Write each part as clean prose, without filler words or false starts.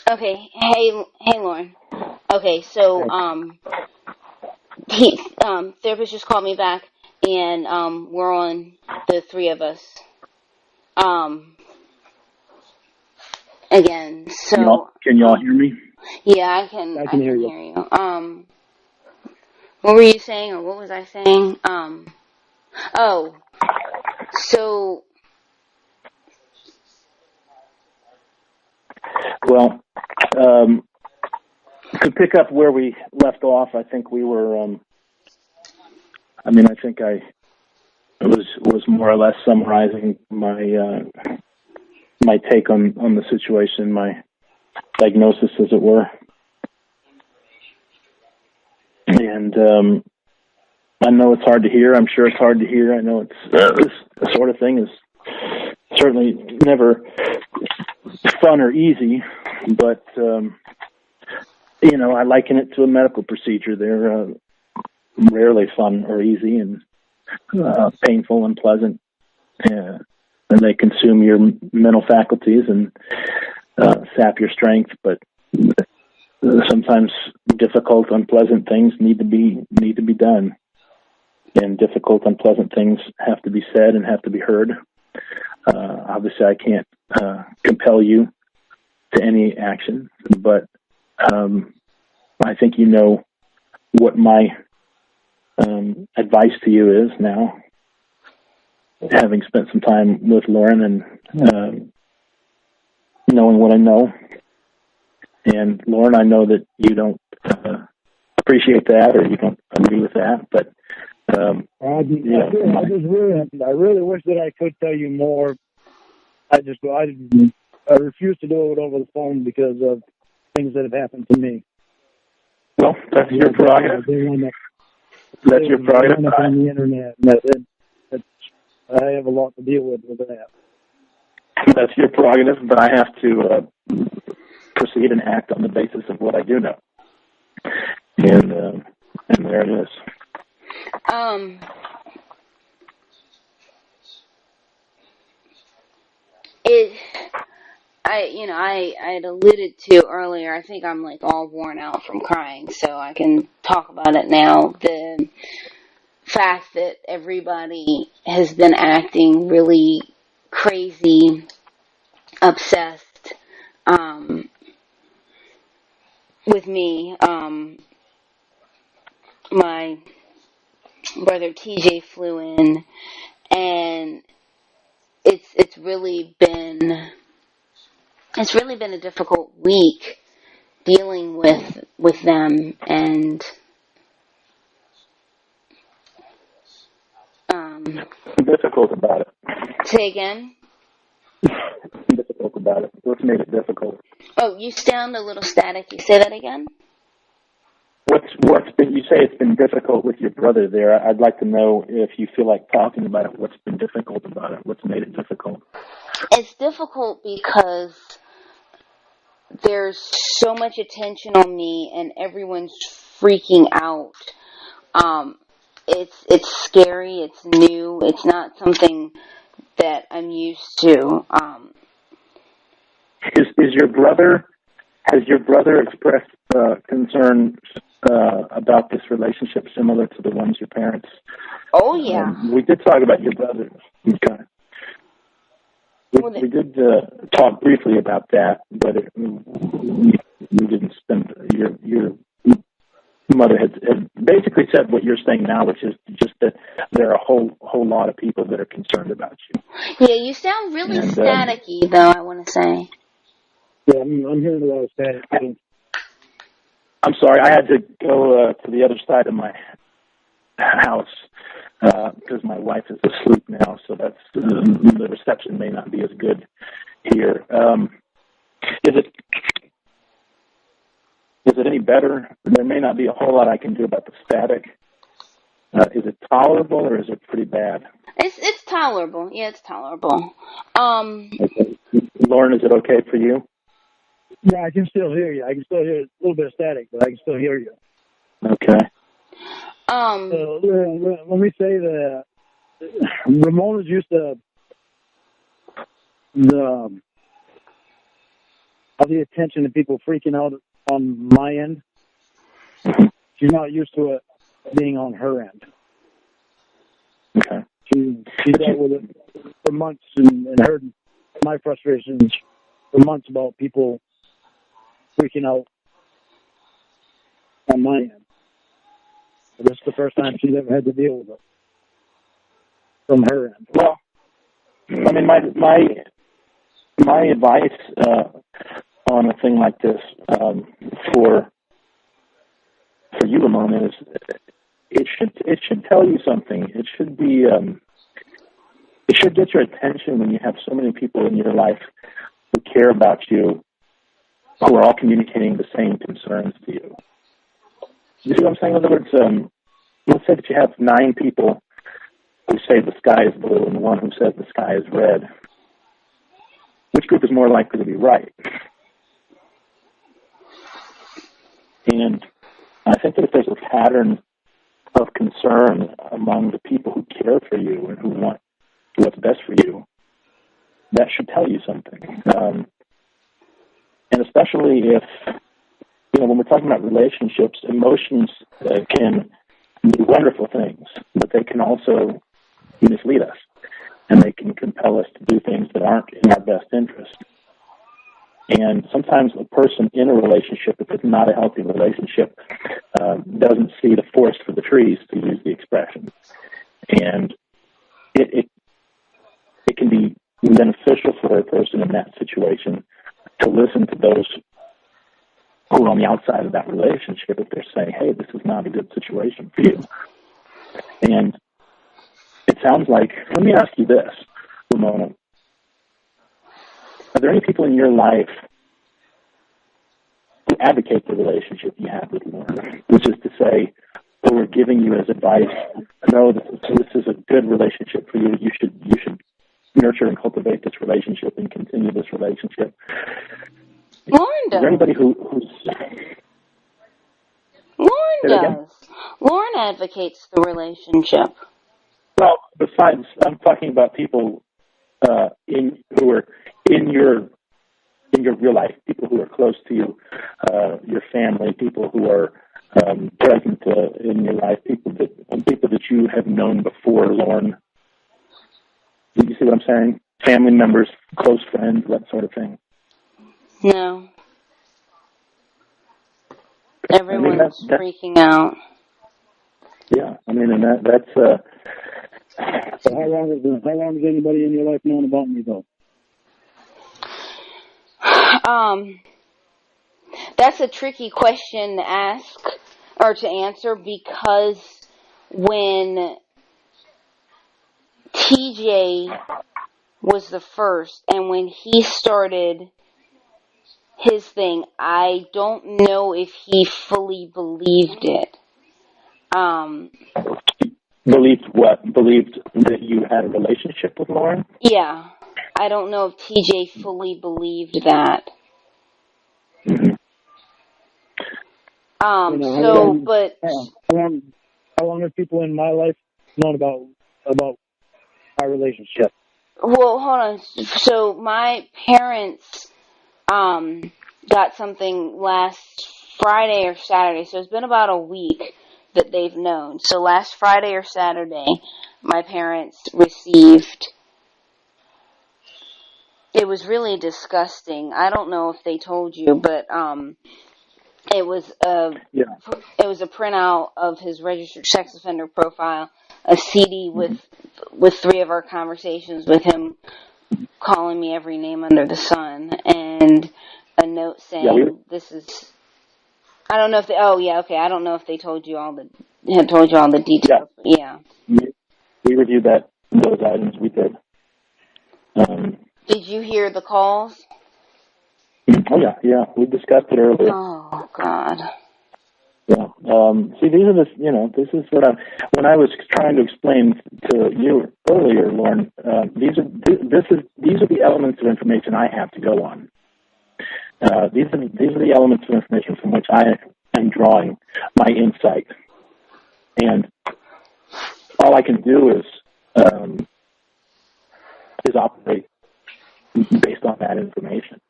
Okay. Hey, Lorne. Okay, so he therapist just called me back, and we're on the three of us um again. So Can y'all hear me? yeah, I can I can hear you. hear you. What were you saying, or what was I saying? Oh, so Well, to pick up where we left off, I think we were. I think I was more or less summarizing my take on the situation, my diagnosis, as it were. And I know it's hard to hear. I'm sure it's hard to hear. I know it's this sort of thing is certainly never fun or easy, but I liken it to a medical procedure. They're rarely fun or easy, and painful and pleasant, and they consume your mental faculties and sap your strength. But sometimes difficult, unpleasant things need to be done, and difficult, unpleasant things have to be said and have to be heard. Obviously, I can't compel you to any action, but I think you know what my advice to you is now, having spent some time with Lorne and knowing what I know. And Lorne, I know that you don't appreciate that, or you don't agree with that, but I really wish that I could tell you more. I refuse to do it over the phone because of things that have happened to me. Well, that's your prerogative. That's your prerogative. On the internet. I have a lot to deal with that. That's your prerogative, but I have to proceed and act on the basis of what I do know. And there it is. I had alluded to earlier, I think I'm like all worn out from crying, so I can talk about it now. The fact that everybody has been acting really crazy, obsessed, with me. My brother TJ flew in, and it's really been a difficult week dealing with them, and difficult about it. say again. Difficult about it. What's made it difficult? Oh, you sound a little staticky. Say that again. What's been? You say it's been difficult with your brother there. I'd like to know if you feel like talking about it. What's been difficult about it? What's made it difficult? It's difficult because there's so much attention on me, and everyone's freaking out. It's scary. It's new. It's not something that I'm used to. Is your brother? Has your brother expressed concerns about this relationship similar to the ones your parents? Oh yeah. We did talk about your brother. Okay. We did talk briefly about that, but we didn't spend. Your mother had basically said what you're saying now, which is just that there are a whole lot of people that are concerned about you. Yeah, you sound really staticky, though, I want to say. Yeah, I'm hearing a lot of static. I'm sorry, I had to go to the other side of my house because my wife is asleep now, so that's the reception may not be as good here. Is it any better? There may not be a whole lot I can do about the static. Is it tolerable, or is it pretty bad? It's tolerable. Yeah, it's tolerable. Okay. Lorne, is it okay for you? Yeah, I can still hear you. I can still hear a little bit of static, but I can still hear you. Okay. Let me say that Ramona's used to of the attention of people freaking out on my end. She's not used to it being on her end. Okay. She dealt with it for months and heard my frustrations for months about people freaking out on my end. But this is the first time she's ever had to deal with it from her end. Well, I mean, my advice on a thing like this for you, Ramona, is it should tell you something. It should be it should get your attention when you have so many people in your life who care about you, who are all communicating the same concerns to you. You see what I'm saying? In other words, let's say that you have 9 people who say the sky is blue and one who says the sky is red. Which group is more likely to be right? And I think that if there's a pattern of concern among the people who care for you and who want what's best for you, that should tell you something. And especially if, when we're talking about relationships, emotions can do wonderful things, but they can also mislead us, and they can compel us to do things that aren't in our best interest. And sometimes a person in a relationship, if it's not a healthy relationship, doesn't see the forest for the trees, to use the expression. And it can be beneficial for a person in that situation to listen to those who are on the outside of that relationship if they're saying, hey, this is not a good situation for you. And it sounds like, let me ask you this, Ramona. Are there any people in your life who advocate the relationship you have with Lorne, which is to say, who are giving you as advice, no, this is a good relationship for you. You should nurture and cultivate this relationship and continue this relationship. Lorne does. Is there anybody who's... Lorne does. Lorne advocates the relationship. Well, besides, I'm talking about people who are in your real life, people who are close to you, your family, people who are present in your life, people that you have known before Lorne. Do you see what I'm saying? Family members, close friends, that sort of thing. No. Everyone's freaking out. Yeah, I mean, and that's. So how long has anybody in your life known about me though? That's a tricky question to ask or to answer, because when TJ was the first and when he started his thing, I don't know if he fully believed it. Believed what? Believed that you had a relationship with Lorne? Yeah. I don't know if TJ fully believed that. Mm-hmm. How long have people in my life known about our relationship? Well, hold on. So my parents got something last Friday or Saturday, so it's been about a week that they've known. So last Friday or Saturday, my parents received... It was really disgusting. I don't know if they told you, but it was a printout of his registered sex offender profile, a CD with 3 of our conversations with him calling me every name under the sun, and a note saying this is... I don't know if they... Oh yeah, okay. I don't know if they told you all the details. Yeah. We reviewed those items. We did. Did you hear the calls? Oh yeah. We discussed it earlier. Oh God. Yeah. See, this is what when I was trying to explain to you earlier, Lorne. These are the elements of information I have to go on. These are the elements of information from which I am drawing my insight, and all I can do is operate based on that information.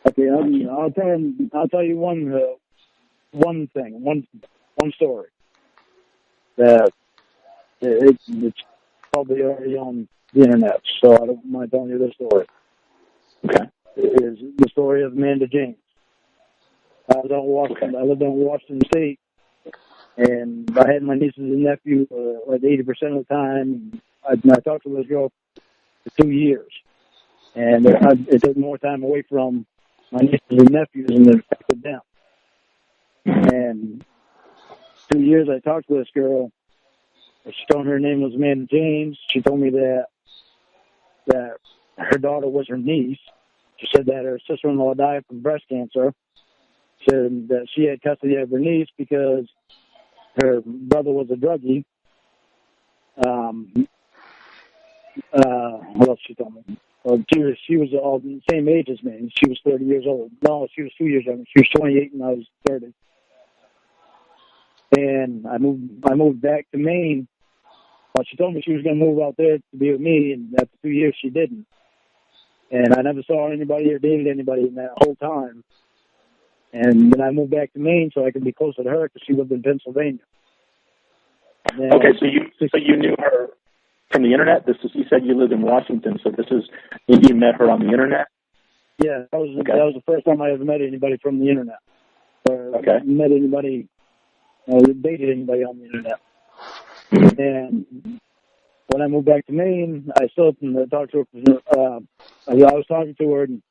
Okay, I'll tell you one thing, one story that it's probably already on the internet, so I don't mind telling you this story. Okay. It is the story of Amanda James. I lived on Washington State, and I had my nieces and nephews like 80% of the time. I talked to this girl for 2 years, and it took more time away from my nieces and nephews than it affected them. And 2 years I talked to this girl. She told me her name was Amanda James. She told me that her daughter was her niece. She said that her sister-in-law died from breast cancer. She said that she had custody of her niece because her brother was a druggie. What else she told me? Well, she was all the same age as me. She was 30 years old. No, she was 2 years younger. She was 28 and I was 30. And I moved back to Maine. Well, she told me she was going to move out there to be with me, and after 2 years, she didn't. And I never saw anybody or dated anybody in that whole time. And then I moved back to Maine so I could be closer to her because she lived in Pennsylvania. Then, okay, so you knew her from the internet. You said you lived in Washington, so you met her on the internet. Yeah, that was the first time I ever met anybody from the internet. Or met anybody, dated anybody on the internet. And when I moved back to Maine, I still talked to her. I was talking to her, and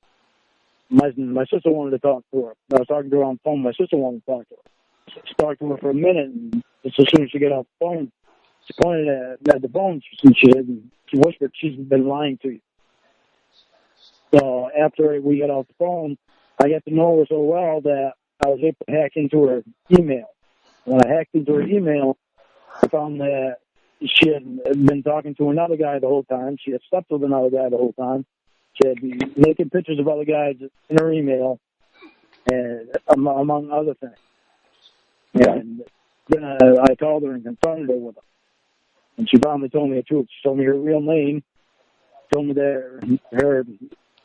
my sister wanted to talk to her. I was talking to her on the phone. My sister wanted to talk to her. She talked to her for a minute, and just as soon as she got off the phone, she pointed at the phone. She whispered, "She's been lying to you." So after we got off the phone, I got to know her so well that I was able to hack into her email. When I hacked into her email, I found that she had been talking to another guy the whole time. She had slept with another guy the whole time. She had been making pictures of other guys in her email, and among other things. Yeah. And then I called her and confronted her with it. And she finally told me the truth. She told me her real name. Told me that her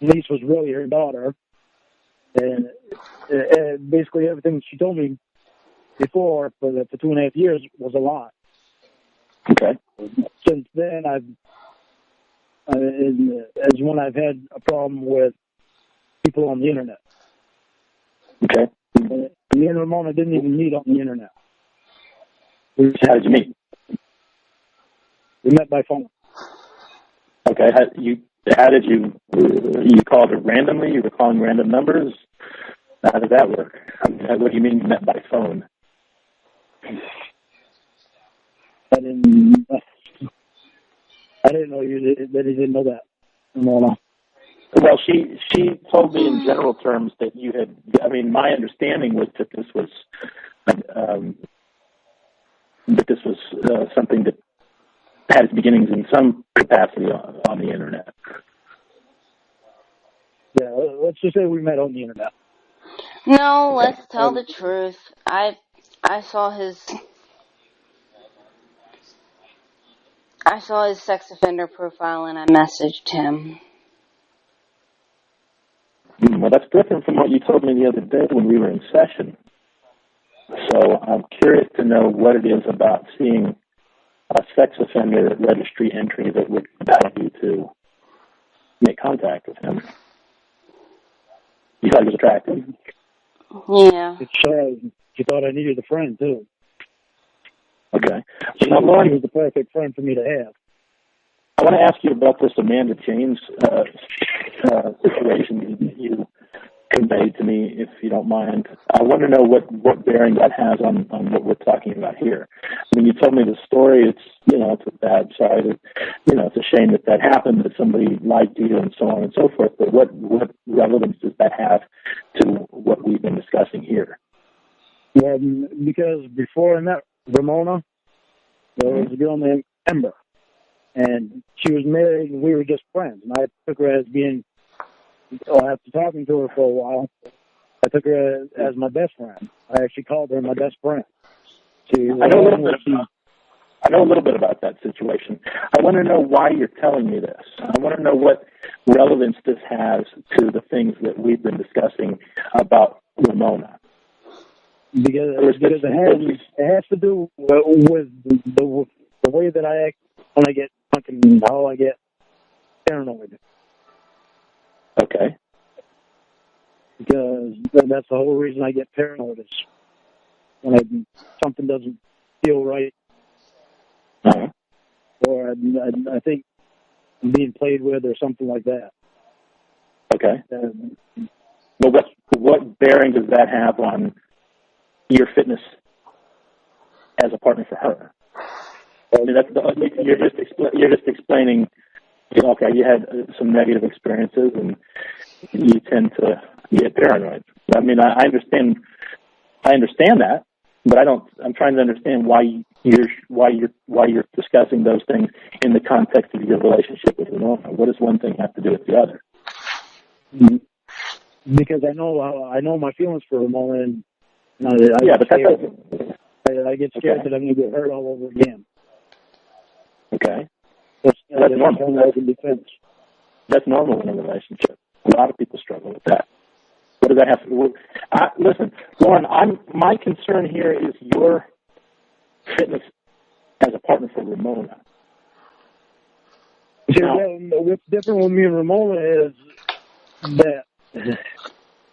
niece was really her daughter. And basically everything she told me before for 2.5 years was a lie. Okay. Since then, as when I've had a problem with people on the internet. Okay. Me and Ramona didn't even meet on the internet. How did you meet? We met by phone. Okay. How did you called her randomly? You were calling random numbers? How did that work? What do you mean you met by phone? I didn't know that he didn't know that. Ramona. Well, she told me in general terms that you had. I mean, my understanding was that this was something that had its beginnings in some capacity on the internet. Yeah, let's just say we met on the internet. No, let's tell the truth. I saw his sex offender profile and I messaged him. Well, that's different from what you told me the other day when we were in session. So I'm curious to know what it is about seeing a sex offender registry entry that would compel you to make contact with him. You thought he was attractive? Yeah. She thought I needed a friend, too. Okay. She was the perfect friend for me to have. I want to ask you about this Amanda James situation that you conveyed to me, if you don't mind. I want to know what bearing that has on what we're talking about here. When you told me the story, it's a bad side. It's a shame that happened, that somebody lied to you and so on and so forth. But what relevance does that have to what we've been discussing here? Well, because before I met Ramona, there was a girl named Ember. And she was married, and we were just friends. And I took her as being, after talking to her for a while, I took her as my best friend. I actually called her my best friend. I know a little bit about that situation. I want to know why you're telling me this. I want to know what relevance this has to the things that we've been discussing about Ramona. Because it has to do with the way that I act when I get drunk and how I get paranoid. Okay. Because that's the whole reason I get paranoid is when something doesn't feel right, or I think I'm being played with or something like that. Okay. Well, what bearing does that have on your fitness as a partner for her? I mean, you're just explaining. Okay, you had some negative experiences, and you tend to get paranoid. I mean, I understand that, but I'm trying to understand why you're discussing those things in the context of your relationship with Ramona. What does one thing have to do with the other? Because I know my feelings for Ramona, and I get scared that I'm going to get hurt all over again. Okay. That's normal. That's normal in a relationship. A lot of people struggle with that. What does that have to do with? Listen, Lorne, my concern here is your fitness as a partner for Ramona. What's different with me and Ramona is that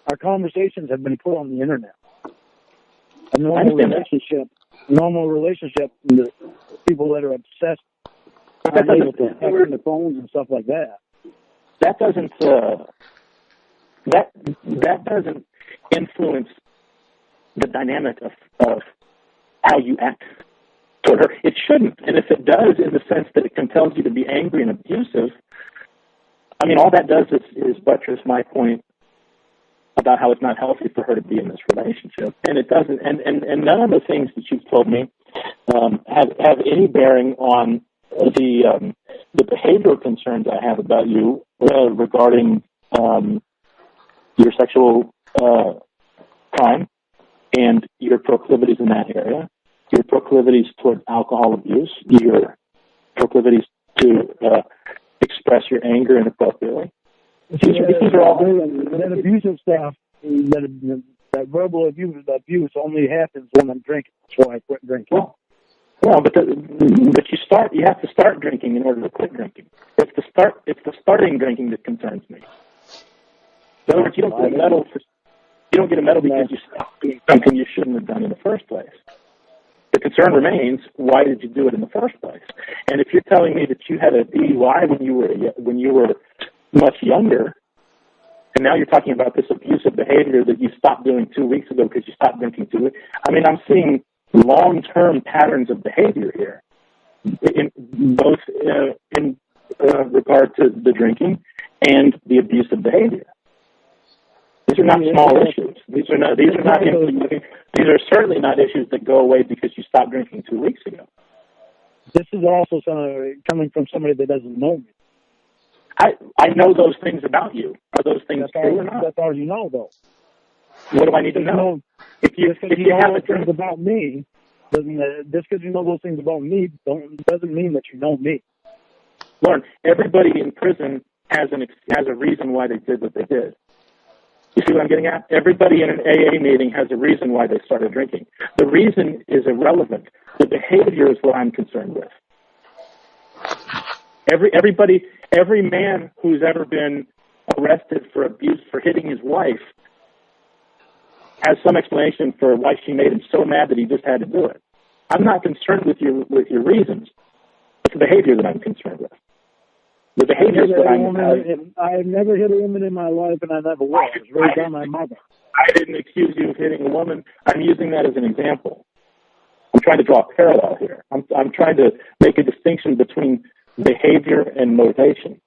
our conversations have been put on the internet. A normal relationship, the people that are obsessed aren't able to hack on the phones and stuff like that. That doesn't influence the dynamic of how you act toward her. It shouldn't. And if it does, in the sense that it compels you to be angry and abusive, I mean, all that does is buttress my point about how it's not healthy for her to be in this relationship. And it doesn't. And none of the things that you've told me have any bearing on the behavioral concerns I have about you regarding your sexual crime and your proclivities in that area, your proclivities toward alcohol abuse, your proclivities to express your anger inappropriately. These are all that abusive stuff. That verbal abuse only happens when I'm drinking. That's why I quit drinking. Well, but you have to start drinking in order to quit drinking. It's the starting drinking that concerns me. In other words, you don't get a medal because you stopped doing something you shouldn't have done in the first place. The concern remains, why did you do it in the first place? And if you're telling me that you had a DUI when you were much younger, and now you're talking about this abusive behavior that you stopped doing 2 weeks ago because you stopped drinking 2 weeks, I mean, I'm seeing long-term patterns of behavior here, in regard to the drinking and the abusive behavior. These are not small issues. These are certainly not issues that go away because you stopped drinking 2 weeks ago. This is also coming from somebody that doesn't know me. I know those things about you. Are those things true or not? That's all you know, though. What do I need to know? If you have those things about me, just because you know those things about me doesn't mean that you know me. Lorne, everybody in prison has a reason why they did what they did. You see what I'm getting at? Everybody in an AA meeting has a reason why they started drinking. The reason is irrelevant. The behavior is what I'm concerned with. Every man who's ever been arrested for abuse, for hitting his wife, has some explanation for why she made him so mad that he just had to do it. I'm not concerned with your reasons. It's the behavior that I'm concerned with. The behavior is what I've never hit a woman in my life, and I never will. It's raised by my mother. I didn't accuse you of hitting a woman. I'm using that as an example. I'm trying to draw a parallel here. I'm trying to make a distinction between behavior and motivation.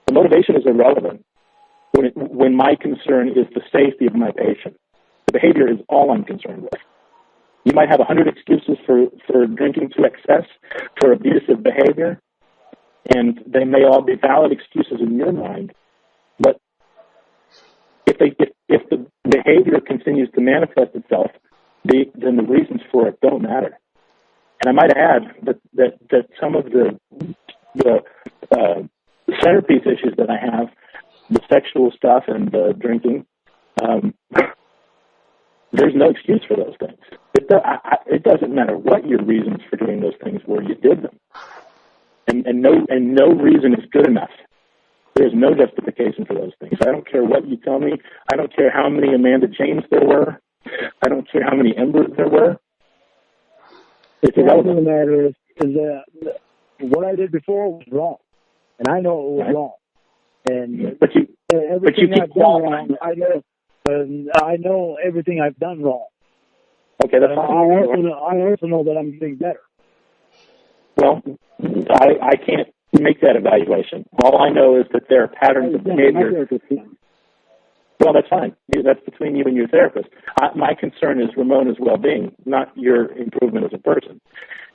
The motivation is irrelevant when my concern is the safety of my patient. The behavior is all I'm concerned with. You might have 100 excuses for drinking to excess, for abusive behavior, and they may all be valid excuses in your mind. But if the behavior continues to manifest itself, then the reasons for it don't matter. And I might add that sexual stuff and drinking, there's no excuse for those things. It doesn't matter what your reasons for doing those things were. You did them, and no reason is good enough. There's no justification for those things. I don't care what you tell me. I don't care how many Amanda James there were. I don't care how many Embers there were. It's irrelevant. The matter is that what I did before was wrong, and I know it was wrong. And everything I've done wrong, I know everything I've done wrong. Okay, that's fine. I also know that I'm getting better. Well, I can't make that evaluation. All I know is that there are patterns of behavior. Well, that's fine. That's between you and your therapist. My concern is Ramona's well-being, not your improvement as a person.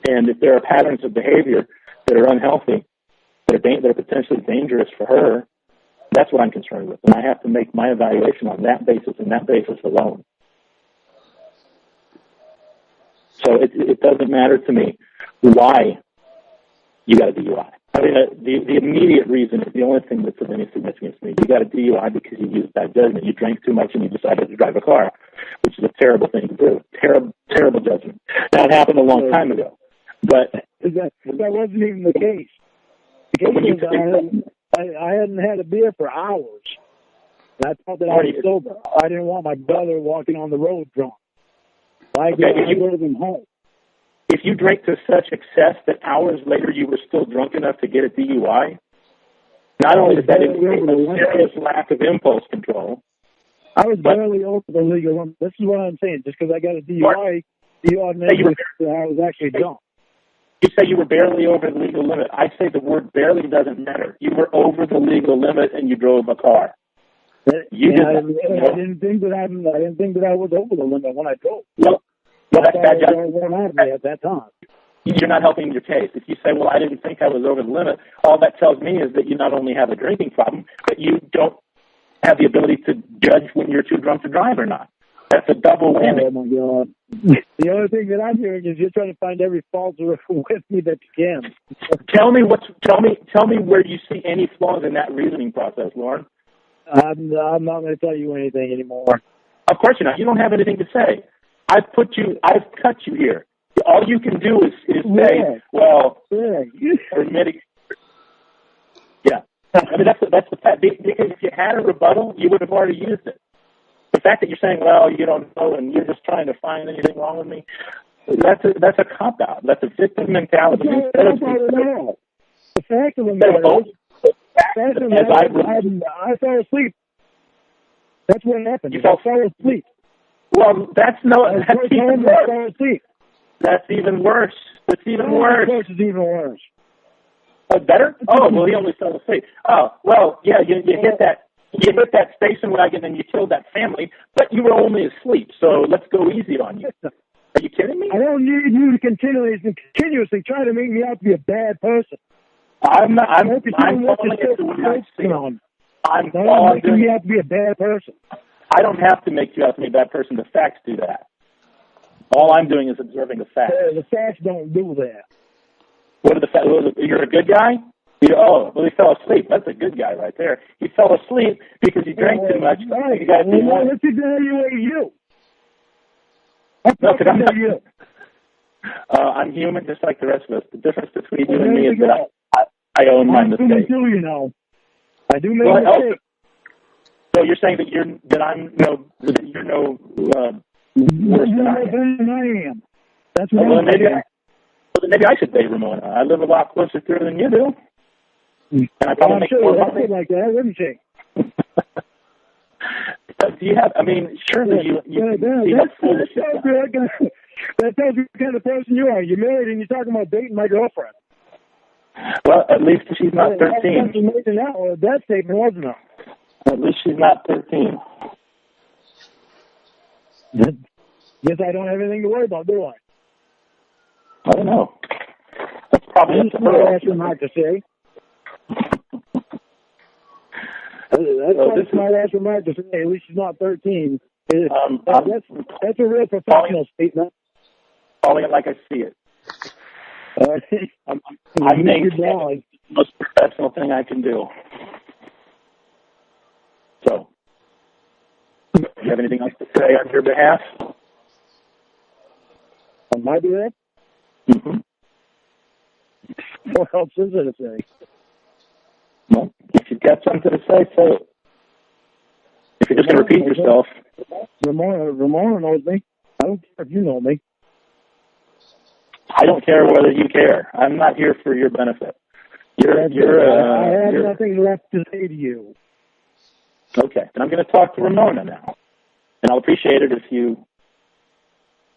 And if there are patterns of behavior that are unhealthy, that are potentially dangerous for her, that's what I'm concerned with. And I have to make my evaluation on that basis and that basis alone. So it doesn't matter to me why you got a DUI. I mean, the immediate reason is the only thing that's of any significance to me. You got a DUI because you used bad judgment. You drank too much and you decided to drive a car, which is a terrible thing to do. Terrible judgment. Now, it happened a long time ago. But that wasn't even the case. The case was I hadn't had a beer for hours. And I thought that I was sober. I didn't want my brother walking on the road drunk. I drove him home. If you drank to such excess that hours later you were still drunk enough to get a DUI, not only does that indicate a serious lack of impulse control. I was barely over the legal limit. This is what I'm saying. Just because I got a DUI, you automatically say I was actually drunk. You say you were barely over the legal limit. I say the word barely doesn't matter. You were over the legal limit and you drove a car. I didn't think that I was over the limit when I drove. Well, that's bad judgment. At that time. You're not helping your case. If you say, well, I didn't think I was over the limit, all that tells me is that you not only have a drinking problem, but you don't have the ability to judge when you're too drunk to drive or not. That's a double whammy. Oh, my God. The other thing that I'm hearing is you're trying to find every fault with me that you can. Tell me where you see any flaws in that reasoning process, Lorne. I'm not going to tell you anything anymore. Of course you're not. You don't have anything to say. I've cut you here. All you can do is say, well, admitting. Yeah. I mean, that's the fact. Because if you had a rebuttal, you would have already used it. The fact that you're saying, well, you don't know, and you're just trying to find anything wrong with me, that's a cop-out. That's a victim mentality. The fact of the matter is, I fell asleep. That's what happened. I fell asleep. Well, that's even worse. That's even worse. That's even worse. This is even worse. Oh, better? Oh, well, he only fell asleep. Oh, well, yeah, you hit that station wagon and you killed that family, but you were only asleep, so let's go easy on you. Are you kidding me? I don't need you to continuously try to make me out to be a bad person. I'm not. I'm falling into what I see. I'm making me out to be a bad person. I don't have to make you out to be a bad person. The facts do that. All I'm doing is observing the facts. The facts don't do that. What are the facts? You're a good guy? Well, he fell asleep. That's a good guy right there. He fell asleep because he drank too much. Right. Let's evaluate you. No, because I'm not you. I'm human just like the rest of us. The difference between you and me is that I own my mistake. I do make mistakes. So you're saying that you're no worse than I am. That's what I'm saying. Maybe I should date Ramona. I live a lot closer to her than you do. And I probably make more money. Like that, wouldn't you? Do you have? I mean, surely you have foolish. That tells you the kind of person you are. You're married and you're talking about dating my girlfriend. Well, at least she's not 13. That statement wasn't it? At least she's not 13. Guess I don't have anything to worry about, do I? I don't know. That's probably a smart-ass remark to say. That's a smart-ass remark to say. At least she's not 13. That's a real professional statement. Calling it like I see it. I think it's the most professional thing I can do. you have anything else to say on your behalf? On my behalf? Mm-hmm. What else is there to say? Well, if you've got something to say, say it. If you're just going to repeat yourself. Ramona knows me. I don't care if you know me. I don't care whether you care. I'm not here for your benefit. I have nothing left to say to you. Okay, then I'm going to talk to Ramona now. And I'll appreciate it if you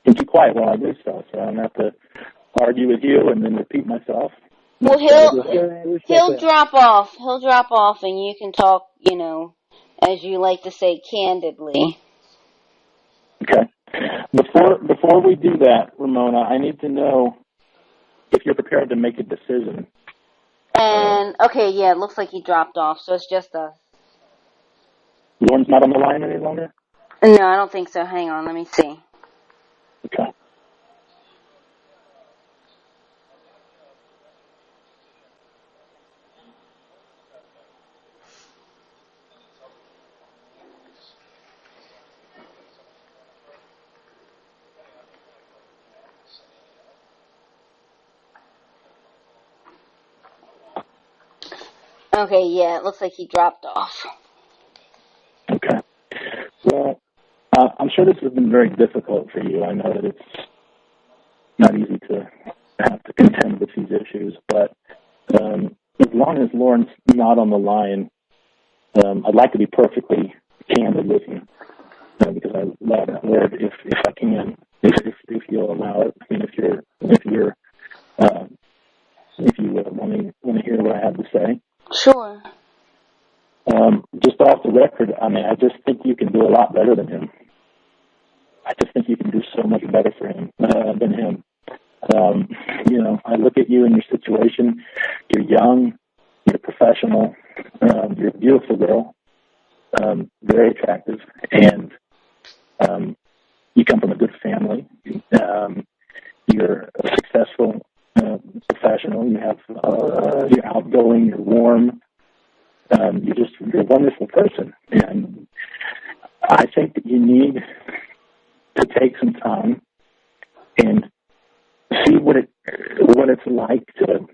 can keep quiet while I do so I don't have to argue with you and then repeat myself. Well, he'll drop off. He'll drop off, and you can talk, as you like to say, candidly. Okay. Before we do that, Ramona, I need to know if you're prepared to make a decision. And, okay, yeah, it looks like he dropped off, so it's just us. Lorne's not on the line any longer? No, I don't think so. Hang on, let me see. Okay. Okay, yeah, it looks like he dropped off. Okay. Well, I'm sure this has been very difficult for you. I know that it's not easy to have to contend with these issues, but as long as Lorne's not on the line, I'd like to be perfectly candid with you, because I love that word. If I can, if you'll allow it, I mean, if you want to hear what I have to say. Sure. Just off the record, I mean, I just think you can do a lot better than him. I just think you can do so much better for him than him. I look at you and your situation. You're young. You're professional. You're a beautiful girl. Very attractive, and you come from a good family. You're a successful professional. You're outgoing. You're warm. You're a wonderful person, and I think that you need to take some time and see what it's like to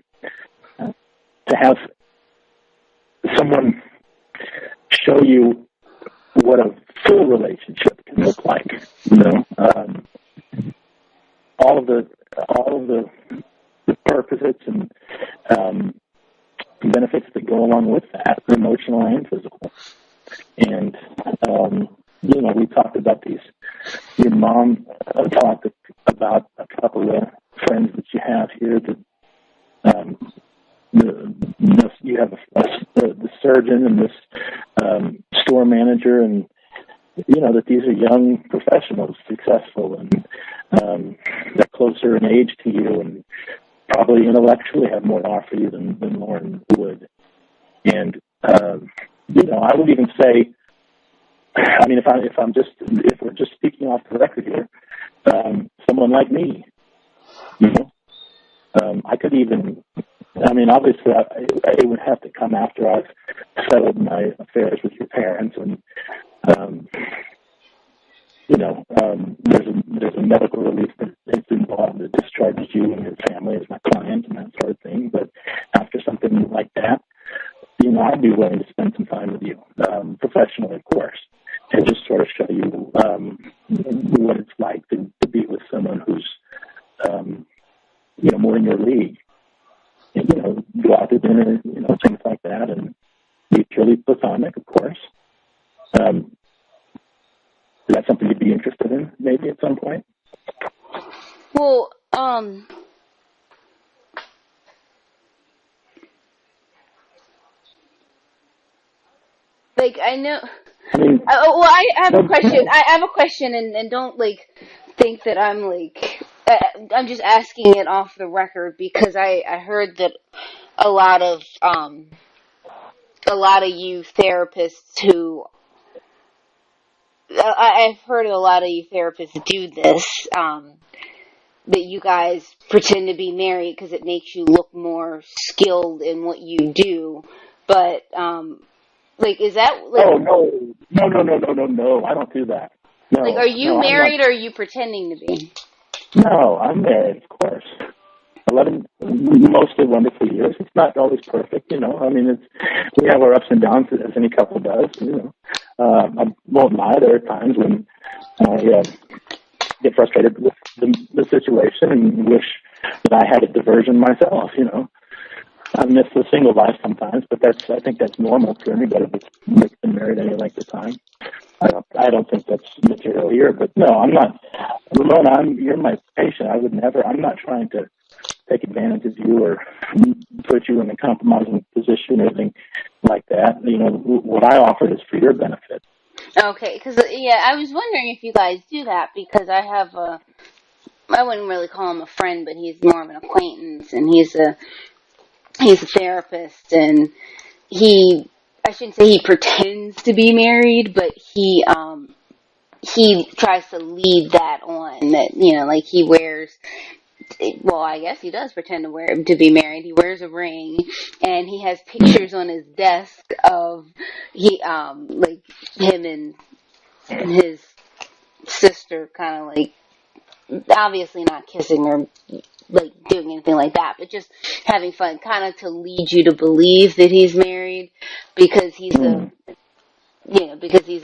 have someone show you what a full relationship can look like. All of the perquisites and benefits that go along with that, emotional and physical. And we talked about these. Your mom talked about a couple of friends that you have here. You have the surgeon and this store manager, and that these are young professionals, successful, and they're closer in age to you, and probably intellectually have more to offer you than Lorne would. And I would even say, I mean, if we're just speaking off the record here, someone like me, I could even, I mean, obviously, it would have to come after I've settled my affairs with your parents, and there's a medical release that's involved that discharges you and your family as my client and that sort of thing. But after something like that, I'd be willing to spend some time with you, professionally, of course, and just sort of show you what it's like to be with someone who's more in your league. And, go out to dinner, things like that, and be purely platonic, of course. Is that something you'd be interested in, maybe at some point? Well, I know. I mean, I have a question. I have a question, and don't think that I'm just asking it off the record, because I heard that a lot of you therapists who I've heard a lot of you therapists do this, that you guys pretend to be married because it makes you look more skilled in what you do, but Like, is that, like... Oh, no. I don't do that. Like, No, are you I'm not. married or are you pretending to be? No, I'm married, of course. 11, mostly wonderful years. It's not always perfect, I mean, we have our ups and downs as any couple does. I won't lie. There are times when I get frustrated with the situation and wish that I had a diversion myself. I miss the single life sometimes, but I think that's normal for anybody that's been married any length of time. I don't think that's material here, but no, I'm not. Ramona, you're my patient. I would never. I'm not trying to take advantage of you or put you in a compromising position or anything like that. What I offer is for your benefit. Okay, because, I was wondering if you guys do that, because I have I wouldn't really call him a friend, but he's more of an acquaintance, and he's a therapist, and I shouldn't say he pretends to be married, but he tries to lead that on, that, like, he wears, well, I guess he does pretend to be married. He wears a ring, and he has pictures on his desk of like him and his sister, kind of like, obviously not kissing or like doing anything like that, but just having fun, kind of to lead you to believe that he's married, because he's a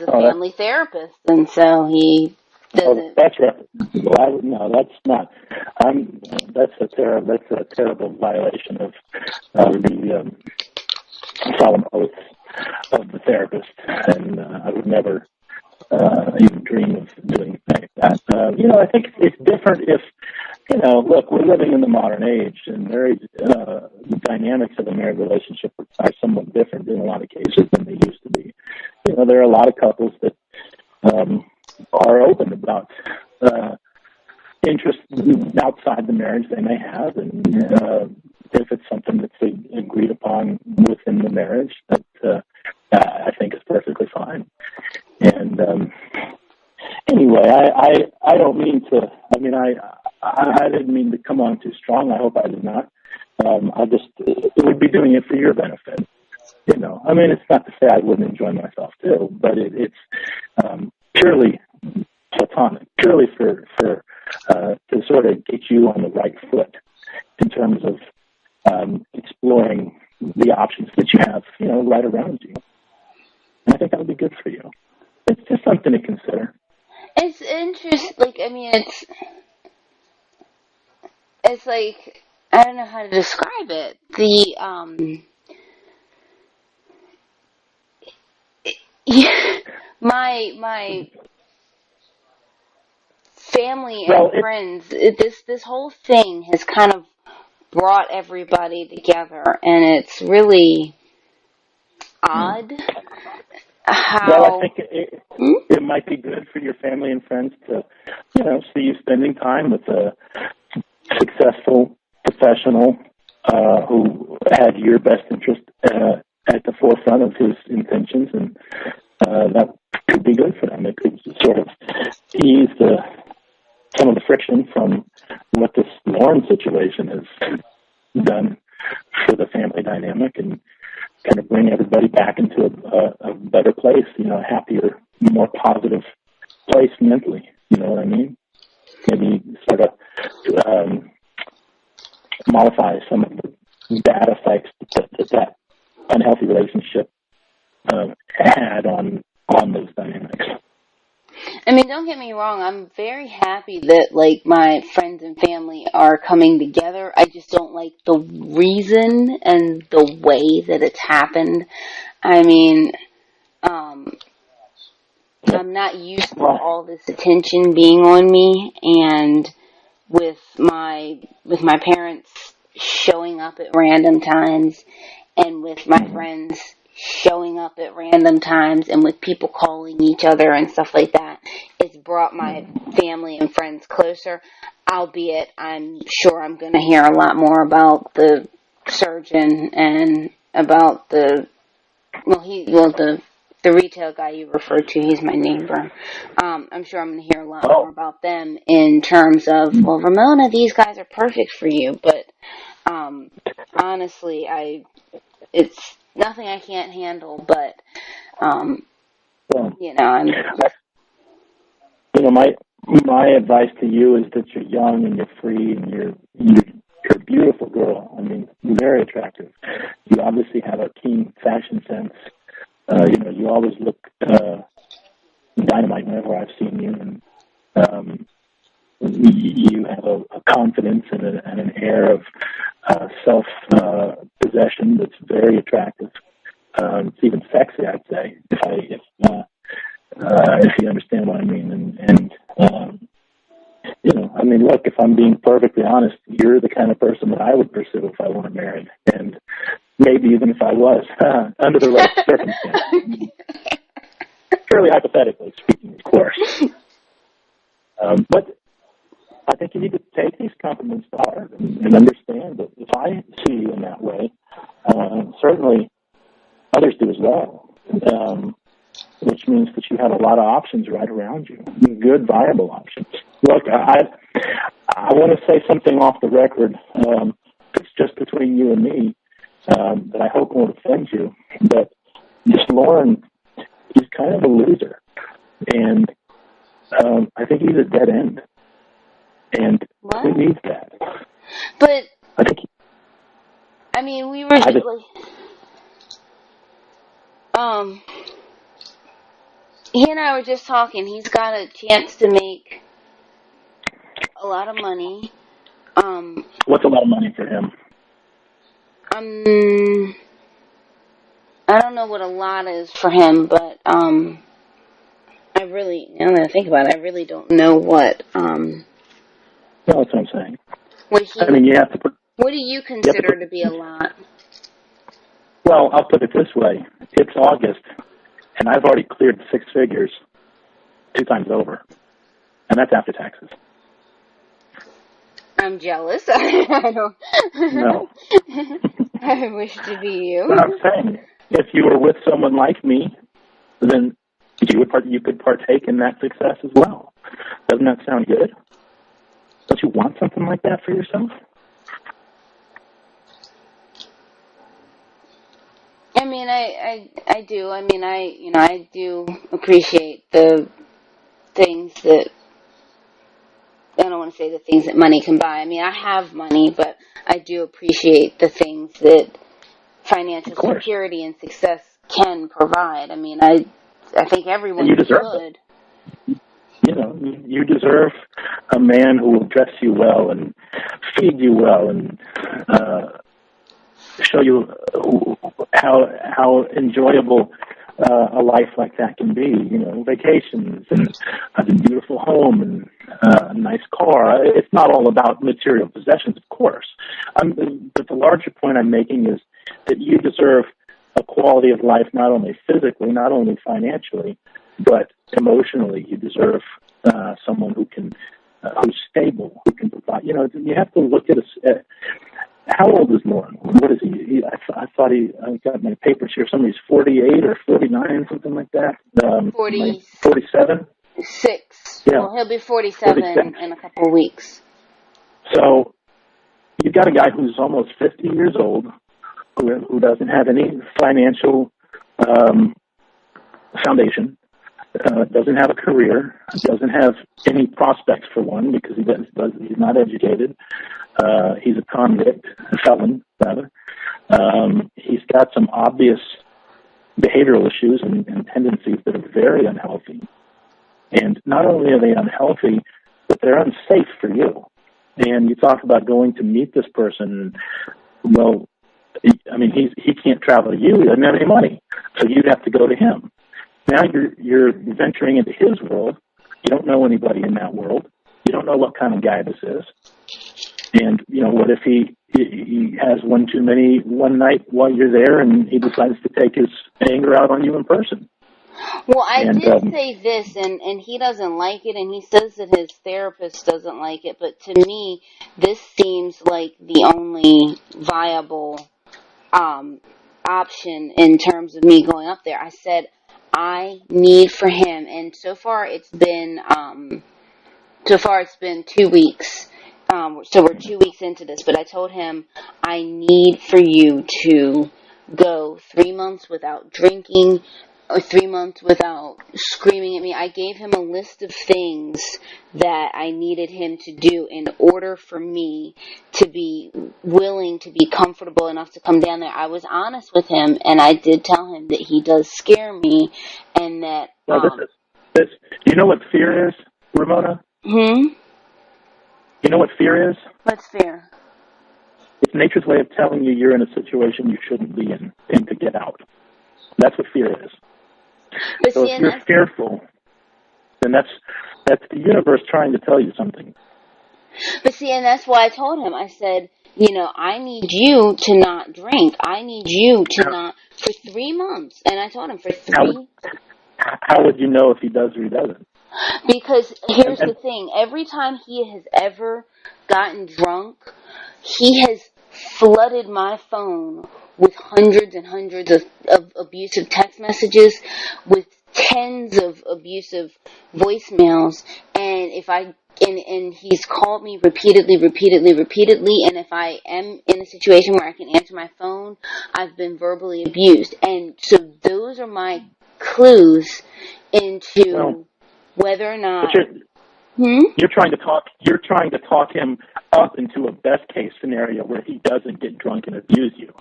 family therapist, and so he doesn't. That's right. No, that's not. That's a terrible violation of the solemn oath of the therapist, and I would never even dream of doing like that. I think it's different if, look, we're living in the modern age, and the dynamics of a married relationship are somewhat different in a lot of cases than they used to be. There are a lot of couples that are open about interests outside the marriage they may have, and if it's something that's agreed upon within the marriage, that I think is perfectly fine. And anyway, I don't mean to. I mean, I didn't mean to come on too strong. I hope I did not. It would be doing it for your benefit. I mean, it's not to say I wouldn't enjoy myself too, but it's purely platonic, purely for to sort of get you on the right foot in terms of exploring the options that you have, right around you. And I think that would be good for you. It's just something to consider. It's interesting. Like, I mean, it's like, I don't know how to describe it. My family and friends, this whole thing has kind of brought everybody together, and it's really odd how... Well, I think it might be good for your family and friends to, see you spending time with a successful professional who had your best interest at the forefront of his intentions, and that could be good for them. It could sort of ease some of the friction from what this Lorne situation has done for the family dynamic, and kind of bring everybody back into a better place, a happier, more positive place mentally. You know what I mean? Maybe sort of modify some of the bad effects that unhealthy relationship had on those dynamics. I mean, don't get me wrong, I'm very happy that, like, my friends and family are coming together. I just don't like the reason and the way that it's happened. I mean, I'm not used to all this attention being on me, and with my parents showing up at random times, and with my friends showing up at random times, and with people calling each other and stuff like that, it's brought my family and friends closer, albeit I'm sure I'm going to hear a lot more about the surgeon and about the retail guy you referred to. He's my neighbor. I'm sure I'm going to hear a lot more about them in terms of, well, Ramona, these guys are perfect for you, but honestly, nothing I can't handle, but, Well, I'm... my advice to you is that you're young and you're free and you're a beautiful girl. I mean, you're very attractive. You obviously have a keen fashion sense. You always look dynamite whenever I've seen you, and you have a confidence and an air of self possession that's very attractive. It's even sexy, I'd say, if you understand what I mean. And I mean, look, if I'm being perfectly honest, you're the kind of person that I would pursue if I weren't married, and maybe even if I was, under the right circumstances. Fairly hypothetically speaking, of course. But I think you need to take these compliments to heart and understand that if I see you in that way, certainly others do as well, which means that you have a lot of options right around you, good, viable options. Look, I want to say something off the record. It's just between you and me that I hope won't offend you, but this Lorne, he's kind of a loser, and I think he's a dead end. And What? who needs that? But, I think we were, he and I were just talking. He's got a chance to make a lot of money. What's a lot of money for him? I don't know what a lot is for him, but, I really, now that I think about it, I really don't know what, No, that's what I'm saying. You have to put... What do you consider to be a lot? Well, I'll put it this way. It's August, and I've already cleared 6 figures 2 times over, and that's after taxes. I'm jealous. I don't... No. I wish to be you. But I'm saying, if you were with someone like me, then you could partake in that success as well. Doesn't that sound good? Don't you want something like that for yourself? I do. I do appreciate the things that, I don't want to say the things that money can buy. I have money, but I do appreciate the things that financial security and success can provide. I think everyone should. You deserve a man who will dress you well and feed you well and show you how enjoyable a life like that can be. Vacations and a beautiful home and a nice car. It's not all about material possessions, of course. But the larger point I'm making is that you deserve a quality of life, not only physically, not only financially, but emotionally. You deserve someone who's stable, who can provide. You have to look at how old is Lorne? What is he? I thought I got my papers here. Somebody's 48 or 49, something like that. 47? 6. Yeah. Well, he'll be 47 in a couple of weeks. So you've got a guy who's almost 50 years old, who doesn't have any financial foundation, doesn't have a career, doesn't have any prospects for one because he's not educated. He's a convict, a felon, rather. He's got some obvious behavioral issues and tendencies that are very unhealthy. And not only are they unhealthy, but they're unsafe for you. And you talk about going to meet this person. Well, he can't travel to you. He doesn't have any money. So you'd have to go to him. Now you're venturing into his world. You don't know anybody in that world. You don't know what kind of guy this is. And, what if he has one too many one night while you're there and he decides to take his anger out on you in person? Well, I did say this, and he doesn't like it, and he says that his therapist doesn't like it, but to me, this seems like the only viable option in terms of me going up there. I said, I need for him, and so far it's been 2 weeks. So we're 2 weeks into this, but I told him I need for you to go 3 months without drinking or 3 months without screaming at me. I gave him a list of things that I needed him to do in order for me to be willing to be comfortable enough to come down there. I was honest with him, and I did tell him that he does scare me, and that Well, this. You know what fear is, Ramona? You know what fear is? What's fear? It's nature's way of telling you you're in a situation you shouldn't be in and to get out. That's what fear is. But So see, if you're fearful, then that's the universe trying to tell you something. But see, and that's why I told him, I said, I need you to not drink. I need you to not, for 3 months. And I told him for three. How would you know if he does or he doesn't? Because here's the thing. Every time he has ever gotten drunk, he has flooded my phone with hundreds and hundreds of abusive text messages, with tens of abusive voicemails, and and he's called me repeatedly, and if I am in a situation where I can answer my phone, I've been verbally abused. And so those are my clues into whether or not you're trying to talk him up into a best case scenario where he doesn't get drunk and abuse you.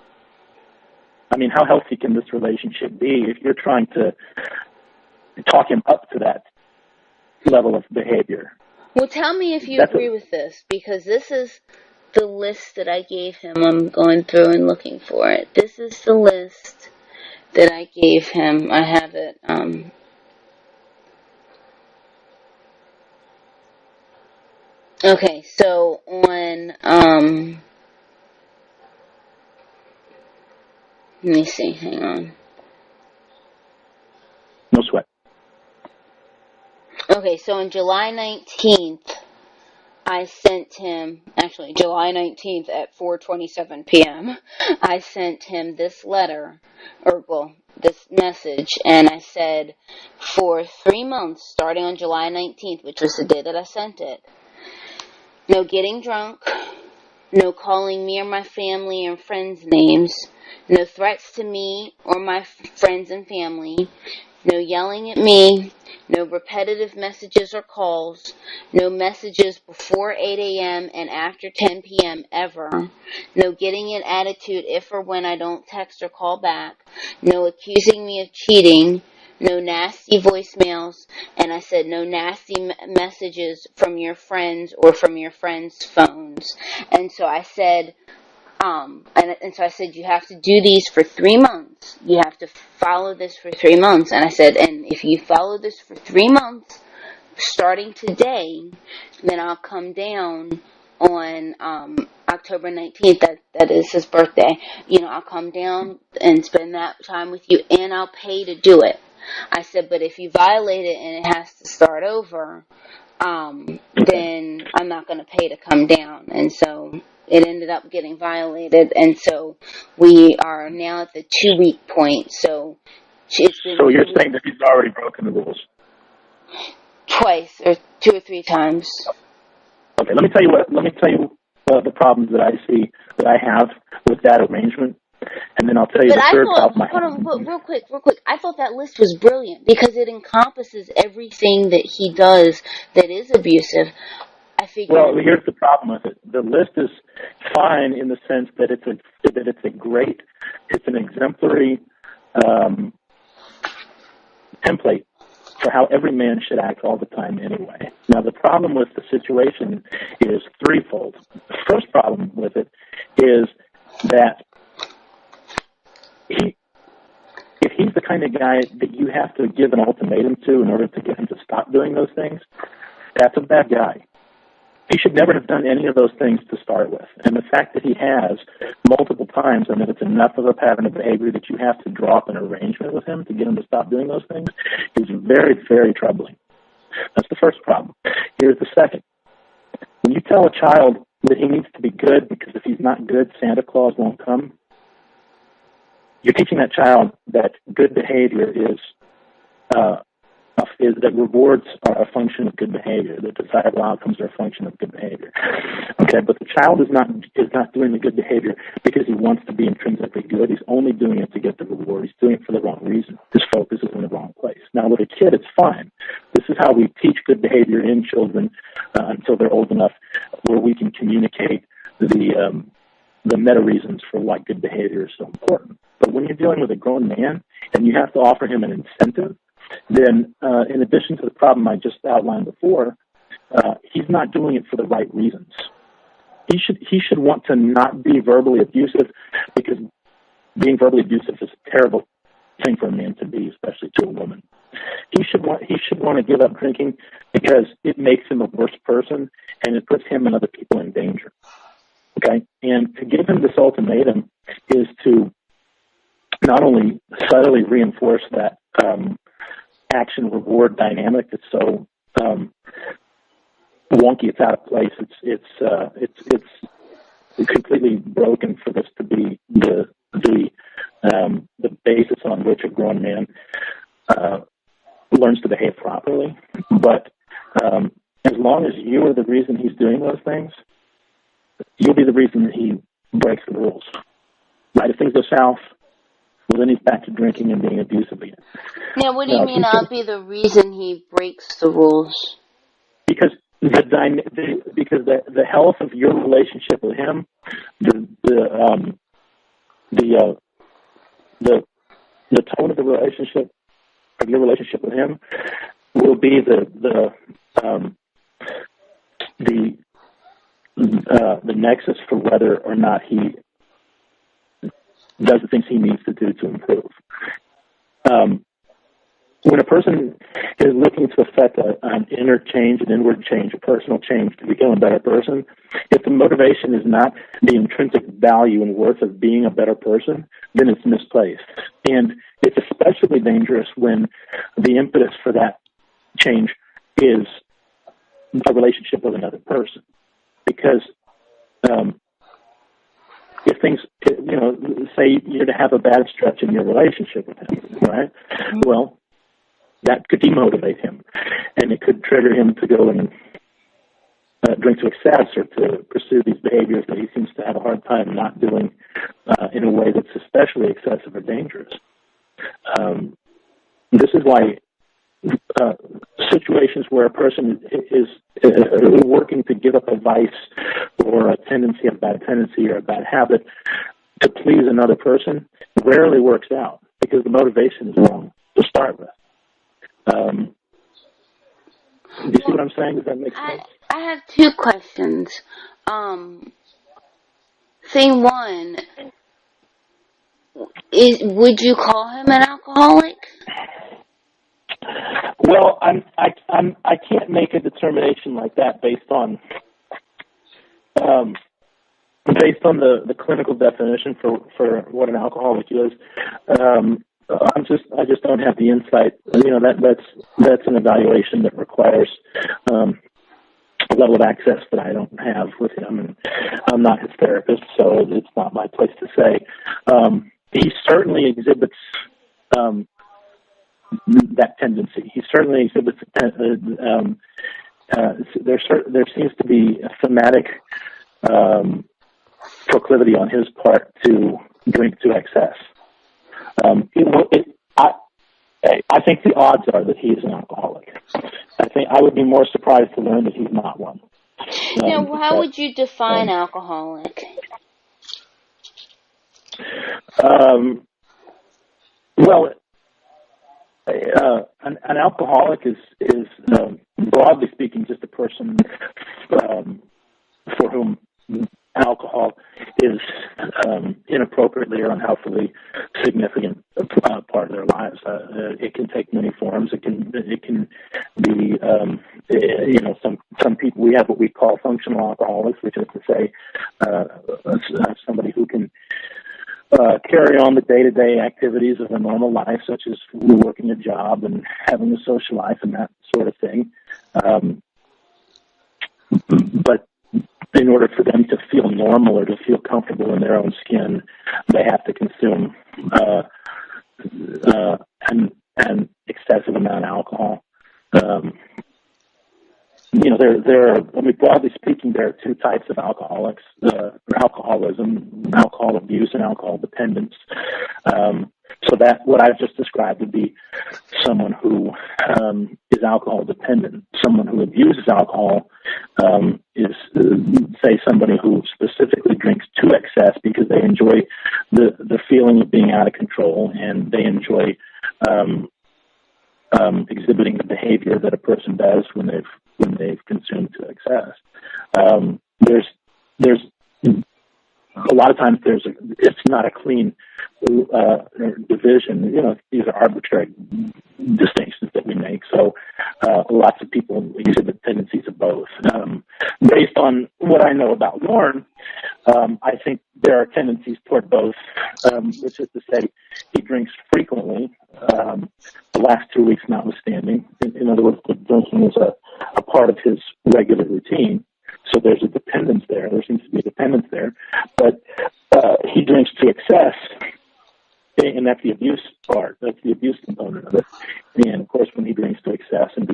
I mean, how healthy can this relationship be if you're trying to talk him up to that level of behavior? Well, tell me if you agree with this, because this is the list that I gave him. I'm going through and looking for it. This is the list that I gave him. I have it. Okay, so on, let me see, hang on. No sweat. Okay, so on July 19th, I sent him, actually July 19th at 4:27 p.m., I sent him this letter, this message, and I said, for 3 months, starting on July 19th, which was the day that I sent it, no getting drunk, no calling me or my family and friends' names, no threats to me or my friends and family, no yelling at me, no repetitive messages or calls, no messages before 8 a.m. and after 10 p.m. ever, no getting an attitude if or when I don't text or call back, no accusing me of cheating, no nasty voicemails, and I said no nasty messages from your friends or from your friends' phones. And so I said, so I said, you have to do these for 3 months. You have to follow this for 3 months. And I said, and if you follow this for 3 months, starting today, then I'll come down on October 19th. That is his birthday. I'll come down and spend that time with you, and I'll pay to do it. I said, but if you violate it and it has to start over, then I'm not going to pay to come down. And so it ended up getting violated, and so we are now at the 2-week point. So it's been So you're saying that he's already broken the rules? Twice, or 2 or 3 times. Okay, let me tell you the problems that I see that I have with that arrangement, and then I'll tell you the third problem I have. Hold on, real quick. I thought that list was brilliant because it encompasses everything that he does that is abusive. I figured. Well, here's the problem with it. The list is fine in the sense that it's an exemplary template for how every man should act all the time anyway. Now, the problem with the situation is threefold. The first problem with it is that if he's the kind of guy that you have to give an ultimatum to in order to get him to stop doing those things, that's a bad guy. He should never have done any of those things to start with. And the fact that he has multiple times and that it's enough of a pattern of behavior that you have to draw up an arrangement with him to get him to stop doing those things is very, very troubling. That's the first problem. Here's the second. When you tell a child that he needs to be good because if he's not good, Santa Claus won't come, you're teaching that child that good behavior is a is that rewards are a function of good behavior. The desirable outcomes are a function of good behavior. Okay, but the child is not doing the good behavior because he wants to be intrinsically good. He's only doing it to get the reward. He's doing it for the wrong reason. His focus is in the wrong place. Now, with a kid, it's fine. This is how we teach good behavior in children until they're old enough where we can communicate the meta reasons for why good behavior is so important. But when you're dealing with a grown man and you have to offer him an incentive, then in addition to the problem I just outlined before, he's not doing it for the right reasons. He should want to not be verbally abusive, because being verbally abusive is a terrible thing for a man to be, especially to a woman. He should want to give up drinking because it makes him a worse person and it puts him and other people in danger. Okay, and to give him this ultimatum is to not only subtly reinforce that action reward dynamic that's so wonky, it's out of place. It's completely broken for this to be the basis on which a grown man learns to behave properly. But as long as you are the reason he's doing those things, you'll be the reason that he breaks the rules. Right? If things go south, well, then he's back to drinking and being abusive again. Now, what do you mean I'll be the reason he breaks the rules? Because the health of your relationship with him, the tone of the relationship, of your relationship with him, will be the nexus for whether or not he does the things he needs to do to improve. When a person is looking to affect an inner change, an inward change, a personal change to become a better person, if the motivation is not the intrinsic value and worth of being a better person, then it's misplaced. And it's especially dangerous when the impetus for that change is a relationship with another person. Because if things, say you're to have a bad stretch in your relationship with him, right? Well, that could demotivate him, and it could trigger him to go and drink to excess or to pursue these behaviors that he seems to have a hard time not doing in a way that's especially excessive or dangerous. This is why situations where a person is working to give up a vice or a bad tendency or a bad habit to please another person rarely works out, because the motivation is wrong to start with. Do you see what I'm saying? Does that make sense? I have two questions. Thing one is, would you call him an alcoholic? Well, I can't make a determination like that based on the clinical definition for what an alcoholic is. I just don't have the insight. That's an evaluation that requires a level of access that I don't have with him, and I'm not his therapist, so it's not my place to say. He certainly exhibits that tendency. He certainly exhibits there seems to be a thematic proclivity on his part to drink to excess. I think the odds are that he is an alcoholic. I think I would be more surprised to learn that he's not one. Now, how would you define alcoholic? Well, an alcoholic is broadly speaking just a person for whom alcohol is inappropriately or unhealthily significant part of their lives. It can take many forms. It can be some people. We have what we call functional alcoholics, which is to say somebody who can carry on the day-to-day activities of a normal life, such as working a job and having a social life and that sort of thing. But in order for them to feel normal or to feel comfortable in their own skin, they have to consume an excessive amount of alcohol. there are, I mean, broadly speaking, there are two types of alcoholics, alcoholism, alcohol abuse, and alcohol dependence. So that what I've just described would be someone who is alcohol dependent. Someone who abuses alcohol is, say, somebody who specifically drinks to excess because they enjoy the feeling of being out of control, and they enjoy exhibiting the behavior that a person does when they've consumed to excess. There's a lot of times it's not a clean division. These are arbitrary distinctions that we make. So lots of people exhibit tendencies of both. Based on what I know about Lorne, I think there are tendencies toward both, which is to say he drinks frequently, the last 2 weeks notwithstanding. In other words, drinking is a part of his regular routine. So there's a dependence there. There seems to be a dependence there. But he drinks to excess, and that's the abuse part. That's the abuse component of it. And, of course, when he drinks to excess and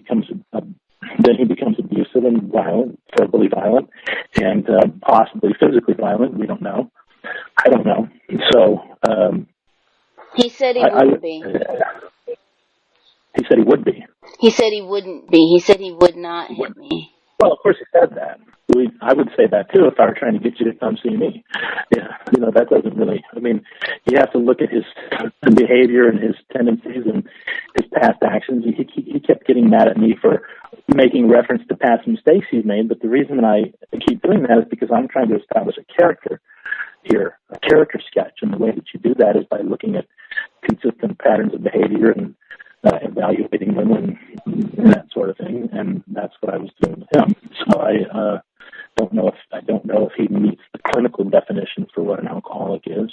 then he becomes abusive and violent, verbally violent, and possibly physically violent. We don't know. I don't know. So he said he wouldn't be. He said he would be. He said he wouldn't be. He said he would not hit me. Well, of course he said that. I would say that too if I were trying to get you to come see me. Yeah, that doesn't really. I mean, you have to look at his behavior and his tendencies and his past actions. He kept getting mad at me for making reference to past mistakes he's made. But the reason I keep doing that is because I'm trying to establish a character here, a character sketch. And the way that you do that is by looking at consistent patterns of behavior and evaluating them and that sort of thing. And that's what I was doing with him. So I don't know if he meets the clinical definition for what an alcoholic is,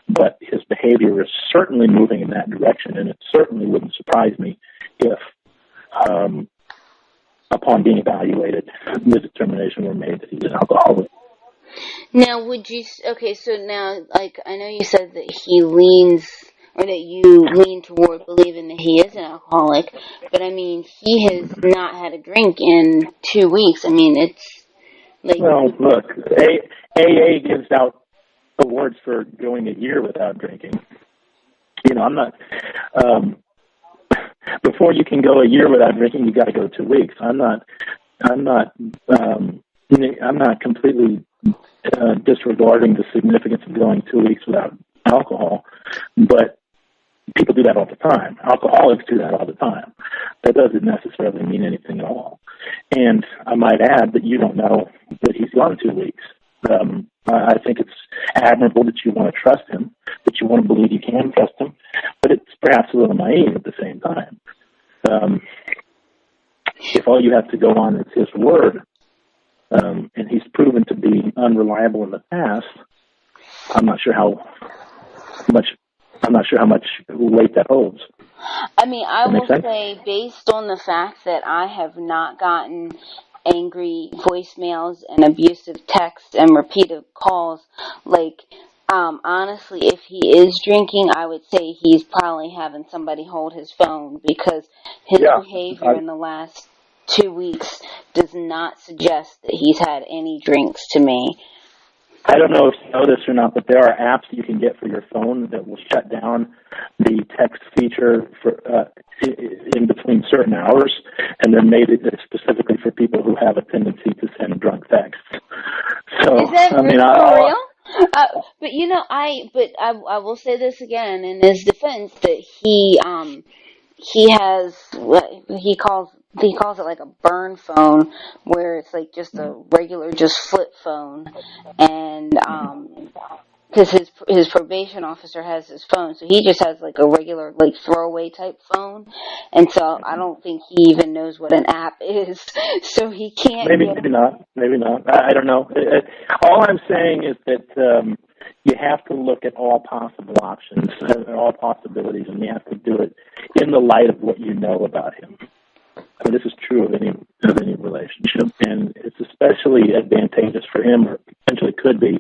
but his behavior is certainly moving in that direction, and it certainly wouldn't surprise me if, upon being evaluated, the determination were made that he's an alcoholic. Now, so now, like, I know you said that he leans, or that you lean toward believing that he is an alcoholic, but I mean, he has not had a drink in 2 weeks. I mean, it's like... Well, look, AA gives out awards for going a year without drinking. I'm not... before you can go a year without drinking, you got to go 2 weeks. I'm not completely disregarding the significance of going 2 weeks without alcohol, but people do that all the time. Alcoholics do that all the time. That doesn't necessarily mean anything at all. And I might add that you don't know that he's gone 2 weeks. I think it's admirable that you want to trust him, that you want to believe you can trust him, but it's perhaps a little naive at the same time. If all you have to go on is his word, and he's proven to be unreliable in the past, I'm not sure how much weight that holds. I mean, I will say, based on the fact that I have not gotten angry voicemails and abusive texts and repeated calls, like, honestly, if he is drinking, I would say he's probably having somebody hold his phone, because his behavior in the last 2 weeks does not suggest that he's had any drinks to me. I don't know if you know this or not, but there are apps you can get for your phone that will shut down the text feature for in between certain hours, and they're made specifically for people who have a tendency to send drunk texts. So, is that real? I will say this again in his defense, that he has what he calls it like a burn phone, where it's like just a regular flip phone, and because his probation officer has his phone, so he just has like a regular like throwaway type phone, and so I don't think he even knows what an app is, so he can't. Maybe not. I don't know. All I'm saying is that you have to look at all possible options, all possibilities, and you have to do it in the light of what you know about him. I mean, this is true of any relationship, and it's especially advantageous for him, or potentially could be,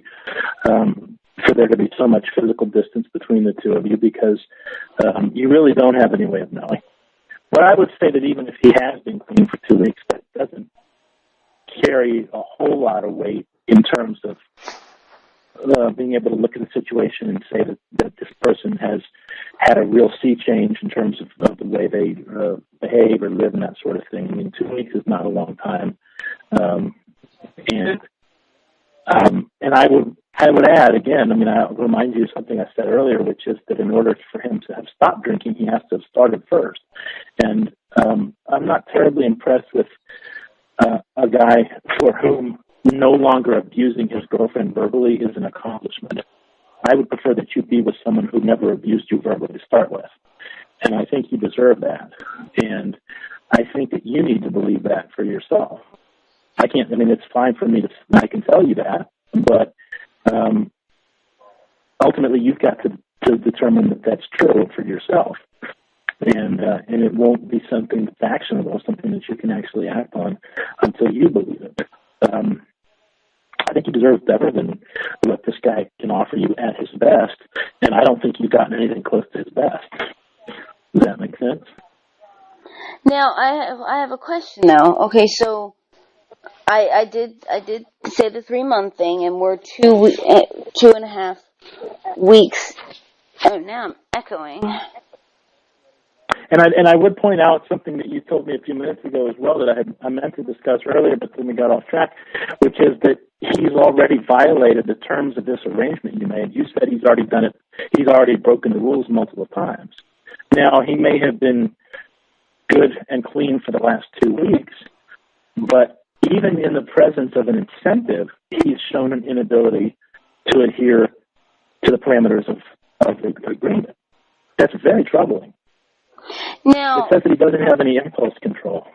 for there to be so much physical distance between the two of you, because you really don't have any way of knowing. But I would say that even if he has been clean for 2 weeks, that doesn't carry a whole lot of weight in terms of being able to look at the situation and say that this person has had a real sea change in terms of the way they behave or live and that sort of thing. I mean, 2 weeks is not a long time. And I would add again, I mean, I'll remind you of something I said earlier, which is that in order for him to have stopped drinking, he has to have started first. And I'm not terribly impressed with a guy for whom no longer abusing his girlfriend verbally is an accomplishment. I would prefer that you be with someone who never abused you verbally to start with. And I think you deserve that. And I think that you need to believe that for yourself. It's fine for me I can tell you that, but ultimately you've got to determine that that's true for yourself. And it won't be something that's actionable, something that you can actually act on until you believe it. I think you deserve better than what this guy can offer you at his best, and I don't think you've gotten anything close to his best. Does that make sense? Now, I have a question now. Okay, so I did say the 3-month thing, and we're 2.5 weeks. Oh, now I'm echoing. And I would point out something that you told me a few minutes ago as well that I meant to discuss earlier, but then we got off track, which is that he's already violated the terms of this arrangement you made. You said he's already done it. He's already broken the rules multiple times. Now, he may have been good and clean for the last 2 weeks, but even in the presence of an incentive, he's shown an inability to adhere to the parameters of the agreement. That's very troubling. Now, it says that he doesn't have any impulse control.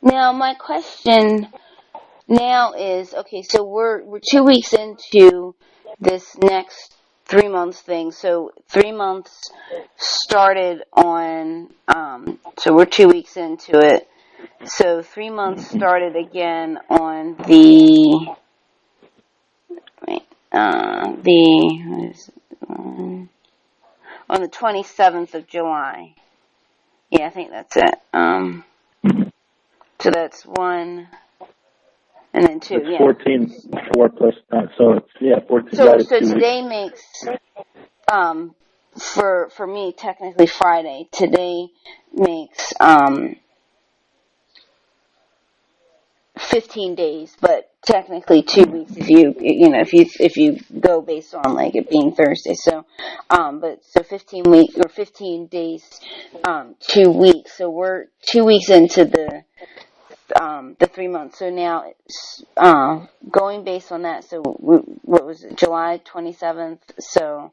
Now, my question now is, okay, so we're 2 weeks into this next 3 months thing. So 3 months started on, so we're 2 weeks into it. So 3 months started again on the 27th of July. Yeah, I think that's it. So that's 1, and then 2. It's yeah. 14, 4 plus, so it's, 14. So today makes, for me, technically Friday. Today makes 15 days, but technically 2 weeks if you go based on like it being Thursday. So, so 15 days, 2 weeks. So we're 2 weeks into the 3 months. So now, going based on that, so what was it, July 27th? So,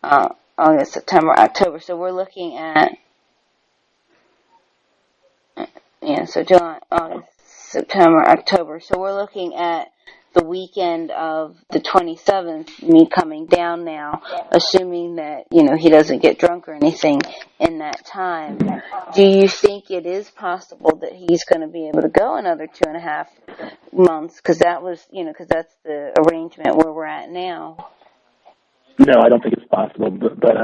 August, September, October. So we're looking at, so July, August, September, October. So we're looking at the weekend of the 27th, me coming down now, assuming that, he doesn't get drunk or anything in that time. Do you think it is possible that he's going to be able to go another 2.5 months? Because that was, because that's the arrangement where we're at now. No, I don't think it's possible. But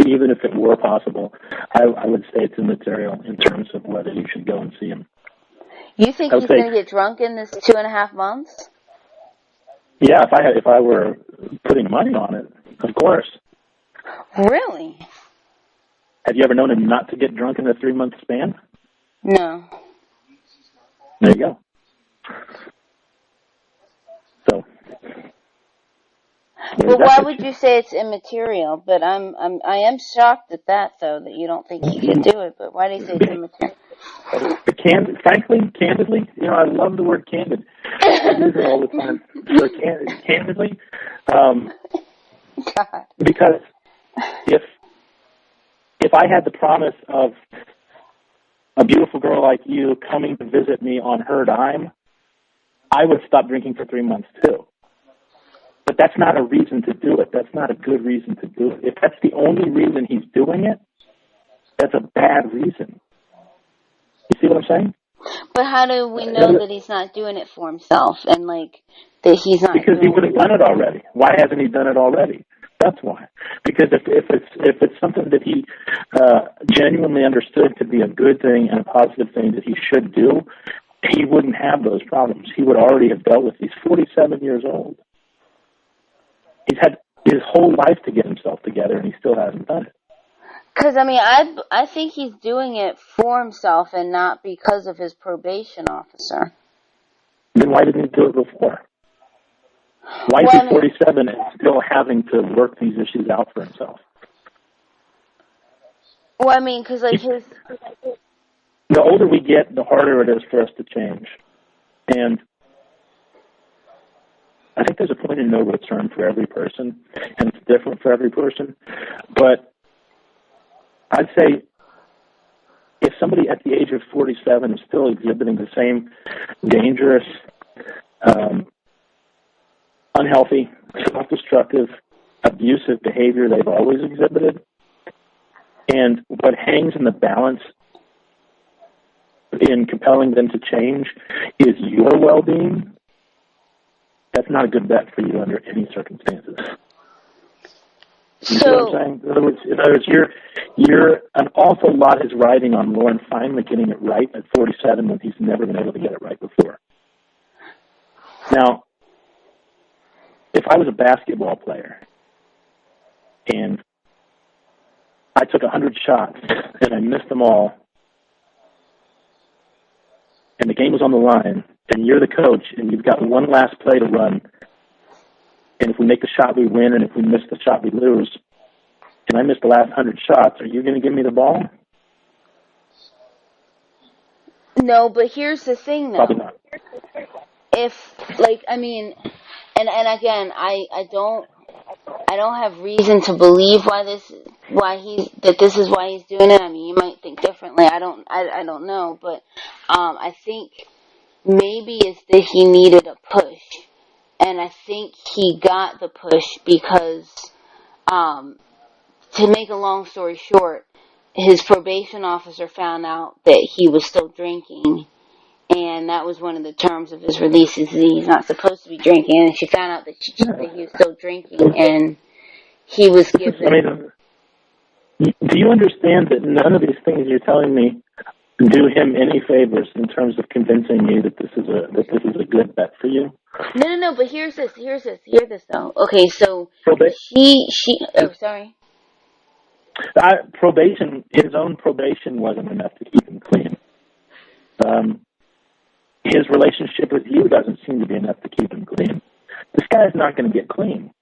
even if it were possible, I would say it's immaterial in terms of whether you should go and see him. You think he's going to get drunk in this 2.5 months? Yeah, if I were putting money on it, of course. Really? Have you ever known him not to get drunk in a 3-month span? No. There you go. So. Well, why would you say it's immaterial? But I am shocked at that, though, that you don't think he can do it. But why do you say it's immaterial? Frankly, candidly, I love the word candid. I use it all the time. So candidly, God. Because if I had the promise of a beautiful girl like you coming to visit me on her dime, I would stop drinking for 3 months too. But that's not a reason to do it. That's not a good reason to do it. If that's the only reason he's doing it, that's a bad reason. You see what I'm saying? But how do we know that he's not doing it for himself and that he's not? Because he would have done it already. Why hasn't he done it already? That's why. Because if it's something that he genuinely understood to be a good thing and a positive thing that he should do, he wouldn't have those problems. He would already have dealt with these. 47 years old. He's had his whole life to get himself together, and he still hasn't done it. Because, I think he's doing it for himself and not because of his probation officer. Then why didn't he do it before? Why is he 47 and still having to work these issues out for himself? Well, because, his... The older we get, the harder it is for us to change. And I think there's a point in no return for every person, and it's different for every person. But I'd say if somebody at the age of 47 is still exhibiting the same dangerous, unhealthy, self-destructive, abusive behavior they've always exhibited, and what hangs in the balance in compelling them to change is your well-being, that's not a good bet for you under any circumstances. You see what I'm saying? In other words, you're an awful lot is riding on Lorne finally getting it right at 47 when he's never been able to get it right before. Now, if I was a basketball player and I took 100 shots and I missed them all, and the game was on the line, and you're the coach, and you've got one last play to run, and if we make the shot, we win, and if we miss the shot, we lose, and I missed the last 100 shots, are you going to give me the ball? No, but here's the thing, though. Probably not. If, and again, I don't have reason to believe this is why he's doing it. You might think differently. I don't know, but I think maybe it's that he needed a push, and I think he got the push because, to make a long story short, his probation officer found out that he was still drinking, and that was one of the terms of his release, is that he's not supposed to be drinking, and she found out that he was still drinking, and he was given... do you understand that none of these things you're telling me do him any favors in terms of convincing you that this is a good bet for you? No, but hear this though. Okay, so sorry. His own probation wasn't enough to keep him clean. His relationship with you doesn't seem to be enough to keep him clean. This guy's not going to get clean.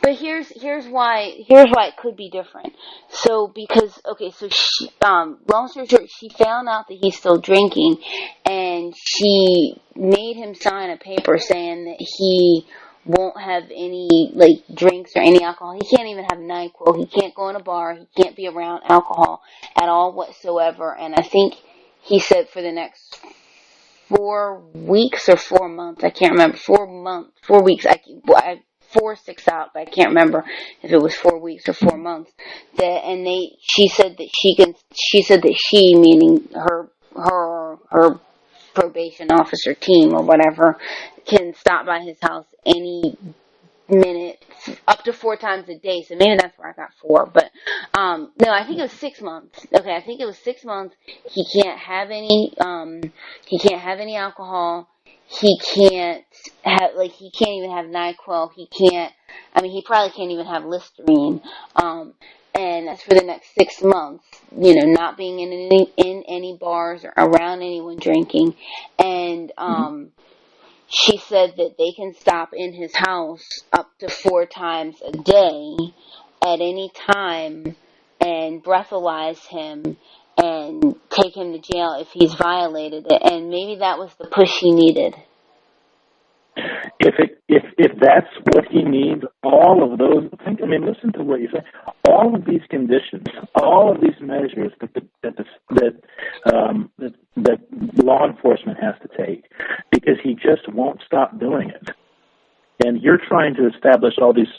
But here's why it could be different. So she, long story short, she found out that he's still drinking, and she made him sign a paper saying that he won't have any drinks or any alcohol. He can't even have NyQuil. He can't go in a bar. He can't be around alcohol at all whatsoever. And I think he said for the next 4 weeks or 4 months, I can't remember. 4 weeks. I 4 6 out, but I can't remember if it was 4 weeks or 4 months. She said that she, meaning her probation officer team or whatever, can stop by his house any minute, up to 4 times a day. So maybe that's where I got 4. But no, I think it was 6 months. Okay, I think it was 6 months. He can't have any alcohol. He can't even have NyQuil. He probably can't even have Listerine. And that's for the next 6 months, not being in any bars or around anyone drinking. And, she said that they can stop in his house up to 4 times a day at any time and breathalyze him and take him to jail if he's violated it, and maybe that was the push he needed. If that's what he needs, all of those. Listen to what you say. All of these conditions, all of these measures that law enforcement has to take, because he just won't stop doing it. And you're trying to establish all these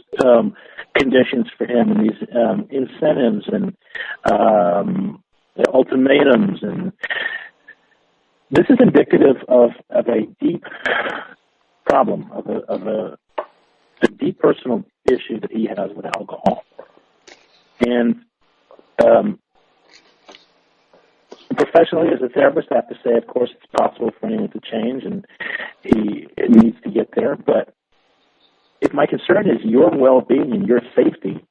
conditions for him, and these incentives and ultimatums, and this is indicative of a deep problem, of a deep personal issue that he has with alcohol. And professionally, as a therapist, I have to say, of course, it's possible for anyone to change, and he needs to get there. But if my concern is your well-being and your safety,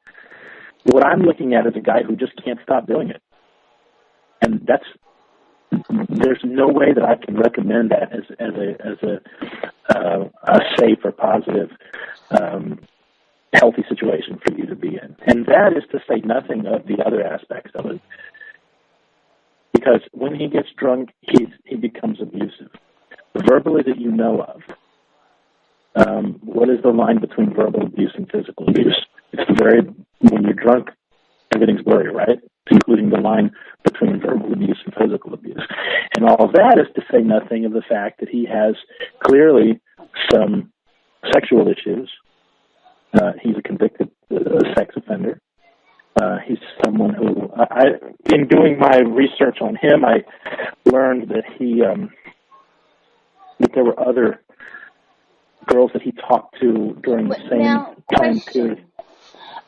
what I'm looking at is a guy who just can't stop doing it. And there's no way that I can recommend that as a safe or positive, healthy situation for you to be in. And that is to say nothing of the other aspects of it. Because when he gets drunk, he becomes abusive. Verbally that you know of. What is the line between verbal abuse and physical abuse? When you're drunk, everything's blurry, right? Including the line between verbal abuse and physical abuse. And all of that is to say nothing of the fact that he has clearly some sexual issues. He's a convicted sex offender. He's someone who, in doing my research on him, I learned that that there were other girls that he talked to during the same time period.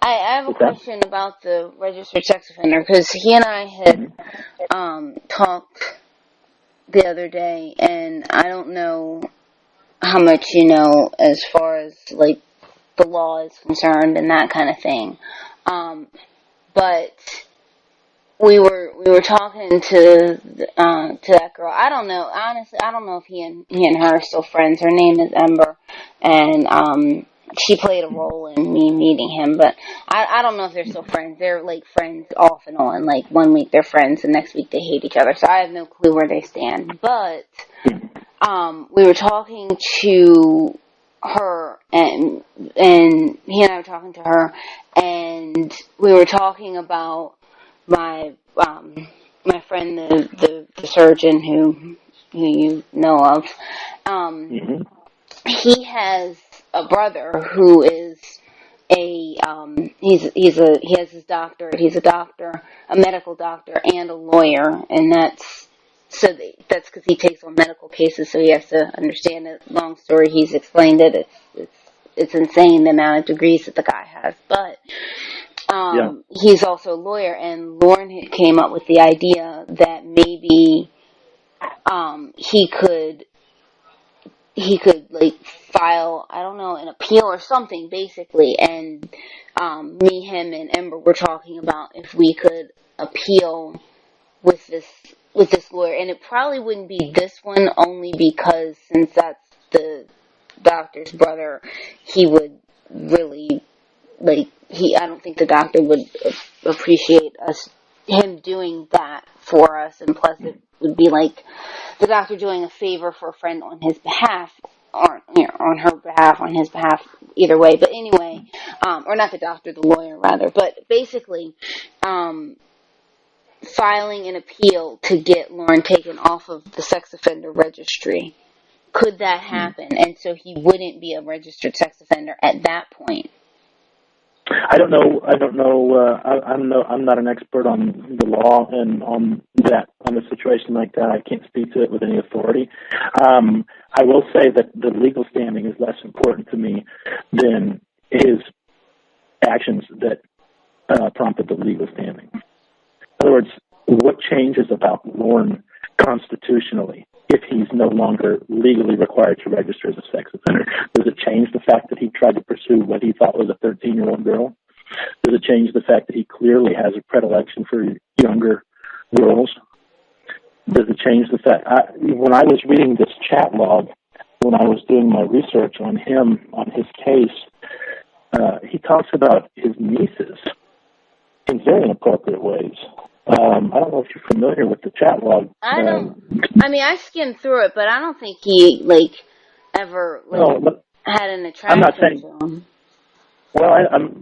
I have a question about the registered sex offender, because he and I had talked the other day, and I don't know how much you know as far as like the law is concerned and that kind of thing. But we were talking to that girl. I don't know, honestly. I don't know if he and her are still friends. Her name is Ember, and she played a role in me meeting him. But I don't know if they're still friends. They're like friends off and on. Like 1 week they're friends, the next week they hate each other. So I have no clue where they stand. But we were talking to her, and he and I were talking to her, and we were talking about my friend, the surgeon who you know of. He has a brother who is he has his doctorate. He's a doctor, a medical doctor, and a lawyer, and that's because he takes on medical cases, so he has to understand it. Long story, he's explained it. It's insane the amount of degrees that the guy has, but he's also a lawyer, and Lorne came up with the idea that maybe he could like file, I don't know, an appeal or something, basically. And me, him, and Ember were talking about if we could appeal with this lawyer, and it probably wouldn't be this one, only because since that's the doctor's brother, he would really I don't think the doctor would appreciate him doing that for us, and plus it would be like the doctor doing a favor for a friend on his behalf, or on her behalf, on his behalf, either way. But anyway, or not the doctor, the lawyer rather. But basically, filing an appeal to get Lorne taken off of the sex offender registry. Could that happen? And so he wouldn't be a registered sex offender at that point. I don't know. I'm not an expert on the law and on a situation like that. I can't speak to it with any authority. I will say that the legal standing is less important to me than his actions that prompted the legal standing. In other words, what changes about Lorne constitutionally if he's no longer legally required to register as a sex offender? Does it change the fact that he tried to pursue what he thought was a 13-year-old girl? Does it change the fact that he clearly has a predilection for younger girls? Does it change the fact... when I was reading this chat log, when I was doing my research on him, on his case, he talks about his nieces in very inappropriate ways. I don't know if you're familiar with the chat log. I skimmed through it, but I don't think he ever had an attraction to him. Well, I'm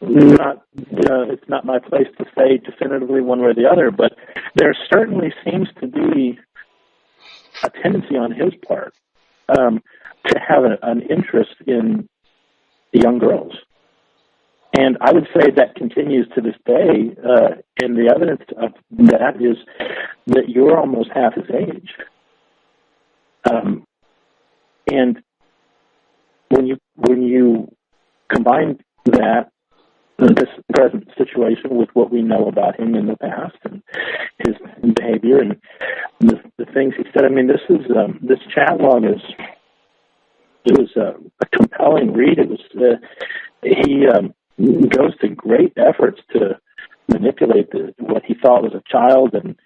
not. It's not my place to say definitively one way or the other, but there certainly seems to be a tendency on his part to have an interest in young girls. And I would say that continues to this day, and the evidence of that is that you're almost half his age. And when you when you combine this present situation with what we know about him in the past and his behavior and the things he said, I mean, this chat log was a compelling read. It was he goes to great efforts to manipulate what he thought was a child, and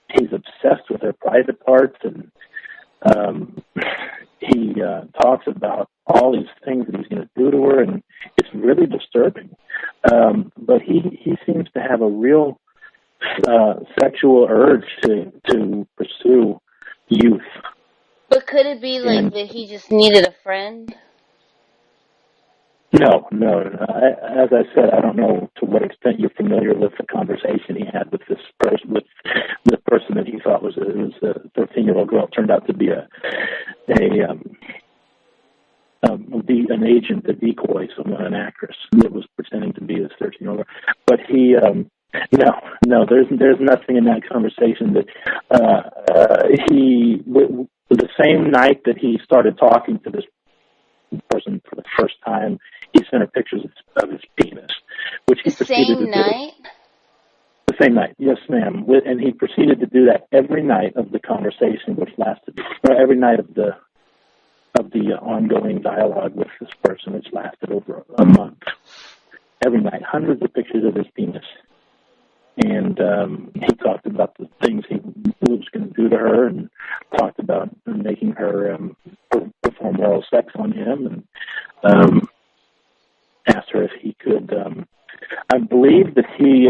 he's obsessed with her private parts, and he talks about all these things that he's going to do to her, and it's really disturbing. But he seems to have a real sexual urge to pursue youth. But could it be like that he just needed a friend? No. As I said, I don't know to what extent you're familiar with the conversation he had with this person, with the person that he thought was a 13-year-old girl. It turned out to be an agent, a decoy, an actress that was pretending to be this 13-year-old girl. But he, no, there's nothing in that conversation that the same night that he started talking to this person for the first time, he sent her pictures of his penis, which he proceeded to do. The same night, yes, ma'am. And he proceeded to do that every night of the conversation, which lasted, or every night of the ongoing dialogue with this person, which lasted over a month. Every night, hundreds of pictures of his penis. And he talked about the things he was going to do to her, and talked about making her perform oral sex on him, and asked her if he could. I believe that he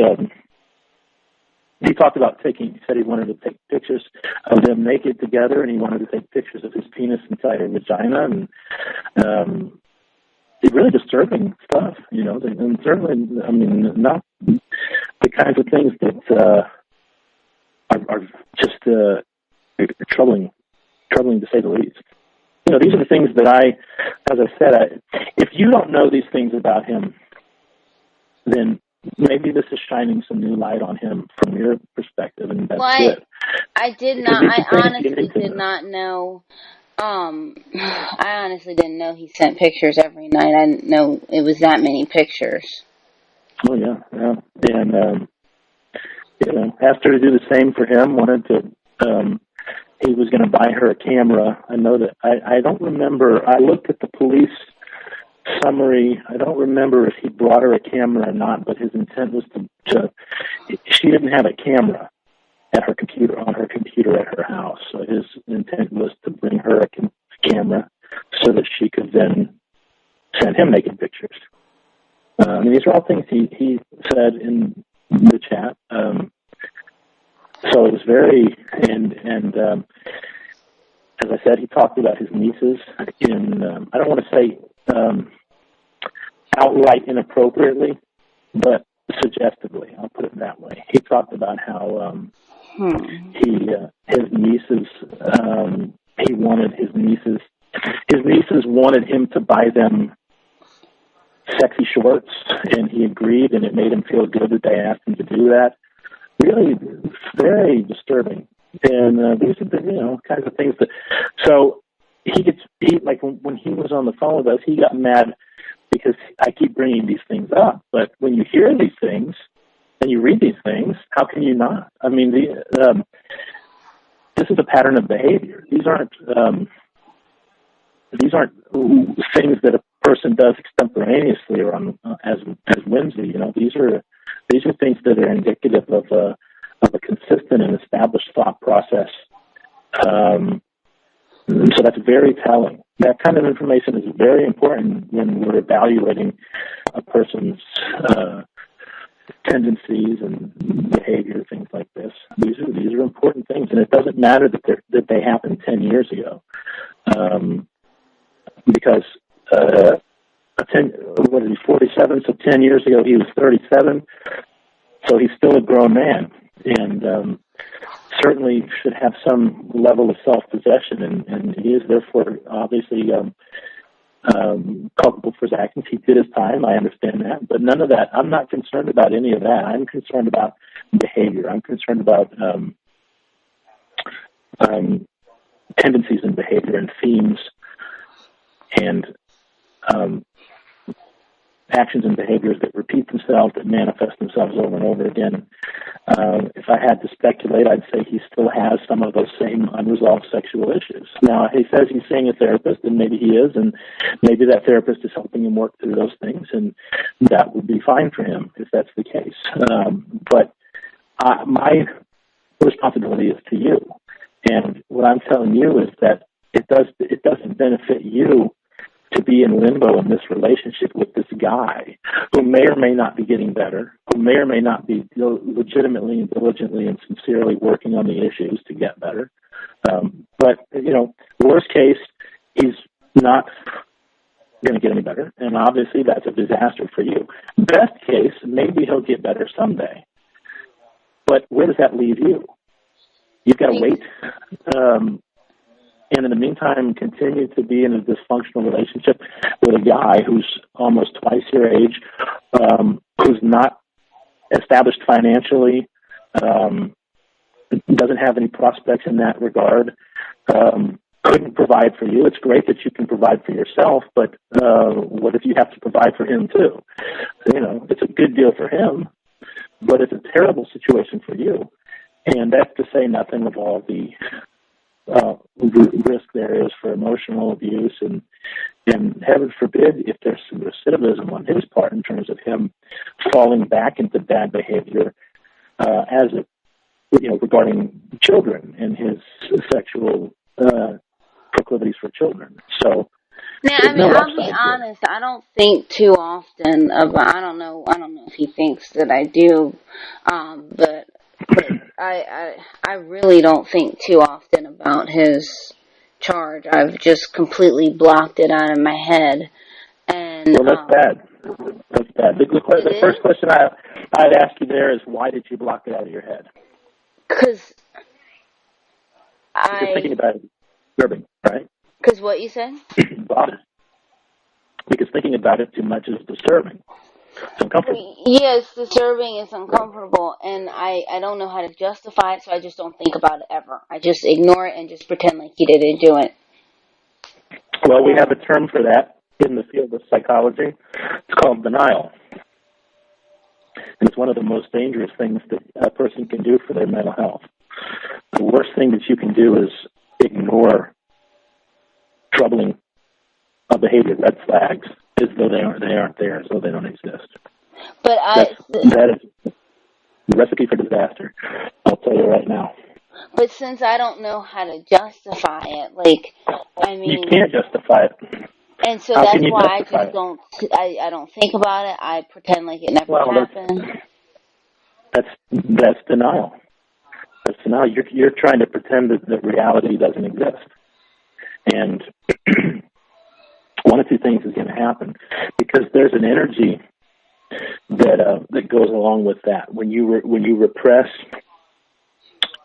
talked about he said he wanted to take pictures of them naked together, and he wanted to take pictures of his penis inside her vagina, and it's really disturbing stuff, and certainly, I mean, not the kinds of things that are just troubling to say the least. These are the things that as I said, if you don't know these things about him, then maybe this is shining some new light on him from your perspective, and that's good. I honestly did not know. I honestly didn't know he sent pictures every night. I didn't know it was that many pictures. Oh yeah. And asked her to do the same for him. Wanted to. He was going to buy her a camera. I know that. I don't remember. I looked at the police summary. I don't remember if he brought her a camera or not, but his intent was to she didn't have a camera on her computer at her house. So his intent was to bring her a camera so that she could then send him naked pictures. These are all things he said in the chat. So it was very, and as I said, he talked about his nieces in, I don't want to say outright inappropriately, but suggestively. I'll put it that way. He talked about how his nieces, he wanted his nieces wanted him to buy them sexy shorts, and he agreed, and it made him feel good that they asked him to do that. Really very disturbing. And these are the kinds of things that. So he like when he was on the phone with us, he got mad because I keep bringing these things up. But when you hear these things and you read these things, how can you not? I mean, this is a pattern of behavior. These aren't things that a person does extemporaneously or as whimsy. These are things that are indicative of a consistent and established thought process. So that's very telling. That kind of information is very important when we're evaluating a person's tendencies and behavior, things like this. These are important things, and it doesn't matter that they happened 10 years ago, because 47? So 10 years ago he was 37. So he's still a grown man, and certainly should have some level of self-possession, and he is therefore obviously culpable for his actions. He did his time, I understand that, but none of that. I'm not concerned about any of that. I'm concerned about behavior. I'm concerned about tendencies in behavior and themes and actions and behaviors that repeat themselves, that manifest themselves over and over again. If I had to speculate, I'd say he still has some of those same unresolved sexual issues. Now, he says he's seeing a therapist, and maybe he is, and maybe that therapist is helping him work through those things, and that would be fine for him if that's the case. But my responsibility is to you. And what I'm telling you is that it doesn't benefit you to be in limbo in this relationship with this guy who may or may not be getting better, who may or may not be legitimately and diligently and sincerely working on the issues to get better. But, worst case, he's not going to get any better. And obviously that's a disaster for you. Best case, maybe he'll get better someday. But where does that leave you? You've got to wait. And in the meantime, continue to be in a dysfunctional relationship with a guy who's almost twice your age, who's not established financially, doesn't have any prospects in that regard, couldn't provide for you. It's great that you can provide for yourself, but what if you have to provide for him too? It's a good deal for him, but it's a terrible situation for you. And that's to say nothing of all the risk there is for emotional abuse, and heaven forbid if there's some recidivism on his part in terms of him falling back into bad behavior regarding children and his sexual proclivities for children. So now, I'll be honest, I don't think too often about, I don't know if he thinks that I do, but I really don't think too often about his charge. I've just completely blocked it out of my head. And well, that's bad. That's bad. The first question I'd ask you there is, why did you block it out of your head? Because thinking about it is disturbing, right? Because what you said? Because thinking about it too much is disturbing. It's uncomfortable. Yeah, it's disturbing, it's uncomfortable, and I don't know how to justify it, so I just don't think about it ever. I just ignore it and just pretend like he didn't do it. Well, we have a term for that in the field of psychology. It's called denial. And it's one of the most dangerous things that a person can do for their mental health. The worst thing that you can do is ignore troubling behavior, red flags, as though they aren't there, as though they don't exist. But that is a recipe for disaster. I'll tell you right now. But since I don't know how to justify it, you can't justify it. And so that's why I just don't. I don't think about it. I pretend like it never happened. That's denial. That's denial. You're trying to pretend that reality doesn't exist. And one of two things is going to happen, because there's an energy that goes along with that. When you repress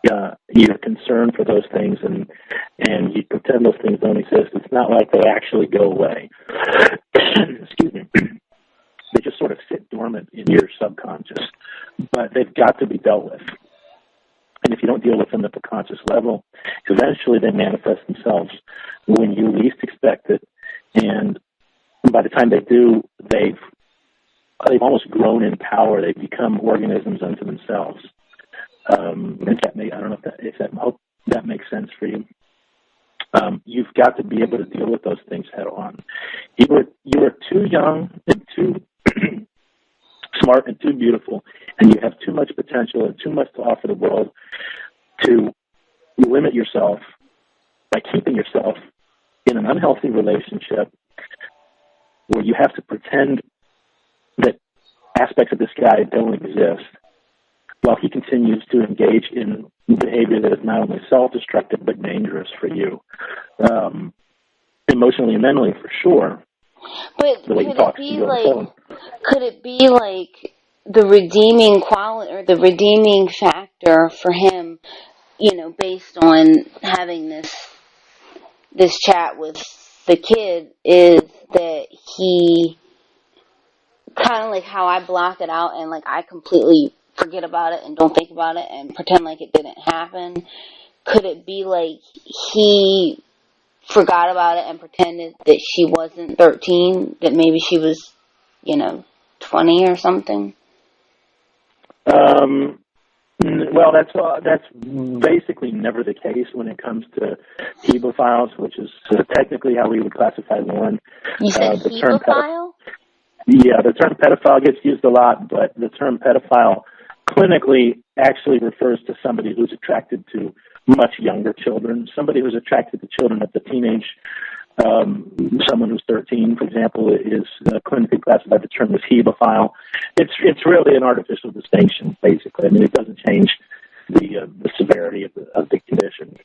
your concern for those things and you pretend those things don't exist, it's not like they actually go away. Excuse me. They just sort of sit dormant in your subconscious, but they've got to be dealt with. And if you don't deal with them at the conscious level, eventually they manifest themselves when you least expect it. And by the time they do, they've almost grown in power. They've become organisms unto themselves. I don't know if I hope that makes sense for you. You've got to be able to deal with those things head on. You are too young and too smart and too beautiful, and you have too much potential and too much to offer the world to limit yourself by keeping yourself in an unhealthy relationship where you have to pretend that aspects of this guy don't exist while he continues to engage in behavior that is not only self-destructive but dangerous for you, emotionally and mentally for sure. But could it be like the redeeming quality or the redeeming factor for him, based on having this chat with the kid, is that he kind of like how I block it out and I completely forget about it and don't think about it and pretend like it didn't happen? Could it be like he forgot about it and pretended that she wasn't 13, that maybe she was, 20 or something? Well, that's basically never the case when it comes to hebophiles, which is technically how we would classify Lorne. You said hebephile? The term pedophile gets used a lot, but the term pedophile clinically actually refers to somebody who's attracted to much younger children, somebody who's attracted to children at the teenage. Someone who's 13, for example, is clinically classified. The term is hebephile. It's really an artificial distinction, basically. I mean, it doesn't change the severity of the condition,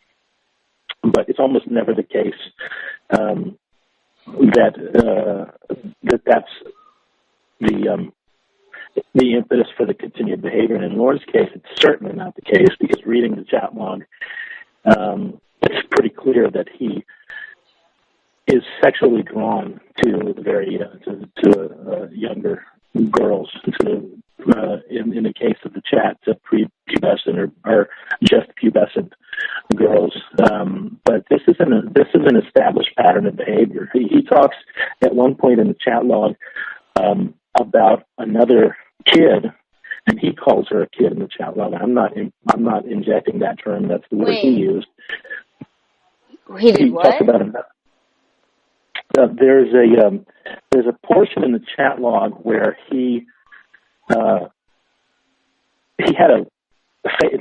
but it's almost never the case that's the impetus for the continued behavior. And in Lorne's case, it's certainly not the case, because reading the chat log, it's pretty clear that he is sexually drawn to very younger girls. In the case of the chat, to prepubescent or just pubescent girls. But this is an established pattern of behavior. He talks at one point in the chat log about another kid, and he calls her a kid in the chat log. I'm not injecting that term. That's the word he used. He did what? Talked about another. There's a portion in the chat log where he had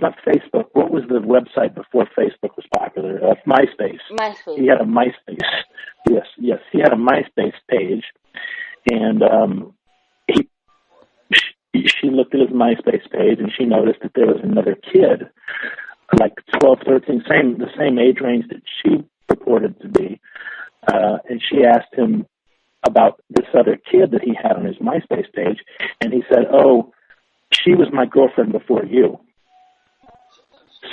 not Facebook. What was the website before Facebook was popular? MySpace. MySpace. He had a MySpace. Yes. He had a MySpace page, and she looked at his MySpace page, and she noticed that there was another kid, like 12, 13, the same age range that she purported to be. And she asked him about this other kid that he had on his MySpace page, and he said, "Oh, she was my girlfriend before you."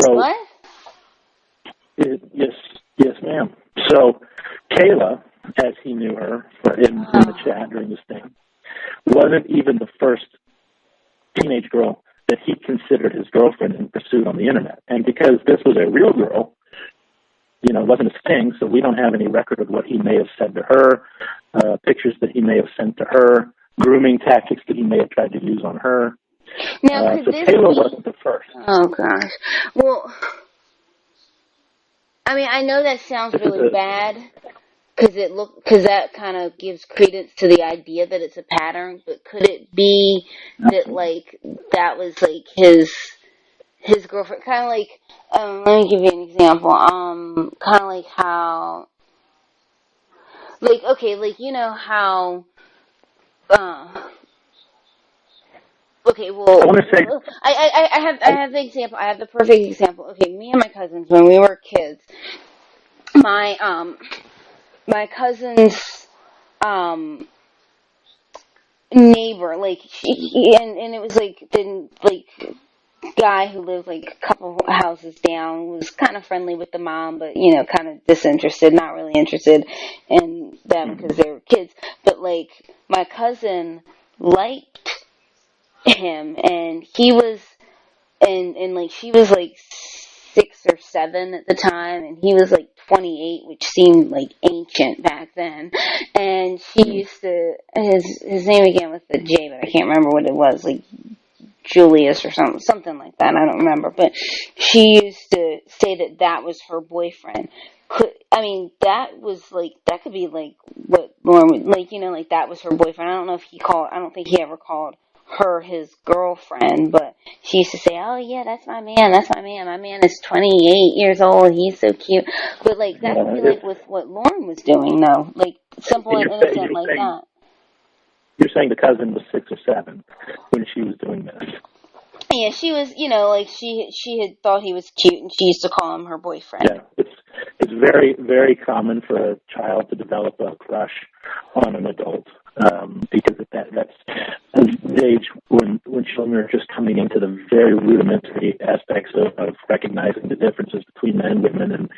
So, what? Yes, ma'am. So, Kayla, as he knew her in the chat during this thing, wasn't even the first teenage girl that he considered his girlfriend and pursued on the internet. And because this was a real girl, it wasn't a sting, so we don't have any record of what he may have said to her, pictures that he may have sent to her, grooming tactics that he may have tried to use on her. Now, so Kayla wasn't the first. Oh, gosh. Well, I mean, I know that sounds really bad, because that kind of gives credence to the idea that it's a pattern, but could it be that, that was, his girlfriend, kind of let me give you an example, kind of like how, how, okay, well, I want to say, I have the example, I have the perfect example. Okay, me and my cousins, when we were kids, my cousin's, neighbor, and it was, the guy who lived, a couple houses down, was kind of friendly with the mom, but, kind of disinterested, not really interested in them because they were kids. But, my cousin liked him, and he was, and she was, 6 or 7 at the time, and he was 28, which seemed ancient back then. And she used to, his name began with a J, but I can't remember what it was, Julius or something like that. I don't remember, but she used to say that was her boyfriend. That was that could be what Lorne would, that was her boyfriend. I don't think he ever called her his girlfriend, but she used to say, "Oh yeah, that's my man. My man is 28 years old. He's so cute." But that could be with what Lorne was doing, though, simple and innocent like that. You're saying the cousin was 6 or 7 when she was doing this. Yeah, she was, she had thought he was cute, and she used to call him her boyfriend. Yeah, it's very, very common for a child to develop a crush on an adult, because that's the age when children are just coming into the very rudimentary aspects of recognizing the differences between men and women, and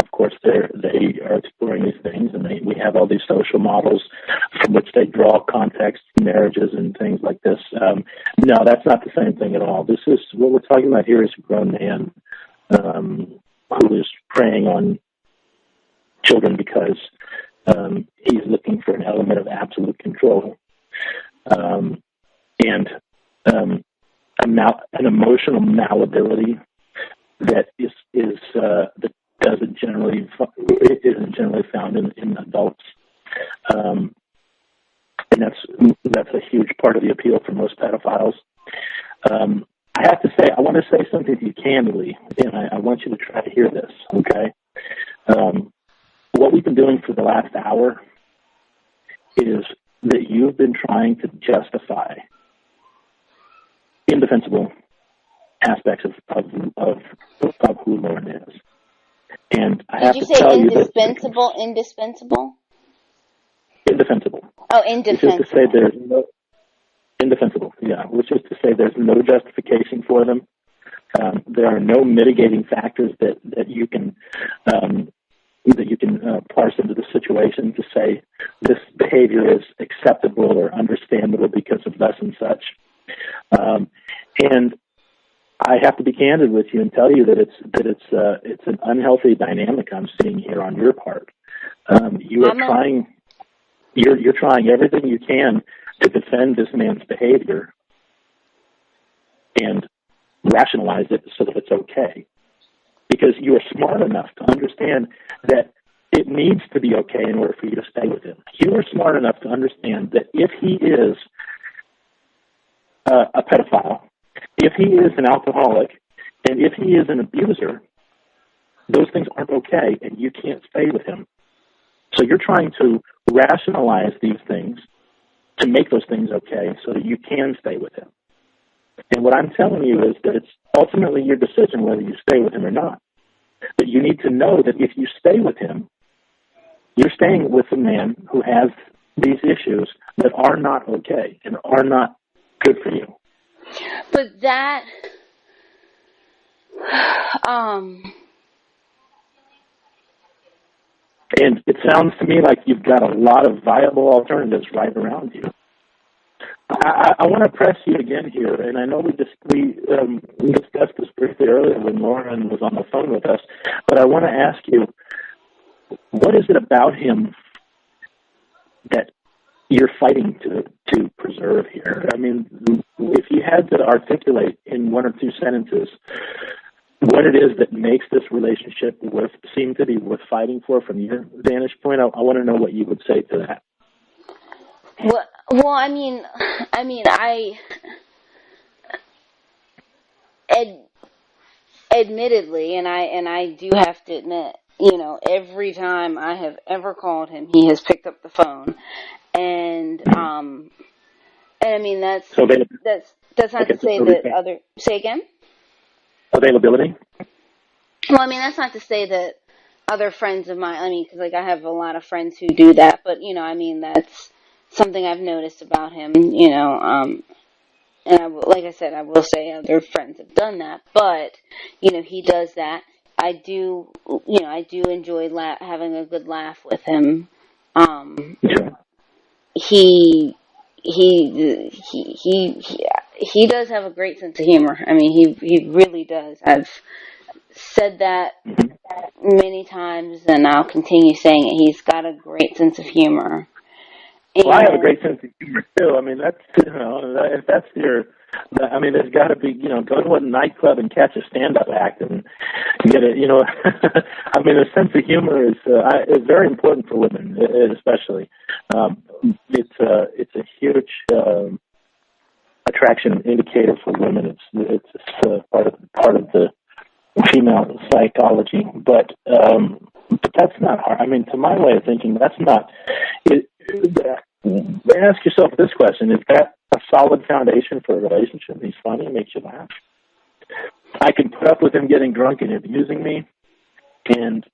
of course they are exploring these things, and we have all these social models from which they draw context, marriages and things like this. No, that's not the same thing at all. This is what we're talking about here is a grown man who is preying on children because he's looking for an element of absolute control, and an emotional malleability that that isn't generally found in adults, and that's a huge part of the appeal for most pedophiles. I have to say, I want to say something to you candidly, and I want you to try to hear this, okay? What we've been doing for the last hour is that you've been trying to justify indefensible aspects of who Lorne is. And I have to tell you that... Indispensable? Indefensible? Oh, indefensible. Which is to say there's no... Indefensible, yeah. Which is to say there's no justification for them. There are no mitigating factors that you can parse into the situation to say this behavior is acceptable or understandable because of thus and such. And I have to be candid with you and tell you that it's an unhealthy dynamic I'm seeing here on your part. You're trying everything you can to defend this man's behavior and rationalize it so that it's okay. Because you are smart enough to understand that it needs to be okay in order for you to stay with him. You are smart enough to understand that if he is a pedophile, if he is an alcoholic, and if he is an abuser, those things aren't okay, and you can't stay with him. So you're trying to rationalize these things to make those things okay so that you can stay with him. And what I'm telling you is that it's ultimately your decision whether you stay with him or not. But you need to know that if you stay with him, you're staying with a man who has these issues that are not okay and are not good for you. But that, And it sounds to me like you've got a lot of viable alternatives right around you. I want to press you again here, and I know we discussed this briefly earlier when Lorne was on the phone with us, but I want to ask you, what is it about him that you're fighting to preserve here? I mean, if you had to articulate in one or two sentences what it is that makes this relationship seem to be worth fighting for from your vantage point, I want to know what you would say to that. Well, admittedly, and I do have to admit, every time I have ever called him, he has picked up the phone, and I mean that's not to say that other. Say again. Availability. Well, I mean that's not to say that other friends of mine. Because I have a lot of friends who do that, but that's something I've noticed about him. And like I said, I will say other friends have done that, but he does that. I do enjoy having a good laugh with him. He does have a great sense of humor. I mean, he really does. I've said that many times, and I'll continue saying it. He's got a great sense of humor. Well, I have a great sense of humor too. I mean, if that's your, there's got to be, go to a nightclub and catch a stand-up act and get it. A sense of humor is very important for women, especially. It's a huge attraction indicator for women. It's part of the female psychology, but that's not hard. I mean, to my way of thinking, that's not. Ask yourself this question: is that a solid foundation for a relationship? He's funny, makes you laugh. I can put up with him getting drunk and abusing me, and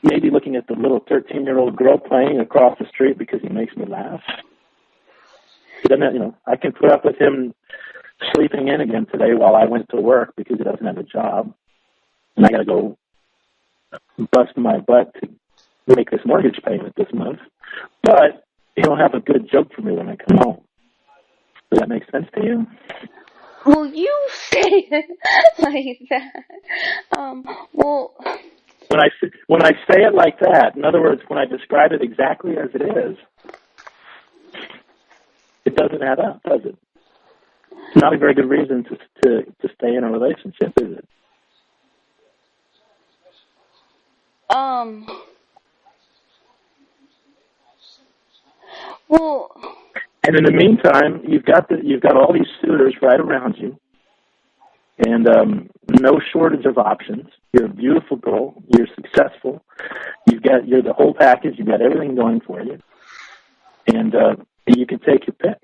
maybe looking at the little 13-year-old girl playing across the street because he makes me laugh. He doesn't, I can put up with him sleeping in again today while I went to work because he doesn't have a job, and I got to go bust my butt to make this mortgage payment this month. But he'll have a good joke for me when I come home. Does that make sense to you? Well, you say it like that. When when I say it like that, in other words, when I describe it exactly as it is, it doesn't add up, does it? It's not a very good reason to stay in a relationship, is it? Well, and in the meantime, you've got all these suitors right around you, and no shortage of options. You're a beautiful girl. You're successful. You're the whole package. You've got everything going for you, and you can take your pick.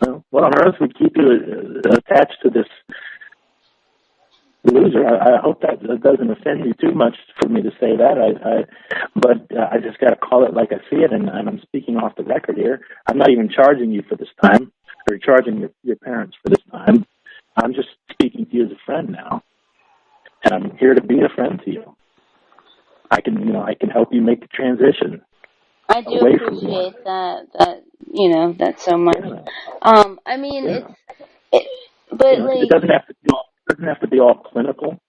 Well, what on earth would keep you attached to this loser? I hope that doesn't offend you too much for me to say that. But I just got to call it like I see it, and I'm speaking off the record here. I'm not even charging you for this time, or charging your parents for this time. I'm just speaking to you as a friend now, and I'm here to be a friend to you. I can help you make the transition. I do appreciate that so much. Yeah. I mean, Yeah. but it doesn't have to be all clinical.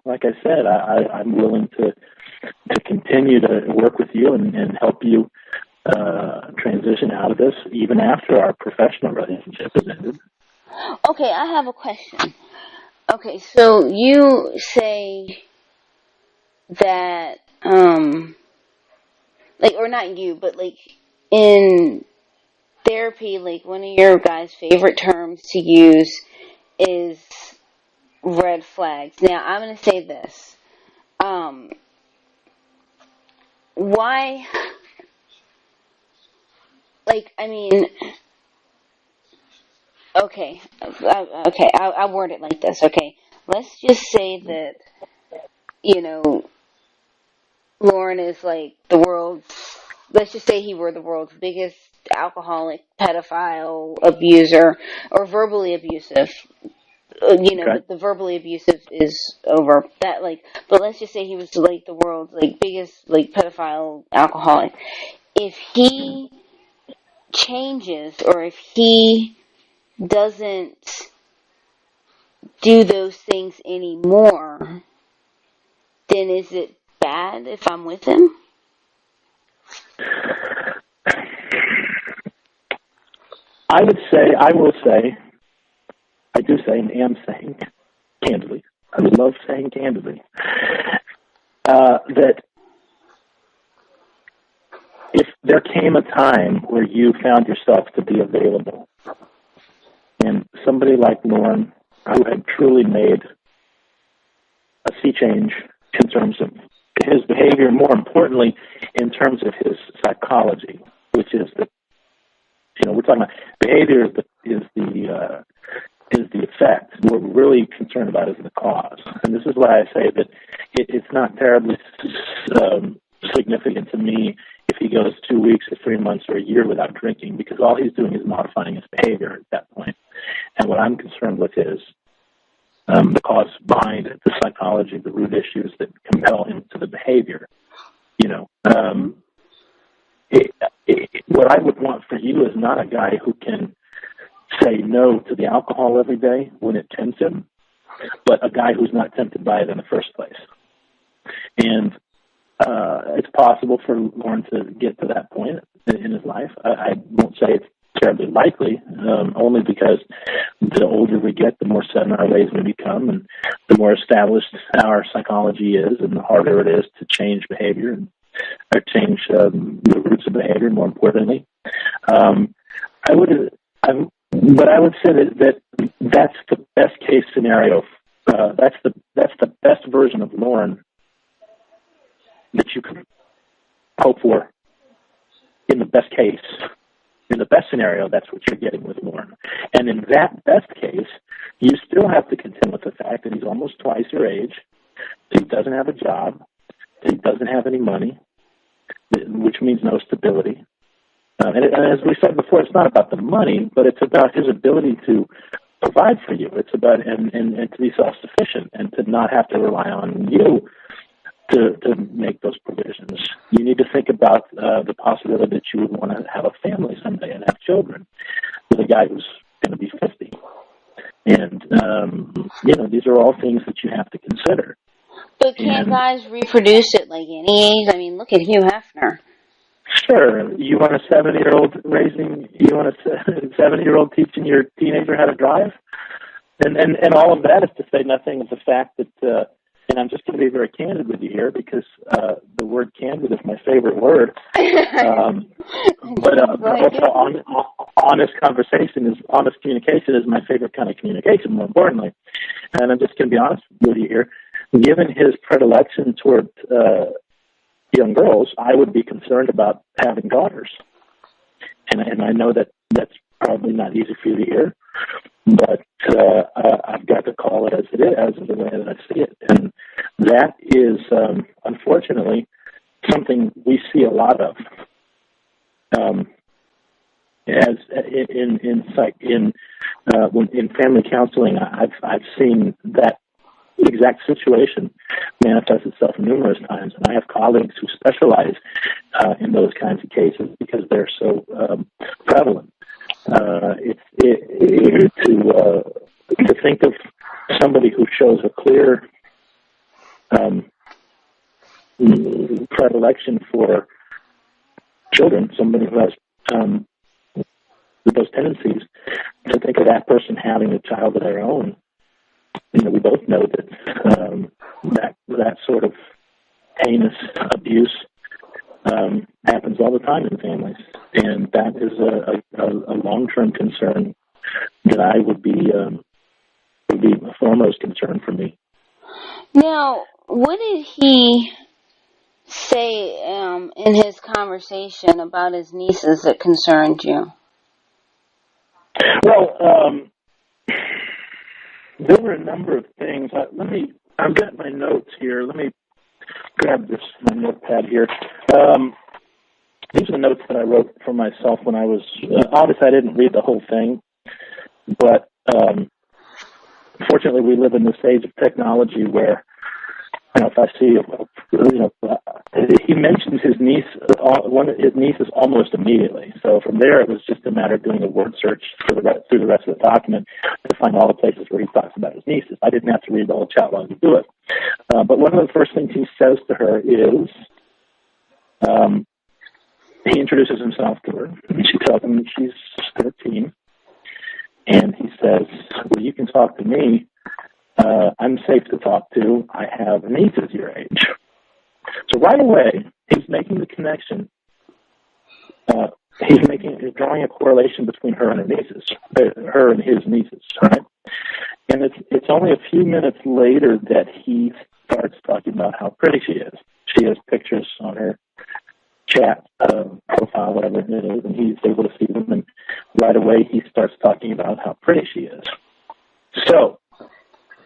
Like I said, I'm willing to continue to work with you and help you transition out of this, even after our professional relationship is ended. Okay, I have a question. Okay, so you say that, or not you, but in therapy, one of your guys' favorite terms to use is red flags. Now, I'm going to say this. Why, okay, I'll word it like this, okay. Let's just say that, Lorne is let's just say he were the world's biggest alcoholic, pedophile, abuser, or verbally abusive. Okay. But the verbally abusive is over. But let's just say he was the world's biggest pedophile, alcoholic. If he changes, or if he doesn't do those things anymore, then is it bad if I'm with him? I will say, I do say and am saying candidly, I would love saying candidly, that if there came a time where you found yourself to be available and somebody like Lorne, who had truly made a sea change in terms of his behavior, more importantly, in terms of his psychology, which is we're talking about behavior is the effect. What we're really concerned about is the cause. And this is why I say that it's not terribly significant to me if he goes 2 weeks or 3 months or a year without drinking, because all he's doing is modifying his behavior at that point. And what I'm concerned with is the cause behind it, the psychology, the root issues that compel him to the behavior. What I would want for you is not a guy who can say no to the alcohol every day when it tempts him, but a guy who's not tempted by it in the first place. And it's possible for Lorne to get to that point in his life. I won't say it's terribly likely, only because the older we get, the more set in our ways we become, and the more established our psychology is, and the harder it is to change behavior or change the roots of behavior. More importantly, I would say that that's the best case scenario. That's the best version of Lorne that you can hope for. In the best case, in the best scenario, that's what you're getting with Lorne. And in that best case, you still have to contend with the fact that he's almost twice your age, that he doesn't have a job, that he doesn't have any money, which means no stability. And as we said before, it's not about the money, but it's about his ability to provide for you. It's about and to be self-sufficient and to not have to rely on you to make those provisions. You need to think about the possibility that you would want to have a family someday and have children with a guy who's going to be 50. And, these are all things that you have to consider. But can't And guys reproduce at like any age? I mean, look at Hugh Hefner. sure, you want a 70-year-old teaching your teenager how to drive? And all of that is to say nothing of the fact that, and I'm just going to be very candid with you here because the word candid is my favorite word. But also honest communication is my favorite kind of communication, more importantly. And I'm just going to be honest with you here. Given his predilection toward young girls, I would be concerned about having daughters. And I know that that's probably not easy for you to hear, but I've got to call it as it is, as the way that I see it. And that is, unfortunately, something we see a lot of. As in family counseling, I've seen that exact situation manifests itself numerous times, and I have colleagues who specialize in those kinds of cases because they're so prevalent. To think of somebody who shows a clear predilection for children, somebody who has those tendencies, to think of that person having a child of their own. We both know that that sort of heinous abuse happens all the time in families, and that is a long-term concern that I would be a foremost concern for me. Now, what did he say in his conversation about his nieces that concerned you? Well, there were a number of things. I've got my notes here. Let me grab my notepad here. These are the notes that I wrote for myself when I was, obviously I didn't read the whole thing, but fortunately we live in this age of technology where, if I see, he mentions his niece, one of his nieces almost immediately. So from there, it was just a matter of doing a word search through the rest of the document to find all the places where he talks about his nieces. I didn't have to read the whole chat log to do it. But one of the first things he says to her is, he introduces himself to her, and she tells him that she's 13. And he says, well, you can talk to me. I'm safe to talk to. I have nieces your age. So right away, he's making the connection. He's drawing a correlation between her and her and his nieces, right? And it's only a few minutes later that he starts talking about how pretty she is. She has pictures on her chat profile, whatever it is, and he's able to see them. And right away, he starts talking about how pretty she is. So,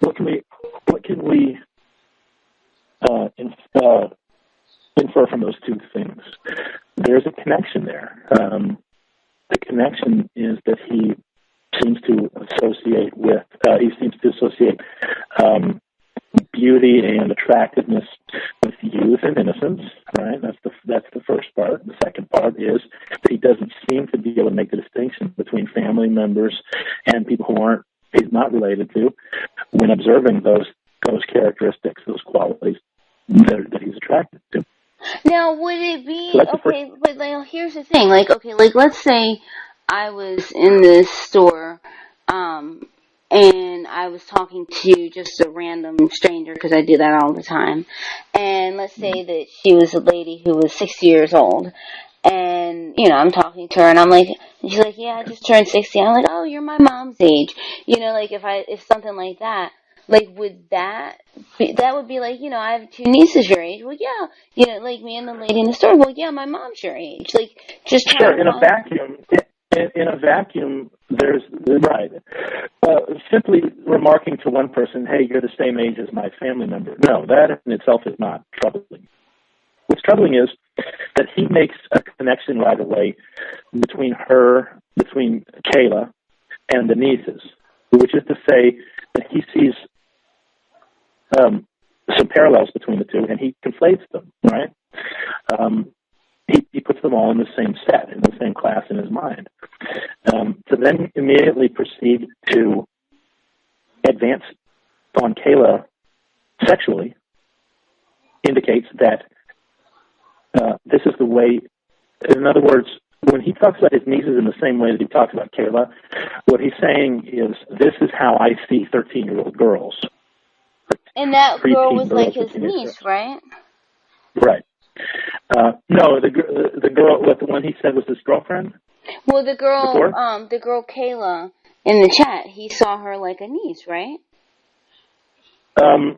what can we infer from those two things? There's a connection there. The connection is that he seems to associate beauty and attractiveness with youth and innocence, right? That's the first part. The second part is that he doesn't seem to be able to make the distinction between family members and people who he's not related to when observing those characteristics, those qualities that he's attracted to. Now, would it be, okay, but here's the thing, let's say I was in this store, and I was talking to just a random stranger, because I do that all the time, and let's say that she was a lady who was 60 years old, and, I'm talking to her, and I'm like, and she's like, yeah, I just turned 60, I'm like, oh, you're my mom's age, if something like that, would that would be like, I have two nieces your age, well, yeah, like me and the lady in the store, well, yeah, my mom's your age, just sure, in a vacuum, there's, right. Simply remarking to one person, hey, you're the same age as my family member. No, that in itself is not troubling. What's troubling is that he makes a connection right away between Kayla and the nieces, which is to say that he sees some parallels between the two, and he conflates them, right? He puts them all in the same set, in the same class in his mind. To then immediately proceed to advance on Kayla sexually indicates that this is the way. In other words, when he talks about his nieces in the same way that he talks about Kayla, what he's saying is, this is how I see 13-year-old girls. And that girl was like his teenage niece, girls. right? Right. No, the girl, what the one he said was his girlfriend. Well, the Before? girl Kayla in the chat, he saw her like a niece, right? I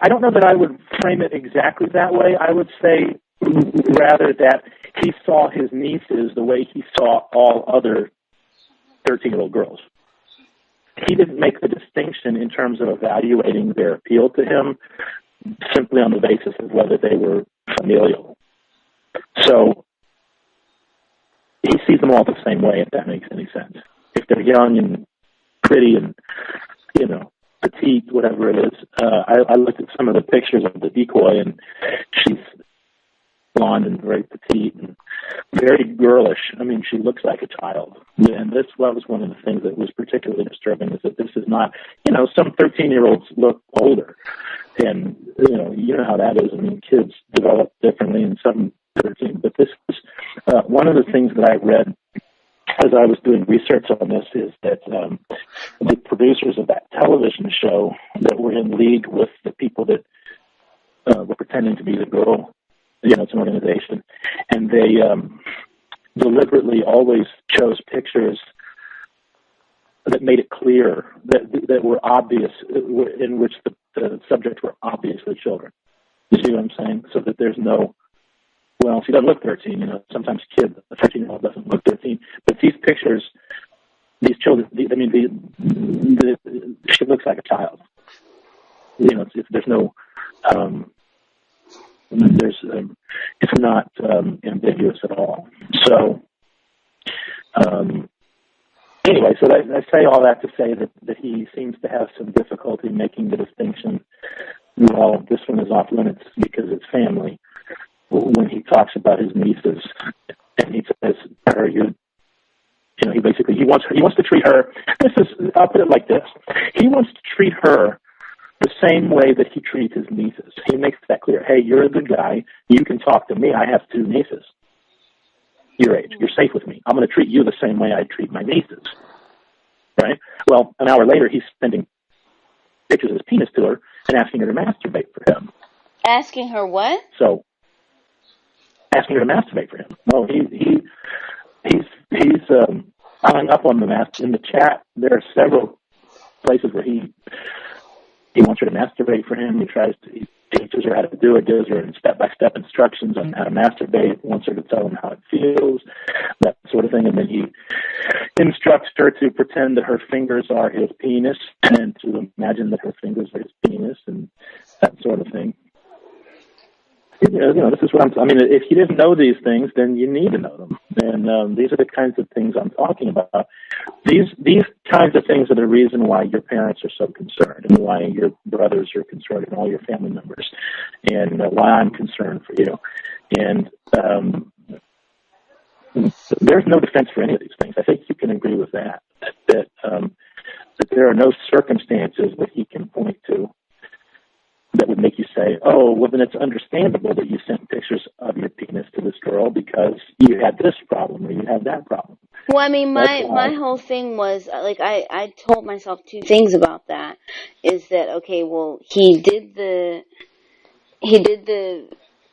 don't know that I would frame it exactly that way. I would say rather that he saw his nieces the way he saw all other 13-year-old girls. He didn't make the distinction in terms of evaluating their appeal to him simply on the basis of whether they were familial. So he sees them all the same way, if that makes any sense. If they're young and pretty and, petite, whatever it is. I looked at some of the pictures of the decoy, and she's blonde and very petite and very girlish. I mean, she looks like a child. And that was one of the things that was particularly disturbing, is that this is not, some 13-year-olds look older. And, you know how that is. I mean, kids develop differently, and some 13. But this is one of the things that I read as I was doing research on this, is that the producers of that television show that were in league with the people that were pretending to be the girl, it's an organization, and they deliberately always chose pictures that made it clear that were obvious, in which the subjects were obviously children. You see what I'm saying? So that there's no, well, she doesn't look 13. Sometimes a 13-year-old doesn't look 13. But these pictures, these children, she looks like a child. There's no, it's not ambiguous at all. So, anyway, so I say all that to say that he seems to have some difficulty making the distinction. Well, this one is off limits because it's family. When he talks about his nieces, and he says, he wants to treat her. I'll put it like this: he wants to treat her the same way that he treats his nieces. He makes that clear. Hey, you're a good guy. You can talk to me. I have 2 nieces your age. You're safe with me. I'm going to treat you the same way I treat my nieces. Right? Well, an hour later, he's sending pictures of his penis to her and asking her to masturbate for him. Asking her what? So, asking her to masturbate for him. Oh, he's hung up on the in the chat. There are several places where he wants her to masturbate for him. He teaches her how to do it, gives her step-by-step instructions on how to masturbate, wants her to tell him how it feels, that sort of thing. And then he instructs her to pretend that her fingers are his penis and to imagine that her fingers are his penis and that sort of thing. This is what if you didn't know these things, then you need to know them. And these are the kinds of things I'm talking about. These kinds of things are the reason why your parents are so concerned, and why your brothers are concerned, and all your family members, and why I'm concerned for you. And there's no defense for any of these things. I think you can agree with that there are no circumstances that he can point to that would make you say, oh, well, then it's understandable that you sent pictures of your penis to this girl because you had this problem or you had that problem. Well, I mean, my whole thing was, I told myself 2 things about that. Is that, okay, well, he did the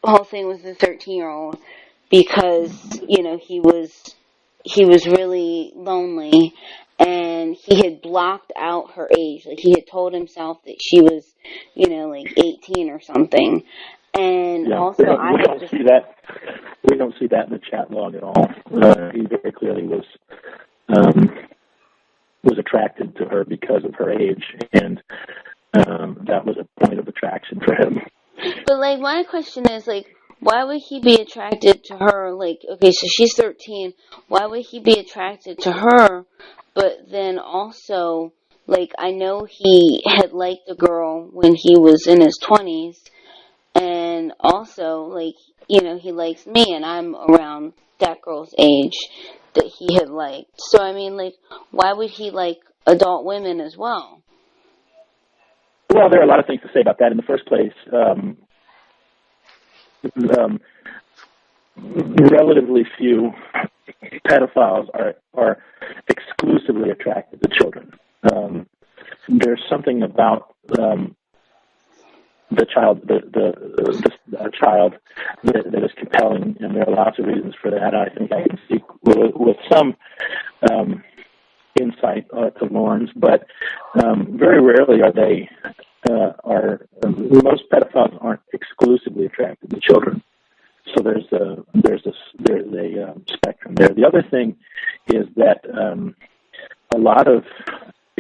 whole thing with the 13-year-old because, he was really lonely, and he had blocked out her age. Like, he had told himself that she was, 18 or something. And also, we don't see that. We don't see that in the chat log at all. He very clearly was attracted to her because of her age, and that was a point of attraction for him. But, my question is, why would he be attracted to her? Okay, so she's 13. Why would he be attracted to her? But then also, I know he had liked the girl when he was in his 20s. And also, he likes me, and I'm around that girl's age that he had liked. So, why would he like adult women as well? Well, there are a lot of things to say about that. In the first place, relatively few pedophiles are exclusively attracted to children. There's something about the child, a child that is compelling, and there are lots of reasons for that. I think I can speak with some insight to Lorne's, but very rarely most pedophiles aren't exclusively attracted to children. So there's a spectrum there. The other thing is that a lot of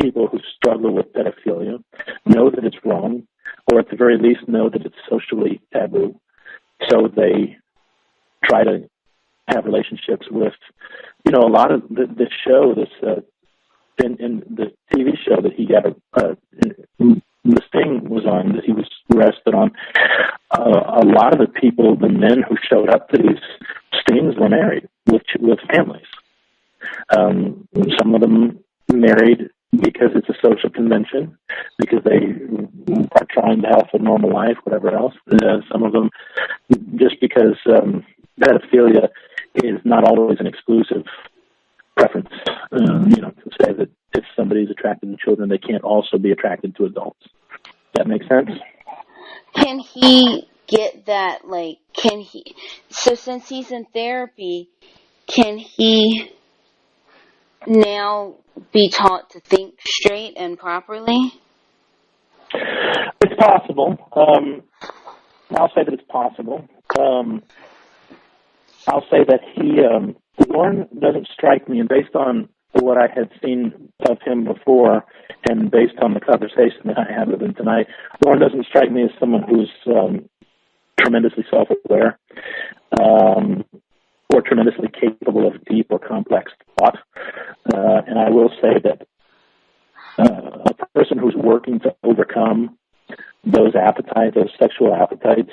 people who struggle with pedophilia know that it's wrong, or at the very least know that it's socially taboo. So they try to have relationships with, a lot of the show, in the TV show that he got, the Sting was on, that he was arrested on. A lot of the people, the men who showed up to these stings, were married with families. Some of them married because it's a social convention, because they are trying to have a normal life, whatever else. Some of them just because pedophilia is not always an exclusive preference. To say that if somebody's attracted to children, they can't also be attracted to adults. That makes sense? Can he get that, so since he's in therapy, can he now be taught to think straight and properly? It's possible. I'll say that it's possible. I'll say that Lorne doesn't strike me, and based on what I had seen of him before, and based on the conversation that I had with him tonight, Lorne doesn't strike me as someone who's tremendously self-aware, or tremendously capable of deep or complex thought. And I will say that a person who's working to overcome those appetites, those sexual appetites,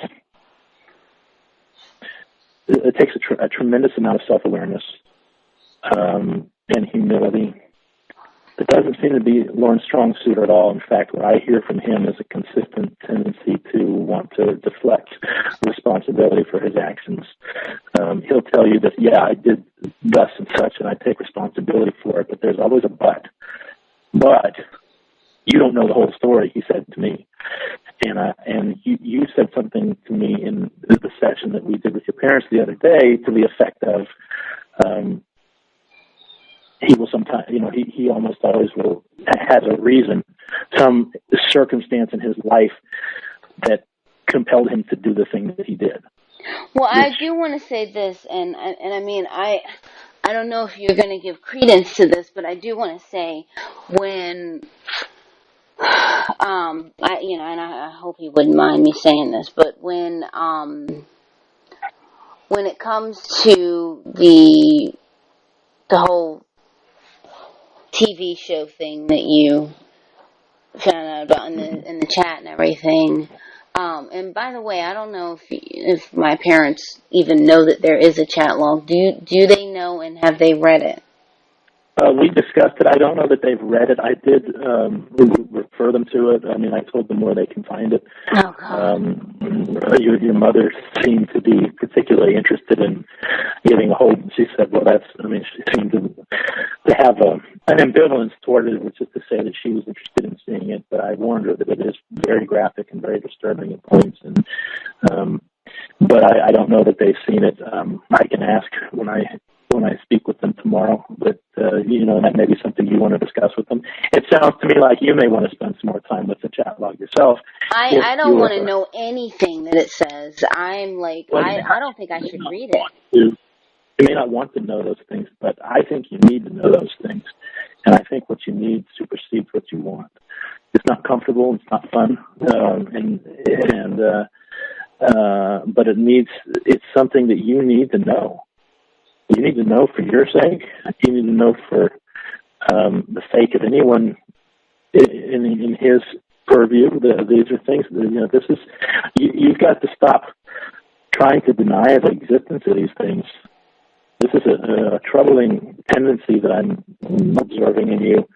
it takes a tremendous amount of self-awareness and humility. It doesn't seem to be Lorne's strong suit at all. In fact, what I hear from him is a consistent tendency to want to deflect responsibility for his actions. He'll tell you that, yeah, I did thus and such, and I take responsibility for it, but there's always a but. But you don't know the whole story, he said to me. And you said something to me in the session that we did with your parents the other day, to the effect of, he will sometimes, he almost always has a reason, some circumstance in his life that compelled him to do the thing that he did. Well, I do want to say this, and I mean, I don't know if you're going to give credence to this, but I do want to say when, and I hope he wouldn't mind me saying this, but when it comes to the whole TV show thing that you found out about in the chat and everything. And by the way, I don't know if my parents even know that there is a chat log. Do they know, and have they read it? We discussed it. I don't know that they've read it. I did refer them to it. I mean, I told them where they can find it. Oh, God. Your mother seemed to be particularly interested in getting a hold. She said, well, she seemed to have an ambivalence toward it, which is to say that she was interested in seeing it, but I warned her that it is very graphic and very disturbing at points. And but I don't know that they've seen it. I can ask when I speak with them tomorrow, but that may be something you want to discuss with them. It sounds to me like you may want to spend some more time with the chat log yourself. I don't want to know anything that it says. I'm like, well, I don't think I should read it. You may not want to know those things, but I think you need to know those things. And I think what you need supersedes what you want. It's not comfortable. It's not fun. But it's something that you need to know. You need to know for your sake. You need to know for the sake of anyone in his purview. These are things that, this is, you've got to stop trying to deny the existence of these things. This is a troubling tendency that I'm observing in you.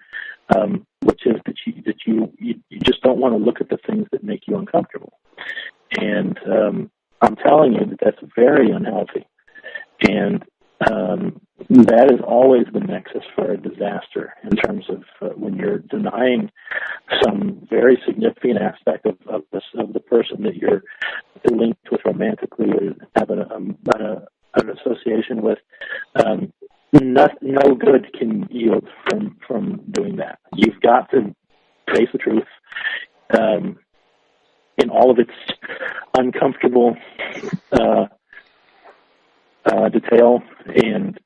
which is that you just don't want to look at the things that make you uncomfortable. And I'm telling you that that's very unhealthy. And that is always the nexus for a disaster in terms of when you're denying some very significant aspect of the person that you're linked with romantically or have an association with. No good can yield from doing that. You've got to face the truth in all of its uncomfortable detail and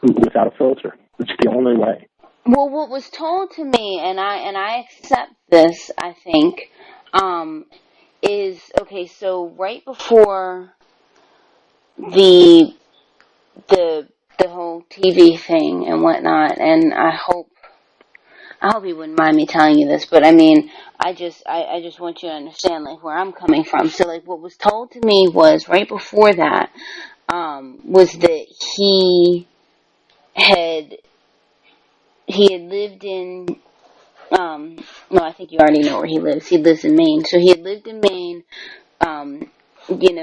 without a filter. It's the only way. Well, what was told to me, and I accept this, I think, is okay. So right before the whole TV thing and whatnot, and I hope you wouldn't mind me telling you this, but I mean, I just want you to understand like where I'm coming from. So like what was told to me was right before that, was that he had lived in, no, I think you already know where he lives. He lives in Maine. So he had lived in Maine,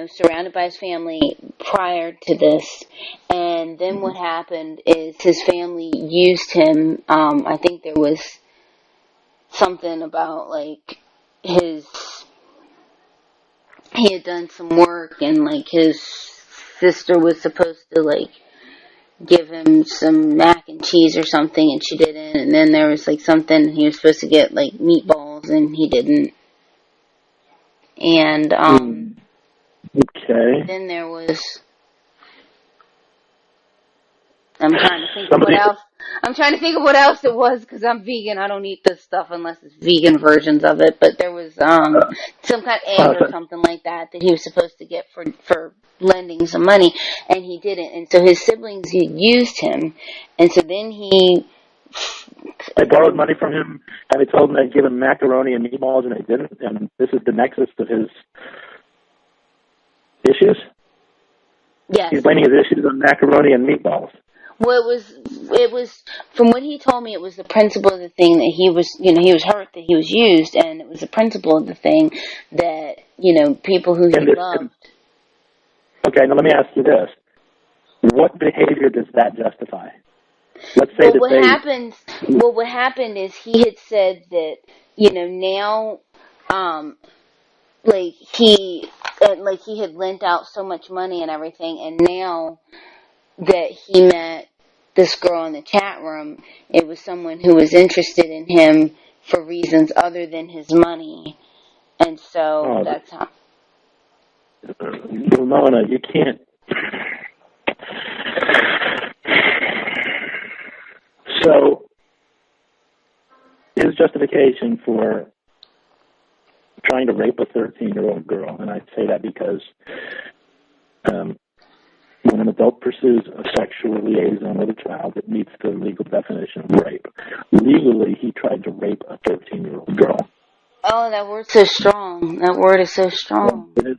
surrounded by his family prior to this. And then what happened is his family used him. I think there was something about like he had done some work and like his sister was supposed to like give him some mac and cheese or something and she didn't, and then there was like something he was supposed to get like meatballs and he didn't, and okay. then there was, I'm trying to think of what else. I'm trying to think of what else it was because I'm vegan. I don't eat this stuff unless it's vegan versions of it. But there was some kind of egg or something like that he was supposed to get for lending some money, and he didn't. And so his siblings had used him, and so then they borrowed money from him, and they told him they'd give him macaroni and meatballs, and they didn't. And this is the nexus of his issues. Yes, he's blaming his issues on macaroni and meatballs. Well, it was from what he told me. It was the principle of the thing that he was hurt that he was used, and it was the principle of the thing that people who he loved. Okay, now let me ask you this: what behavior does that justify? Let's say what happened is he had said that now, like he had lent out so much money and everything, and now that he met this girl in the chat room, it was someone who was interested in him for reasons other than his money, and so that's how. Ramona, you can't. So, his justification for trying to rape a 13-year-old girl, and I say that because when an adult pursues a sexual liaison with a child, it meets the legal definition of rape. Legally, he tried to rape a 13-year-old girl. Oh, that word's so strong. That word is so strong. Well,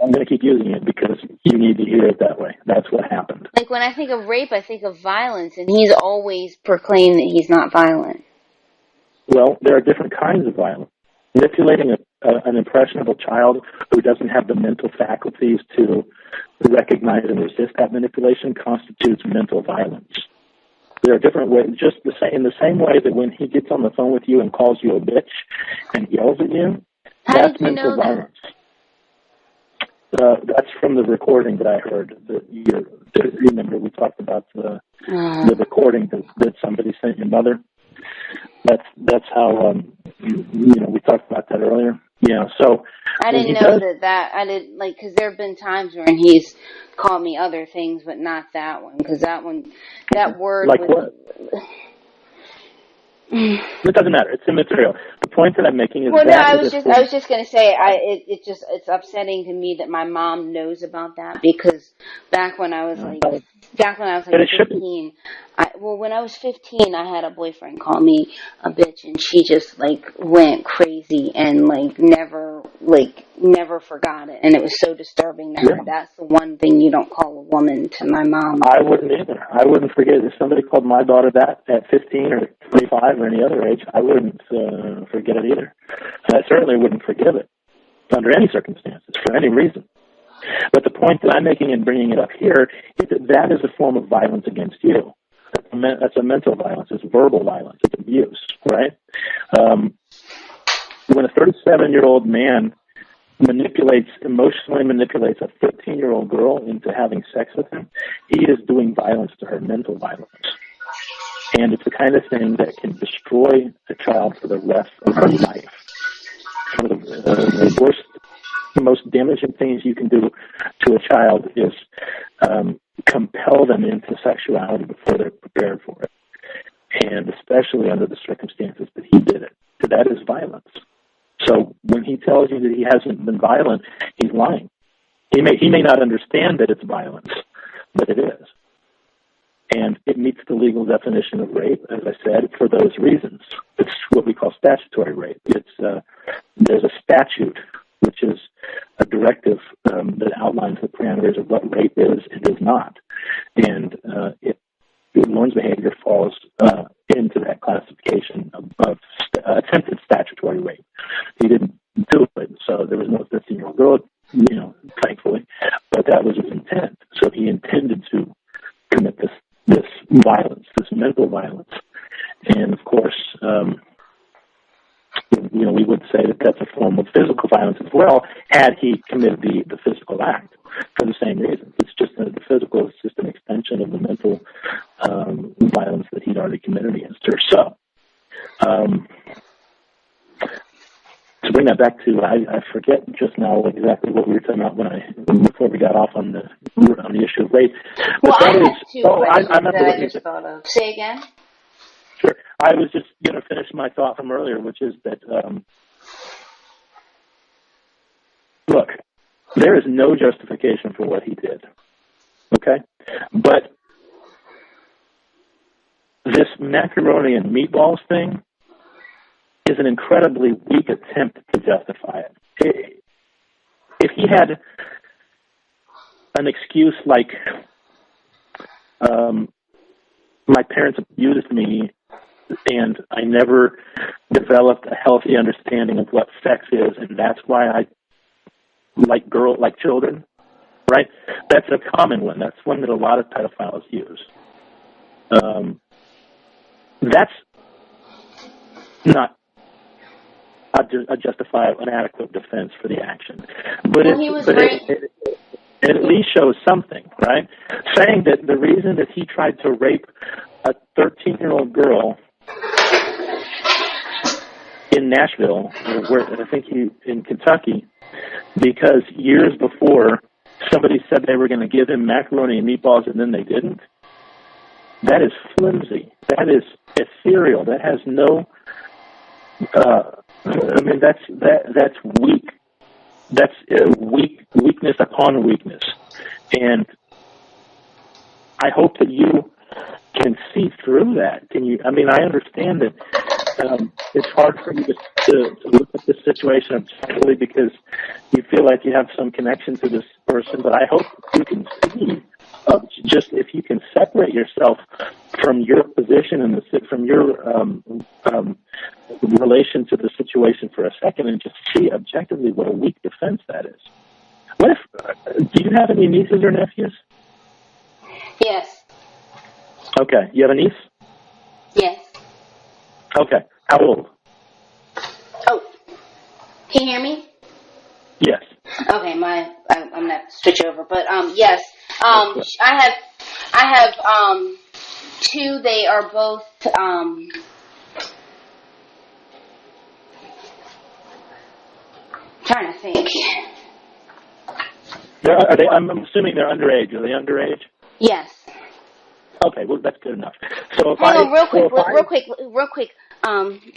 I'm going to keep using it because you need to hear it that way. That's what happened. Like when I think of rape, I think of violence, and he's always proclaimed that he's not violent. Well, there are different kinds of violence. Manipulating an impressionable child who doesn't have the mental faculties to recognize and resist that manipulation constitutes mental violence. There are different ways, just in the same way that when he gets on the phone with you and calls you a bitch and yells at you, that's mental violence. That's from the recording that I heard. Remember, we talked about the recording that somebody sent your mother. That's how we talked about that earlier. Yeah, so I didn't know that I did because there have been times when he's called me other things, but not that one because that word like what? It doesn't matter. It's immaterial. The point that I'm making is I was just going to say it's upsetting to me that my mom knows about that because back when I was like 15, when I was 15, I had a boyfriend call me a bitch, and she just like went crazy and like never like never forgot it, and it was so disturbing to her. That's the one thing you don't call a woman to my mom. I wouldn't either. I wouldn't forget it. If somebody called my daughter that at 15 or 25 or any other age, I wouldn't forget it either. And I certainly wouldn't forgive it under any circumstances, for any reason. But the point that I'm making in bringing it up here is that that is a form of violence against you. That's a mental violence. It's verbal violence. It's abuse, right? When a 37-year-old man emotionally manipulates a 13-year-old girl into having sex with him, he is doing violence to her, mental violence. And it's the kind of thing that can destroy a child for the rest of her life. One of the worst, most damaging things you can do to a child is compel them into sexuality before they're prepared for it. And especially under the circumstances that he did it. So that is violence. So when he tells you that he hasn't been violent, he's lying. He may not understand that it's violence, but it is. And it meets the legal definition of rape, as I said, for those reasons. It's what we call statutory rape. There's a statute, which is a directive that outlines the parameters of what rape is and is not. And Lorne's behavior falls into that classification of attempted statutory rape. He didn't do it, so there was no 15-year-old girl, thankfully, but that was his intent. So he intended to commit this violence, this mental violence. And, of course, we would say that that's a form of physical violence as well, had he committed the physical act for the same reason. It's just the physical is just an extension of the mental violence that he'd already committed against her. So, to bring that back to, I forget just now exactly what we were talking about before we got off on the issue of rape. Well, I have two questions that I just thought of. Say again? Sure. I was just going to finish my thought from earlier, which is that, look, there is no justification for what he did, okay? But this macaroni and meatballs thing is an incredibly weak attempt to justify it. If he had an excuse like, my parents abused me and I never developed a healthy understanding of what sex is, and that's why I like children, right? That's a common one. That's one that a lot of pedophiles use. That's not a justifiable, an adequate defense for the action. But it at least shows something, right? Saying that the reason that he tried to rape a 13-year-old girl in Nashville, in Kentucky, because years before somebody said they were going to give him macaroni and meatballs and then they didn't. That is flimsy. That is ethereal. That has no. That's weak. That's weakness upon weakness, and I hope that you can see through that. Can you? I mean, I understand that it's hard for you to look at this situation objectively because you feel like you have some connection to this person, but I hope you can see. Just if you can separate yourself from your position and from your relation to the situation for a second and just see objectively what a weak defense that is. What if, do you have any nieces or nephews? Yes. Okay. You have a niece? Yes. Okay. How old? Oh. Can you hear me? Yes. Okay, I'm gonna have to switch over, but yes, I have two. They are both trying to think. I'm assuming they're underage. Are they underage? Yes. Okay, well that's good enough. So hang on, real quick.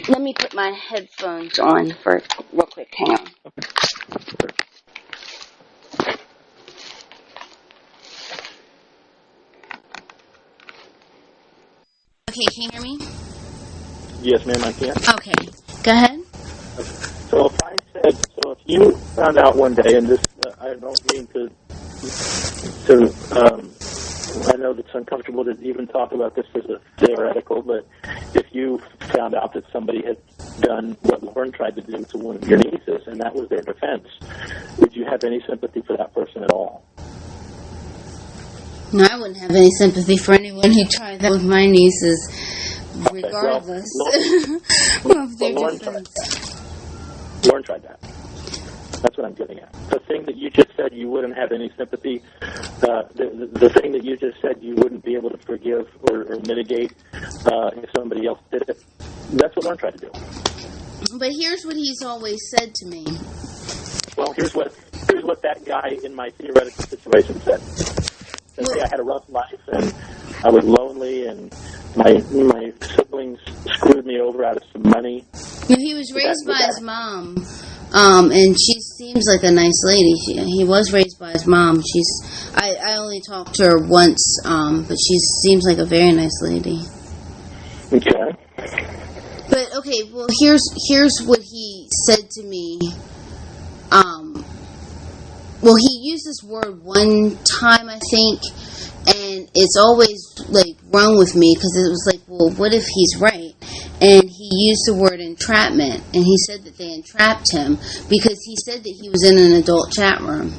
Let me put my headphones on for real quick. Hang on. Okay. Okay, can you hear me? Yes, ma'am, I can. Okay, go ahead. So if found out one day, and this I don't mean to I know it's uncomfortable to even talk about this as a theoretical, but if you found out that somebody had done what Lorne tried to do to one of your nieces, and that was their defense, would you have any sympathy for that person at all? No, I wouldn't have any sympathy for anyone who tried that with my nieces, regardless of their defense. Lorne tried that. That's what I'm getting at. The thing that you just said you wouldn't have any sympathy, the thing that you just said you wouldn't be able to forgive or mitigate if somebody else did it, that's what Lorne tried to do. But here's what he's always said to me. Well, here's what that guy in my theoretical situation said. Hey, I had a rough life, and I was lonely, and my siblings screwed me over out of some money. He was raised by his mom. And she seems like a nice lady. He was raised by his mom. I only talked to her once, but she seems like a very nice lady. Okay. But okay, well here's what he said to me. Well, he used this word one time, I think, and it's always like rung with me because it was like, well, what if he's right? And he used the word entrapment, and he said that they entrapped him because he said that he was in an adult chat room.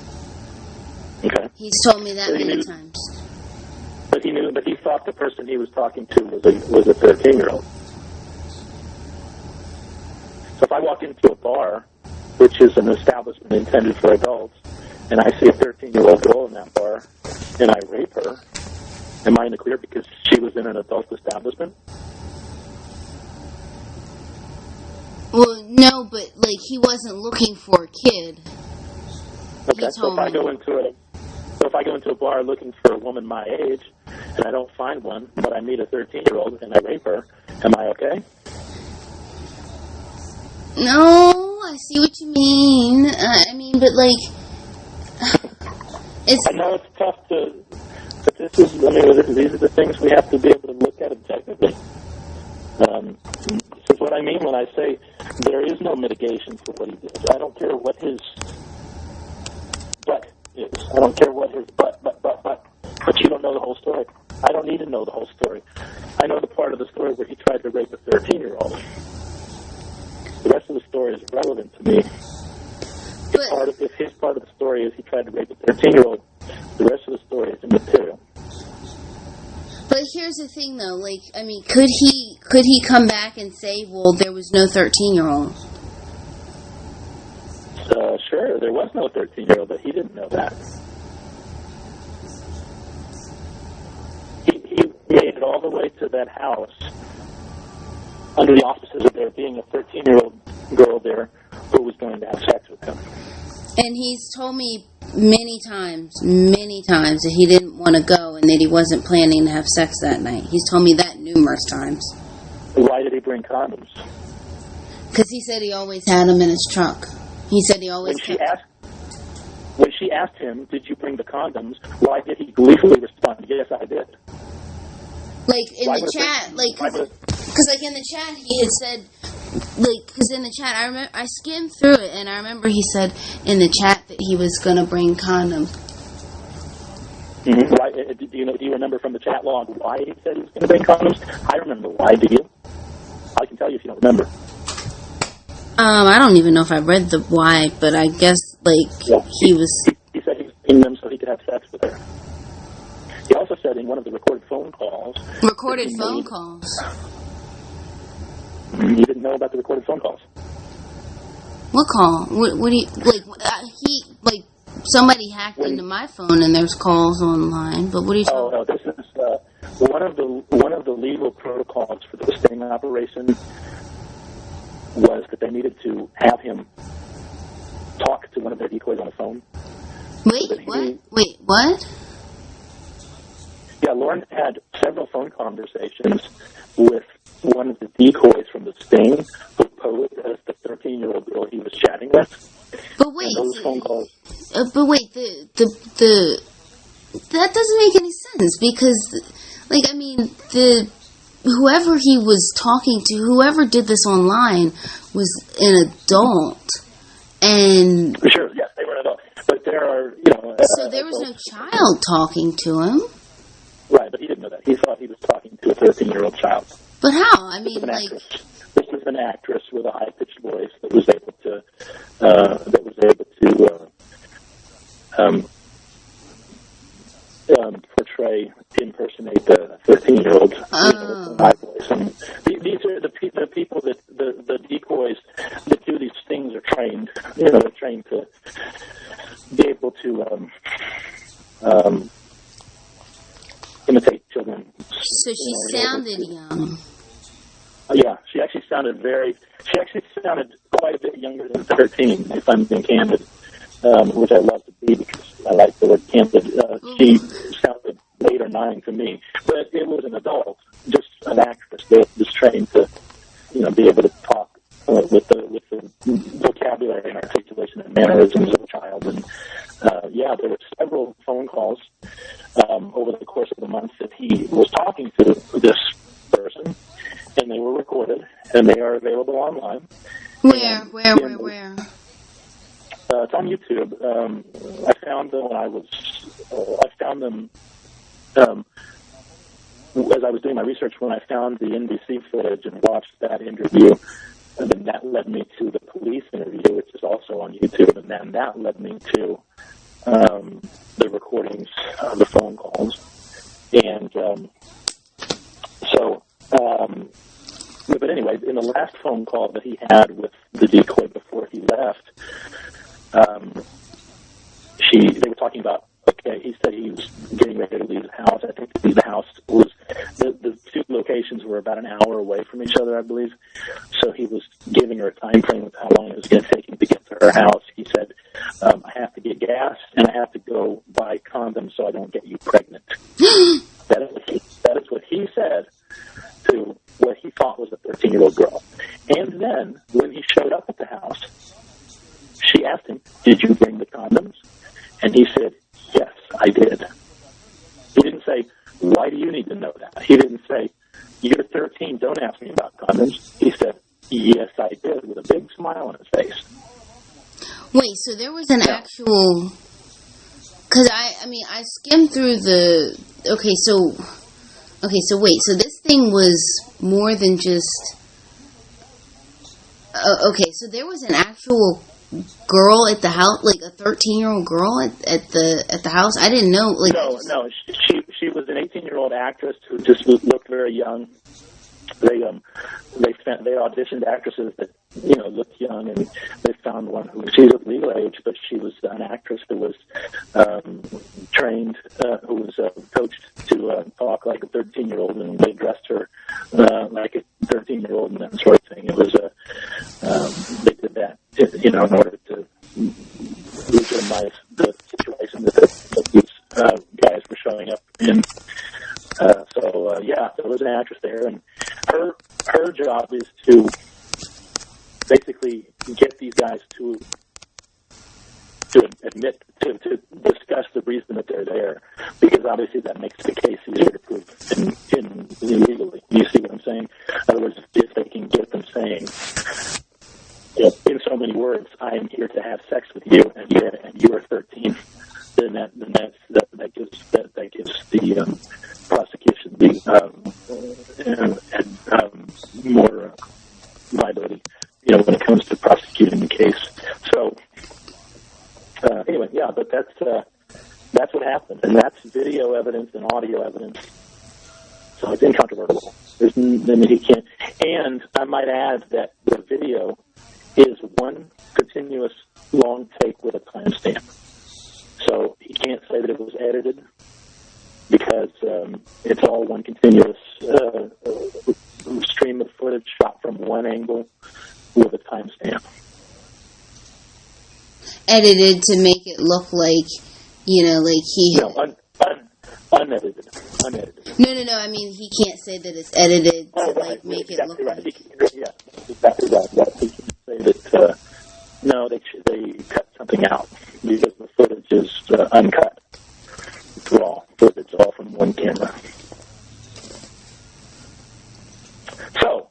Okay. He's told me that many times. But he thought the person he was talking to was a 13-year-old. So if I walk into a bar, which is an establishment intended for adults, and I see a 13-year-old girl in that bar, and I rape her, am I in the clear because she was in an adult establishment? Well, no, but like he wasn't looking for a kid. Okay, so if I go into a bar looking for a woman my age, and I don't find one, but I meet a 13-year-old and I rape her, am I okay? No, I see what you mean. But like, I know it's tough but these are the things we have to be able to look at objectively. This is what I mean when I say there is no mitigation for what he did. I don't care what his butt is. I don't care what his but you don't know the whole story. I don't need to know the whole story. I know the part of the story where he tried to rape a 13-year-old. The rest of the story is irrelevant to me. If his part of the story is he tried to rape a 13-year-old, the rest of the story is immaterial. But here's the thing, though. Like, I mean, could he come back and say, well, there was no 13-year-old? Sure, there was no 13-year-old, but he didn't know that. He made it all the way to that house under the auspices of there being a 13-year-old girl there who was going to have sex with him. And he's told me many times that he didn't want to go and that he wasn't planning to have sex that night. He's told me that numerous times. Why did he bring condoms? Because he said he always had them in his truck. He said he always When she asked him, did you bring the condoms, why did he gleefully respond, yes, I did? Like, in the chat, because like in the chat he had said, like, because in the chat, I skimmed through it, and I remember he said in the chat that he was going to bring condoms. Mm-hmm. Why, do you remember from the chat log why he said he was going to bring condoms? I remember why, do you? I can tell you if you don't remember. I don't even know if I read the why, but I guess, like, he said he was bringing them so he could have sex with her. He also said in one of the recorded phone calls... Recorded phone calls? You didn't know about the recorded phone calls? What call? What do you... Like, somebody hacked into my phone and there's calls online, but what are you talking about? Oh, no, this is one of the legal protocols for the sting operation was that they needed to have him talk to one of their decoys on the phone. Wait, what? Yeah, Lorne had several phone conversations with one of the decoys from the sting who posed as the 13-year-old girl he was chatting with. But wait, those phone calls. The that doesn't make any sense because, like, I mean, whoever he was talking to, whoever did this online, was an adult, And sure, yes, they were adults, but there are, so there was no child talking to him. Right, but he didn't know that. He thought he was talking to a 13-year-old child. But how? I mean, this was an actress with a high-pitched voice that was able to impersonate the 13-year-old with a high voice. And these are the people that the decoys that do these things are trained. They're trained to be able to imitate children. So she sounded young. Yeah, she actually sounded quite a bit younger than 13, if I'm being candid, which I love to be because I like the word candid. She sounded 8 or 9 to me, but it was an adult, just an actress that was trained to, be able to talk with the vocabulary and articulation and mannerisms of a child. And there were several phone calls over the course of the month that he was talking to this person, and they were recorded, and they are available online. Where? It's on YouTube. I found them as I was doing my research when I found the NBC footage and watched that interview, and then that led me to the police interview, which is also on YouTube, and then that led me to the recordings of the phone calls. And but anyway, in the last phone call that he had with the decoy before he left, they were talking about, he said he was getting ready to leave the house. I think the house was, the two locations were about an hour away from each other, I believe. So he was giving her a time frame of how long it was going to take him to get to her house. He said, I have to get gas and I have to go buy condoms so I don't get you pregnant. That is what he said to what he thought was a 13-year-old girl. And then when he showed up at the house, she asked him, did you bring the condoms? And he said, yes, I did. He didn't say, why do you need to know that? He didn't say, you're 13, don't ask me about condoms. He said, yes, I did, with a big smile on his face. Wait, so there was an actual... Because I skimmed through the... Okay, so wait, so this thing was more than just... so there was an actual girl at the house, like a 13-year-old girl at the house. I didn't know. No, she was an 18-year-old actress who just looked very young. They auditioned actresses that looked young, and they found one who she's of legal age, but she was an actress who was trained, who was coached to talk like a 13-year-old, and they dressed her like a 13-year-old and that sort of thing. It was they did that, in order to legitimize the situation that these guys were showing up in. There was an actress there, and her job is to basically get these guys to admit, to discuss the reason that they're there, because obviously that makes the case easier to prove in legally. You see what I'm saying? In other words, if they can get them saying, in so many words, I am here to have sex with you, and you are 13, then that gives the prosecution more liability, when it comes to prosecuting the case. So but that's what happened, and that's video evidence and audio evidence. So it's incontrovertible. He can't. And I might add that the video is one continuous long take with a timestamp. So he can't say that it was edited because it's all one continuous stream of footage shot from one angle with a timestamp. Edited to make it look like, like he... No, unedited. No, I mean, he can't say that it's edited to, make it look right. like... Yeah, exactly right. Yeah, he can say that, no, they cut something out because the footage is uncut. It's raw footage, all from one camera. So,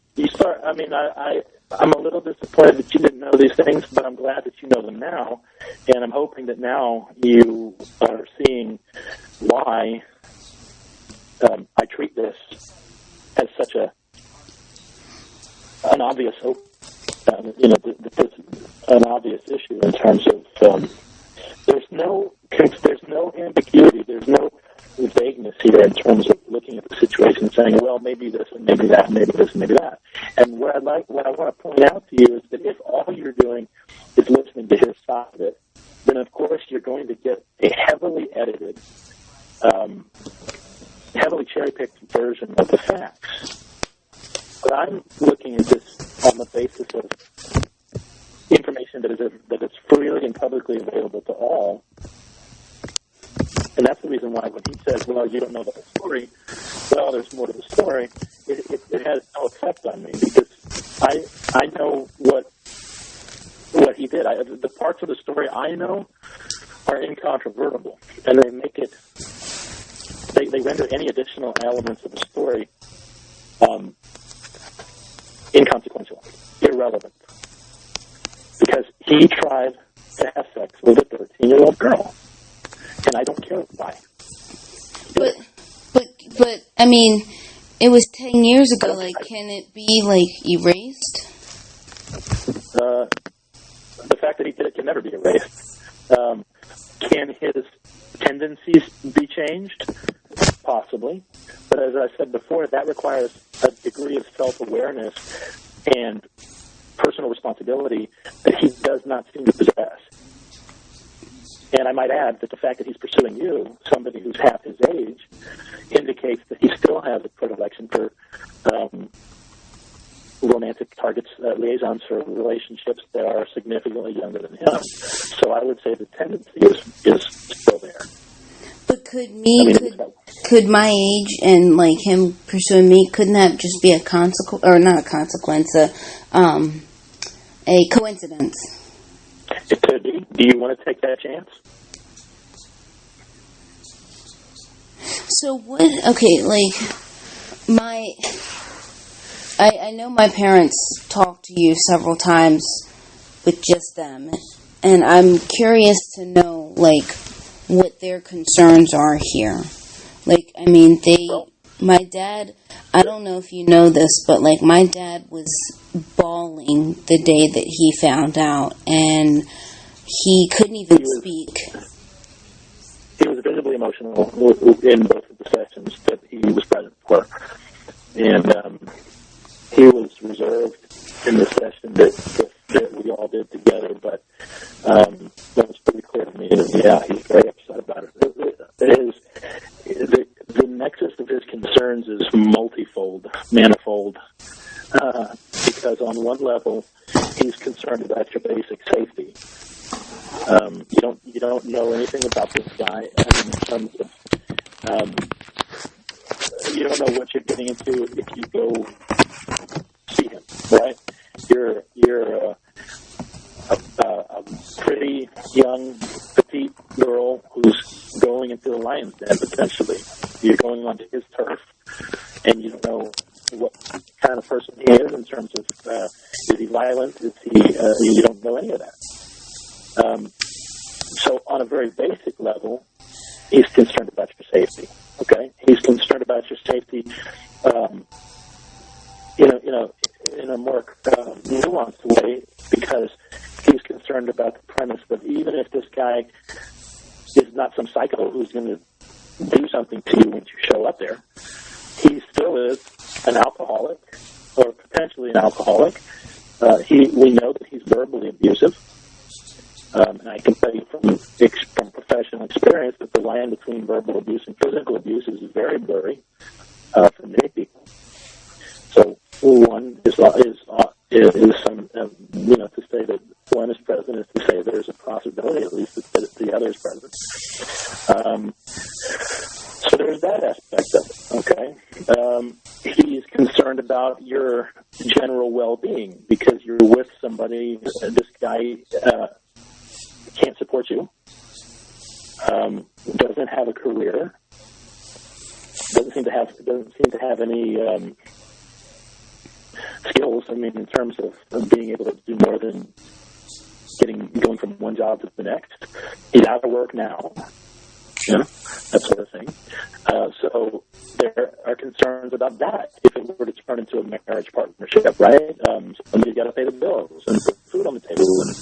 I'm a little disappointed that you didn't know these things, but I'm glad that that you know them now, and I'm hoping that now you are seeing why I treat this as such an obvious an obvious issue in terms of there's no ambiguity, there's no vagueness here in terms of looking at the situation and saying, well, maybe this and maybe that, maybe this and maybe that. And what I want to point out to you is that if all you're doing is listening to his side of it, then of course you're going to get a heavily edited, heavily cherry-picked version of the facts. But I'm looking at this on the basis of information that is freely and publicly available to all. And that's the reason why when he says, well, you don't know the whole story, well, there's more to the story, it has no effect on me because I know what he did. The parts of the story I know are incontrovertible, and they make it, they render any additional elements of the story inconsequential, irrelevant, because he tried to have sex with a 13-year-old girl. And I don't care why. But I mean, it was 10 years ago. Like, can it be erased? The fact that he did it can never be erased. Can his tendencies be changed? Possibly. But as I said before, that requires a degree of self-awareness and personal responsibility that he does not seem to possess. And I might add that the fact that he's pursuing you, somebody who's half his age, indicates that he still has a predilection for romantic targets, liaisons for relationships that are significantly younger than him. So I would say the tendency is still there. But could my age and him pursuing me, couldn't that just be a consequence, or not a consequence, a coincidence? It could be. Do you want to take that chance? So what? Okay, I know my parents talked to you several times with just them, and I'm curious to know what their concerns are here. My dad, I don't know if you know this, but my dad was bawling the day that he found out, and he couldn't even speak. He was visibly emotional in both of the sessions that he was present for, and he was reserved in the session that we all did together, but that was pretty clear to me that, he's very upset about it. The nexus of his concerns is manifold, because on one level, he's concerned about your basic safety. You don't know anything about this guy in terms of you don't know what you're getting into if you go see him, right? You're a pretty young, petite girl who's going into the lion's den, potentially. You're going onto his turf, and you don't know what kind of person he is in terms of, is he violent? Is he, you don't know any of that. So on a very basic level, he's concerned about your safety, okay? He's concerned about your safety, in a more nuanced way, because he's concerned about the premise that even if this guy is not some psycho who's going to do something to you once you show up there, he still is an alcoholic, or potentially an alcoholic. We know that he's verbally abusive. And I can tell you from professional experience that the line between verbal abuse and physical abuse is very blurry for many people. So one is some to say that one is present is to say there's a possibility at least that the other is present. So there's that aspect of it. Okay, he's concerned about your general well-being because you're with somebody. This guy can't support you. Doesn't have a career. Doesn't seem to have any skills. I mean, in terms of being able to do more than going from one job to the next. He's out of work now, that sort of thing. So there are concerns about that if it were to turn into a marriage partnership, right? Somebody's got to pay the bills and put food on the table and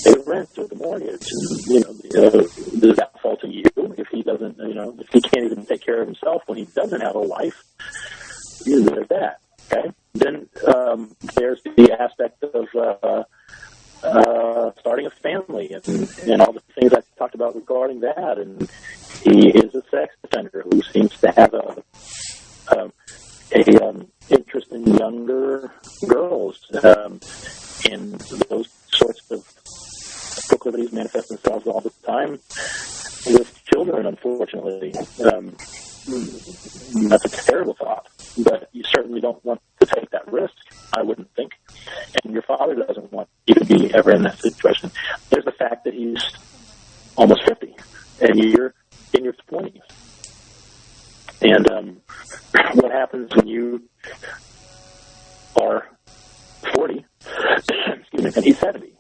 pay the rent or the mortgage. And, does that fall to you if he doesn't, if he can't even take care of himself when he doesn't have a wife? There's that, okay? Then there's the aspect of starting a family and all the things I talked about regarding that. And he is a sex offender who seems to have a interest in younger girls, and those sorts of proclivities manifest themselves all the time with children, unfortunately. That's a terrible thought, but you certainly don't want to take that risk, I wouldn't think. And your father doesn't want you to be ever in that situation. There's the fact that he's almost 50, and you're in your 20s. And what happens when you are 40, excuse me, and he's 70?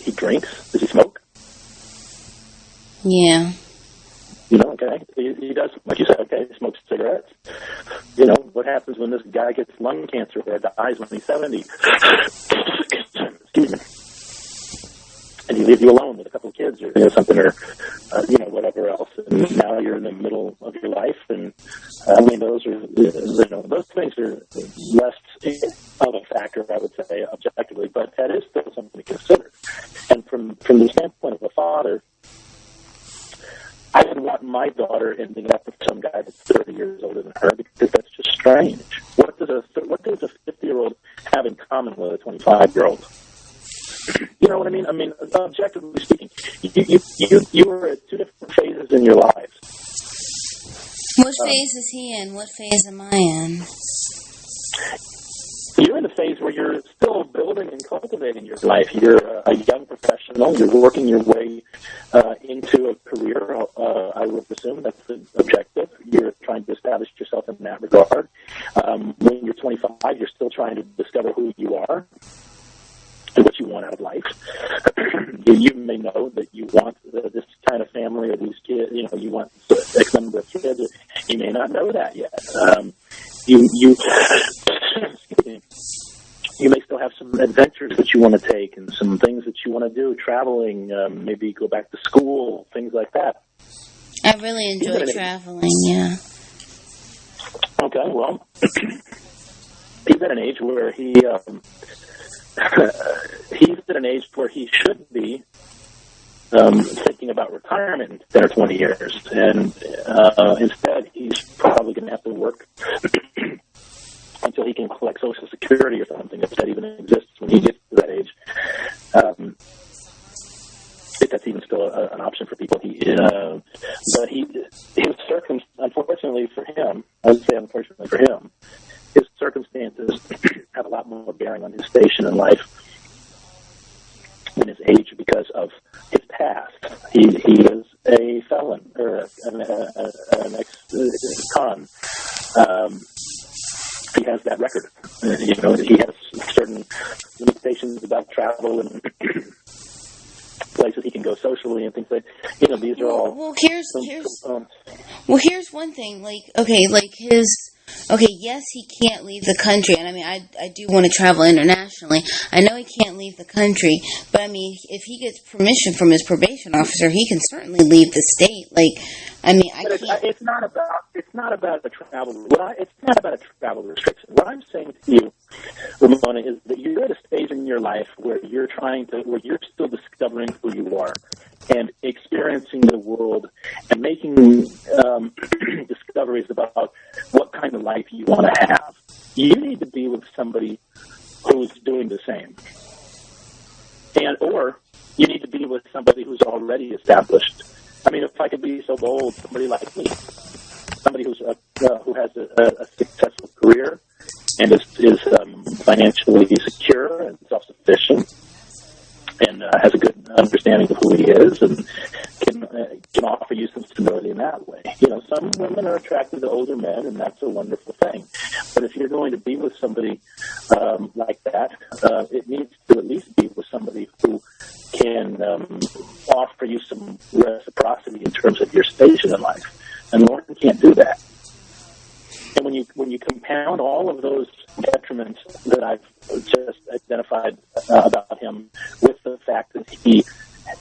He drinks. Does he smoke? Yeah. Okay. He does, like you said, okay, he smokes cigarettes. What happens when this guy gets lung cancer or dies when he's 70? Excuse me. And he leaves you alone with a couple of kids or something or, whatever else. And now you're in the middle of your life. And, those are, those things are less of a factor, I would say, objectively, but that is still something to consider. And from the standpoint of a father, I would want my daughter ending up with some guy that's 30 years older than her because that's just strange. What does a 50-year-old have in common with a 25-year-old? You know what I mean? Objectively speaking, you were at two different phases in your lives. What phase is he in? What phase am I in? You're in the phase where you're still building and cultivating your life. You're a young professional. You're working your way into a career. I would assume that's the objective. You're trying to establish yourself in that regard. When you're 25, you're still trying to discover who you are and what you want out of life. You may know that you want this kind of family or these kids. You want X number of kids. You may not know that yet. You may still have some adventures that you want to take and some things that you want to do, traveling, maybe go back to school, things like that. I really enjoy traveling, yeah. Okay, well, he's at an age where he's at an age where he should be thinking about retirement in 10 or 20 years. And instead, he's probably going to have to work until he can collect Social Security or something, if that even exists when he gets to that age. If that's even still an option for people. But unfortunately for him, I would say unfortunately for him, his circumstances have a lot more bearing on his station in life than his age because of his past. He is a felon or an ex-con. He has that record. He has certain limitations about travel and places he can go socially and things like. These are all. Well, here's one thing. Yes, he can't leave the country, and I do want to travel internationally. I know he can't leave the country, but if he gets permission from his probation officer, he can certainly leave the state. It's not about a travel. It's not about a travel restriction. What I'm saying to you, Ramona, is that you're at a stage in your life where you're still discovering who you are and experiencing the world and making discoveries about what kind of life you want to have. You need to be with somebody who's doing the same, or you need to be with somebody who's already established. If I could be so bold, somebody like me, somebody who has a successful career and is financially secure and self-sufficient and has a good understanding of who he is and can offer you some stability in that way. Some women are attracted to older men, and that's a wonderful thing. But if you're going to be with somebody like that, it needs to at least be with somebody who can offer you some reciprocity in terms of your station in life. And Lorne can't do that. And when you compound all of those detriments that I've just identified about him with the fact that he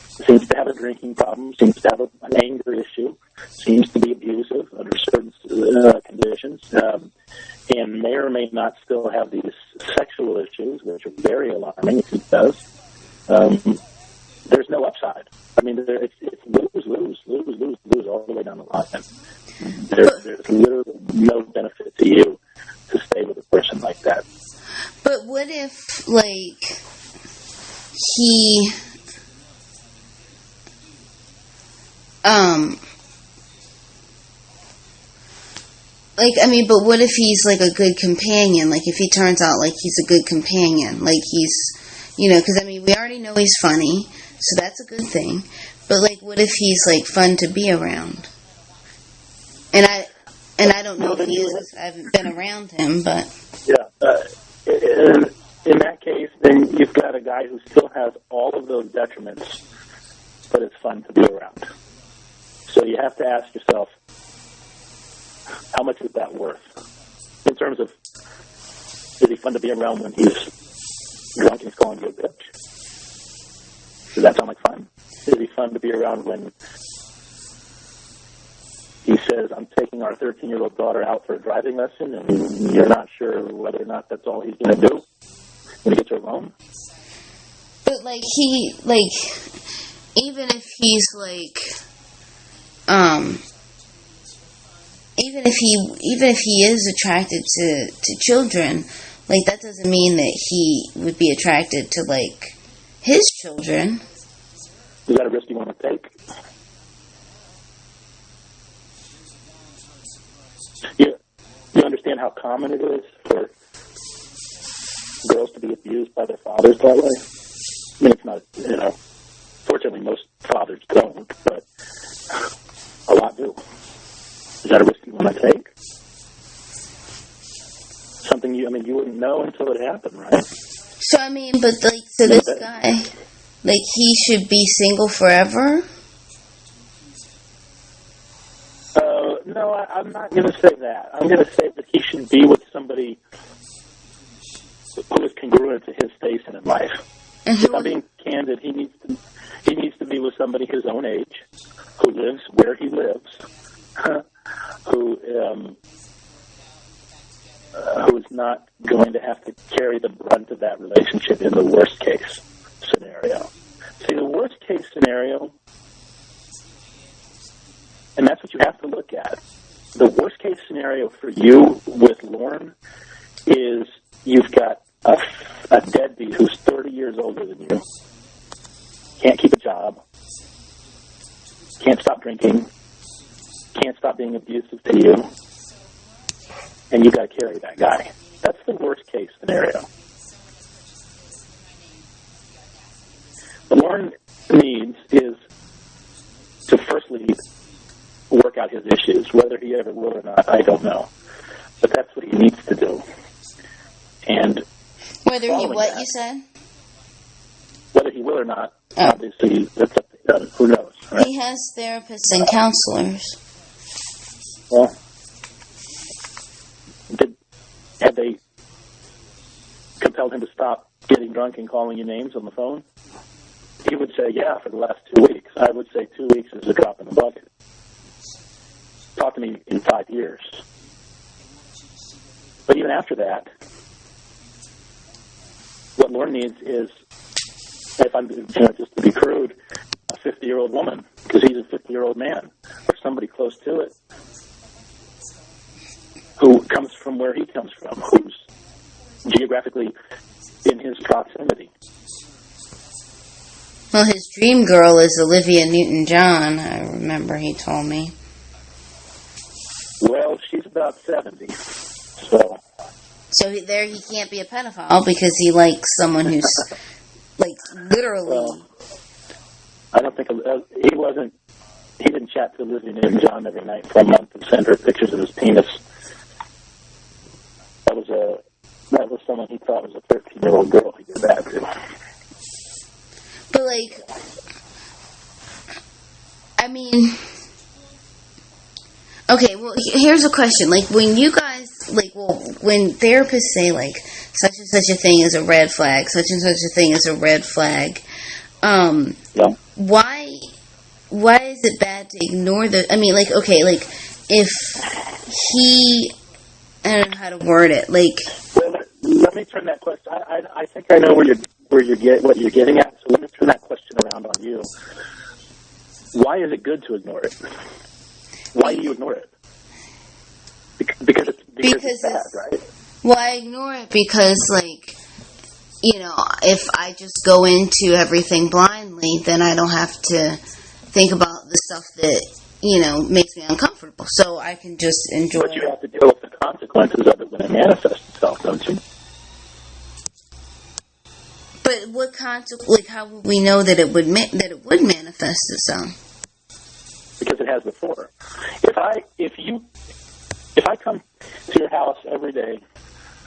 seems to have a drinking problem, seems to have an anger issue, seems to be abusive under certain conditions, and may or may not still have these sexual issues, which are very alarming if he does, there's no upside. I mean, it's lose all the way down the line. There's literally no benefit to you to stay with a person like that. But what if, he... but what if he's, a good companion? If he turns out, he's a good companion? He's, because, we already know he's funny, so that's a good thing. But, what if he's, fun to be around? And I don't know if he is. I haven't been around him, but... Yeah. In that case, then you've got a guy who still has all of those detriments, but it's fun to be around. So you have to ask yourself, how much is that worth? In terms of, is he fun to be around when he's drunk and he's calling you a bitch? Does that sound like fun? Is he fun to be around when he says, I'm taking our 13-year-old daughter out for a driving lesson, and you're not sure whether or not that's all he's going to do when he gets her alone? But, even if he's, even if he is attracted to children, that doesn't mean that he would be attracted to, his children. Is that a risk you want to take? You understand how common it is for girls to be abused by their fathers that way? It's not, fortunately most fathers don't, but a lot do. Is that a risk you want to take? Something you wouldn't know until it happened, right? So, so this guy, he should be single forever? No, I'm not going to say that. I'm going to say that he should be with somebody who is congruent to his station in life. If I'm being candid, he needs to be with somebody his own age, who lives where he lives, who is not going to have to carry the brunt of that relationship in the worst case scenario. See, the worst case scenario, and that's what you have to look at. The worst case scenario for you with Lorne is you've got a deadbeat who's 30 years older than you, can't keep a job, can't stop drinking, can't stop being abusive to you, and you've got to carry that guy. That's the worst case scenario. What Lorne needs is to firstly work out his issues. Whether he ever will or not, I don't know. But that's what he needs to do. And whether he what, you said? Whether he will or not, obviously, that's up to him. Who knows, right? He has therapists and counselors. Well, had they compelled him to stop getting drunk and calling you names on the phone? He would say, yeah, for the last 2 weeks. I would say 2 weeks is a drop in the bucket. Talk to me in 5 years. But even after that, what Lorne needs is, if I'm just to be crude, a 50-year-old woman, because he's a 50-year-old man, or somebody close to it, who comes from where he comes from, who's geographically in his proximity. Well, his dream girl is Olivia Newton-John, I remember he told me. Well, she's about 70, so... So there he can't be a pedophile because he likes someone who's, literally... Well, I don't think... he wasn't he didn't chat to Lizzie and John every night for a month and send her pictures of his penis. That was someone he thought was a 13-year-old girl he did that to. But, like, I mean, okay, well, here's a question. Like, when you guys, like, well, when therapists say, like, such and such a thing is a red flag, such and such a thing is a red flag, Yeah. why is it bad to ignore the, I mean, like, okay, like, if he, I don't know how to word it, like... Well, let me turn that question, I think I know what you're getting at, so let me turn that question around on you. Why is it good to ignore it? Why do you ignore it? Because it's bad, right? Well, I ignore it because, like, you know, if I just go into everything blindly, then I don't have to think about the stuff that, you know, makes me uncomfortable. So I can just enjoy it. But you have to deal with the consequences of it when it manifests itself, don't you? But what like, how would we know that it would manifest itself? Because it has before. If I come to your house every day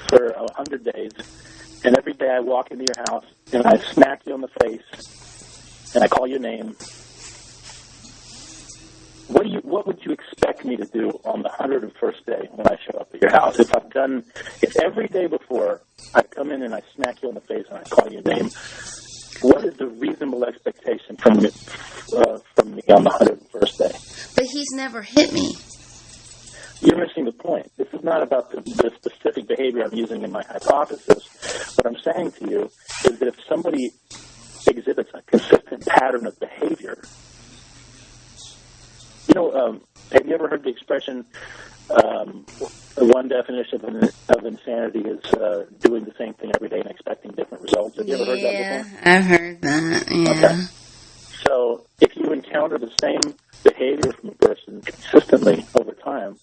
for 100 days, and every day I walk into your house and I smack you on the face and I call your name, what would you expect me to do on the 101st day when I show up at your house? If every day before I come in and I smack you on the face and I call your name, what is the reasonable expectation from me on the 101st day? But he's never hit me. You're missing the point. This is not about the specific behavior I'm using in my hypothesis. What I'm saying to you is that if somebody exhibits a consistent pattern of behavior, you know, have you ever heard the expression, one definition of insanity is doing the same thing every day and expecting different results? Have you ever heard that before? Yeah, I've heard that, yeah. Okay. So if you encounter the same behavior from a person consistently over time,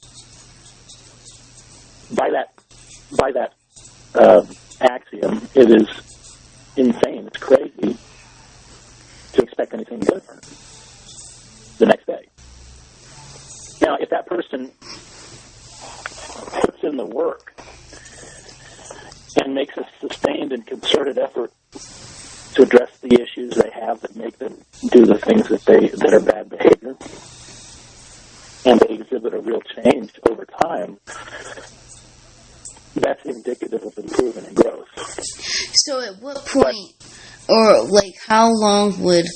by that axiom, it is insane, it's crazy to expect anything different the next day. Now, if that person puts in the work and makes a sustained and concerted effort to address the issues they have that make them do the things that are bad behavior, and they exhibit a real change over time, that's indicative of improvement and growth. So at what point, or like how long would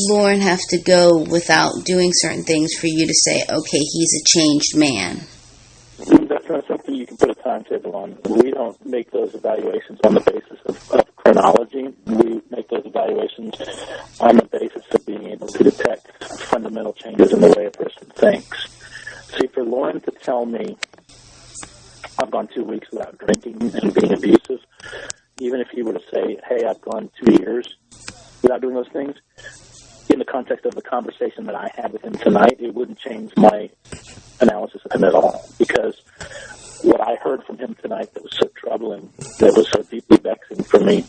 Lorne have to go without doing certain things for you to say, okay, he's a changed man? That's not something you can put a timetable on. We don't make those evaluations on the basis of chronology. We make those evaluations on the basis of being able to detect fundamental changes in the way a person thinks. See, for Lorne to tell me, I've gone 2 weeks without drinking and being abusive, even if he were to say, hey, I've gone 2 years without doing those things, in the context of the conversation that I had with him tonight, it wouldn't change my analysis of him at all. Because what I heard from him tonight that was so troubling, that was so deeply vexing for me,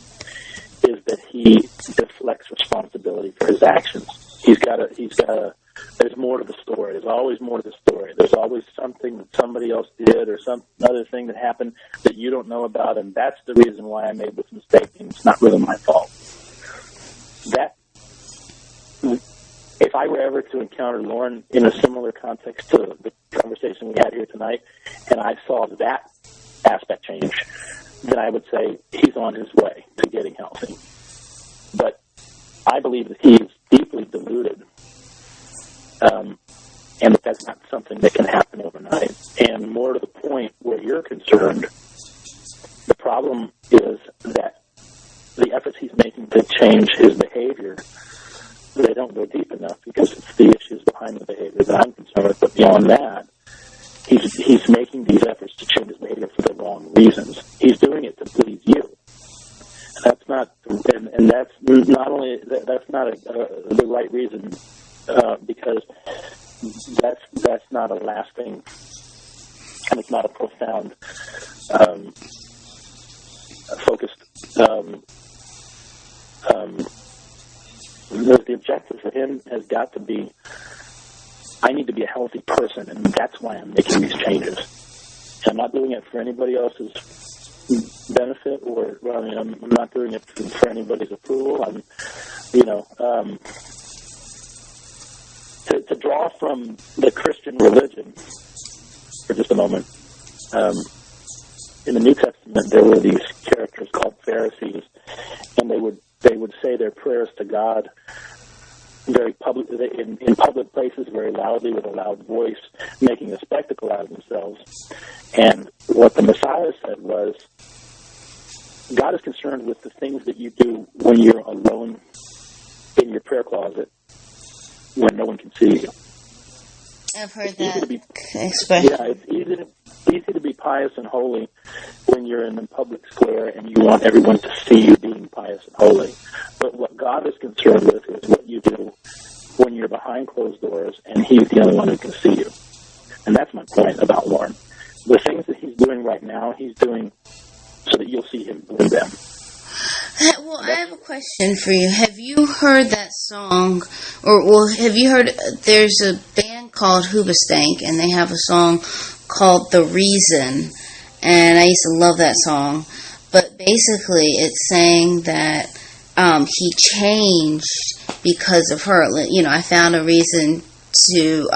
is that he deflects responsibility for his actions. There's more to the story. There's always more to the story. There's always something that somebody else did or some other thing that happened that you don't know about, and that's the reason why I made this mistake, and it's not really my fault. If I were ever to encounter Lorne in a similar context to the conversation we had here tonight, and I saw that aspect change, then I would say he's on his way to getting healthy. But I believe that he's deeply deluded, and that's not something that can happen overnight. And more to the point where you're concerned, the problem is that the efforts he's making to change his behavior, they don't go deep enough because it's the issues behind the behavior that I'm concerned with. But beyond that, he's making these efforts to change his behavior for the wrong reasons. He's doing it to please you. And that's not, and that's not only, that's not the right reason, because that's not a lasting, and it's not a profound, focused, because the objective for him has got to be, I need to be a healthy person, and that's why I'm making these changes. I'm not doing it for anybody else's benefit, or I'm not doing it for anybody's approval. To draw from the Christian religion for just a moment. In the New Testament, there were these characters called Pharisees, and they would say their prayers to God very public in public places, very loudly, with a loud voice, making a spectacle out of themselves. And what the Messiah said was, God is concerned with the things that you do when you're alone in your prayer closet, when no one can see you. I've heard that expression. Yeah, it's easy to be pious and holy when you're in the public square and you want everyone to see you being pious and holy. But what God is concerned with is what you do when you're behind closed doors and He's the only one who can see you. And that's my point about Lorne. The things that he's doing right now, he's doing so that you'll see him doing them. Well, I have a question for you. Have you heard that song, or have you heard, there's a band called Hoobastank, and they have a song called The Reason, and I used to love that song, but basically it's saying that he changed because of her. I found a reason to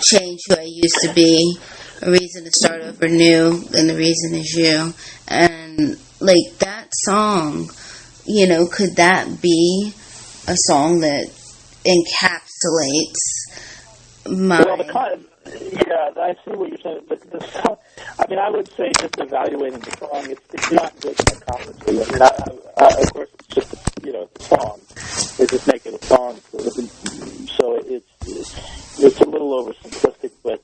change who I used to be, a reason to start over new, and the reason is you. And that song, could that be a song that encapsulates my... Well, I see what you're saying. But the song, I would say just evaluating the song, it's not just psychology. Of course, it's just a song. They just make it a song, so it's a little oversimplistic, but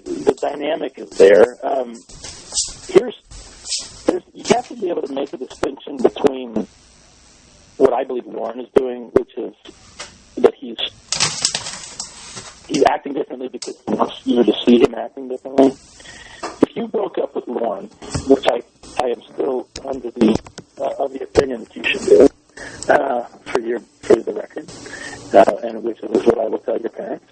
the dynamic is there. You have to be able to make a distinction between what I believe Lorne is doing, which is that he's acting differently because he wants you to see him acting differently. If you broke up with Lorne, which I am still under of the opinion that you should do, for the record, and which is what I will tell your parents.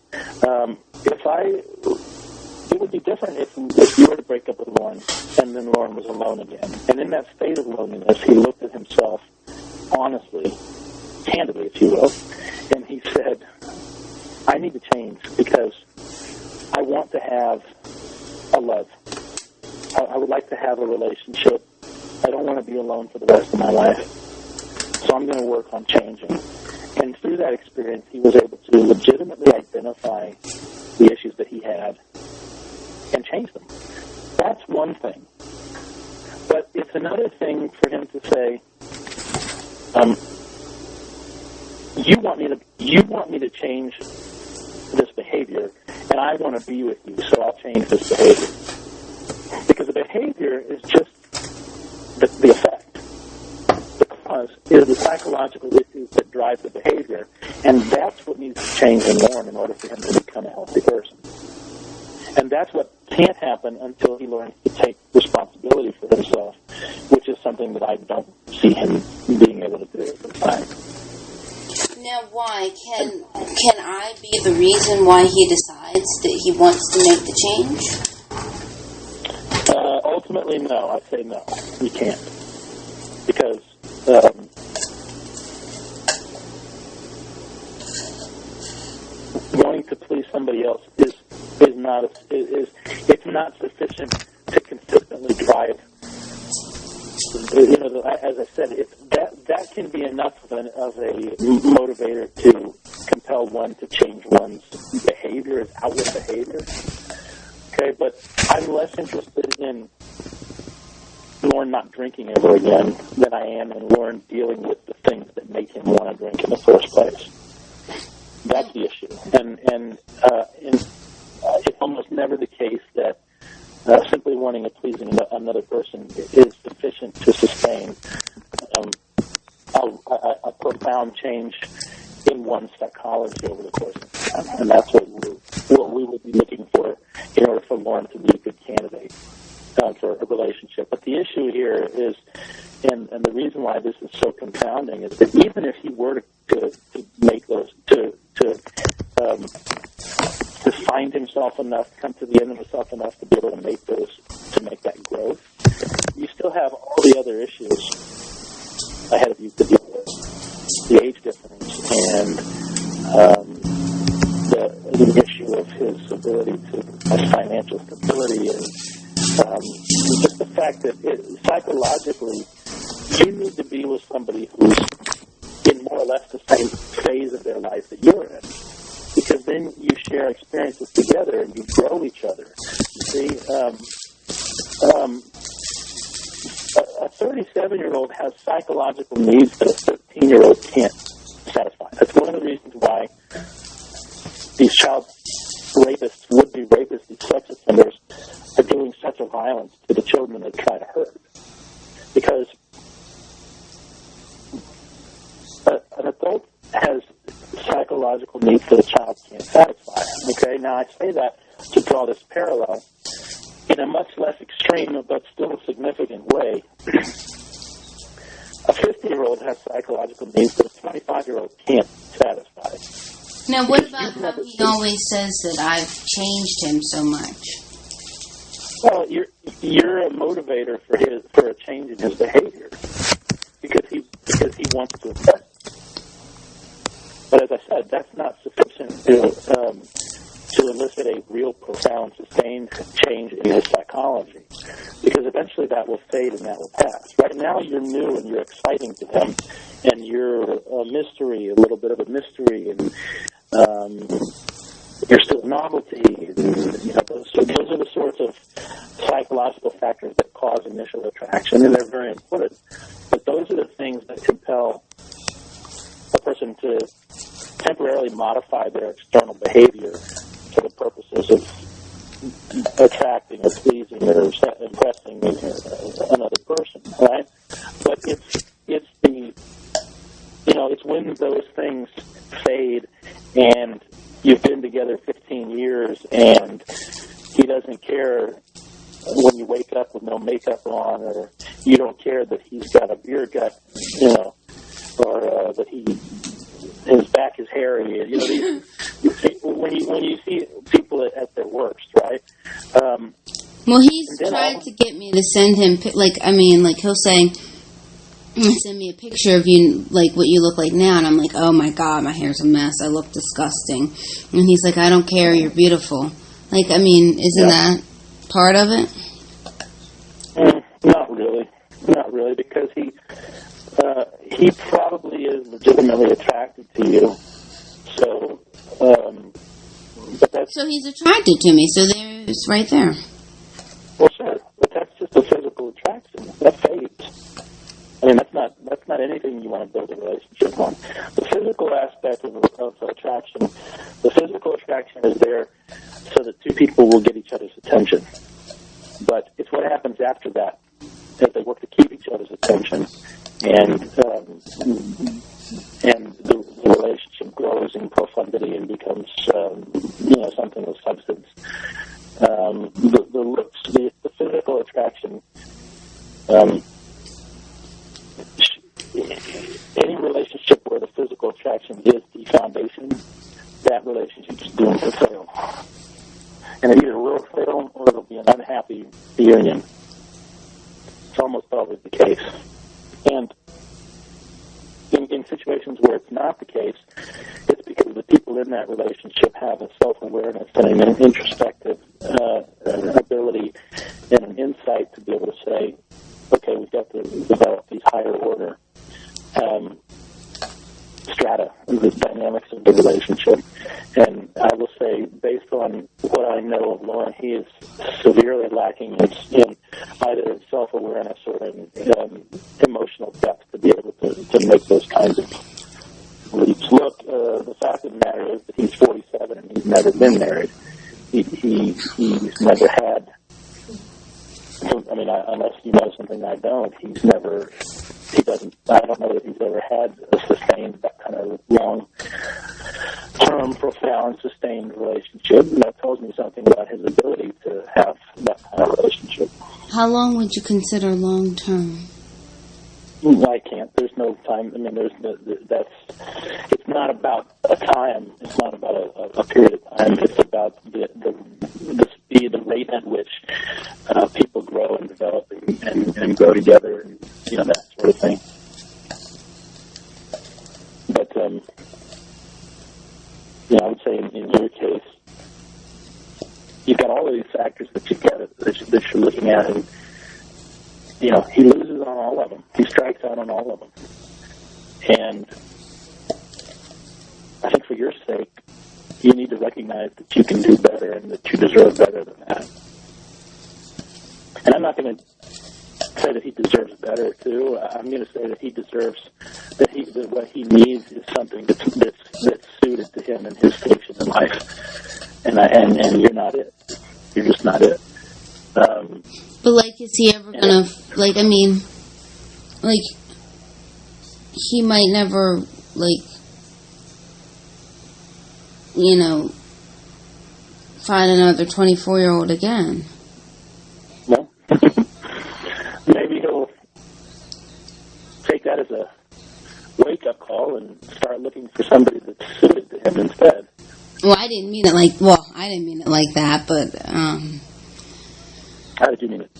It would be different if you were to break up with Lorne and then Lorne was alone again. And in that state of loneliness, he looked at himself honestly, candidly, if you will, and he said, I need to change because I want to have a love. I would like to have a relationship. I don't want to be alone for the rest of my life. So I'm going to work on changing. And through that experience, he was able to legitimately identify the issues that he had and change them. That's one thing. But it's another thing for him to say, you want me to change this behavior, and I want to be with you, so I'll change this behavior. Because the behavior is just the effect. The cause is the psychological issues that drive the behavior, and that's what needs to change in Lorne in order for him to become a healthy person. And that's what can't happen until he learns to take responsibility for himself, which is something that I don't see him being able to do at the time. Now, why? Can I be the reason why he decides that he wants to make the change? Ultimately, no. I say no. You can't. Because wanting to please somebody else is not sufficient to consistently drive. As I said, that can be enough of a motivator to compel one to change one's behavior, his outward behavior. Okay, but I'm less interested in Lorne not drinking ever again than I am in Lorne dealing with the things that make him want to drink in the first place. That's the issue, and it's almost never the case that simply wanting to please another person is sufficient to sustain a profound change in one's psychology over the course of time. And that's what we would be looking for in order for Lorne to be a good candidate for a relationship. But the issue here is And the reason why this is so confounding is that even if he were to make those, to find himself enough, come to the end of himself enough to be able to make that growth, you still have all the other issues ahead of you to deal with. The age difference and the issue of his ability to have financial stability, and just the fact that psychologically you need to be with somebody who's in more or less the same phase of their life that you're in, because then you share experiences together and you grow each other. You see, a 37-year-old has psychological needs that a 13-year-old can't satisfy. That's one of the reasons why these child rapists, would-be rapists, these sex offenders, are doing such a violence to the children they try to hurt. Because an adult has psychological needs that a child can't satisfy. Okay, now I say that to draw this parallel in a much less extreme but still significant way. A 50-year-old has psychological needs that a 25-year-old can't satisfy. Now, what about how he always says that I've changed him so much? Well, you're a motivator for a change in his behavior because he wants to impress. But as I said, that's not sufficient to elicit a real, profound, sustained change in his psychology, because eventually that will fade and that will pass. Right now, you're new and you're exciting to him, and you're a mystery, a little bit of a mystery, and you're still novelty. And, those are the sorts of psychological factors that cause initial attraction, and they're very important. But those are the things that compel a person to temporarily modify their external behavior for the purposes of attracting or pleasing or impressing another person, right? But it's when those things fade and you've been together 15 years and he doesn't care when you wake up with no makeup on, or you don't care that he's got a beer gut, or that his back is hairy. When you see people at their worst, right? Well, he's tried to get me to send him, he'll say, send me a picture of you, like what you look like now, and I'm like, oh my God, my hair's a mess, I look disgusting. And he's like, I don't care, you're beautiful. Isn't that part of it? Not really, because he probably is legitimately attracted to you. So, so he's attracted to me. So it's right there. Well, sure, but that's just a physical attraction. That fades. That's not anything you want to build a relationship on. The physical aspect of attraction, the physical attraction is there so that two people will get each other's attention. But it's what happens after that they work to keep each other's attention, and the relationship grows in profundity and becomes something of substance. The looks, the physical attraction. Any relationship where the physical attraction is the foundation, that relationship is doomed to fail. And it either will fail or it'll be an unhappy reunion. It's almost always the case. And in situations where it's not the case, it's because the people in that relationship have a self-awareness and an introspective ability and an insight to be able to say, okay, we've got to develop these higher order strata, the dynamics of the relationship. And I will say, based on what I know of Lorne, he is severely lacking in either self-awareness or in emotional depth to be able to make those kinds of leaps. Look, the fact of the matter is that he's 47 and he's never been married. He's never had, unless you know something I don't, I don't know that he's ever had a sustained, that kind of long-term, profound, sustained relationship. And that tells me something about his ability to have that kind of relationship. How long would you consider long-term? I can't. There's no time. I mean, it's not about a time. It's not about a period of time. It's about the speed, the rate at which people grow and develop and grow together, and that sort of thing. But I would say in your case, you've got all of these factors that you're looking at, and he loses on all of them. He strikes out on all of them. And I think for your sake, you need to recognize that you can do better and that you deserve better than that. And I'm not going to say that he deserves better, too. I'm going to say that he deserves, that what he needs is something that's suited to him and his station in life. And you're not it. You're just not it. But, is he ever gonna, he might never, find another 24-year-old again. No. Maybe he'll take that as a wake-up call and start looking for somebody that's suited to him instead. Well, I didn't mean it like that, but, How did you mean it?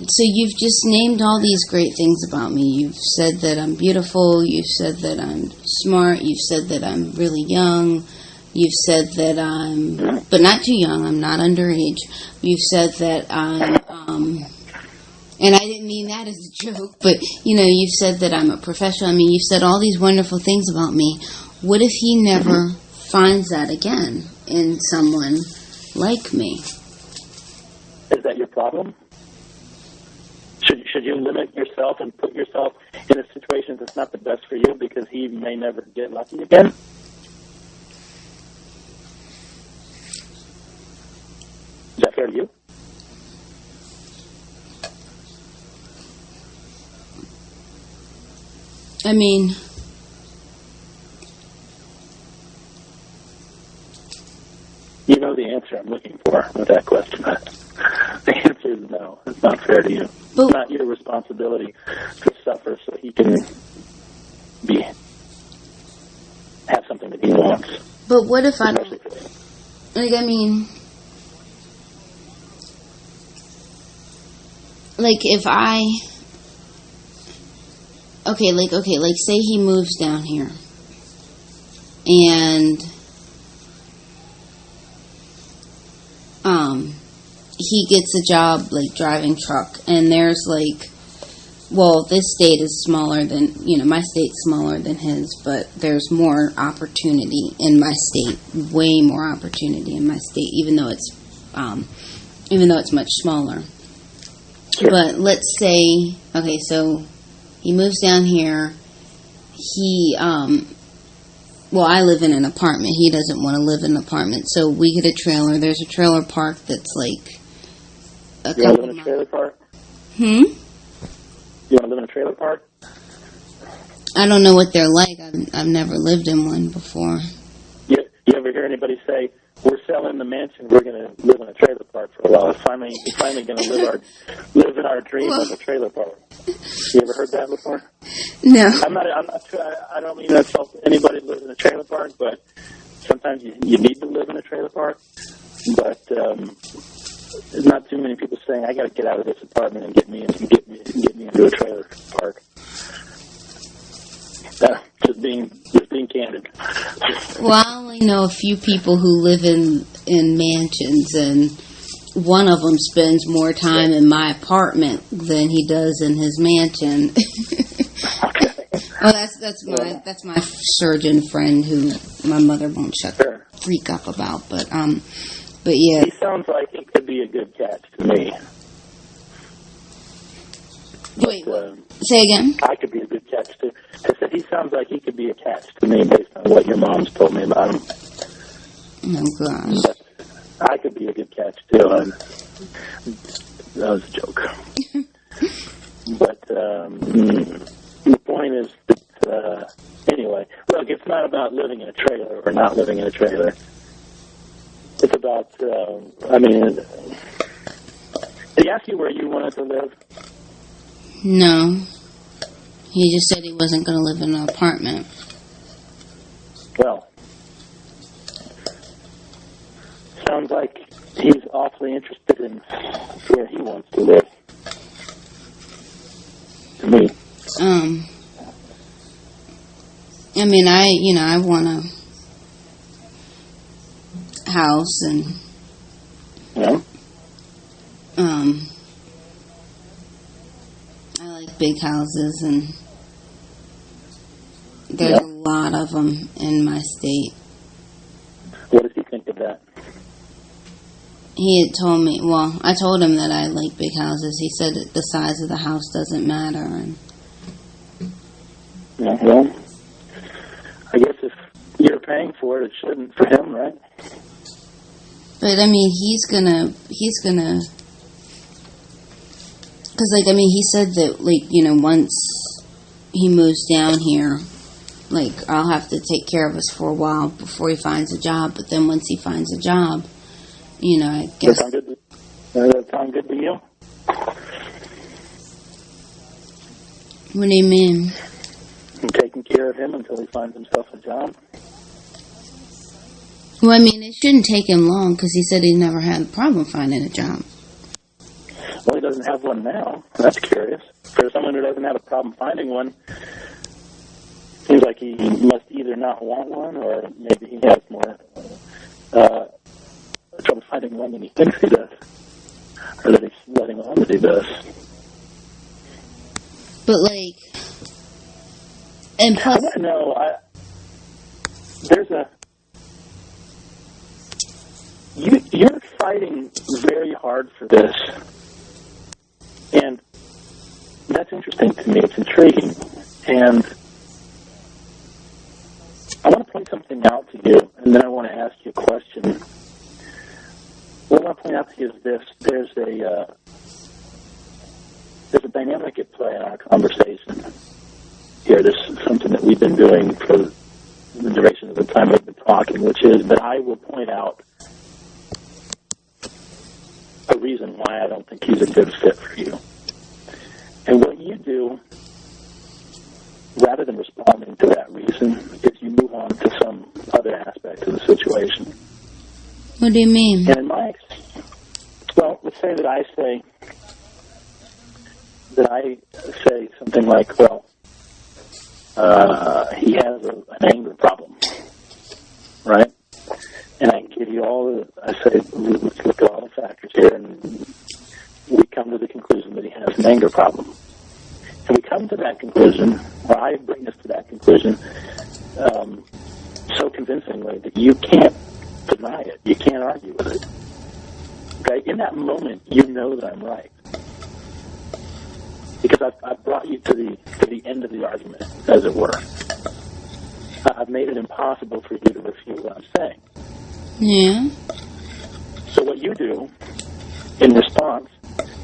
So you've just named all these great things about me. You've said that I'm beautiful. You've said that I'm smart. You've said that I'm really young. You've said that but not too young. I'm not underage. You've said that I'm, and I didn't mean that as a joke, but, you've said that I'm a professional. You've said all these wonderful things about me. What if he never finds that again in someone like me? Is that your problem? Should you limit yourself and put yourself in a situation that's not the best for you because he may never get lucky again? Is that fair to you? You know the answer I'm looking for with that question. The answer is no. It's not fair to you. It's not your responsibility to suffer so he can have something that he wants. But what if I don't? If I... Okay, say he moves down here. And... he gets a job, driving truck, and there's, this state is smaller than, my state's smaller than his, but there's more opportunity in my state, way more opportunity in my state, even though it's much smaller. Sure. But let's say, so he moves down here, I live in an apartment. He doesn't want to live in an apartment. So we get a trailer. There's a trailer park that's a couple You want to live in a trailer park? You want to live in a trailer park? I don't know what they're like. I've never lived in one before. You ever hear anybody say, we're selling the mansion, we're going to live in a trailer park for a while. We're finally going to live in our dream of a trailer park. You ever heard that before? No. I don't mean to insult anybody that lives in a trailer park, but sometimes you need to live in a trailer park. But there's not too many people saying, I got to get out of this apartment and get me into a trailer park. Just being candid. Well, I only know a few people who live in mansions, and one of them spends more time in my apartment than he does in his mansion. Okay. Oh, that's my surgeon friend who my mother won't shut the freak up about. But yeah. He sounds like he could be a good catch to me. Wait, say again? I could be a good catch too. I said he sounds like he could be a catch to me based on what your mom's told me about him. Oh gosh. But I could be a good catch too. That was a joke. But the point is that anyway, look, it's not about living in a trailer or not living in a trailer. It's about he ask you where you wanted to live? No. He just said he wasn't going to live in an apartment. Well, sounds like he's awfully interested in where he wants to live. To me. I mean, I want a house and, Yeah. I like big houses, and there's a lot of them in my state. What does he think of that? He had told me, well, I told him that I like big houses. He said that the size of the house doesn't matter. And Yeah, well, I guess if you're paying for it, it shouldn't for him, right? But, I mean, he's gonna, because, like, I mean, he said that, like, you know, once he moves down here, like, I'll have to take care of us for a while before he finds a job. But then once he finds a job, you know, I guess. Does that sound good to you? What do you mean? And taking care of him until he finds himself a job? Well, I mean, it shouldn't take him long because he said he never had a problem finding a job. Well, he doesn't have one now. That's curious. For someone who doesn't have a problem finding one, seems like he must either not want one or maybe he has more trouble finding one than he thinks he does. Or that he's letting on that he does. But, like, and plus... I don't know. There's a... You're fighting very hard for this. And that's interesting to me. It's intriguing. And I want to point something out to you, and then I want to ask you a question. What I want to point out to you is this. There's a dynamic at play in our conversation here. This is something that we've been doing for the duration of the time we've been talking, which is that I will point out a reason why I don't think he's a good fit for you. And what you do, rather than responding to that reason, is you move on to some other aspect of the situation. What do you mean? And in my, well, let's say that I say something like, well, he has an anger problem, right? And I give you I say, let's look at all the factors here, and we come to the conclusion that he has an anger problem. And we come to that conclusion, or I bring us to that conclusion, so convincingly that you can't deny it. You can't argue with it. Okay? In that moment, you know that I'm right. Because I've brought you to the end of the argument, as it were. I've made it impossible for you to refute what I'm saying. Yeah. So what you do, in response,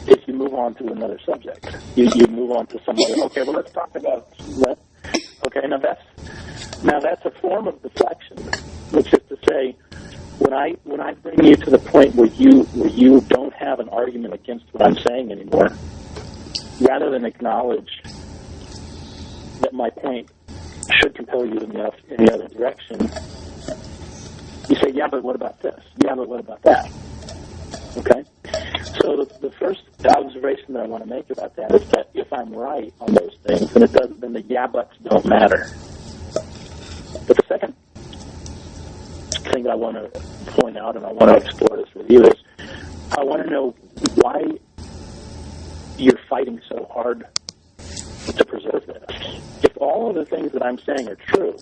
is you move on to another subject. You move on to some other, okay, well, let's talk about that. Okay, now that's a form of deflection, which is to say, when I bring you to the point where you don't have an argument against what I'm saying anymore, rather than acknowledge that my point should compel you in the other direction, you say, yeah, but what about this? Yeah, but what about that? Okay? So the first observation that I want to make about that is that if I'm right on those things, then the yeah buts don't matter. But the second thing that I want to point out, and I want to explore this with you, is I want to know why you're fighting so hard to preserve this. If all of the things that I'm saying are true,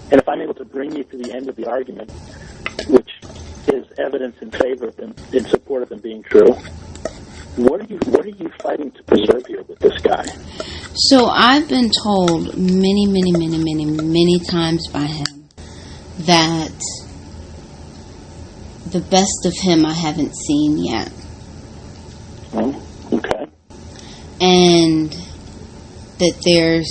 and if I'm able to bring you to the end of the argument, which is evidence in favor of them, in support of them being true, what are you fighting to preserve here with this guy? So I've been told many times by him that the best of him I haven't seen yet. Oh, okay. And that there's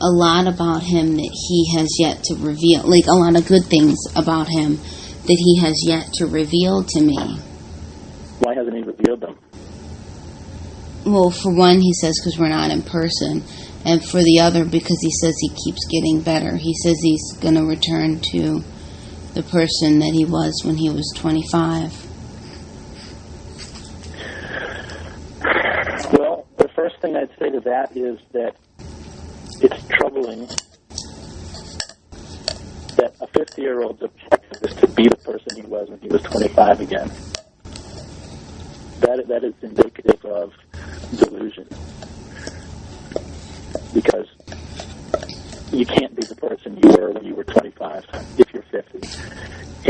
a lot about him that he has yet to reveal, like a lot of good things about him that he has yet to reveal to me. Why hasn't he revealed them? Well, for one, he says because we're not in person. And for the other, because he says he keeps getting better. He says he's going to return to the person that he was when he was 25. Well, the first thing I'd say to that is that it's troubling that a 50-year-old's objective is to be the person he was when he was 25 again. That is indicative of delusion. Because you can't be the person you were when you were 25 if you're 50.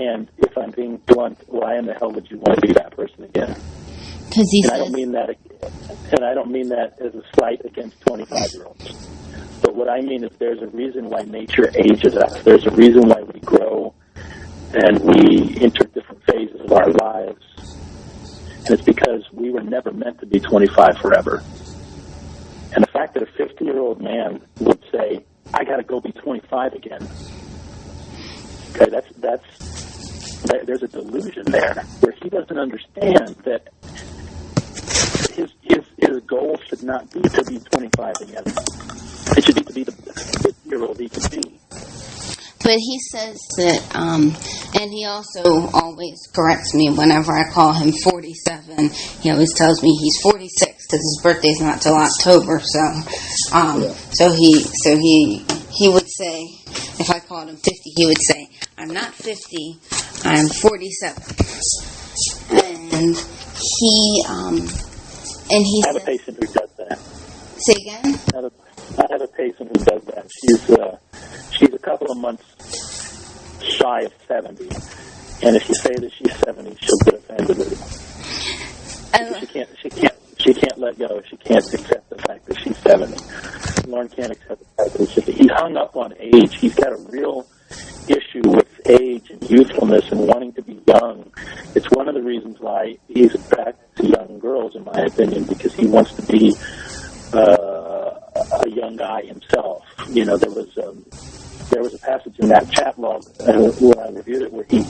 And if I'm being blunt, why in the hell would you want to be that person again? Because he and says... I don't mean that as a slight against 25-year-olds. But what I mean is there's a reason why nature ages us. There's a reason why we grow and we enter different phases of our lives. And it's because we were never meant to be 25 forever. And the fact that a 50-year-old man would say, I got to go be 25 again. Okay, there's a delusion there where he doesn't understand that his goal should not be to be 25 again. It should be to be the 50-year-old he can be. But he says that, and he also always corrects me whenever I call him 47. He always tells me he's 46 because his birthday's not till October. So he would say, if I called him 50, he would say, I'm not 50, I'm 47. And he I have a patient who does that. Say again? I have a patient who does that. She's a couple of months shy of 70, and if you say that she's 70, she'll get offended with you. She can't let go. She can't accept the fact that she's 70. Lorne can't accept the fact that she's 50. He's hung up on age. He's got a real issue with age and youthfulness and wanting to be young. It's one of the reasons why he's attracted to young girls, in my opinion, because he wants to be a young guy himself. You know, there was a passage in that chat log when I reviewed it where he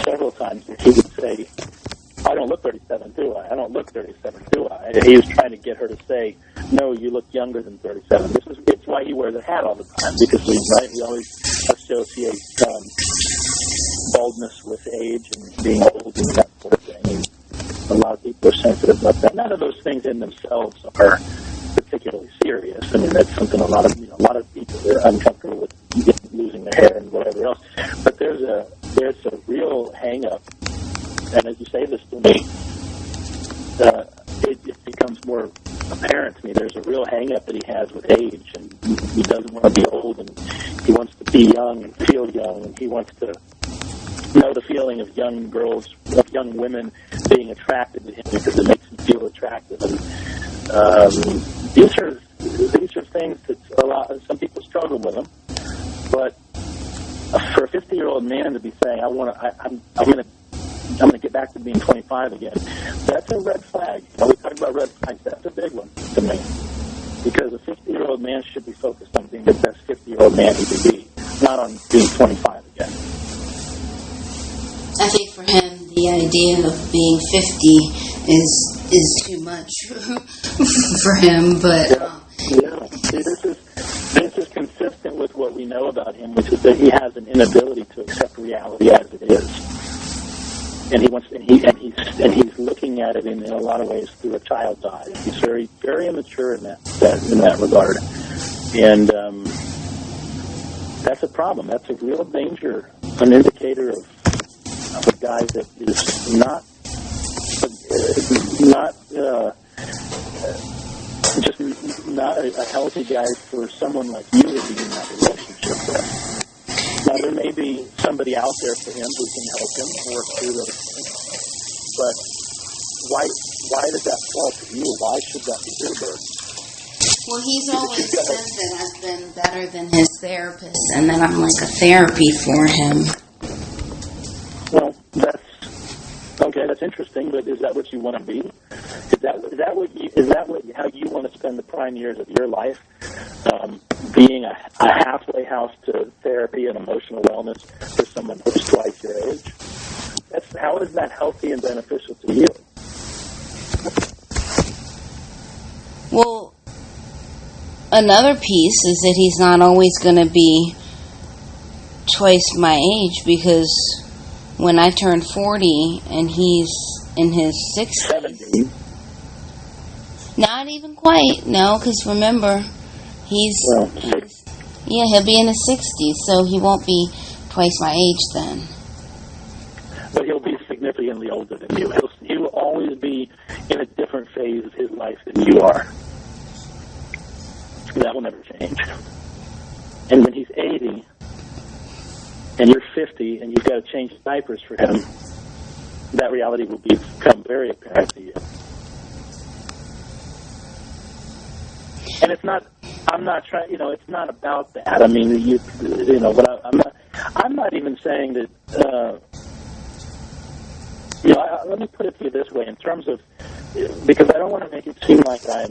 several times he would say, I don't look 37, do I? I don't look 37, do I? He was trying to get her to say, no, you look younger than 37. It's why he wears a hat all the time, because we always associate baldness with age and being old and that sort of thing. A lot of people are sensitive about that. None of those things in themselves are particularly serious. I mean, that's something a lot of people are uncomfortable with, losing their hair and whatever else. But there's a real hang-up, and as you say this to me, it becomes more apparent to me. There's a real hang-up that he has with age, and he doesn't want to be old, and he wants to be young and feel young, and he wants to know the feeling of young girls, of young women being attracted to him because it makes him feel attractive. And these are things that some people struggle with them. But for a 50-year-old man to be saying, I'm going to get back to being 25 again, that's a red flag. We talk about red flags. That's a big one to me, because a 50-year-old man should be focused on being the best 50-year-old man he can be, not on being 25 again. I think for him, the idea of being 50 is too much for him. But yeah. See, this is consistent with what we know about him, which is that he has an inability to accept reality as it is, and he's looking at it in a lot of ways through a child's eyes. He's very, very immature in that regard, and that's a problem. That's a real danger, an indicator of a guy that is not a healthy guy for someone like you to be in that relationship with. Now, there may be somebody out there for him who can help him work through those things, but why does that fall to you? Why should that be your burden? Well, he's always said that I've been better than his therapist, and that I'm like a therapy for him. Well, that's interesting. But is that what you want to be? Is that how you want to spend the prime years of your life? Being a halfway house to therapy and emotional wellness for someone who's twice your age? how is that healthy and beneficial to you? Well, another piece is that he's not always going to be twice my age, because when I turned 40 and he's in his 60s. 70. Not even quite, no, because remember, he'll be in his 60s, so he won't be twice my age then. But he'll be significantly older than you. He will always be in a different phase of his life than you are. That will never change. And when he's 80 and you're 50 and you've got to change diapers for him, that reality will become very apparent to you. And it's not, I'm not trying, it's not about that. I mean, I'm not even saying that, let me put it to you this way, in terms of, because I don't want to make it seem like a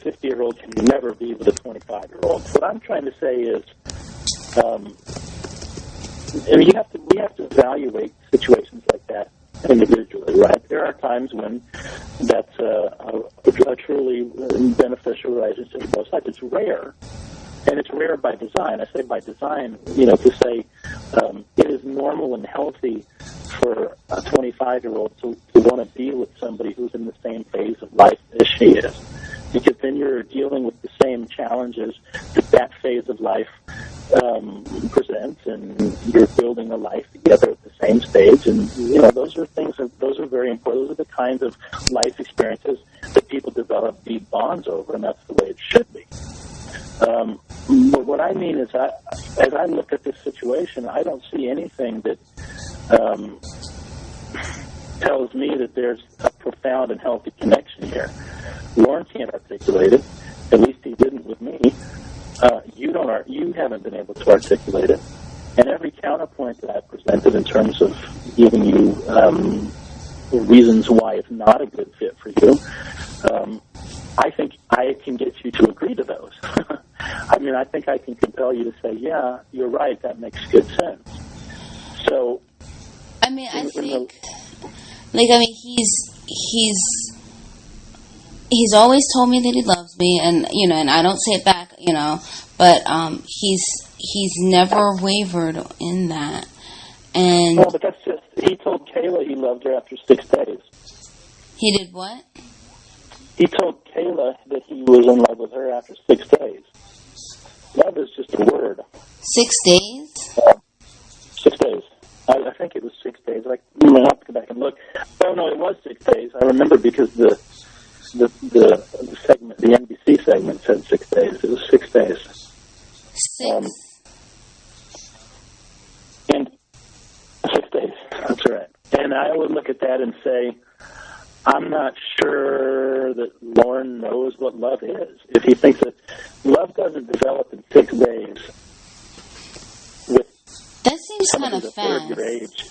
50-year-old can never be with a 25-year-old. What I'm trying to say is, we have to evaluate situations like that individually, right? There are times when that's a truly beneficial relationship on both sides. It's rare, and it's rare by design. I say by design, to say it is normal and healthy for a 25-year-old to want to be with somebody who's in the same phase of life as she is, because then you're dealing with the same challenges that phase of life presents, and you're building a life together at the same stage. And those are very important. Those are the kinds of life experiences that people develop deep bonds over, and that's the way it should be. But what I mean is, as I look at this situation, I don't see anything that tells me that there's a profound and healthy connection here. Lorne can't articulate it. At least he didn't with me. You haven't been able to articulate it. And every counterpoint that I presented in terms of giving you reasons why it's not a good fit for you, I think I can get you to agree to those. I think I can compel you to say, yeah, you're right, that makes good sense. So, I think he's always told me that he loves me, and and I don't say it back, but he's never wavered in that. And but that's just, he told Kayla he loved her after 6 days. He did what? He told Kayla that he was in love with her after 6 days. Love is just a word. 6 days? 6 days. I think it was 6 days. I have to go back and look. Oh no, it was 6 days. I remember because the segment, the NBC segment, said 6 days. It was 6 days. 6. And 6 days. That's right. And I would look at that and say, I'm not sure that Lorne knows what love is. If he thinks that love doesn't develop in 6 days, that seems kind of fast. Your age.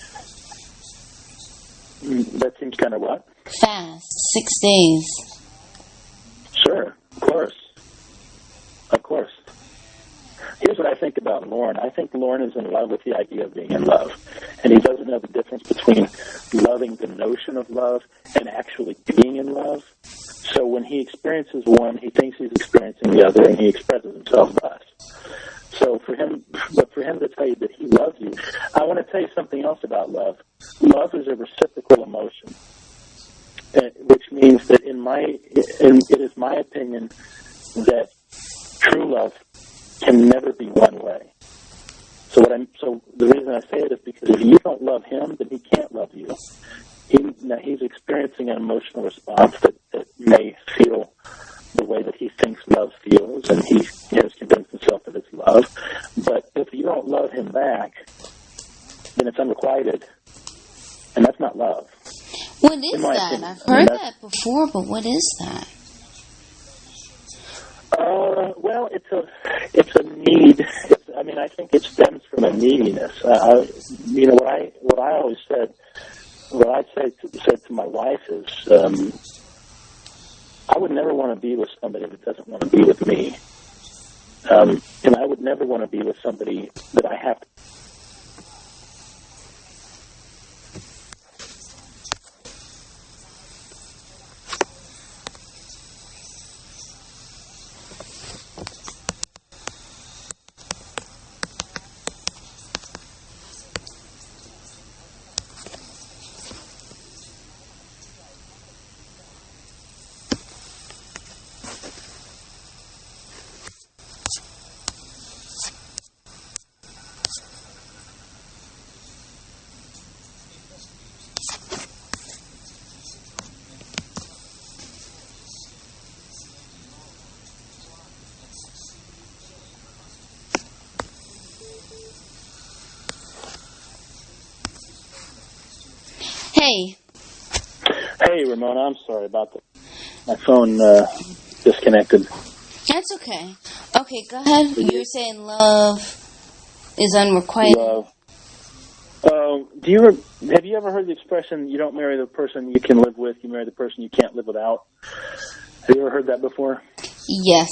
That seems kind of what? Fast. 6 days. Sure, of course. Of course. Here's what I think about Lorne. I think Lorne is in love with the idea of being in love. And he doesn't know the difference between loving the notion of love and actually being in love. So when he experiences one, he thinks he's experiencing the other, and he expresses himself thus. So for him to tell you that he loves you, I want to tell you something else about love. Love is a reciprocal emotion, which means that it is my opinion that true love can never be one way. So the reason I say it is because if you don't love him, then he can't love you. He's experiencing an emotional response that may feel the way that he thinks love feels, and he has convinced himself that it's love. But if you don't love him back, then it's unrequited, and that's not love. What is that? I've heard that before, but what is that? Well, it's a need. I think it stems from a neediness. What I always said, what I said to my wife is, I would never want to be with somebody that doesn't want to be with me, and I would never want to be with somebody that I have to. Hey. Hey, Ramona, I'm sorry about that. My phone disconnected. That's okay. Okay, go ahead. You were saying love is unrequited. Love. Have you ever heard the expression, you don't marry the person you can live with, you marry the person you can't live without? Have you ever heard that before? Yes.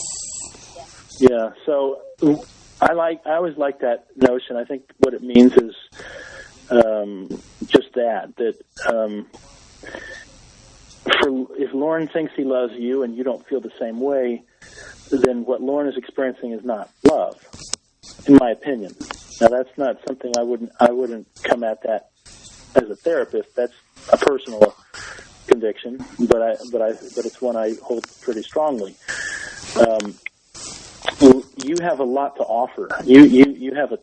Yeah, so I always like that notion. I think what it means is just that if Lorne thinks he loves you and you don't feel the same way, then what Lorne is experiencing is not love, in my opinion. Now, that's not something I wouldn't come at that as a therapist. That's a personal conviction, but it's one I hold pretty strongly. You have a lot to offer. You have a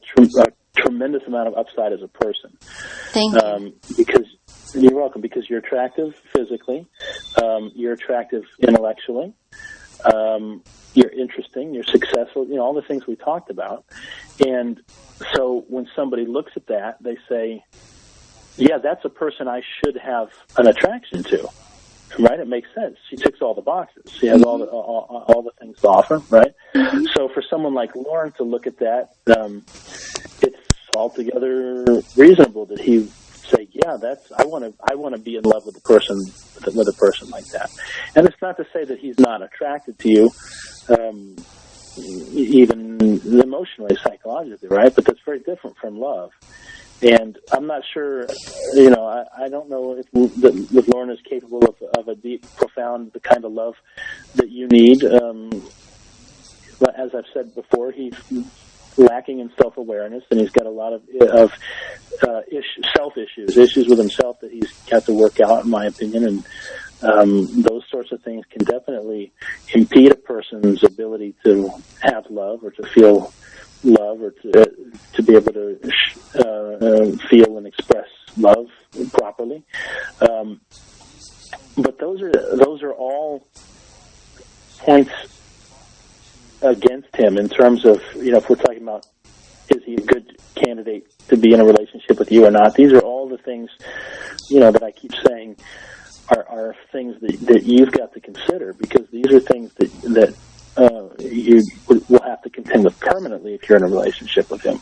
tremendous amount of upside as a person. Thank you. Because you're welcome. Because you're attractive physically, you're attractive intellectually, you're interesting, you're successful. You know, all the things we talked about. And so when somebody looks at that, they say, "Yeah, that's a person I should have an attraction to." Right? It makes sense. She ticks all the boxes. She has all the things to offer, right? Mm-hmm. So for someone like Lorne to look at that, it's altogether reasonable that he say, "Yeah, I want to be in love with a person like that." And it's not to say that he's not attracted to you, even emotionally, psychologically, right? But that's very different from love. And I'm not sure, I don't know if Lorne is capable of a deep, profound, the kind of love that you need. But as I've said before, he's lacking in self-awareness, and he's got a lot of issues with himself that he's got to work out, in my opinion. And those sorts of things can definitely impede a person's ability to have love or to feel love or to be able to feel and express love properly. But those are all points against him in terms of, if we're talking about is he a good candidate to be in a relationship with you or not. These are all the things, that I keep saying are things that you've got to consider, because these are things that you will have to contend with permanently if you're in a relationship with him.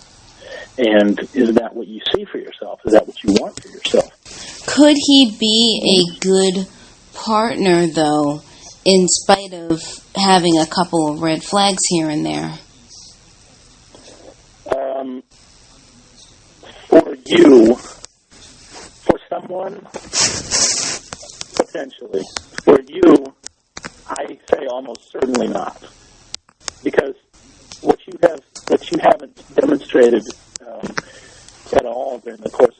And is that what you see for yourself? Is that what you want for yourself? Could he be a good partner, though, in spite of having a couple of red flags here and there? For you, for someone, potentially. For you, I say almost certainly not, because what you haven't demonstrated at all during the course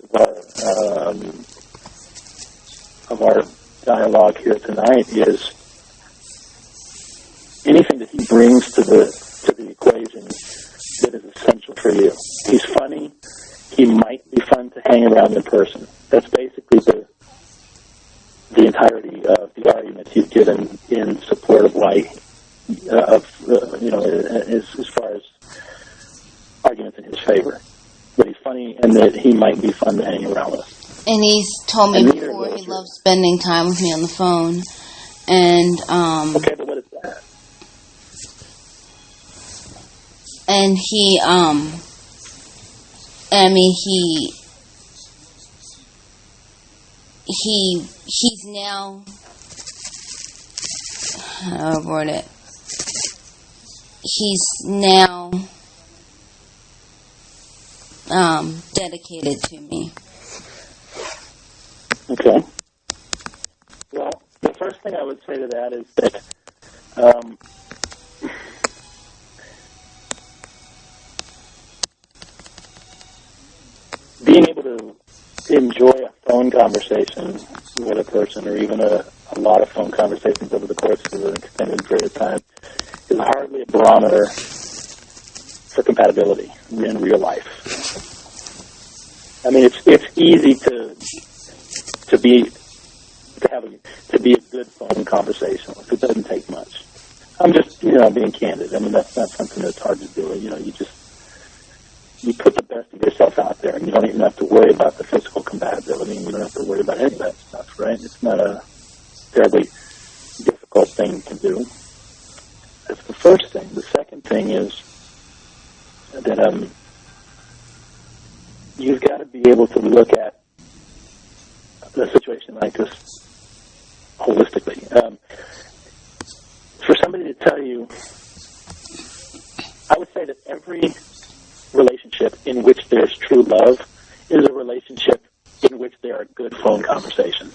of our dialogue here tonight is anything that he brings to the equation that is essential for you. He's funny. He might be fun to hang around in person. That's basically the entirety of the argument he's given in support of why, as far as arguments in his favor. That he's funny and that he might be fun to hang around with. And he's told me before he loves spending time with me on the phone. And okay, but what is that? And he's now, how do I word it? He's now dedicated to me. Okay. Well, the first thing I would say to that is that being able to enjoy a phone conversation with a person, or even a lot of phone conversations over the course of an extended period of time, is hardly a barometer for compatibility in real life. I mean, it's easy to be a good phone conversationalist. It doesn't take much. I'm just being candid. I mean, that's not something that's hard to do. You put the best of yourself out there, and you don't even have to worry about the physical compatibility, and you don't have to worry about any of right? Just holistically. For somebody to tell you, I would say that every relationship in which there's true love is a relationship in which there are good phone conversations.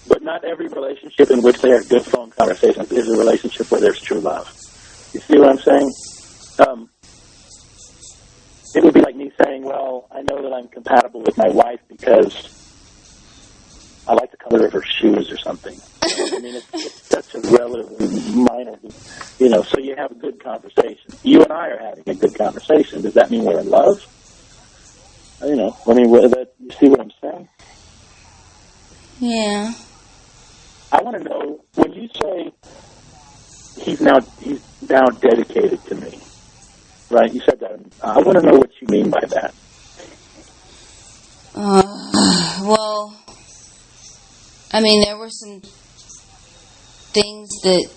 But not every relationship in which there are good phone conversations is a relationship where there's true love. You see what I'm saying? It would be like me saying, well, I know that I'm compatible with my wife because I like the color of her shoes or something. I mean, that's a relatively minor, so you have a good conversation. You and I are having a good conversation. Does that mean we're in love? You see what I'm saying? Yeah. I want to know, when you say he's now dedicated to me, right? You said that. I want to know what you mean by that. Well, I mean, there were some things that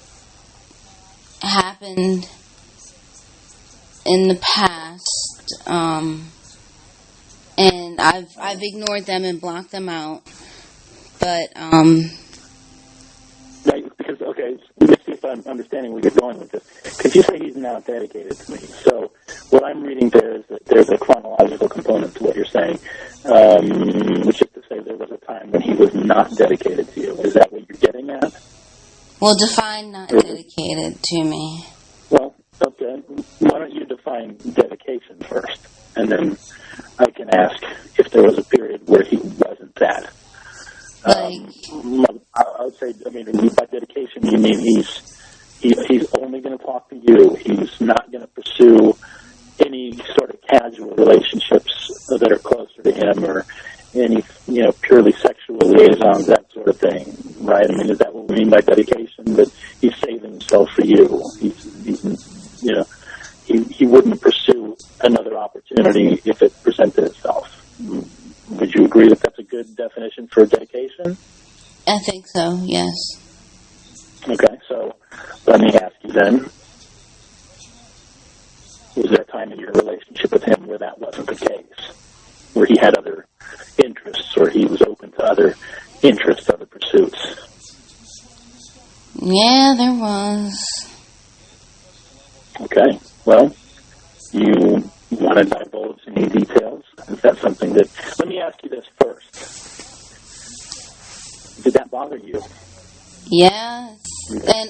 happened in the past, and I've ignored them and blocked them out. But Right, because, okay, let's see if I'm understanding where you're going with this. Because you say he's now dedicated to me. So what I'm reading there is that there's a chronological component to what you're saying, which is to say there was a time when he was not dedicated to you. Is that what you're getting at? well, define not dedicated to me. Well, okay. Why don't you define dedication first, and then I can ask if there was a period where he wasn't that. I would say, by dedication, you mean he's only going to talk to you. He's not going to pursue any sort of casual relationships that are closer to him, or any, purely sexual liaisons, that sort of thing, right? I mean, is that what we mean by dedication? That he's saving himself for you. He wouldn't pursue another opportunity if it presented itself. Would you agree that that's a good definition for dedication? I think so, yes. Okay, so let me ask you then, was there a time in your relationship with him where that wasn't the case? Where he had other interests, or he was open to other interests, other pursuits? Yeah, there was. Okay, well, you want to divulge any details? Is that something that... Let me ask you this first. Did that bother you? Yeah,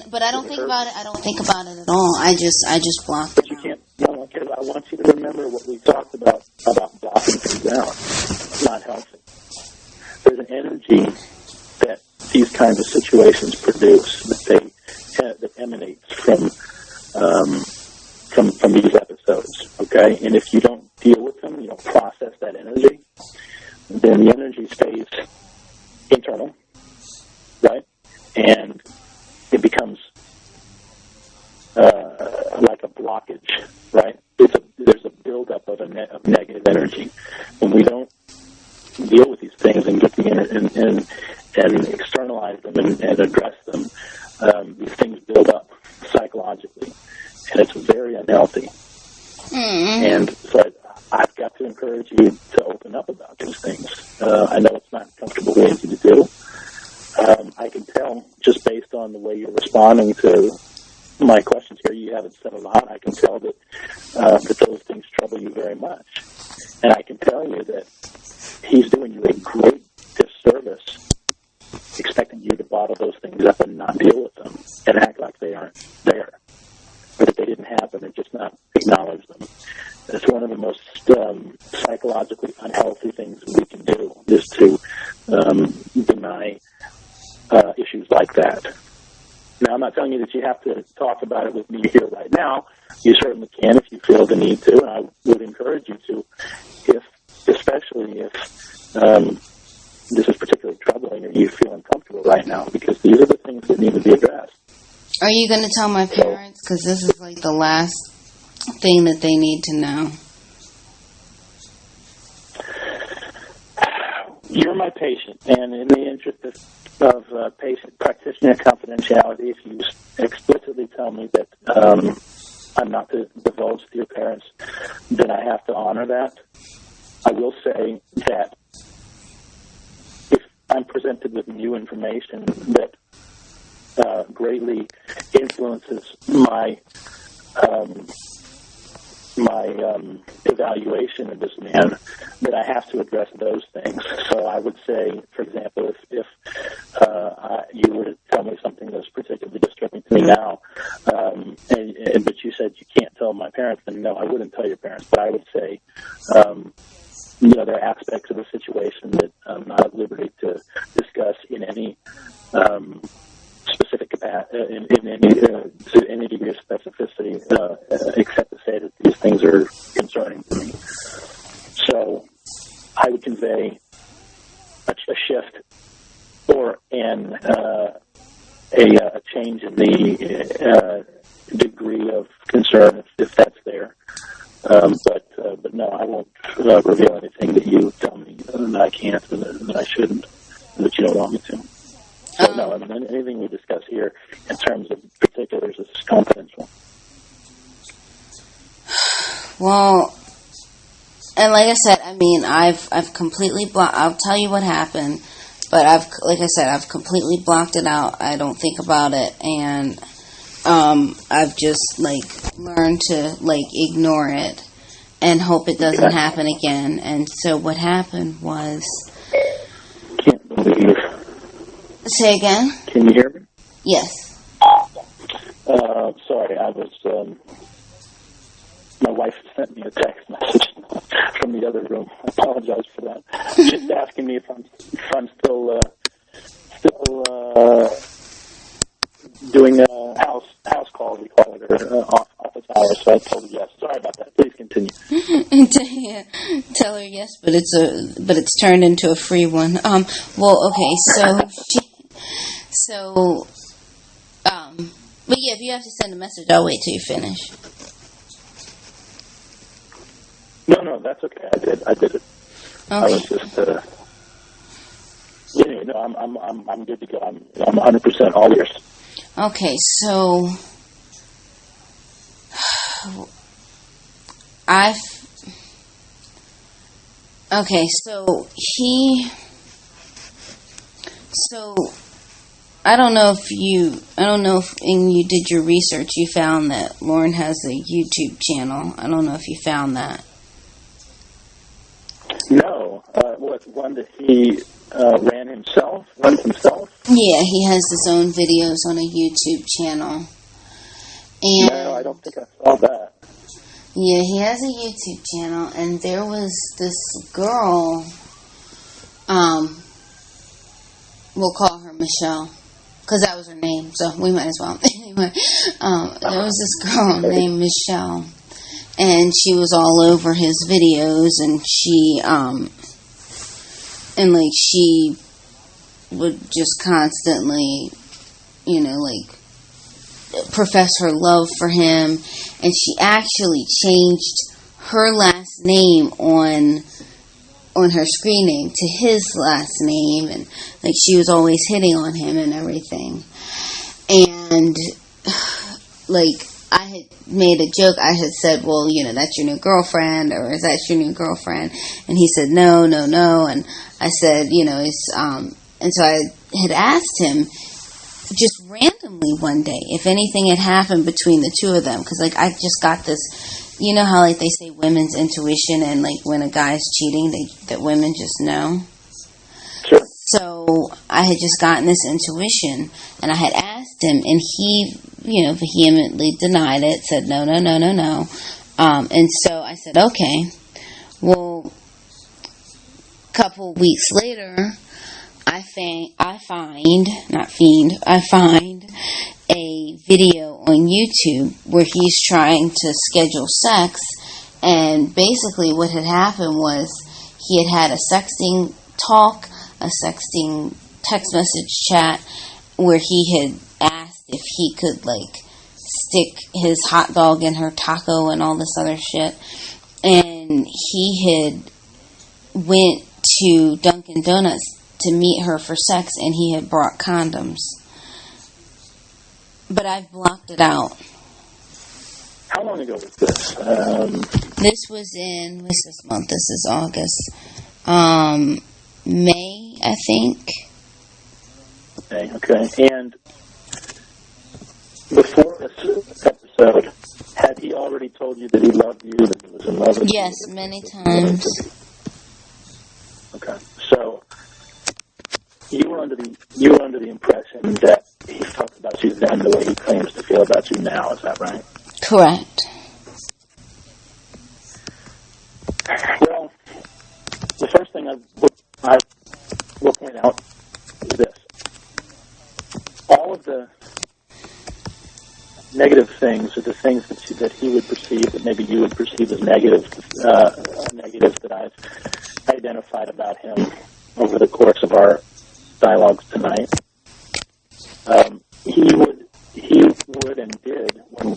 but I don't think about it. I don't think about it at all. I just block it. But you can't. No, okay, I want you to remember what we talked about blocking things out. It's not healthy. There's an energy that these kinds of situations produce that emanates from these episodes. Okay, and if you don't deal with them, you don't process that energy, then the energy stays internal, right? And it becomes like a blockage, right? There's a buildup of negative energy. When we don't deal with these things and get and externalize them and address them, these things build up psychologically, and it's very unhealthy. And so I've got to encourage you to open up about these things. I know it's not comfortable for you to do. I can tell, just based on the way you're responding to my questions here, you haven't said a lot. I can tell that those things trouble you very much. And I can tell you that he's doing you a great disservice expecting you to bottle those things up and not deal with them and act like they aren't there, or that they didn't happen and just not acknowledge them. That's one of the most psychologically unhealthy things we can do, is to deny issues like that. Now, I'm not telling you that you have to talk about it with me here right now. You certainly can if you feel the need to, and I would encourage you to, especially if this is particularly troubling or you feel uncomfortable right now, because these are the things that need to be addressed. Are you going to tell my parents? Because this is like the last thing that they need to know. You're my patient, and in the interest of patient practitioner confidentiality, if you explicitly tell me that I'm not to divulge to your parents, then I have to honor that. I will say that if I I'm presented with new information that greatly influences my evaluation of this man, that I have to address those things. So I would say, for example, if you were to tell me something that's particularly disturbing to me now, but you said you can't tell my parents, then no, I wouldn't tell your parents. But I would say, there are aspects of the situation that I'm not at liberty to discuss in any specific capacity, to any degree of specificity, except to say that these things are concerning to me. So I would convey a shift or a change in the degree of concern if that's there. But no, I won't reveal anything that you tell me that I can't and that I shouldn't, and that you don't want me to. So no, I mean, anything we discuss here in terms of particulars is confidential. Well, and like I said, I mean, I've completely blocked. I'll tell you what happened, but I've completely blocked it out. I don't think about it, and I've just learned to ignore it and hope it doesn't happen again. And so what happened was. Can't believe. Say again? Can you hear me? Yes. Sorry, I was. My wife sent me a text message from the other room. I apologize for that. Just asking me if I'm still doing a house call, we call it, or office hours. So I told her yes. Sorry about that. Please continue. Tell her yes, but it's turned into a free one. Well, okay, but yeah, if you have to send a message, I'll wait till you finish. No, that's okay. I did it. Okay. I was just. Anyway, no, I'm good to go. I'm 100% all ears. Okay, so I don't know if when you did your research you found that Lorne has a YouTube channel. I don't know if you found that. No, one that he runs himself? Yeah, he has his own videos on a YouTube channel. And no, I don't think I saw that. Yeah, he has a YouTube channel, and there was this girl, we'll call her Michelle, because that was her name, so we might as well. Anyway, there was this girl named Michelle, and she was all over his videos, and she would just constantly, profess her love for him, and she actually changed her last name on her screening to his last name, and she was always hitting on him and everything. And I had made a joke. I had said, well, that's your new girlfriend, or is that your new girlfriend? And he said, no. And I said, and so I had asked him just randomly one day if anything had happened between the two of them, because I just got this, how they say women's intuition, and when a guy's cheating, that women just know. Sure. So I had just gotten this intuition, and I had asked him, and he vehemently denied it, said no. And so I said, okay. Well, a couple weeks later, I find a video on YouTube where he's trying to schedule sex, and basically what had happened was he had a sexting text message chat where he had asked if he could stick his hot dog in her taco and all this other shit, and he had went to Dunkin' Donuts to meet her for sex, and he had brought condoms. But I've blocked it out. How long ago was this? This was what's this month? This is August. May, I think. Okay. And before this episode, had he already told you that he loved you, that he was in love with you? Yes, many times. Okay. So you were under the impression that he felt about you then the way he claims to feel about you now. Is that right? Correct. Well, the first thing I will point out is this. All of the negative things, or the things that he would perceive, that maybe you would perceive as negative that I've identified about him over the course of our dialogues tonight, he would and did when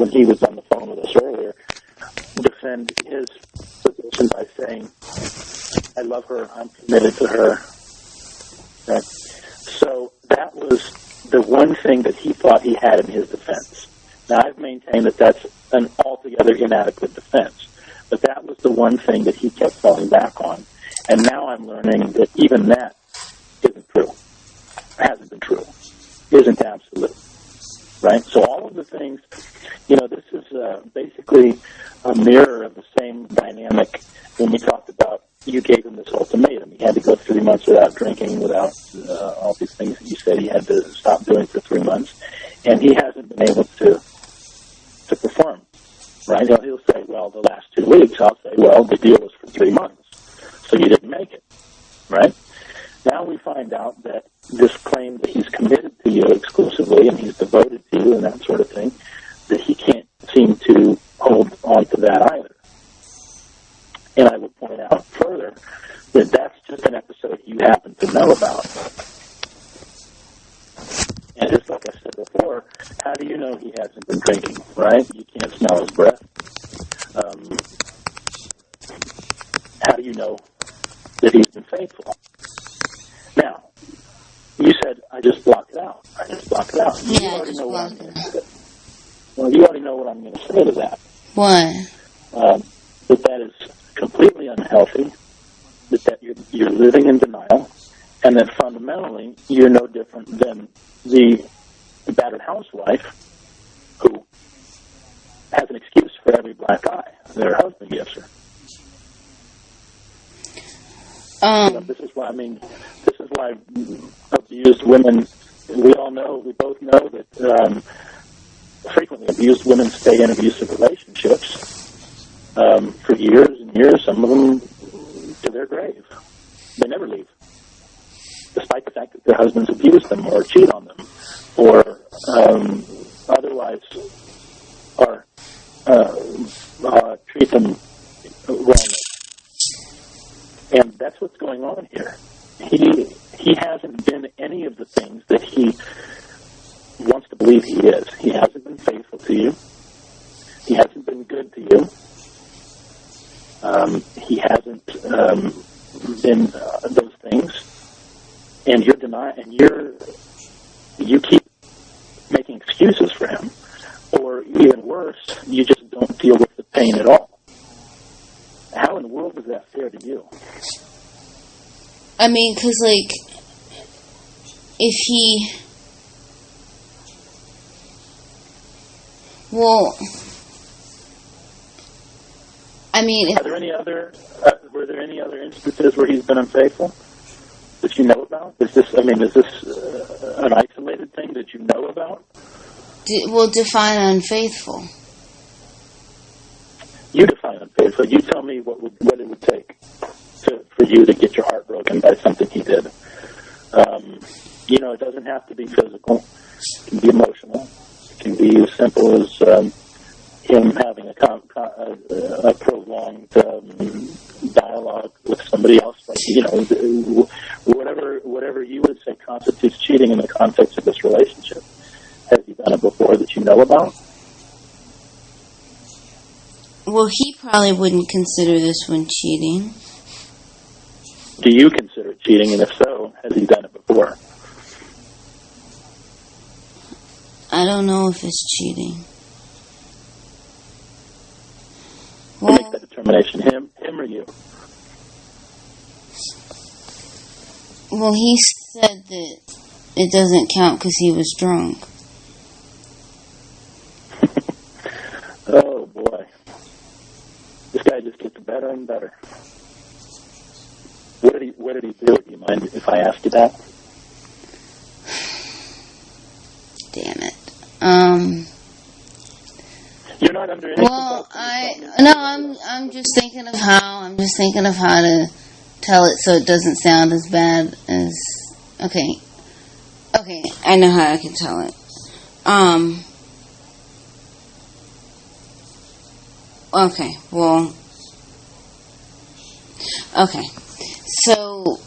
he was on the phone with us earlier, defend his position by saying, "I love her. I'm committed to her." Right? So that was the one thing that he thought he had in his defense. Now, I've maintained that that's an altogether inadequate defense, but that was the one thing that he kept falling back on. And now I'm learning that even that isn't true. Hasn't been true. Isn't absolute. Right? So all of the things, this is basically a mirror of the same dynamic when we talked about you gave him this ultimatum. He had to go 3 months without drinking, without all these things that you said he had to stop doing for 3 months, and he hasn't been able to perform. Right? He'll say, well, the last 2 weeks. I'll say, well, the deal was for 3 months, so you didn't make it. Right? Now we find out that this claim that he's committed to you exclusively and he's devoted to you and that sort of thing, that he can't seem to hold on to that either. And I would point out further that that's just an episode you happen to know about. And just like I said before, how do you know he hasn't been drinking, right? You can't smell his breath. How do you know that he's been faithful? Now, you said, I just blocked it out. Yeah, You already know what I'm going to say. Well, you already know what I'm going to say to that. What? That is completely unhealthy, that you're living in denial, and that fundamentally you're no different than the battered housewife who has an excuse for every black eye that her husband gives her. This is why abused women, we both know that frequently abused women stay in abusive relationships for years and years, some of them to their grave. They never leave, despite the fact that their husbands abuse them or cheat on them or otherwise are treat them wrongly. And that's what's going on here. He hasn't been any of the things that he wants to believe he is. He hasn't been faithful to you. He hasn't been good to you. He hasn't been those things. And you keep making excuses for him. Or even worse, you just don't deal with the pain at all. How in the world is that fair to you? I mean, because, if he... Well... I mean... Were there any other instances where he's been unfaithful that you know about? Is this an isolated thing that you know about? Define unfaithful. You define unfaithful. You tell me what it would take for you to get your heart broken by something he did. It doesn't have to be physical. It can be emotional. It can be as simple as him having a prolonged dialogue with somebody else. Whatever you would say constitutes cheating in the context of this relationship. Has he done it before that you know about? Well, he probably wouldn't consider this one cheating. Do you consider it cheating, and if so, has he done it before? I don't know if it's cheating. Who makes that determination, him or you? Well, he said that it doesn't count because he was drunk. Oh, boy. This guy just gets better and better. What did he do? Do you mind if I ask you that? Damn it. You're not under any Well, I'm just thinking of how to tell it so it doesn't sound as bad as, okay, I know how I can tell it. So,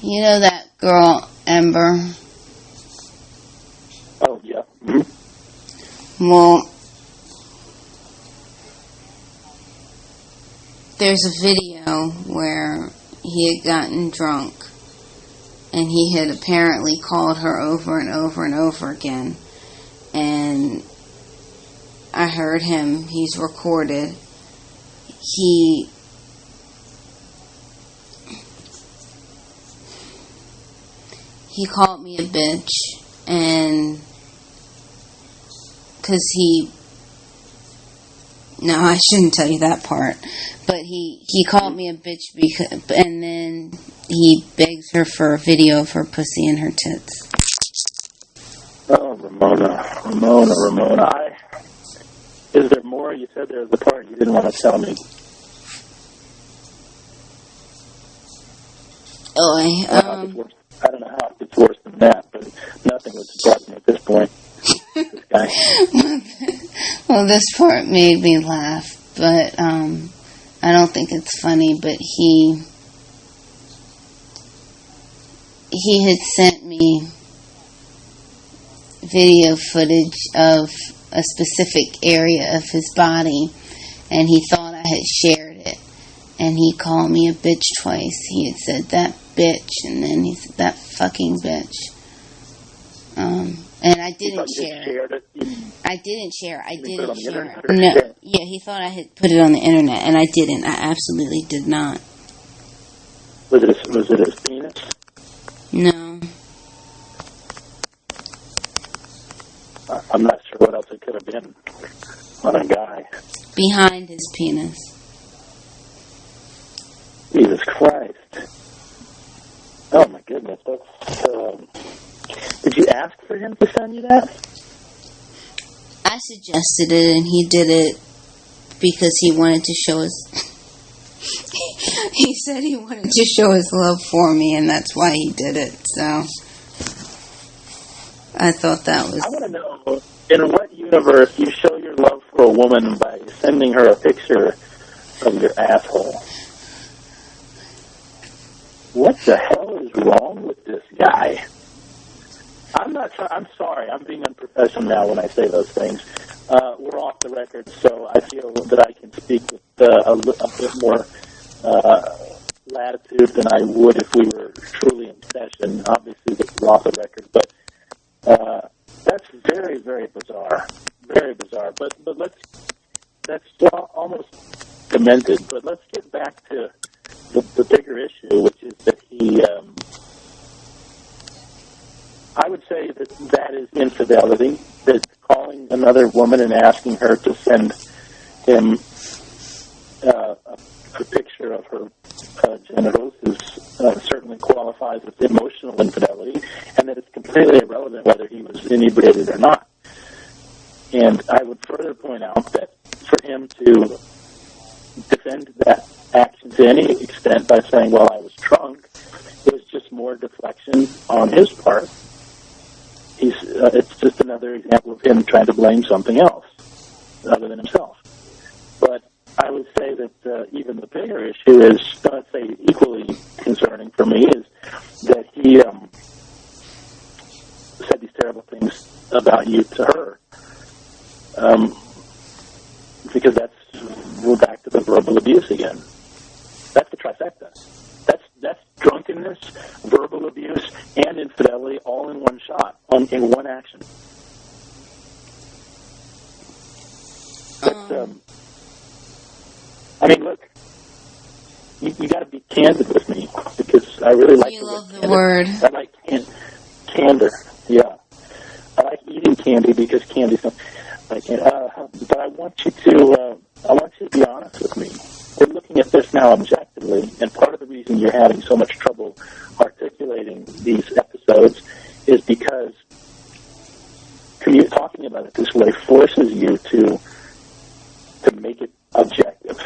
you know that girl, Ember? Oh, yeah. Mm-hmm. Well, there's a video where he had gotten drunk and he had apparently called her over and over and over again. And I heard him, he's recorded. He called me a bitch, and no, I shouldn't tell you that part, but he called me a bitch and then he begs her for a video of her pussy and her tits. Oh, Ramona. Is there more? You said there was the part you didn't want to tell me. Oh, I don't know how it's worse than that, but nothing would surprise me at this point. This guy. Well, this part made me laugh, but I don't think it's funny, but he had sent me video footage of a specific area of his body, and he thought I had shared it, and he called me a bitch twice. He had said that bitch, and then he said that fucking bitch. And I didn't share it. I didn't share it. No, yeah, he thought I had put it on the internet, and I didn't. I absolutely did not. Was it his penis? No. I'm not sure what else it could have been on a guy. Behind his penis. Jesus Christ. Oh my goodness. That's, did you ask for him to send you that? I suggested it, and he did it because he wanted to show his... he said he wanted to show his love for me, and that's why he did it, so... I thought that was... I want to know, in what universe you show your love for a woman by sending her a picture of your asshole? What the hell is wrong with this guy? I'm sorry, I'm being unprofessional now when I say those things. We're off the record, so I feel that I can speak with a bit more latitude than I would if we were truly in session. Obviously, this is off the record, but that's very, very bizarre. Very bizarre. But that's almost demented. But let's get back to the bigger issue, which is that he, I would say that is infidelity, that calling another woman and asking her to send him a picture of her genitals certainly qualifies as emotional infidelity, and that it's completely irrelevant whether he was inebriated or not. And I would further point out that for him to defend that action to any extent by saying, well, I was drunk, it was just more deflection on his part. It's just another example of him trying to blame something else other than himself. But I would say that even the bigger issue is, let's say, equally concerning for me, is that he said these terrible things about you to her. Because we're back to the verbal abuse again. That's the trifecta. That's drunkenness, verbal abuse, and infidelity all in one shot, in one action. That's, I mean, look, you got to be candid with me because I really like you the love word the word. I like candor. Yeah, I like eating candy because candy's not like. But I want you to be honest with me. We're looking at this now objectively, and part of the reason you're having so much trouble articulating these episodes is because talking about it this way forces you to make it objective,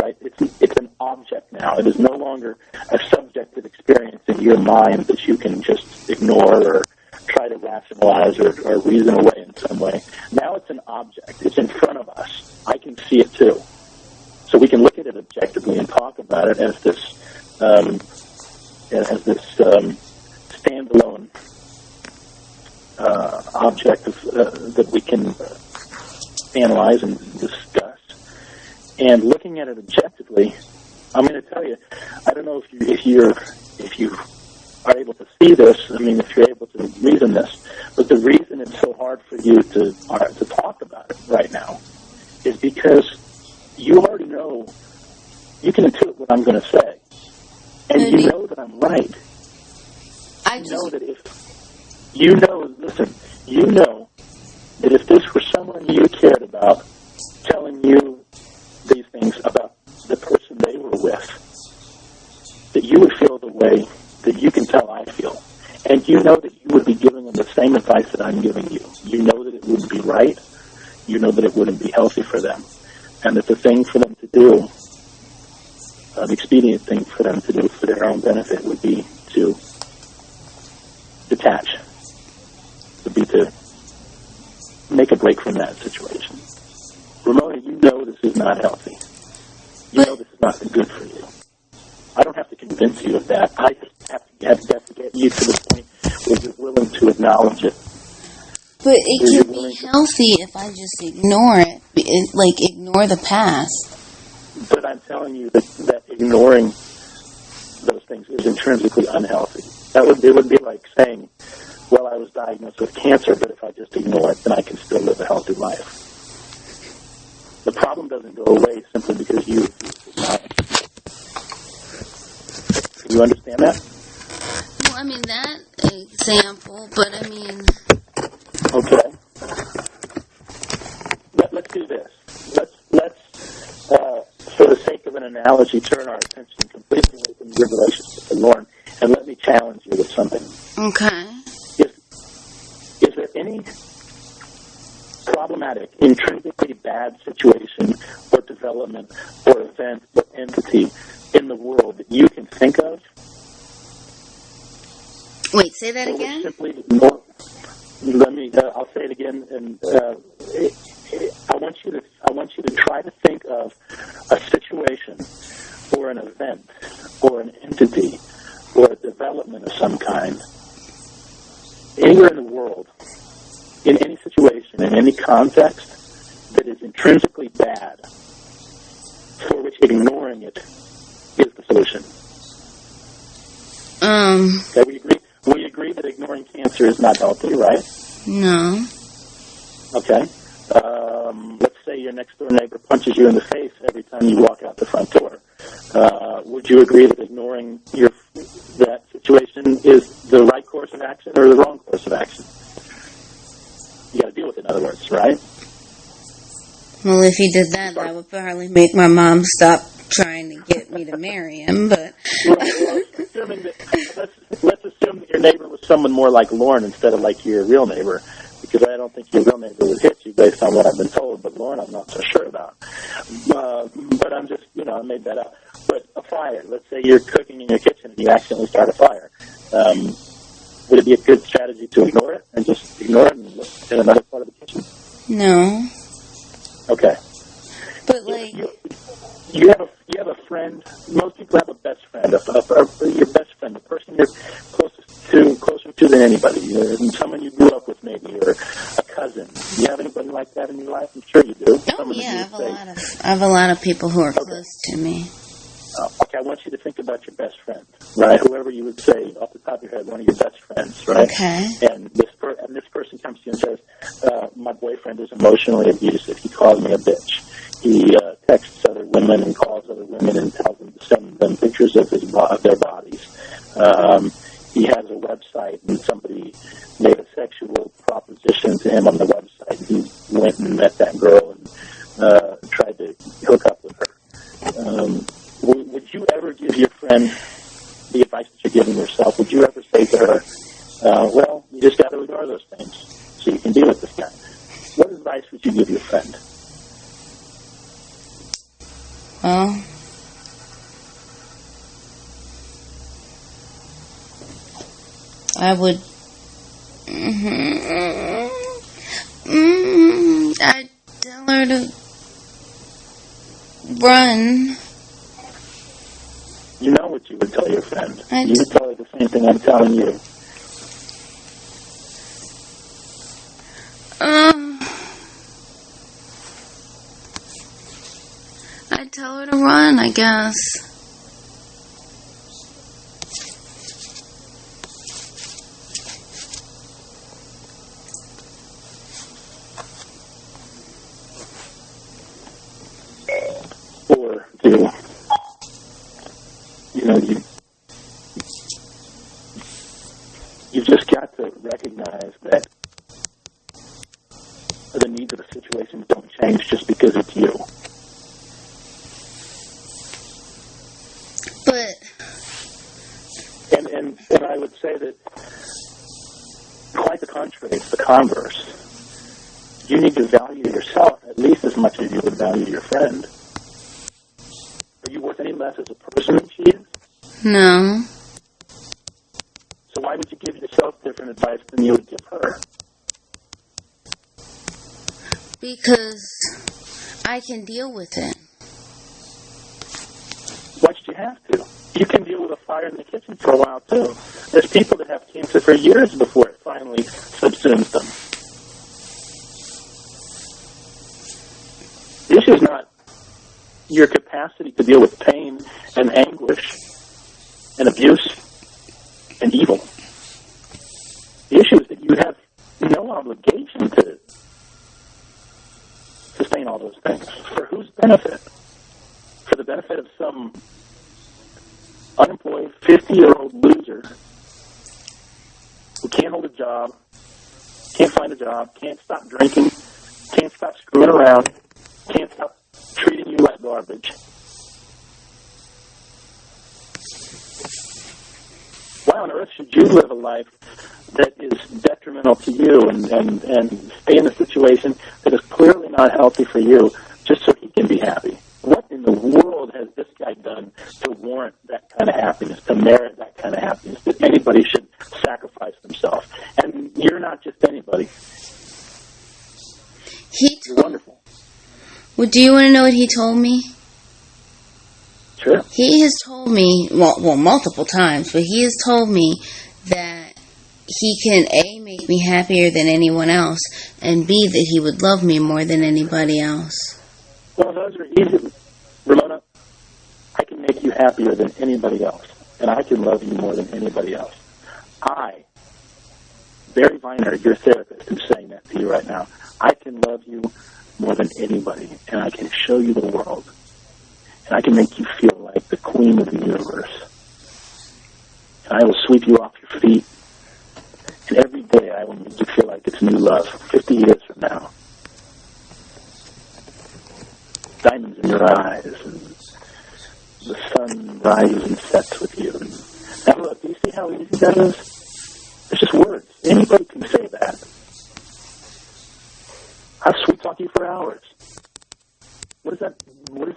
right? It's an object now. It is no longer a subjective experience in your mind that you can just ignore or try to rationalize or reason away in some way. Now it's an object. It's in front of us. I can see it too. So we can look at it objectively and talk about it as this standalone object that we can analyze and discuss. And looking at it objectively, I'm going to tell you, I don't know if you are able to see this. I mean, if you're able to reason this, but the reason it's so hard for you to talk about it right now is because you already know, you can intuit what I'm going to say, and you know that I'm right. You know that if this were someone you cared about telling you these things about the person they were with, that you would feel the way that you can tell I feel. And you know that you would be giving them the same advice that I'm giving you. You know that it wouldn't be right. You know that it wouldn't be healthy for them. And that the thing for them to do, the expedient thing for them to do for their own benefit would be to detach, would be to make a break from that situation. Ramona, you know this is not healthy. You know this is not good for you. I don't have to convince you of that. I just have to get you to the point where you're willing to acknowledge it. But it can be healthy if I just ignore it, like ignore the past. But I'm telling you that ignoring those things is intrinsically unhealthy. It would be like saying, well, I was diagnosed with cancer, but if I just ignore it, then I can still live a healthy life. The problem doesn't go away simply because you deny it. Can you understand that? Well, I mean, that example, but I mean... Okay. Let's do this. Let's for the sake of an analogy, turn our attention completely away from your relationship with Lorne, and let me challenge you with something. Okay. Is there any problematic, intrinsically bad situation or development or event or entity in the world that you can think of? Wait, say that again? Simply I'll say it again, and I want you to try to think of a situation or an event or an entity or a development of some kind anywhere in the world, in any situation, in any context that is intrinsically bad, for which ignoring it is the solution. Okay, we agree that ignoring cancer is not healthy, right? No. Okay. Let's say your next door neighbor punches you in the face every time you walk out the front door. Would you agree that ignoring that situation is the right course of action or the wrong course of action? You got to deal with it, in other words, right? Well, if he did that, that would probably make my mom stop trying to get me to marry him, but... Well, let's assume that your neighbor was someone more like Lorne instead of like your real neighbor, because I don't think your real neighbor would hit you based on what I've been told, but Lorne I'm not so sure about. But I'm just, I made that up. But a fire, let's say you're cooking in your kitchen and you accidentally start a fire. Would it be a good strategy to ignore it and just ignore it and look in another part of the kitchen? No. Okay. But like... You have a friend. Most people have a best friend. Your best friend, the person you're closer to than anybody. Someone you grew up with, maybe, or a cousin. Do you have anybody like that in your life? I'm sure you do. Oh yeah, I have a lot of people who are close to me. Okay, I want you to think about your best friend, right? Whoever you would say off the top of your head, one of your best friends, right? Okay. And this person comes to you and says, "My boyfriend is emotionally abusive. He calls me a bitch. He texts other women and calls other women and tells them to send them pictures of their bodies. He has a website, and somebody made a sexual proposition to him on the website. He went and met that girl and tried to hook up with her. Would you ever give your friend the advice that you're giving yourself? Would you ever say to her, well, you just got to ignore those things so you can deal with this guy? What advice would you give your friend? Well, I would. I'd tell her to run. You know what you would tell your friend. You would tell her the same thing I'm telling you. I'd tell her to run, I guess. Or to, you've just got to recognize that the needs of the situation don't change just because it's you. But... And I would say that quite the contrary, it's the converse. You need to value yourself at least as much as you would value your friend. Are you worth any less as a person than she is? No. So why would you give yourself different advice than you would give her? Because I can deal with it. Why should you have to? You can deal with a fire in the kitchen for a while, too. There's people that have cancer for years before it finally subsumes them. The issue is not your capacity to deal with pain and anguish and abuse and evil. The issue is that you have no obligation to sustain all those things. For whose benefit? For the benefit of some unemployed 50-year-old loser who can't hold a job, can't find a job, can't stop drinking, can't stop screwing around, can't stop treating you like garbage. Why on earth should you live a life that is detrimental to you and stay in a situation that is clearly not healthy for you just so he can be happy? What in the world has this guy done to warrant that kind of happiness, to merit that kind of happiness, that anybody should sacrifice themselves? And you're not just anybody. You're wonderful. Well, do you want to know what he told me? Sure. He has told me, well, multiple times, but he has told me that he can, A, make me happier than anyone else, and B, that he would love me more than anybody else. Well, those are easy. Ramona, I can make you happier than anybody else, and I can love you more than anybody else. Barry Viner, your therapist, who's saying that to you right now, I can love you more than anybody, and I can show you the world, and I can make you feel like the queen of the universe. And I will sweep you off your feet, and every day I will make you feel like it's new love 50 years from now. Diamonds in your eyes, and the sun rises and sets with you. And now look, do you see how easy that is? It's just words. Anybody can say that. I'll sweet talk you for hours. What does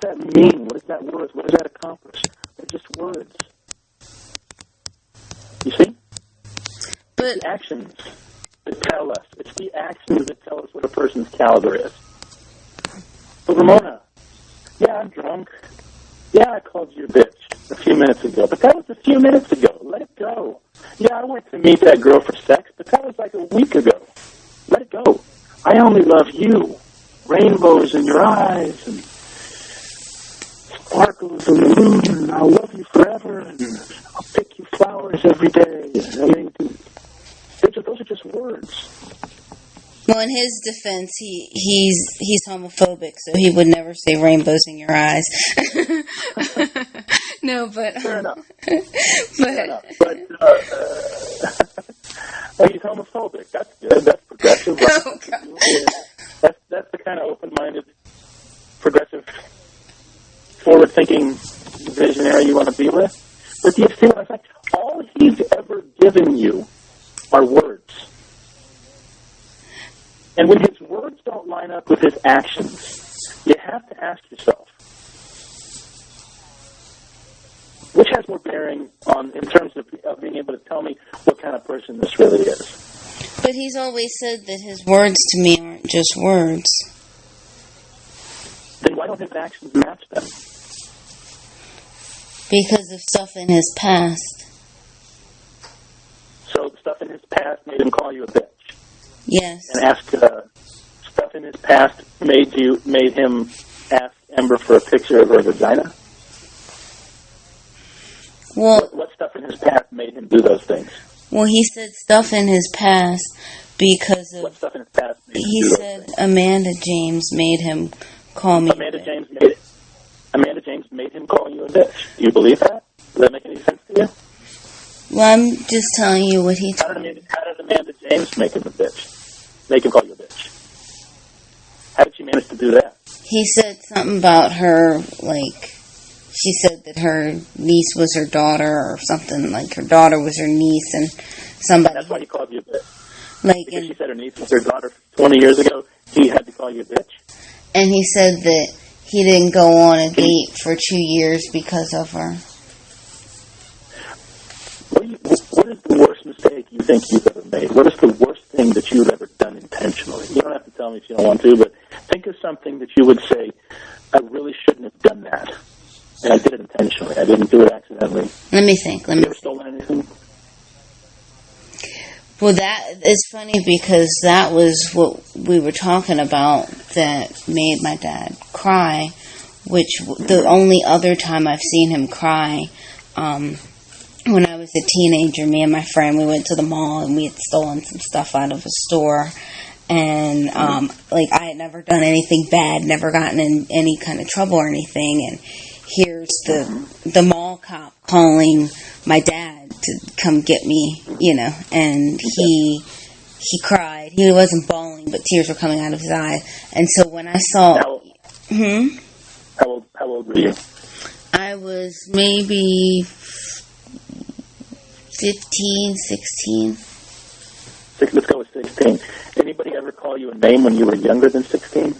that mean? What is that worth? What does that accomplish? They're just words. You see? But it's the actions that tell us. It's the actions that tell us what a person's caliber is. But Ramona, yeah, I'm drunk. Yeah, I called you a bitch a few minutes ago, but that was a few minutes ago. Let it go. Yeah, I went to meet that girl for sex, but that was like a week ago. Let it go. I only love you. Rainbows in your eyes and sparkles in the moon, and I'll love you forever, and I'll pick you flowers every day. I mean, those are just words. well, in his defense, he's homophobic, so he would never say rainbows in your eyes. No, but fair enough. but Fair enough. But well, he's homophobic. That's good. That's progressive. Right? oh God. That's the kind of open-minded, progressive, forward-thinking visionary you want to be with. But do you see what I'm saying? All he's ever given you are words. And when his words don't line up with his actions, you have to ask yourself, which has more bearing on in terms of being able to tell me what kind of person this really is? But he's always said that his words to me aren't just words. Then why don't his actions match them? Because of stuff in his past. So the stuff in his past made him call you a bitch. Yes. And ask stuff in his past made him ask Ember for a picture of her vagina. Well, what stuff in his past made him do those things? Well, he said stuff in his past because of. What stuff in his past made him He do those said things? Amanda James made him call me. Amanda James made him call you a bitch. Do you believe that? Does that make any sense to you? Well, I'm just telling you what he told me. How did Amanda James make him a bitch? Make him call you a bitch? How did she manage to do that? He said something about her, like, she said that her niece was her daughter or something, like her daughter was her niece and somebody... That's why he called you a bitch. Like, because she said her niece was her daughter 20 years ago, he had to call you a bitch? And he said that he didn't go on a date for 2 years because of her. What is the worst mistake you think you've ever made? What is the worst thing that you've ever done intentionally? You don't have to tell me if you don't want to, but think of something that you would say, I really shouldn't have done that. And I did it intentionally. I didn't do it accidentally. Let me think. Have you ever stolen anything? Well, that is funny because that was what we were talking about that made my dad cry, which the only other time I've seen him cry, when I was a teenager, me and my friend, we went to the mall and we had stolen some stuff out of a store. And, like, I had never done anything bad, never gotten in any kind of trouble or anything. And here's the mall cop calling my dad to come get me, you know. And he cried. He wasn't bawling, but tears were coming out of his eyes. And so when I saw... How old were you? I was maybe 15, 16. Let's go with 16. Anybody ever call you a name when you were younger than 16?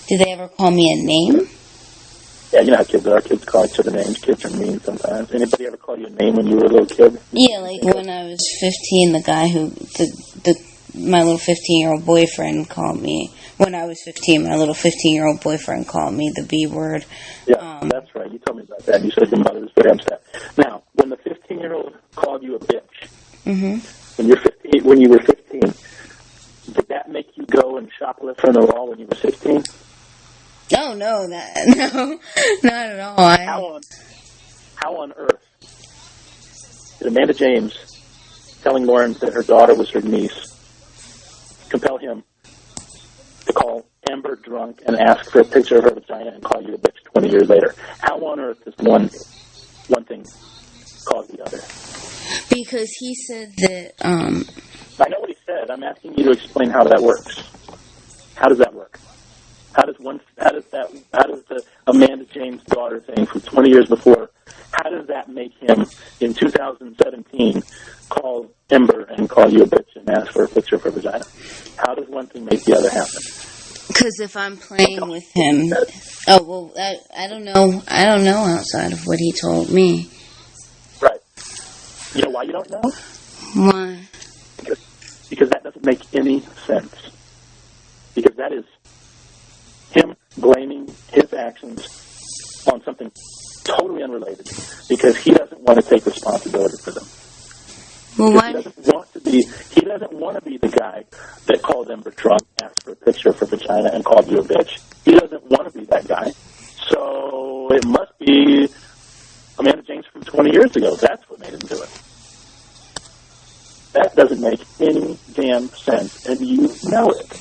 Did they ever call me a name? Yeah, you know how kids are. Kids call each other names. Kids are mean sometimes. Anybody ever call you a name when you were a little kid? Yeah, like when I was 15, the guy who, my little 15-year-old boyfriend called me. When I was 15, my little 15-year-old boyfriend called me the B word. Yeah, that's right. You told me about that. You said your mother was very upset. Now, when the 15-year-old called you a bitch, when you were 15, did that make you go and shoplift from the mall when you were 16? Oh, no, no, not at all. How on earth did Amanda James telling Lorne that her daughter was her niece compel him to call Ember drunk and ask for a picture of her vagina and call you a bitch 20 years later? How on earth does one thing cause the other? Because he said that, I know what he said. I'm asking you to explain how that works. How does that work? How does the Amanda James daughter thing from 20 years before, how does that make him, in 2017, call Ember and call you a bitch and ask for a picture of her vagina? How does one thing make the other happen? Because if I'm playing with him, I don't know. I don't know outside of what he told me. Right. You know why you don't know? Why? Because that doesn't make any sense. Because that is him blaming his actions on something totally unrelated because he doesn't want to take responsibility for them. Well, why? He doesn't want to be the guy that called Ember drunk, asked for a picture of her vagina, and called you a bitch. He doesn't want to be that guy. So it must be Amanda James from 20 years ago. That's what made him do it. That doesn't make any damn sense, and you know it.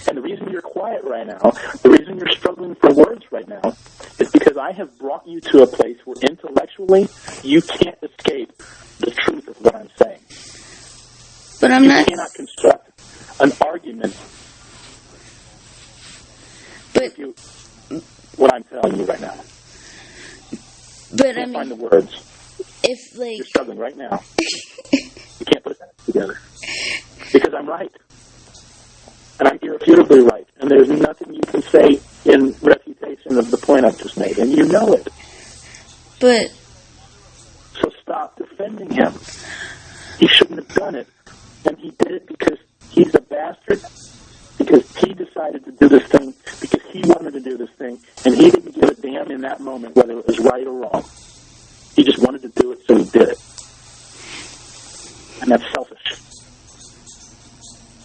And the reason you're quiet quiet right now, the reason you're struggling for words right now, is because I have brought you to a place where intellectually you can't escape the truth of what I'm saying. But I'm you not. cannot construct an argument But with what I'm telling you right now. But you can't find the words. If you're struggling right now, you can't put that together because I'm right, and I'm irrefutably right, and there's nothing you can say in refutation of the point I've just made, and you know it. But so stop defending him. He shouldn't have done it, and he did it because he's a bastard. Because he decided to do this thing, because he wanted to do this thing, and he didn't give a damn in that moment whether it was right or wrong. He just wanted to do it, so he did it. And that's selfish.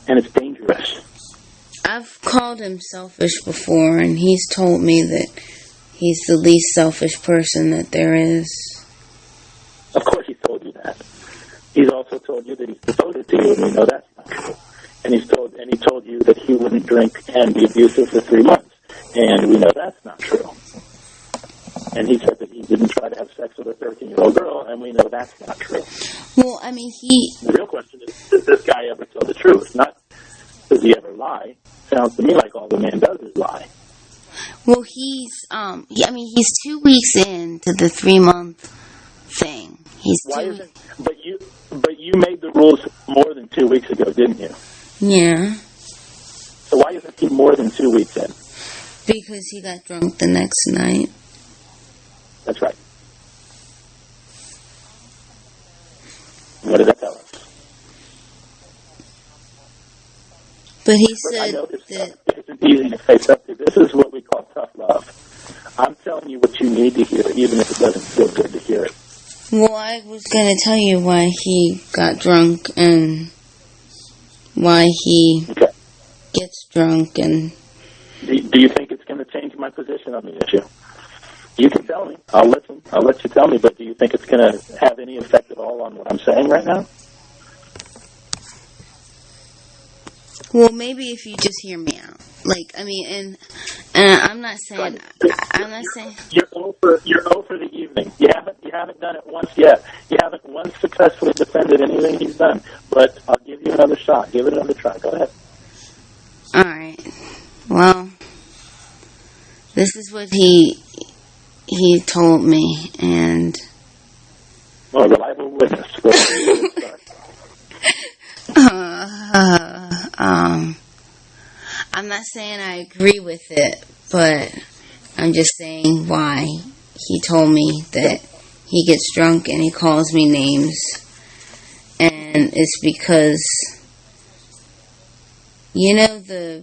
And it's dangerous. I've called him selfish before, and he's told me that he's the least selfish person that there is. Of course he told you that. He's also told you that he's devoted to you, and we know that's not true. And he told you that he wouldn't drink and be abusive for 3 months, and we know that's not true. And he said that he didn't try to have sex with a 13-year-old girl, and we know that's not true. Well, I mean, the real question is, does this guy ever tell the truth? Not, does he ever lie? Sounds to me like all the man does is lie. Well, he's 2 weeks into the 3-month thing. But you made the rules more than 2 weeks ago, didn't you? Yeah. So why isn't he more than 2 weeks in? Because he got drunk the next night. That's right. What did that tell us? But he said that it isn't easy to face up to. This is what we call tough love. I'm telling you what you need to hear, even if it doesn't feel good to hear it. Well, I was going to tell you why he got drunk and why he gets drunk. And do you think it's going to change my position on the issue? You can tell me. I'll listen. I'll let you tell me. But do you think it's going to have any effect at all on what I'm saying right now? Well, maybe if you just hear me out. And I'm not saying. You're over the evening. You haven't done it once yet. You haven't once successfully defended anything he's done. But I'll give you another shot. Give it another try. Go ahead. All right. Well, this is what he told me, and a reliable witness. I'm not saying I agree with it, but I'm just saying why he told me that he gets drunk and he calls me names, and it's because, the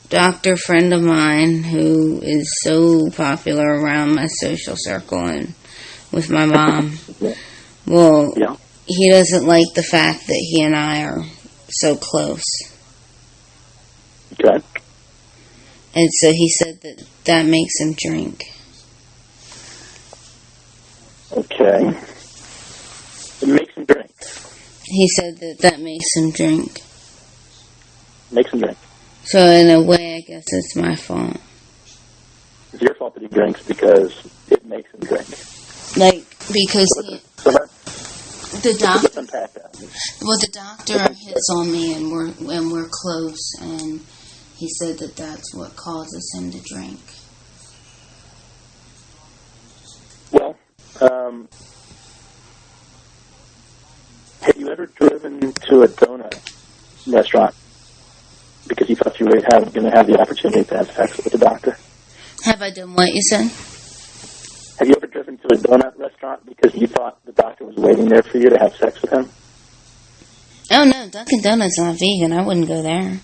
doctor friend of mine who is so popular around my social circle and with my mom, he doesn't like the fact that he and I are so close. Okay. And so he said that makes him drink. Okay. It makes him drink. He said that makes him drink. Makes him drink. So in a way, I guess it's my fault. It's your fault that he drinks because it makes him drink. Because the doctor hits on me and we're close, and he said that that's what causes him to drink. Well, have you ever driven to a donut restaurant because you thought you were going to have the opportunity to have sex with the doctor? Have I done what you said? Have you ever driven to a donut restaurant because you thought the doctor was waiting there for you to have sex with him? Oh no, Dunkin' Donuts not vegan. I wouldn't go there.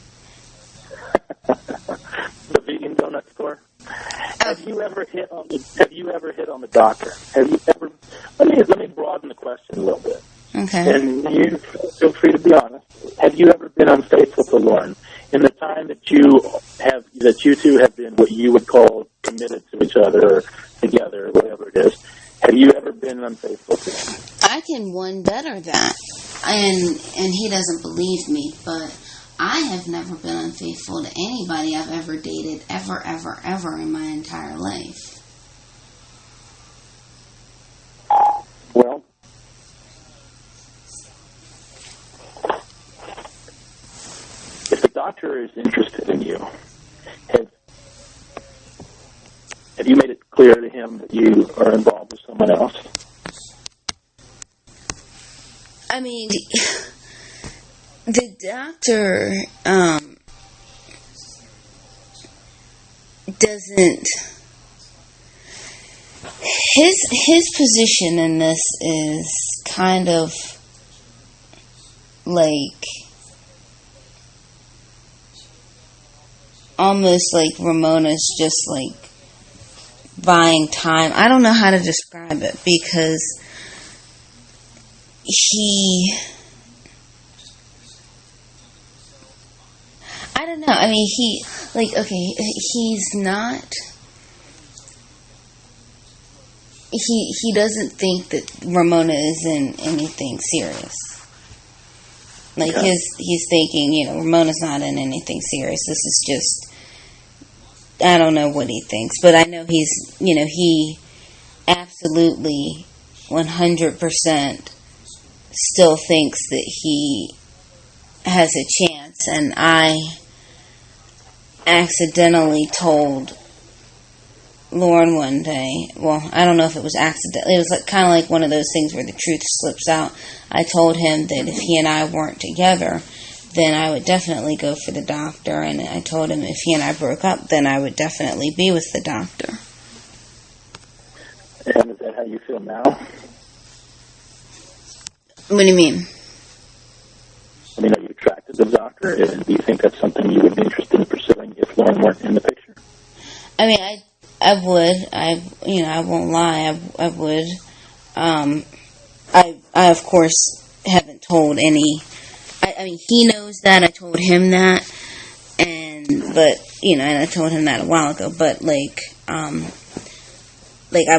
The vegan donut store? Have you ever hit on the doctor? Have you ever? Let me broaden the question a little bit. Okay. And you feel free to be honest. Have you ever been unfaithful to Lorne in the time that you two have been what you would call committed to each other or together or whatever it is? Have you ever been unfaithful to him? I can one better that, and he doesn't believe me, but I have never been unfaithful to anybody anybody I've ever dated, ever in my entire life. Well, if the doctor is interested in you, have you made it clear to him that you are involved with someone else? I mean, the doctor doesn't. His position in this is kind of like almost like Ramona's just like buying time. I don't know how to describe it because I don't know. I mean, he's not. He doesn't think that Ramona is in anything serious. Like he's thinking, Ramona's not in anything serious. This is just, I don't know what he thinks, but I know he absolutely 100% still thinks that he has a chance. And I accidentally told Lorne one day, well, I don't know if it was accidentally, it was like kind of like one of those things where the truth slips out. I told him that if he and I weren't together, then I would definitely go for the doctor, and I told him if he and I broke up, then I would definitely be with the doctor. And is that how you feel now? What do you mean? I mean, are you attracted to the doctor? And do you think that's something you would be interested in pursuing if Lorne weren't in the picture? I mean, I would. I won't lie. I would. I of course haven't told any. I mean, he knows that. I told him that, and I told him that a while ago. But I'm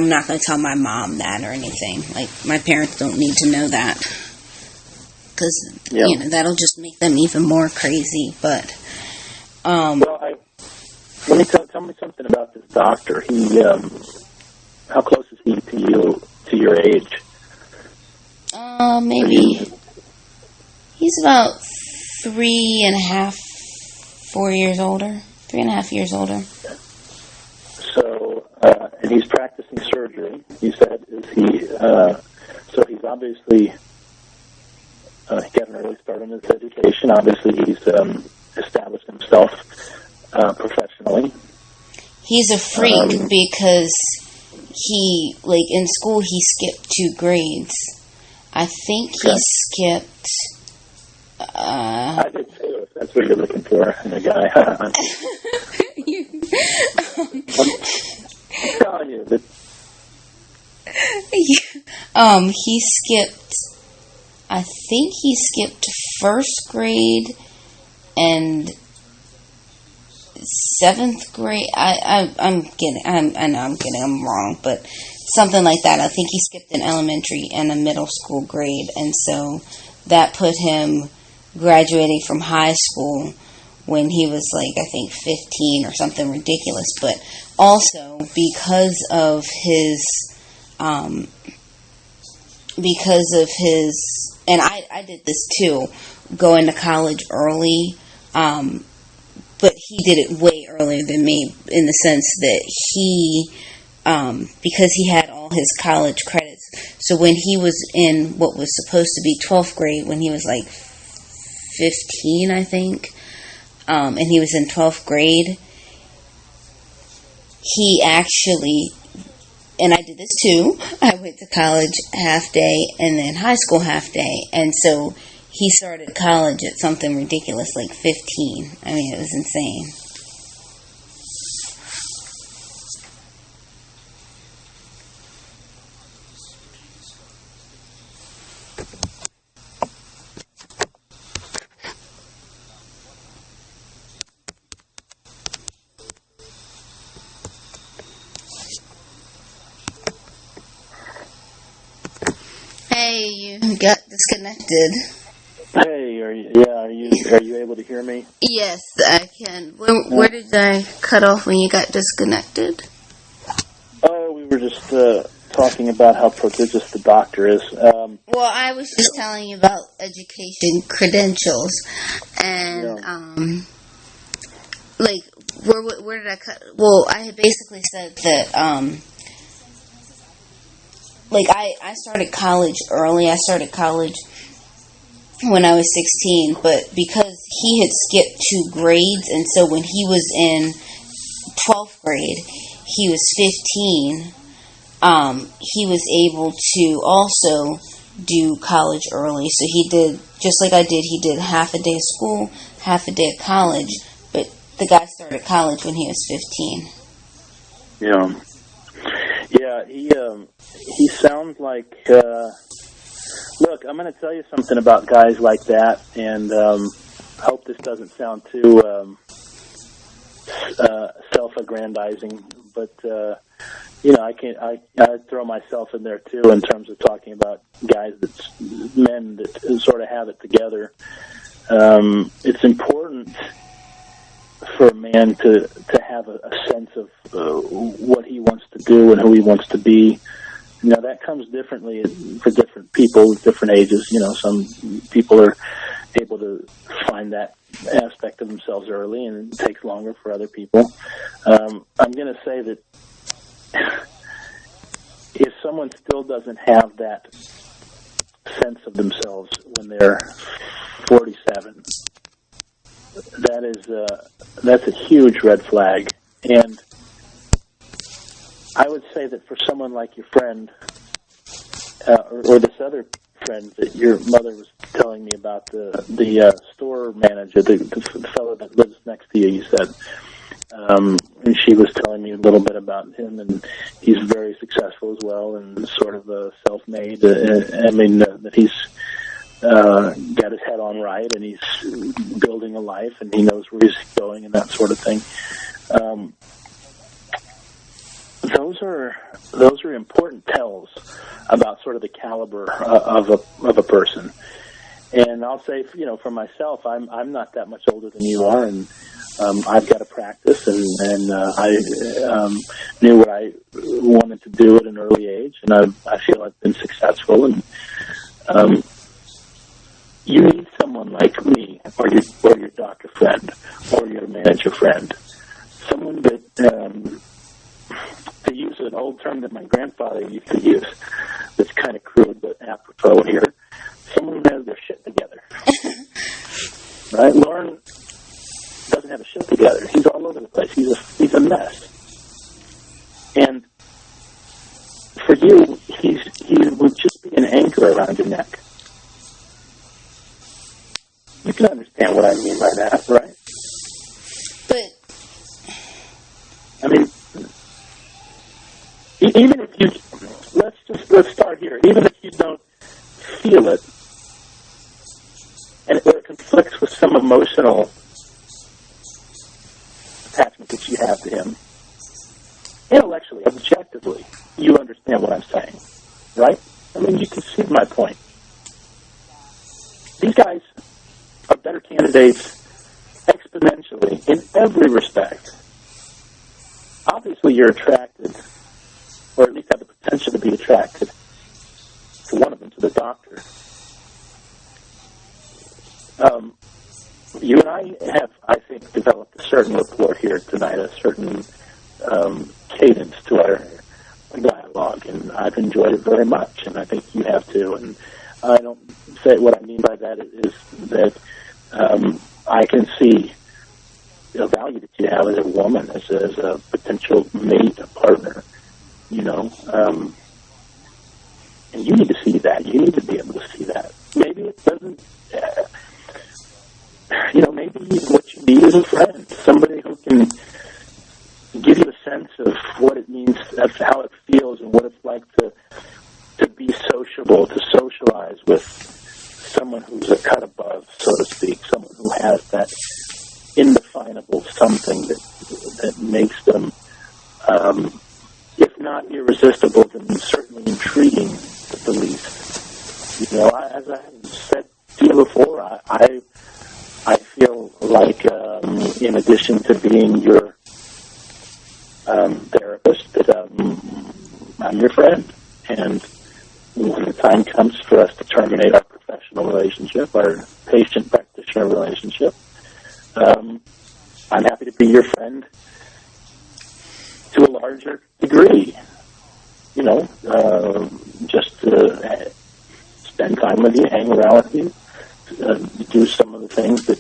not going to tell my mom that or anything. Like, my parents don't need to know that because that'll just make them even more crazy. But tell me something about this doctor. He, how close is he to you, to your age? Maybe he's about 3.5, 4 years older. 3.5 years older. So, and he's practicing surgery. You said, is he? So he's obviously he got an early start in his education. Obviously, he's established himself professionally. He's a freak because he, in school, he skipped 2 grades. I think he skipped... I did too, if that's what you're looking for in a guy. I'm telling you that... he skipped... I think he skipped 1st grade and 7th grade. I'm kidding. I know I'm kidding. I'm wrong, but something like that. I think he skipped an elementary and a middle school grade, and so that put him graduating from high school when he was I think 15 or something ridiculous. But also because of his and I did this too, going to college early. But he did it way earlier than me in the sense that he, because he had all his college credits. So when he was in what was supposed to be 12th grade, when he was 15, I think, and he was in 12th grade, he actually, and I did this too, I went to college half day and then high school half day. And so he started college at something ridiculous, 15. I mean, it was insane. Hey, you got disconnected. Hey, are you Are you able to hear me? Yes, I can. Where did I cut off when you got disconnected? Oh, we were just talking about how prodigious the doctor is. Well, I was just telling you about education credentials, and like where did I cut? Well, I had basically said that like I started college early. I started college when I was 16, but because he had skipped 2 grades, and so when he was in 12th grade, he was 15. He was able to also do college early. So he did, just like I did, he did half a day of school, half a day of college, but the guy started college when he was 15. Yeah. Yeah, he sounds like, look, I'm going to tell you something about guys like that, and hope this doesn't sound too self-aggrandizing, but I throw myself in there too in terms of talking about guys men that sort of have it together. It's important for a man to have a sense of what he wants to do and who he wants to be. Now that comes differently for different people, different ages. Some people are able to find that aspect of themselves early, and it takes longer for other people. I'm going to say that if someone still doesn't have that sense of themselves when they're 47, that's a huge red flag. And I would say that for someone like your friend, or this other friend that your mother was telling me about, the store manager, the fellow that lives next to you said, and she was telling me a little bit about him, and he's very successful as well, and sort of self-made. That he's got his head on right, and he's building a life, and he knows where he's going, and that sort of thing. Those are important tells about sort of the caliber of a person. And I'll say, for myself, I'm not that much older than you are, and I've got to practice, and I knew what I wanted to do at an early age, and I feel I've been successful. And you need someone like me, or your doctor friend, or your manager friend, someone that, to use an old term that my grandfather used to use, that's kind of crude but apropos here, someone who has their shit together. Right? Lorne doesn't have his shit together. He's all over the place. He's a mess. And for you, he would just be an anchor around your neck. You can understand what I mean by that, right? But I mean, even if you, let's start here. Even if you don't feel it, and it conflicts with some emotional attachment that you have to him, intellectually, objectively, you understand what I'm saying, right? I mean, you can see my point. These guys are better candidates exponentially in every respect. Obviously, you're attracted, or at least have the potential to be attracted to one of them, to the doctor. You and I have, I think, developed a certain rapport here tonight, a certain cadence to our dialogue, and I've enjoyed it very much, and I think you have too. And I don't say what I mean by that is that I can see the value that you have as a woman, as a potential mate, a partner, and you need to see that. You need to be able to see that. Maybe it doesn't, maybe what you need is a friend, somebody who can give you a sense of what it means, of how it feels, and what it's like to be sociable, to socialize with someone who's a cut above, so to speak, someone who has that indefinable something that makes them, if not irresistible, then certainly intriguing at the least. As I said to you before, I I feel like, in addition to being your therapist, that I'm your friend. And when the time comes for us to terminate our professional relationship, our patient-practitioner relationship, I'm happy to be your friend to a larger degree. You know, just to spend time with you, hang around with you, do some of the things that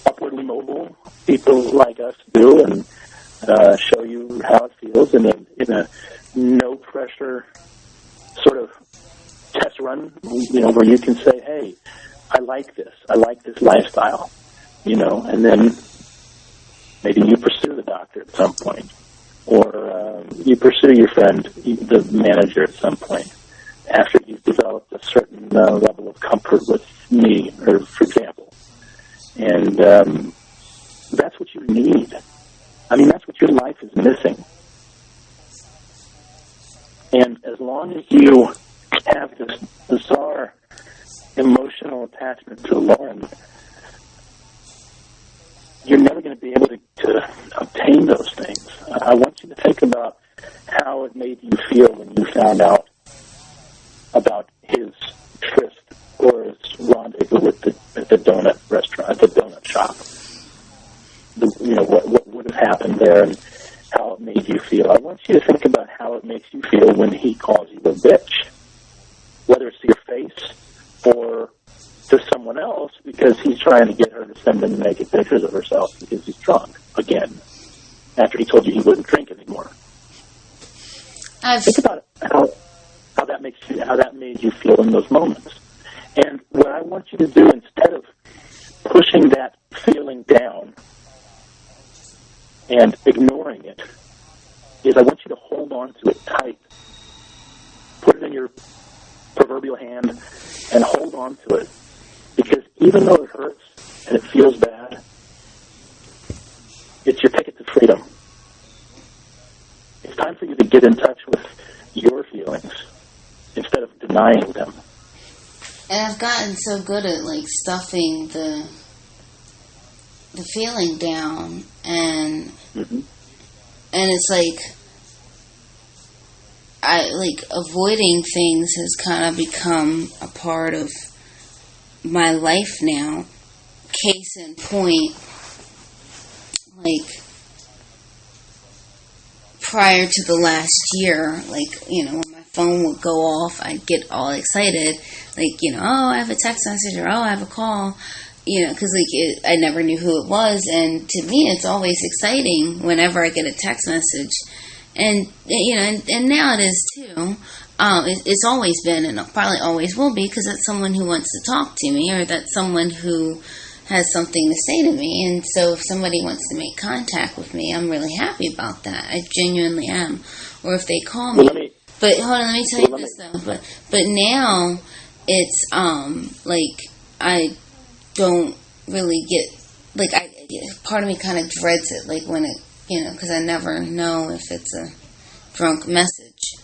upwardly mobile people like us do, and show you how it feels in a no pressure sort of test run. You know, where you can say, "Hey, I like this lifestyle," you know, and then maybe you pursue the doctor at some point, or you pursue your friend, the manager, at some point, after you've developed a certain level of comfort with me, or for example. And that's what you need. I mean, that's what your life is missing. And as long as you have this bizarre emotional attachment to Lorne, you're never going to be able to obtain those things. I want you to think about how it made you feel when you found out about his tryst or his rendezvous at the donut restaurant, at the donut shop. You know, what would have happened there and how it made you feel. I want you to think about how it makes you feel when he calls you a bitch, whether it's to your face or to someone else, because he's trying to get her to send him naked pictures of herself because he's drunk again after he told you he wouldn't drink anymore. Think about how that makes you, how that made you feel in those moments. And what I want you to do, instead of pushing that feeling down and ignoring it, is I want you to hold on to it tight. Put it in your proverbial hand and hold on to it. Because even though it hurts and it feels bad, it's your ticket to freedom. It's time for you to get in touch with your feelings instead of denying them. And I've gotten so good at like stuffing the feeling down, and and it's like avoiding things has kind of become a part of my life now. Case in point, like prior to the last year, like, you know, when my phone would go off, I'd get all excited, like, you know, oh, I have a text message, or oh, I have a call, you know, because like I never knew who it was, and to me it's always exciting whenever I get a text message, and you know, and now it is too. It's always been, and it probably always will be, because that's someone who wants to talk to me, or that's someone who has something to say to me. And so if somebody wants to make contact with me, I'm really happy about that. I genuinely am. Or if they call me. But hold on, let me tell you this though. But now it's like I don't really get, like, part of me kind of dreads it, like when it, you know, because I never know if it's a drunk message.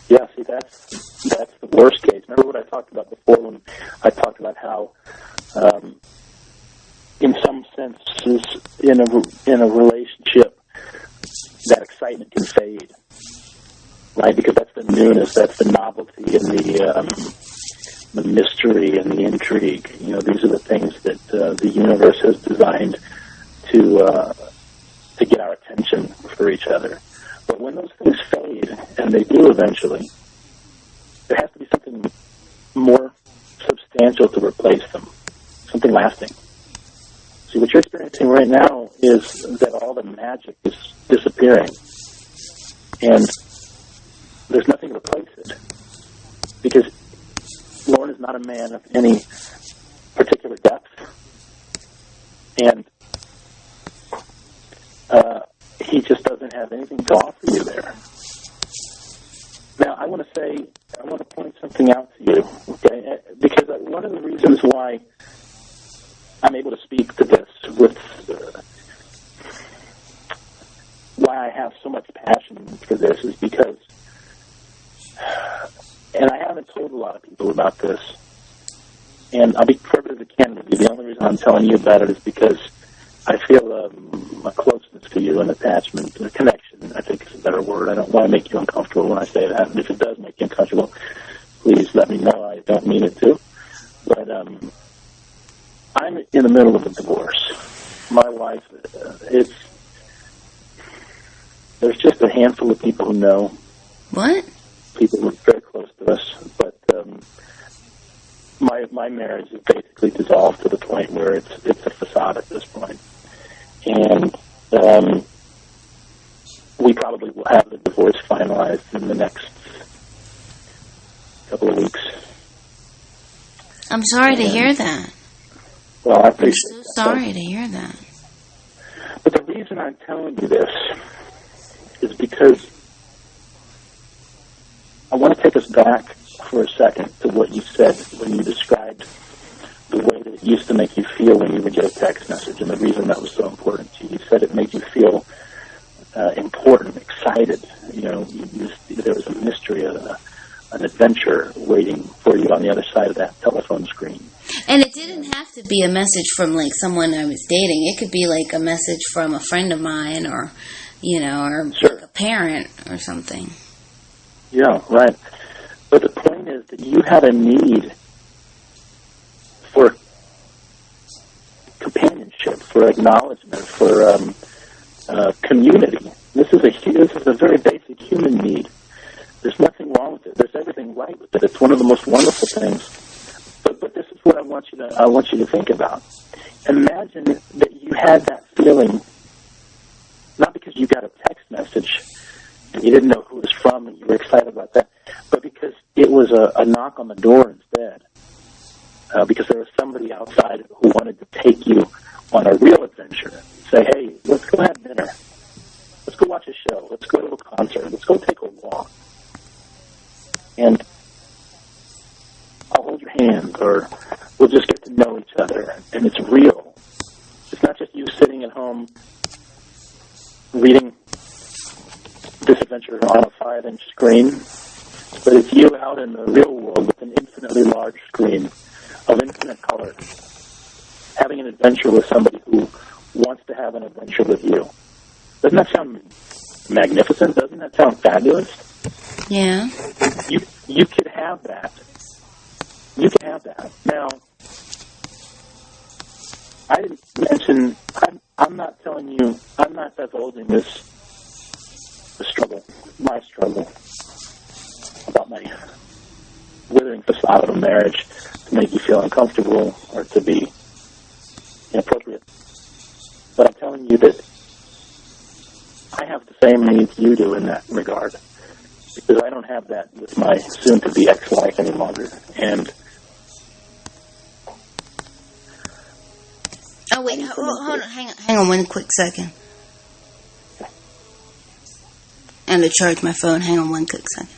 Yeah, see, that's the worst case. Remember what I talked about before when I talked about how, in some senses, in a relationship, that excitement can fade, right? Because that's the newness, that's the novelty, and the mystery and the intrigue. You know, these are the things that the universe has designed to get our attention for each other. But when those things fade, and they do eventually, there has to be something more substantial to replace them, something lasting. See, what you're experiencing right now is that all the magic is disappearing, and there's nothing to replace it. Because Lorne is not a man of any particular depth, and he just doesn't have anything to offer you there. Now, I want to point something out to you, okay? Because one of the reasons why I'm able to speak to this with, why I have so much passion for this is because, and I have haven't told a lot of people about this. And I'll be perfectly candid with you. The only reason I'm telling you about it is because I feel a closeness to you, an attachment, a connection, I think is a better word. I don't want to make you uncomfortable when I say that. And if it does make you uncomfortable, please let me know. I don't mean it to. But I'm in the middle of a divorce. My wife, there's just a handful of people who know. What? People who are very close to us. But my marriage is basically dissolved to the point where it's a facade at this point. And we probably will have the divorce finalized in the next couple of weeks. I'm sorry to hear that. Well, I appreciate that. I'm so sorry to hear that. But the reason I'm telling you this is because I want to take us back for a second to what you said when you described the way that it used to make you feel when you would get a text message, and the reason that was so important to you. You said it made you feel important, excited. You know, there was a mystery, an adventure waiting for you on the other side of that telephone screen. And it didn't have to be a message from, like, someone I was dating. It could be, like, a message from a friend of mine or, you know, or Sure. like a parent or something. Yeah, right. But the point is that you had a need for companionship, for acknowledgement, for community. This is a very basic human need. There's nothing wrong with it. There's everything right with it. It's one of the most wonderful things. But this is what I want you to think about. Imagine that you had that feeling, not because you got a text message and you didn't know who it was from and you were excited about that, but because it was a knock on the door instead. Because there was somebody outside who wanted to take you on a real adventure. Say, hey, let's go have dinner. Let's go watch a show. Let's go to a concert. Let's go take a walk. And I'll hold your hand, or we'll just get to know each other. And it's real. It's not just you sitting at home reading this adventure on a 5-inch screen, but it's you out in the real world with an infinitely large screen of infinite color, having an adventure with somebody who wants to have an adventure with you. Doesn't that sound magnificent? Doesn't that sound fabulous? Yeah. You could have that. You can have that. Now, I didn't mention, I'm not telling you, I'm not divulging the struggle, my struggle about my withering facade of a marriage to make you feel uncomfortable or to be inappropriate. But I'm telling you that I have the same needs you do in that regard, because I don't have that with my soon-to-be ex-wife any longer. And oh wait, hold on, hang on one quick second. And to charge my phone. Hang on one quick second.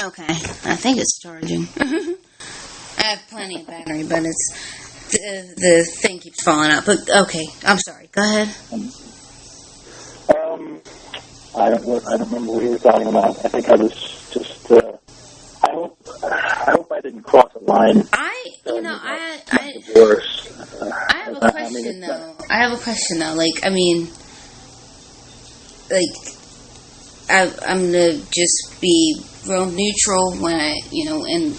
Okay, I think it's charging. I have plenty of battery, but it's the thing keeps falling out. But okay, I'm sorry. Go ahead. I don't remember what you were talking about. I think I was just. I hope I didn't cross a line. Divorce. I have a question though. I have a question though. Like, I mean, like, I'm gonna just be real neutral when in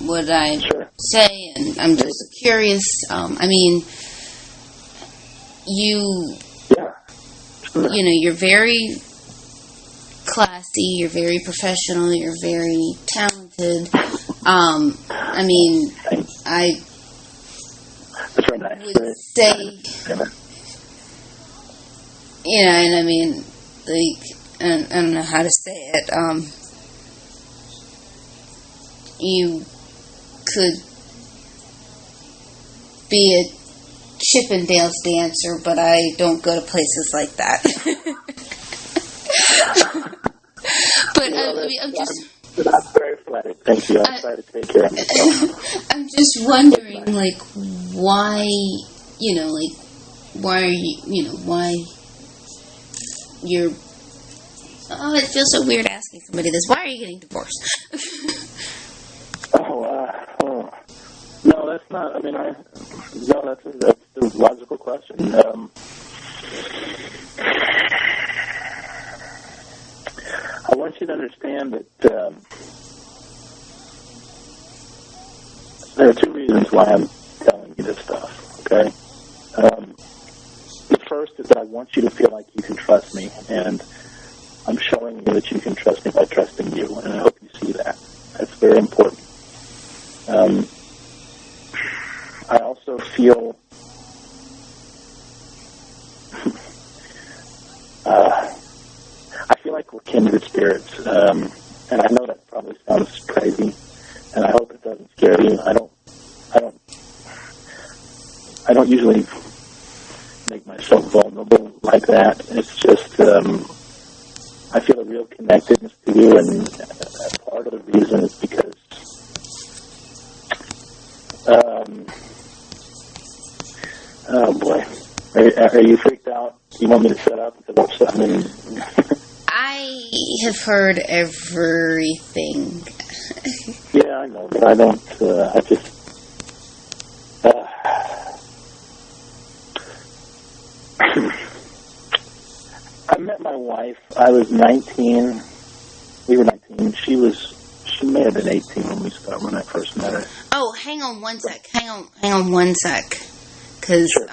what I say, and I'm just curious. I mean, you're very classy, you're very professional, you're very talented. I mean, I would say, and I mean, like, I don't know how to say it. You could be a Chippendales dancer, but I don't go to places like that. But I'm very flattered. Thank you. I'll try to take care of myself. I'm just wondering, like, why you're. Oh, it feels so weird asking somebody this. Why are you getting divorced? No, that's not. I mean, that's the logical question. I want you to understand that there are two reasons why I'm telling you this stuff, okay? The first is that I want you to feel like you can trust me, and I'm showing you that you can trust me by trusting you, and I hope you see that. That's very important. I also feel like we're kindred spirits, and I know that probably sounds crazy, and I hope it doesn't scare you. I don't usually make myself vulnerable like that. It's just I feel a real connectedness to you, and part of the reason is because oh boy, are you freaked out? You want me to shut up? I have heard everything. Yeah, I know, but I don't. I just. I met my wife. I was 19. We were 19. She may have been 18 when I first met her. Oh, hang on one sec. Hang on one sec. Because, sure.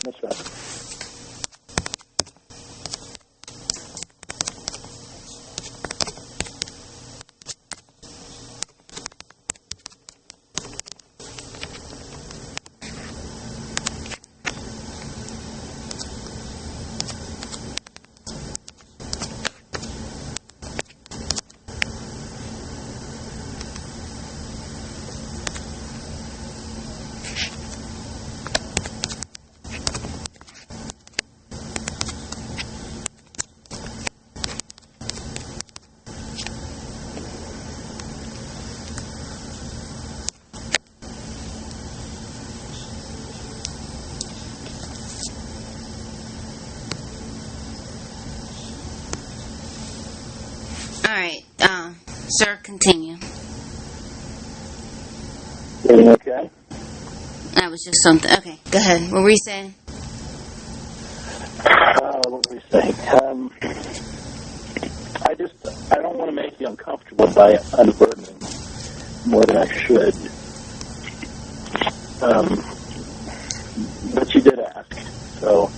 That's right. Alright, sir, continue. Everything okay? That was just something. Okay, go ahead. What were you saying? What were we saying? I don't want to make you uncomfortable by unburdening more than I should. But you did ask, so,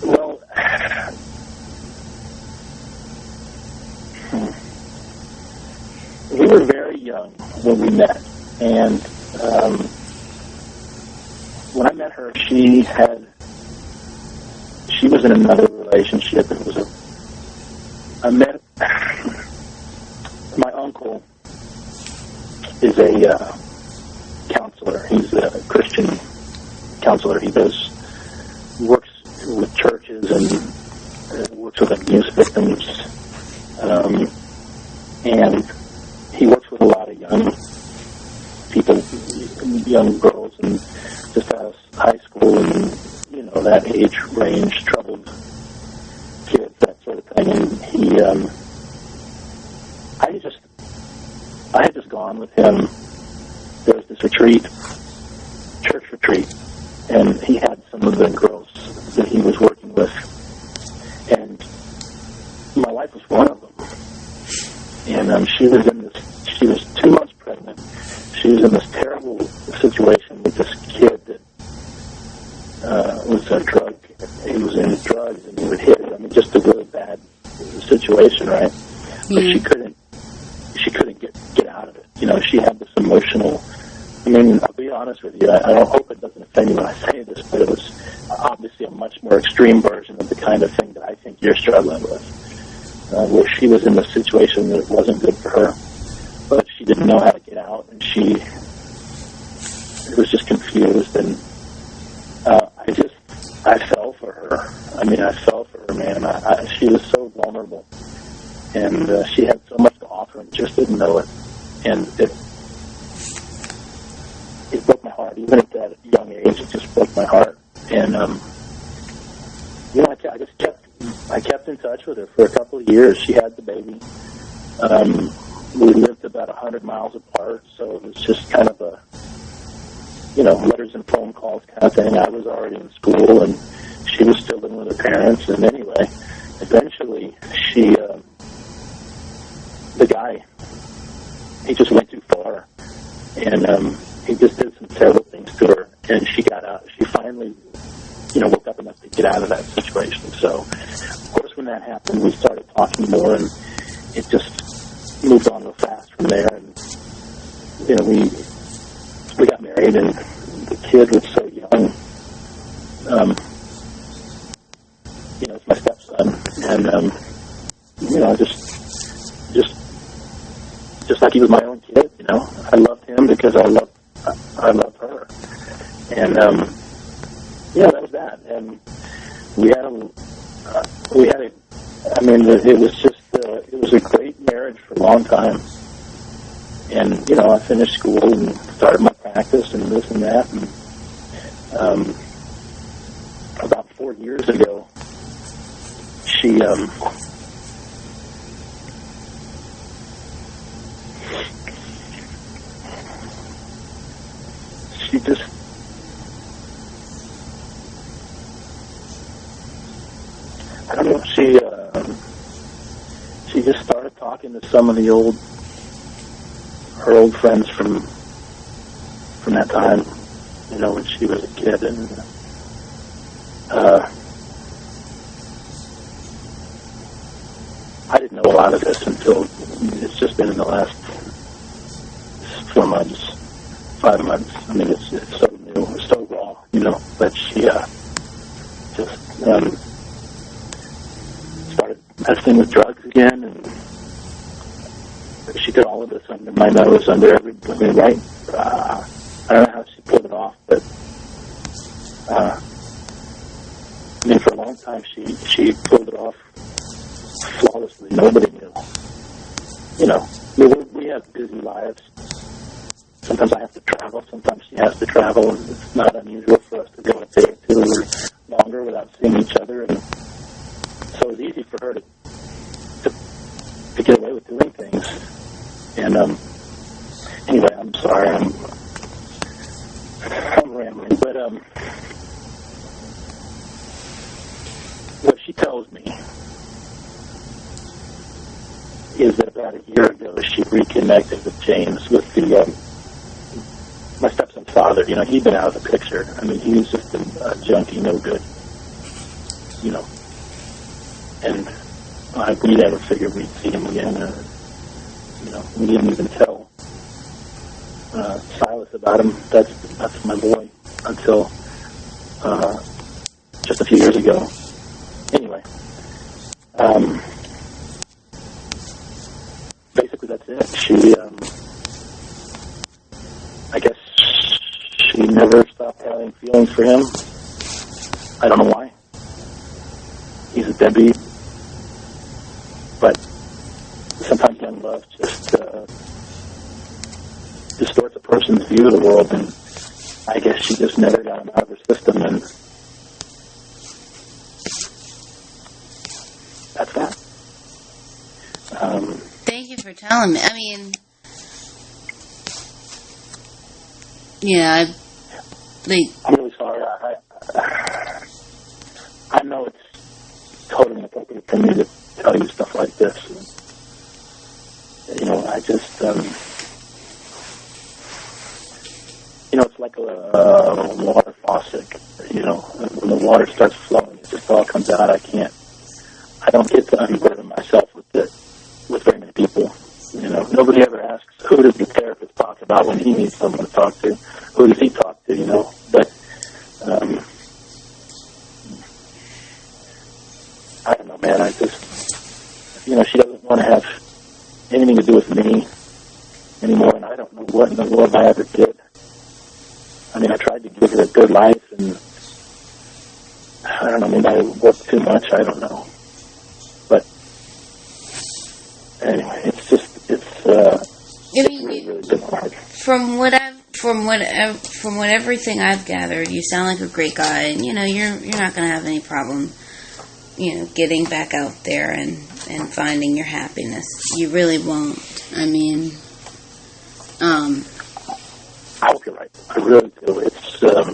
well, we were very young when we met, and when I met her, she was in another relationship. It was I met my uncle is a counselor. He's a Christian counselor. He works with churches and works with abuse victims, and he works with a lot of young people, young girls, and just out of high school and, that age range, troubled kids, that sort of thing. And I had just gone with him. There was this church retreat, and he had some of the girls that he was working with, and my wife was one of them. And she was 2 months pregnant. She was in this terrible situation with this kid that was he was in drugs, and he would hit her. I mean, just a really bad situation, right? But she couldn't get out of it. She had this emotional. I mean, I'll be honest with you. I don't hope it doesn't offend you when I say this, but it was obviously a much more extreme version of the kind of thing that I think you're struggling with, where she was in a situation that wasn't good for her, but she didn't know how to get out, and she was just confused, and I fell for her. I mean, I fell for her, man. She was so vulnerable, and she had so much to offer and just didn't know it, and it broke my heart. Even at that young age, it just broke my heart. And I kept in touch with her for a couple of years. She had the baby. We lived about 100 miles apart, so it was just kind of a letters and phone calls kind of thing. I was already in school, and she was still living with her parents. And anyway, eventually, the guy, he just went too far, and he just did some terrible things to her, and she got out. She finally, woke up enough to get out of that situation. So, of course, when that happened, we started talking more, and it just moved on real fast from there. And we got married, and the kid was so young. It's my stepson, and just like he was my own kid. I loved him because I love her, and that was that. And it was a great marriage for a long time. And I finished school and started my practice and this and that. And about 4 years ago, she just I don't know. She just started talking to some of her old friends from that time, when she was a kid, and I didn't know a lot of this until it's just been in the last 4 months, 5 months. I mean, it's so new, it's so raw, but she just started messing with drugs again, and she did all of this under my nose, under everybody, right? I don't know how she pulled it off, but for a long time she pulled it off flawlessly. Nobody knew. We have busy lives. Sometimes I have to travel. Sometimes she has to travel, and it's not unusual for us to go a day or 2 or longer without seeing each other. And so it was easy for her to get away with doing things. And anyway, I'm sorry, I'm rambling, but what she tells me is that about a year ago she reconnected with James, with my stepson's father. He'd been out of the picture. I mean, he was just a junkie, no good. And we never figured we'd see him again. We didn't even tell Silas about him. That's my boy, until just a few years ago. Anyway, basically that's it. I guess she never stopped having feelings for him. I don't know why. He's a deadbeat. But sometimes young love just distorts a person's view of the world, and I guess she just never got him out of her system, and that's that. Thank you for telling me. I mean, yeah, I'm really sorry. I know it's totally inappropriate for me to tell you stuff like this. And, I just, it's like a water faucet. When the water starts flowing, it just all comes out. I don't get to unburden myself with very many people. Nobody ever asks, who does the therapist talk about when he needs someone to talk to? Who does he talk to, But, I don't know, man. I just, she doesn't want to have anything to do with me anymore, and I don't know what in the world I ever did. I mean, I tried to give her a good life, and I don't know, maybe I worked too much, I don't know. But anyway, it's really, really been hard. From everything I've gathered, you sound like a great guy, and you're not going to have any problem, getting back out there and finding your happiness. You really won't. I mean, I hope you're right. I really do. It's, I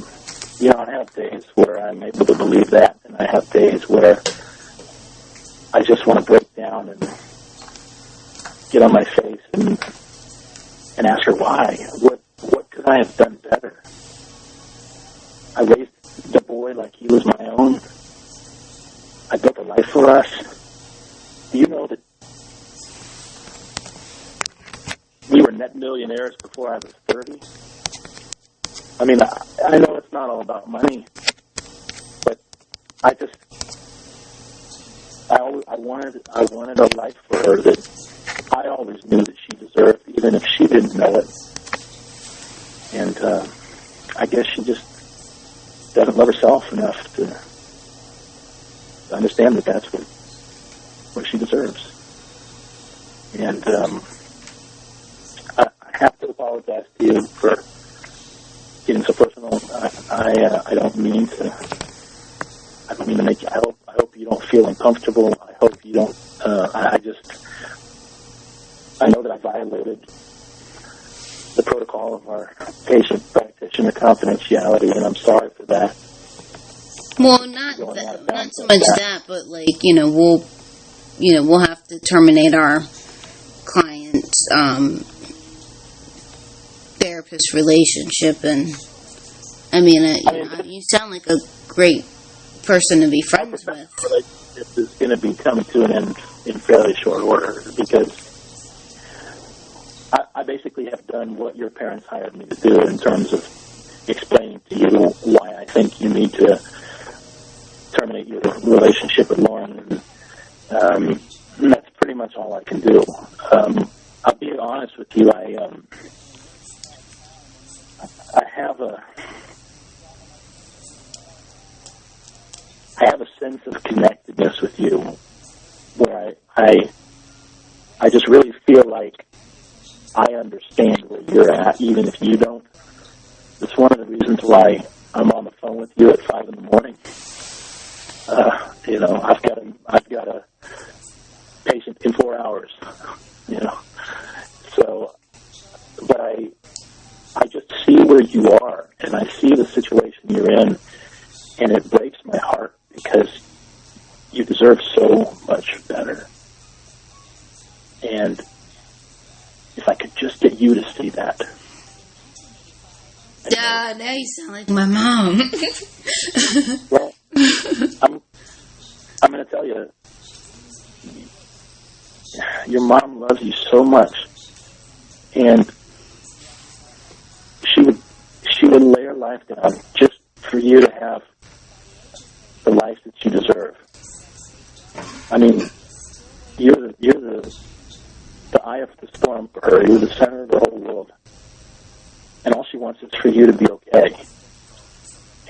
have days where I'm able to believe that, and I have days where I just want to break down and get on my face and ask her why. What could I have done better? I raised the boy like he was my own. I built a life for us. Do you know that we were net millionaires before I was 30? I mean, I know it's not all about money, but I wanted a life for her that I always knew that she deserved, even if she didn't know it. And I guess she just doesn't love herself enough to understand that that's what she deserves. And I have to apologize to you for getting so personal. I don't mean to make you. I hope you don't feel uncomfortable. I hope you don't. I know that I violated the protocol of our patient practitioner confidentiality, and I'm sorry for that. Well, not so much that, but we'll have to terminate our client's therapist relationship, and you sound like a great person to be friends with. Our relationship is going to be coming to an end in fairly short order because I basically have done what your parents hired me to do in terms of explaining to you why I think you need to terminate your relationship with Lorne. And that's pretty much all I can do. I'll be honest with you. I have a sense of connectedness with you where I just really feel like I understand where you're at, even if you don't. It's one of the reasons why I'm on the phone with you at 5 a.m. I've got a patient in 4 hours. So, but I just see where you are, and I see the situation you're in, and it breaks my heart because you deserve so much better. And if I could just get you to see that. Now you sound like my mom. Well, I'm going to tell you, your mom loves you so much, and she would lay her life down just for you to have the life that you deserve. I mean, you're the eye of the storm for her. You're the center of the whole world. And all she wants is for you to be okay.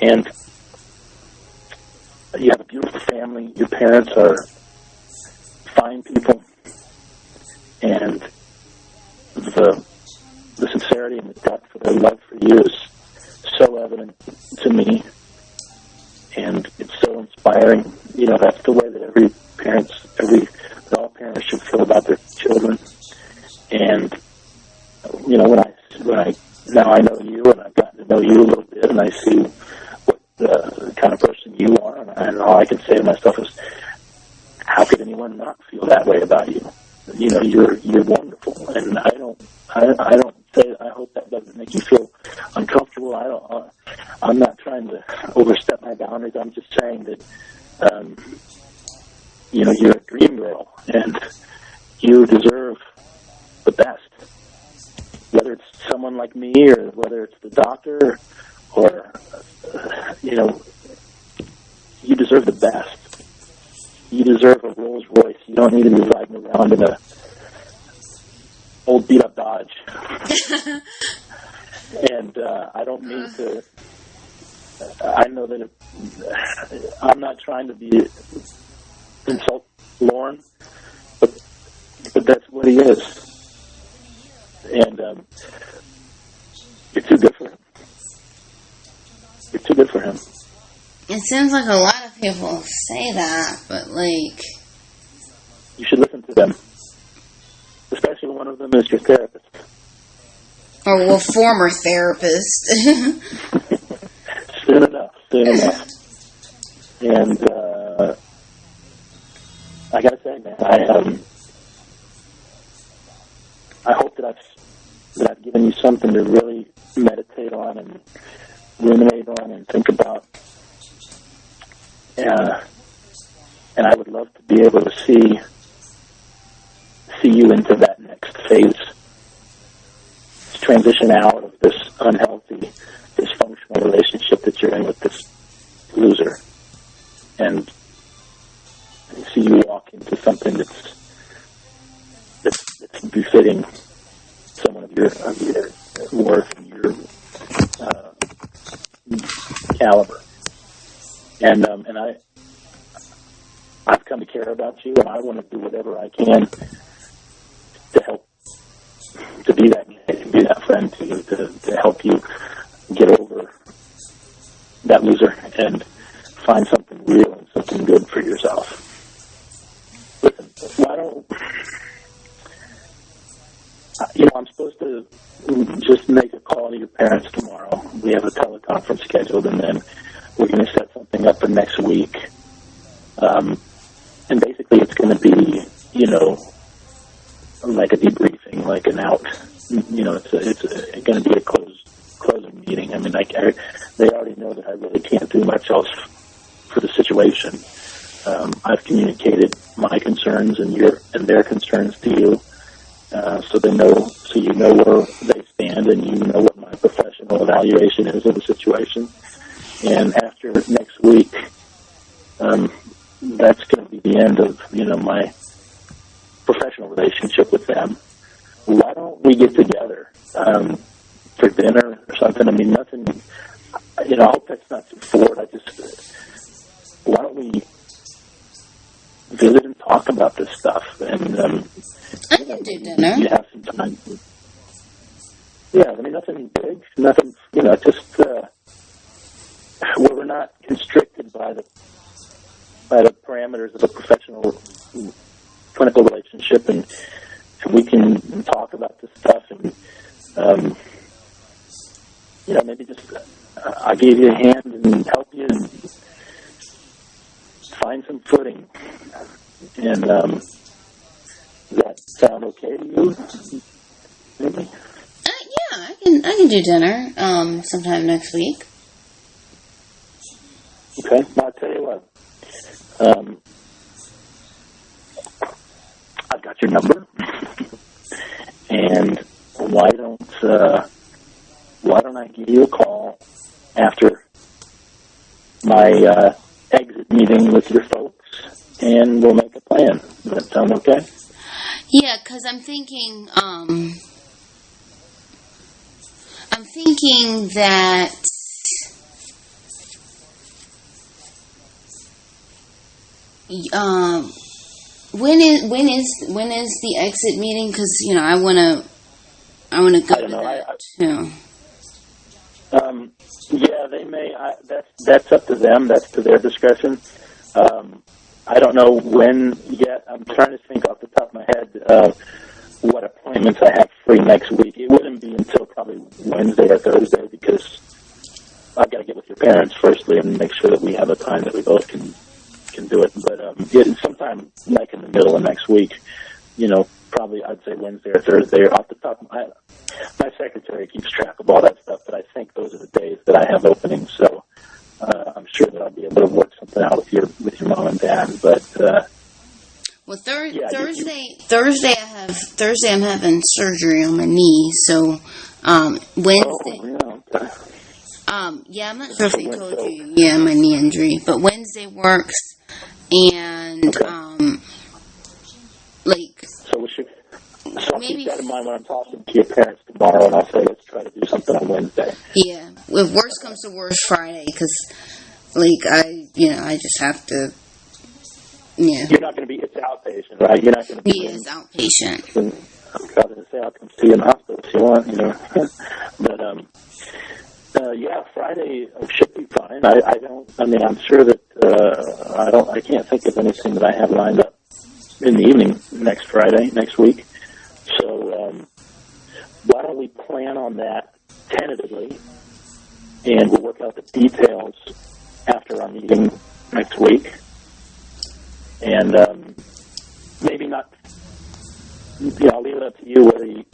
And you have a beautiful family. Your parents are fine people. And the sincerity and children. And, you know, now I know you, and I've gotten to know you a little bit, and I see what the kind of person you are, and all I can say to myself is, how could anyone not feel that way about you? You know, you're wonderful, and I don't say. I hope that doesn't make you feel uncomfortable. I'm not trying to overstep my boundaries. I'm just saying that, you know, you're a dream girl, and you deserve the best. Whether it's someone like me, or whether it's the doctor, or you know, you deserve the best. You deserve a Rolls Royce. You don't need to be riding around in a old beat up Dodge. And I don't mean to. I know that I'm not trying to be insult Lorne, but that's what he is. And you're too good for him. You're too good for him. It seems like a lot of people say that, but like... You should listen to them. Especially when one of them is your therapist. Or, well, former therapist. Soon enough. And I gotta say, man, I hope that I've given you something to really meditate on and ruminate on and think about. And I would love to be able to see you into that next phase, transition out of this unhealthy, dysfunctional relationship that you're in with this loser, and see you walk into something that's befitting someone of your worth and your caliber. And I've come to care about you, and I want to do whatever I can to help, to be that friend to you, to help you get over that loser and find something real and something good for yourself. Listen, why don't, you know, I'm supposed to just make a call to your parents tomorrow. We have a teleconference scheduled, and then we're going to set something up for next week. And basically it's going to be, you know, like a debriefing, like an out. You know, it's going to be a closing meeting. I mean, they already know that I really can't do much else for the situation. I've communicated my concerns and their concerns to you, so you know where they stand, and you know what my professional evaluation is of the situation. And after next week, that's going to be the end of, you know, my professional relationship with them. Why don't we get together for dinner or something? I mean, nothing. You know, I hope that's not too forward. Why don't we visit and talk about this stuff? And I can do dinner. You have some time. Yeah, I mean, nothing big, nothing. You know, just where we're not constricted by the parameters of a professional clinical relationship, and we can talk about this stuff, and you know, maybe just I gave you a hand and help you and find some footing. And does that sound okay to you? Maybe? Yeah, I can do dinner sometime next week. Okay, well, I'll tell you what. I've got your number, and why don't I give you a call after my exit meeting with your folks, and we'll make a plan. Does that sound okay? Yeah, because I'm thinking that when is the exit meeting? Because, you know, I want to go to that too. Yeah, they may. That's up to them. That's to their discretion. I don't know when yet. I'm trying to think off the top of my head what appointments I have free next week. It wouldn't be until probably Wednesday or Thursday because I've got to get with your parents firstly and make sure that we have a time that we both can do it. But sometime like in the middle of next week, probably I'd say Wednesday or Thursday. Off the top of my secretary keeps track of all that stuff, but I think those are the days that I have openings. So I'm sure that I'll be able to work something out with your mom and dad. But Thursday I'm having surgery on my knee, so Wednesday. Oh, yeah, okay. I'm not sure if they told you. Yeah, my knee injury, but Wednesday works, and okay. So I'll keep that in mind when I'm talking to your parents tomorrow, and I'll say let's try to do something on Wednesday. Yeah, if worst comes to worst, Friday, because I just have to. Yeah. You're not going to be. It's outpatient, right? You're not going to be. Yeah, it's outpatient. I'm going to say I'll come see you in the hospital if you want, but Friday should be fine. I'm sure that I can't think of anything that I have lined up in the evening next week. So why don't we plan on that tentatively, and we'll work out the details after our meeting next week. And maybe not. I'll leave it up to you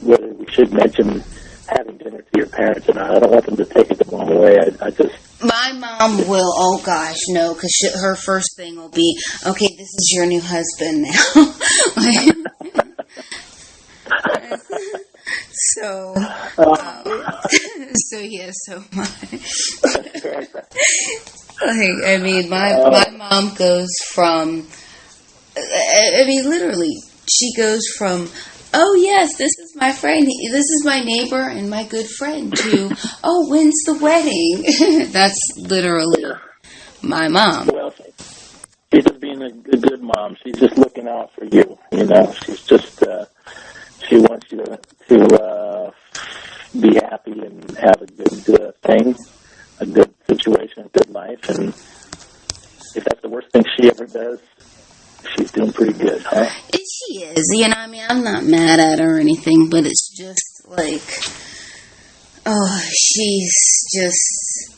whether we should mention having dinner to your parents or not. I don't want them to take it the wrong way. I just. My mom will. Oh gosh, no, because her first thing will be, okay, this is your new husband now. So my mom goes from. Literally, she goes from, oh yes, this is my friend, this is my neighbor and my good friend, to, oh, when's the wedding? That's literally my mom. Well, she's just being a good mom. She's just looking out for you. She's just she wants you to be happy and have a good thing, a good situation, a good life. And if that's the worst thing she ever does, she's doing pretty good, huh? She is. I'm not mad at her or anything, but it's just like, she's just,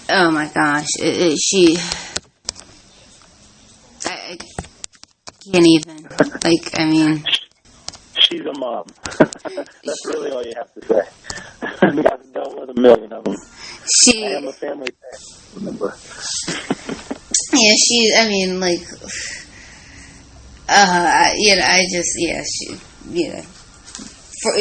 oh my gosh. I can't even. She's a mom. That's really all you have to say. I've dealt with a million of them. I am a family member. Yeah,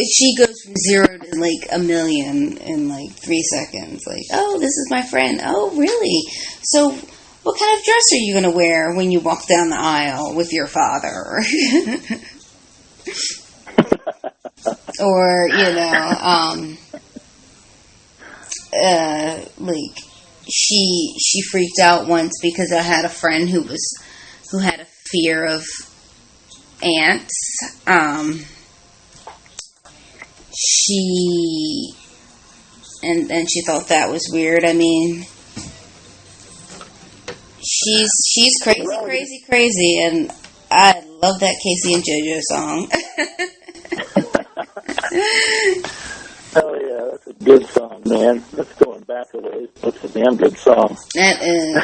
she goes from 0 to a million in 3 seconds. Oh, this is my friend. Oh, really? So, what kind of dress are you going to wear when you walk down the aisle with your father? Or, she freaked out once because I had a friend who had a fear of ants. She thought that was weird. She's crazy, and I love that Casey and JoJo song. Oh yeah, that's a good song, man. That's going back a ways. That's a damn good song. That is.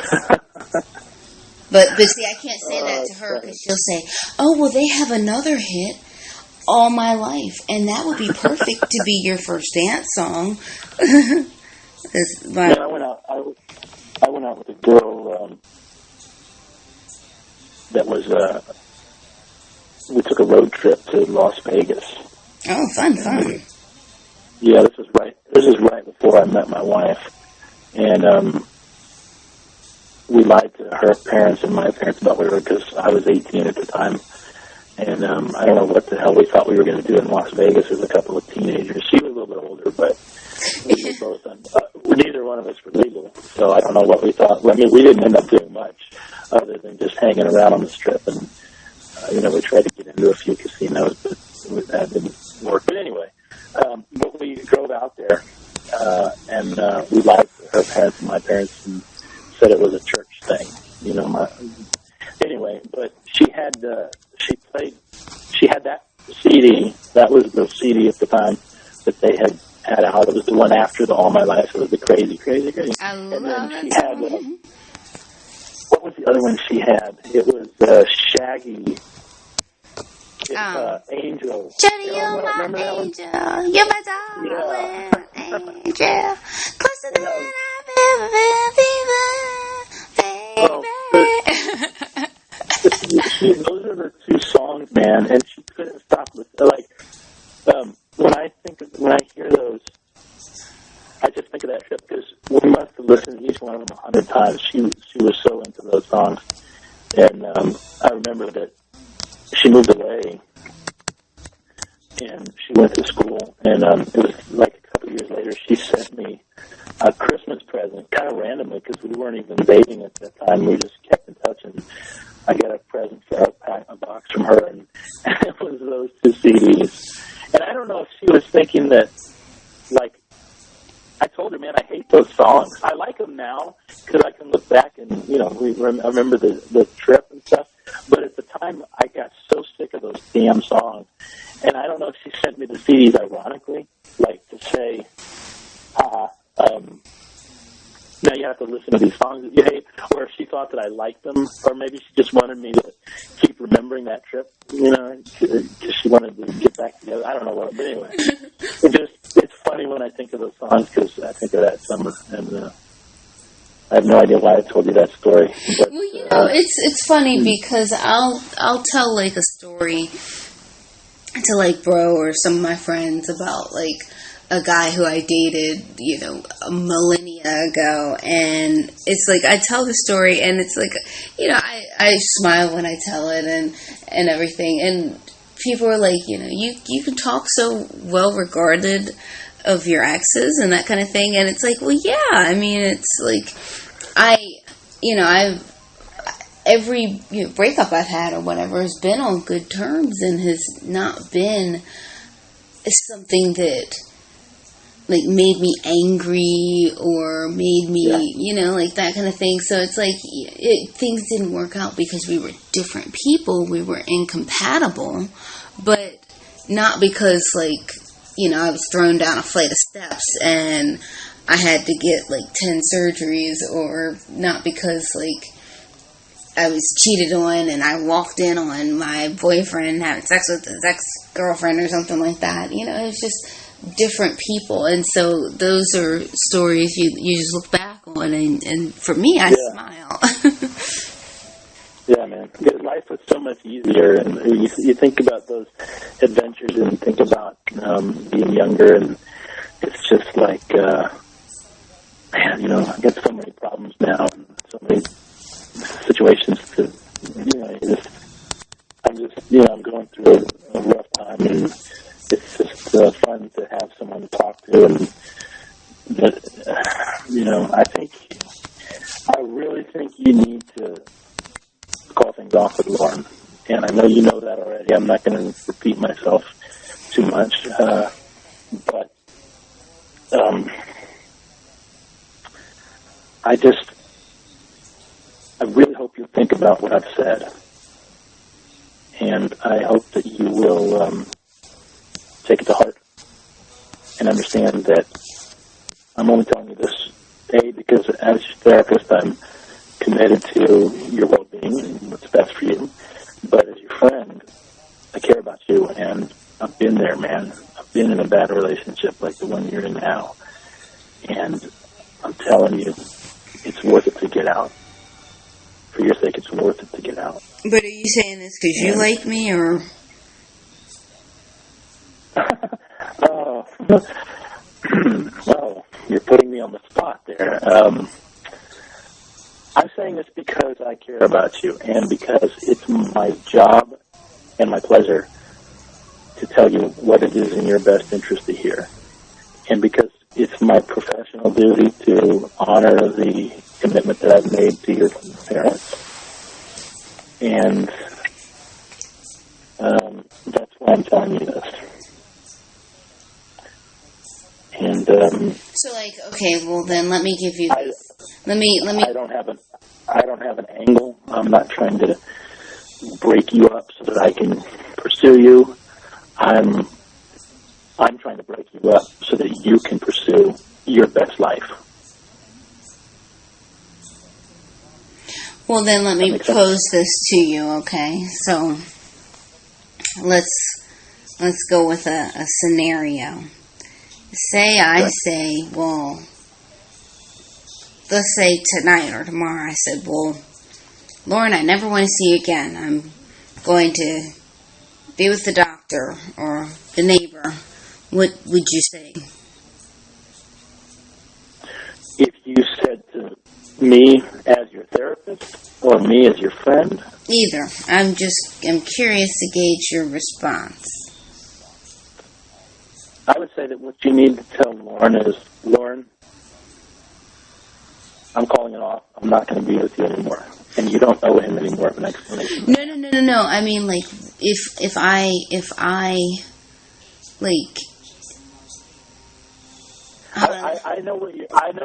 But see, I can't say that to her because she'll say, "Oh, well, they have another hit, All My Life, and that would be perfect to be your first dance song." I went out with a girl that was. We took a road trip to Las Vegas. Oh, fun. Yeah, this is right before I met my wife, and we lied to her parents and my parents about because I was 18 at the time, and I don't know what the hell we thought we were going to do in Las Vegas as a couple of teenagers. She was a little bit older, but we were both neither one of us were legal, so I don't know what we thought. We didn't end up doing much other than just hanging around on the strip, and we tried to get into a few casinos, but that didn't work. But anyway. But we drove out there, and we lied to her parents and my parents and said it was a church thing. had that CD. That was the CD at the time that they had out. It was the one after the All My Life. It was the Crazy, Crazy, Crazy. I and love then she that had, song. what was the other one she had? It was Shaggy. Angel. Jenny, you're my angel. You're my darling angel. Closer than I've ever been, baby. Those are the two songs, man, and she couldn't stop listening. Like, when I hear those, I just think of that trip because we must have listened to each one of them 100 times. She was so into those songs, and I remember that she moved away, and she went to school, and it was like a couple of years later. She sent me a Christmas present, kind of randomly, because we weren't even dating at that time. We just kept in touch, and I got a present for a box from her, and it was those two CDs. And I don't know if she was thinking that, like, I told her, man, I hate those songs. I like them now because I can look back and, I remember the trip and stuff. But at the time, I got so sick of those damn songs. And I don't know if she sent me the CDs ironically, like to say, now you have to listen to these songs that you hate, or if she thought that I liked them, or maybe she just wanted me to keep remembering that trip, because she wanted to get back together. I don't know what, but anyway, it's funny when I think of those songs, because I think of that summer, and I have no idea why I told you that story. But, well, it's funny because I'll tell like a story to like Bro or some of my friends about like a guy who I dated, a millennia ago, and it's like I tell the story, and it's like, I smile when I tell it and everything, and people are like, you can talk so well regarded of your exes and that kind of thing, and it's like, well, yeah, I mean, it's like I've every breakup I've had or whatever has been on good terms and has not been something that like made me angry or made me, like that kind of thing. So it's like things didn't work out because we were different people. We were incompatible, but not because like, I was thrown down a flight of steps and I had to get like 10 surgeries, or not because like I was cheated on and I walked in on my boyfriend having sex with his ex-girlfriend or something like that. It was just different people, and so those are stories you just look back on, and for me, I smile. Yeah, man. Life was so much easier, and you think about those adventures and think about being younger, and it's just like, man, I've got so many problems now, and so many situations to, I'm going through a rough time, and it's just fun to have someone to talk to, and I really think you need to call things off with Lorne, and I know you know that already. I'm not going to repeat myself too much, but I really hope you think about what I've said, and I hope that you will take it to heart and understand that I'm only telling you this, A, because as your therapist, I'm committed to your well-being and what's best for you, but as your friend, I care about you, and I've been there, man. I've been in a bad relationship like the one you're in now, and I'm telling you, it's worth it to get out. For your sake, it's worth it to get out. But are you saying this because you like me, or? Oh, well, you're putting me on the spot there. I'm saying this because I care about you, and because it's my job and my pleasure to tell you what it is in your best interest to hear, and because it's my professional duty to honor the commitment that I've made to your parents, and that's why I'm telling you this. And so, like, okay, well then let me give you this. Let me. I don't have an angle. I'm not trying to break you up so that I can pursue you. I'm trying to break you up so that you can pursue your best life. Well, then let me pose this to you, okay? So let's go with a scenario. Say I say, well, let's say tonight or tomorrow I said, well, Lorne, I never want to see you again. I'm going to be with the doctor or the neighbor. What would you say? If you said to me as your therapist or me as your friend? Either. I'm curious to gauge your response. I would say that what you need to tell Lorne is, Lorne, I'm calling it off. I'm not going to be with you anymore. And you don't owe him any more of an explanation. No. I mean, like, if I, like... I know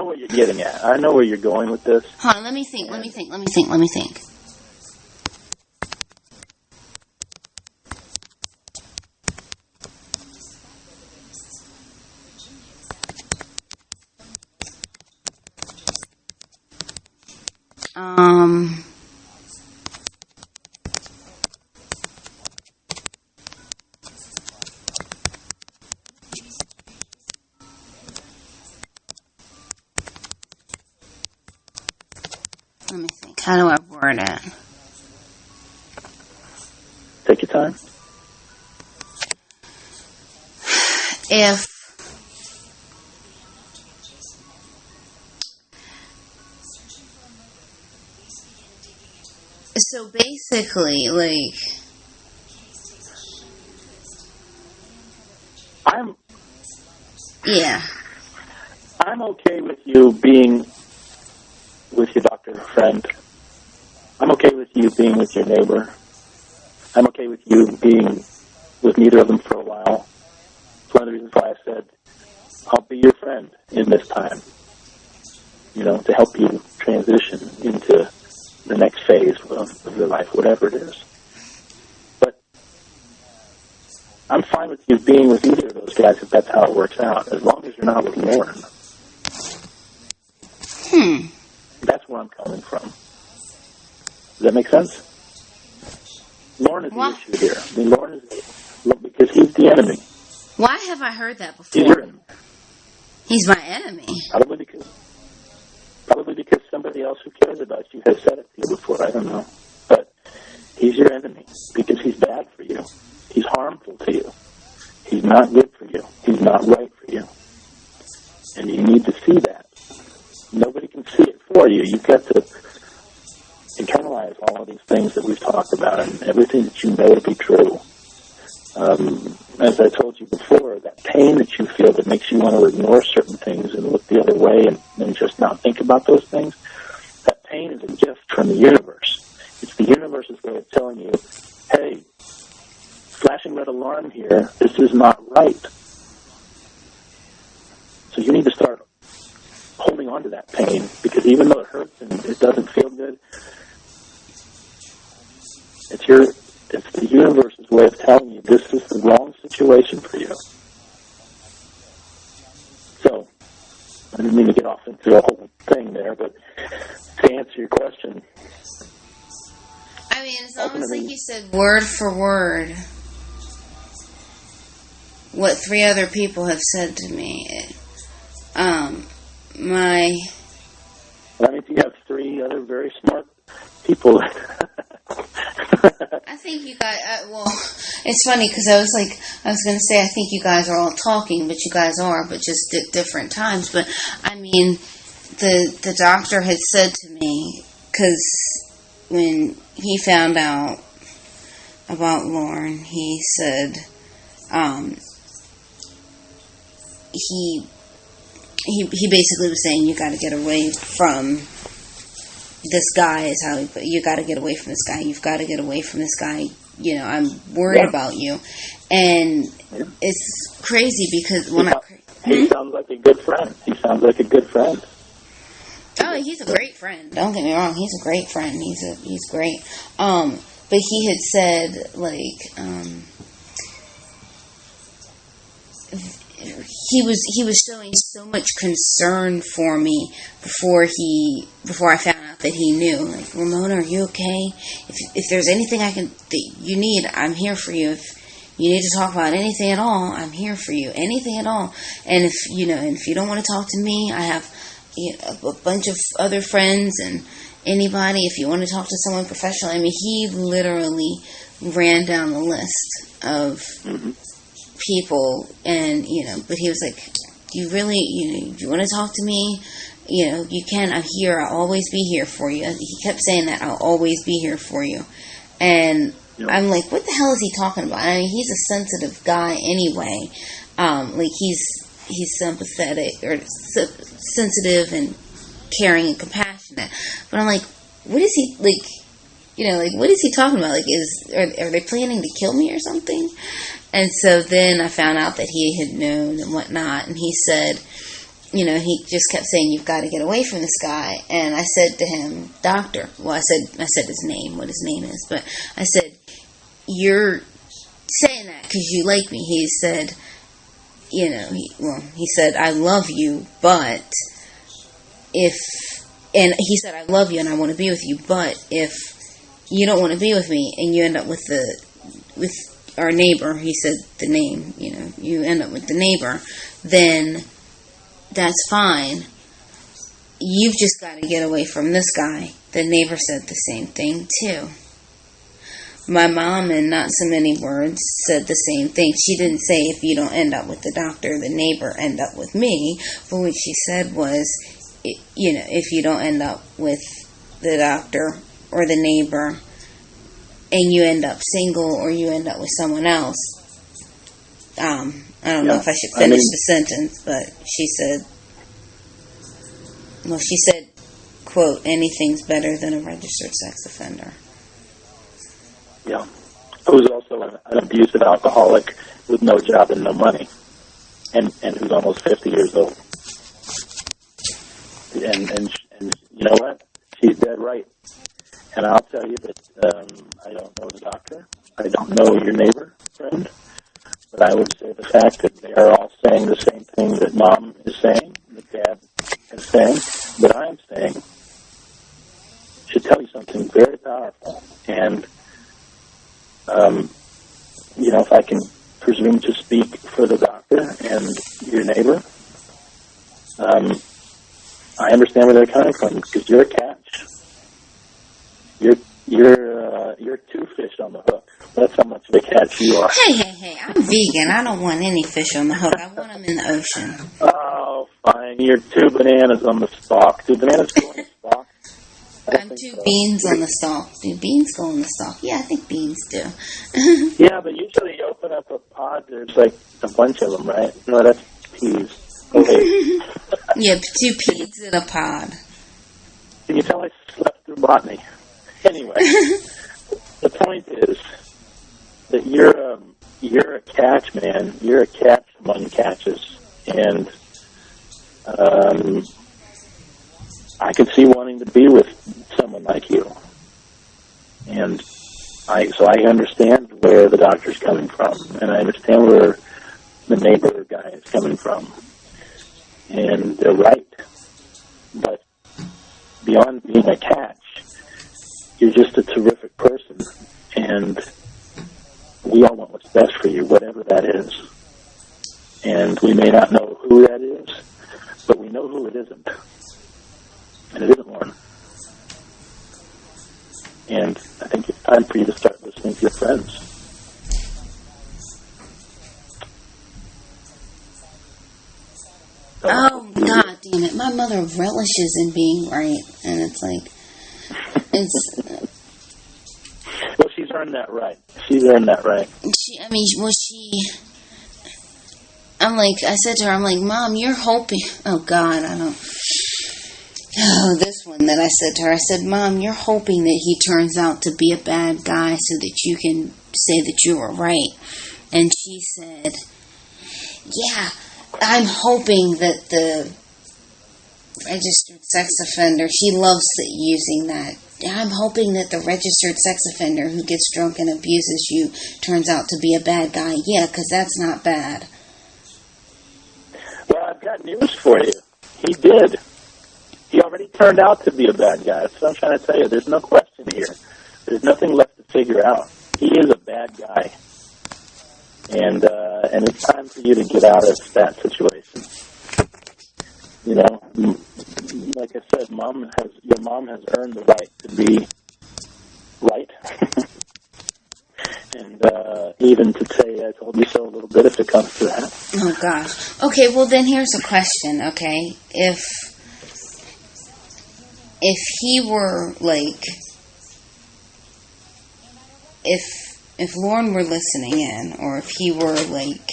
what you're getting at. I know where you're going with this. Hold on, let me think. Let me think. How do I word it? Take your time. So basically, like, I'm okay with you being with your doctor and friend. I'm okay with you being with your neighbor. I'm okay with you being with neither of them for a while. It's one of the reasons why I said I'll be your friend in this time, to help you transition into the next phase of your life, whatever it is. But I'm fine with you being with either of those guys if that's how it works out, as long as you're not with Lorne. That's where I'm coming from. Does that make sense? Lorne is the issue here. I mean, Lorne is because he's the enemy. Why have I heard that before? He's your enemy. He's my enemy. Probably because somebody else who cares about you has said it to you before. I don't know. But he's your enemy because he's bad for you. He's harmful to you. He's not good for you. He's not right for you. And you need to see that. Nobody can see it for you. You've got to internalize all of these things that we've talked about and everything that you know to be true. As I told you before, that pain that you feel that makes you want to ignore certain things and look the other way and just not think about those things, that pain is a gift from the universe. It's the universe's way of telling you, hey, flashing red alarm here, this is not right. So you need to start holding on to that pain, because even though it hurts and it doesn't feel good, it's the universe's way of telling you this is the wrong situation for you. So, I didn't mean to get off into a whole thing there, but to answer your question. I mean, it's almost like you said word for word what 3 other people have said to me. That means you have 3 other very smart people. I think you guys, it's funny because I was going to say, I think you guys are all talking, but you guys are, but just at different times. But, I mean, the doctor had said to me, because when he found out about Lorne, he said, he basically was saying, you got to get away from this guy, is how you got to get away from this guy. You've got to get away from this guy. I'm worried about you. And it's crazy because he sounds like a good friend. Oh, he's a great friend. Don't get me wrong. He's a great friend. He's great. but he had said, like, he was showing so much concern for me before I found out that he knew. Like, Ramona, are you okay? If there's anything that you need, I'm here for you. If you need to talk about anything at all, I'm here for you. Anything at all. And if you don't want to talk to me, I have a bunch of other friends and anybody. If you want to talk to someone professional, I mean, he literally ran down the list of people, and but he was like, you really, you want to talk to me, you can. I'm here. I'll always be here for you. He kept saying that, I'll always be here for you. And I'm like, what the hell is he talking about? I mean, he's a sensitive guy anyway. Like, he's sympathetic or sensitive and caring and compassionate. But I'm like, what is he, like, what is he talking about? Like, are they planning to kill me or something? And so then I found out that he had known and whatnot, and he said, he just kept saying, you've got to get away from this guy. And I said to him, doctor, well, I said his name, what his name is, but I said, you're saying that because you like me. He said, he said, I love you, but and he said, I love you and I want to be with you, but if you don't want to be with me and you end up with our neighbor, he said the name, you end up with the neighbor, then that's fine. You've just got to get away from this guy. The neighbor said the same thing too. My mom, in not so many words, said the same thing. She didn't say, if you don't end up with the doctor, the neighbor end up with me. But what she said was, if you don't end up with the doctor or the neighbor, and you end up single or you end up with someone else, I don't know if I should finish the sentence, but she said, quote, anything's better than a registered sex offender. Yeah. I was also an abusive alcoholic with no job and no money, and who's almost 50 years old. And you know what? She's dead right. And I'll tell you that I don't know the doctor. I don't know your neighbor, friend. But I would say the fact that they are all saying the same thing that Mom is saying, that Dad is saying, that I'm saying, should tell you something very powerful. And, if I can presume to speak for the doctor and your neighbor, I understand where they're coming from, because you're a catch. You're two fish on the hook. That's how much of a catch you are. Hey, I'm vegan. I don't want any fish on the hook. I want them in the ocean. Oh, fine. You're two bananas on the stalk. Do bananas go on the stalk? I'm two beans on the stalk. Do beans go on the stalk? Yeah, I think beans do. Yeah, but usually you open up a pod, there's like a bunch of them, right? No, that's peas. Okay. Yeah, two peas in a pod. Can you tell I slept through botany? Anyway, the point is that you're a catch, man. You're a catch among catches, and I could see wanting to be with someone like you. And so I understand where the doctor's coming from, and I understand where the neighbor guy is coming from. And they're right. But beyond being a catch, you're just a terrific person, and we all want what's best for you, whatever that is. And we may not know who that is, but we know who it isn't. And it isn't Lorne. And I think it's time for you to start listening to your friends. Oh, God damn it. My mother relishes in being right. And it's like, Well, she's earned that right. She's earned that right. I said to her, I'm like, Mom, you're hoping, oh, God, this one that I said to her, I said, Mom, you're hoping that he turns out to be a bad guy so that you can say that you were right. And she said, yeah, I'm hoping that the registered sex offender, she loves using that I'm hoping that the registered sex offender who gets drunk and abuses you turns out to be a bad guy. Yeah, because that's not bad. Well, I've got news for you. He did. He already turned out to be a bad guy. That's what I'm trying to tell you. There's no question here. There's nothing left to figure out. He is a bad guy. And it's time for you to get out of that situation. You know, like I said, your mom has earned the right to be right. And even to say, I told you so a little bit if it comes to that. Oh, gosh. Okay, well, then here's a question, okay? If he were, like, if Lorne were listening in, or if he were, like,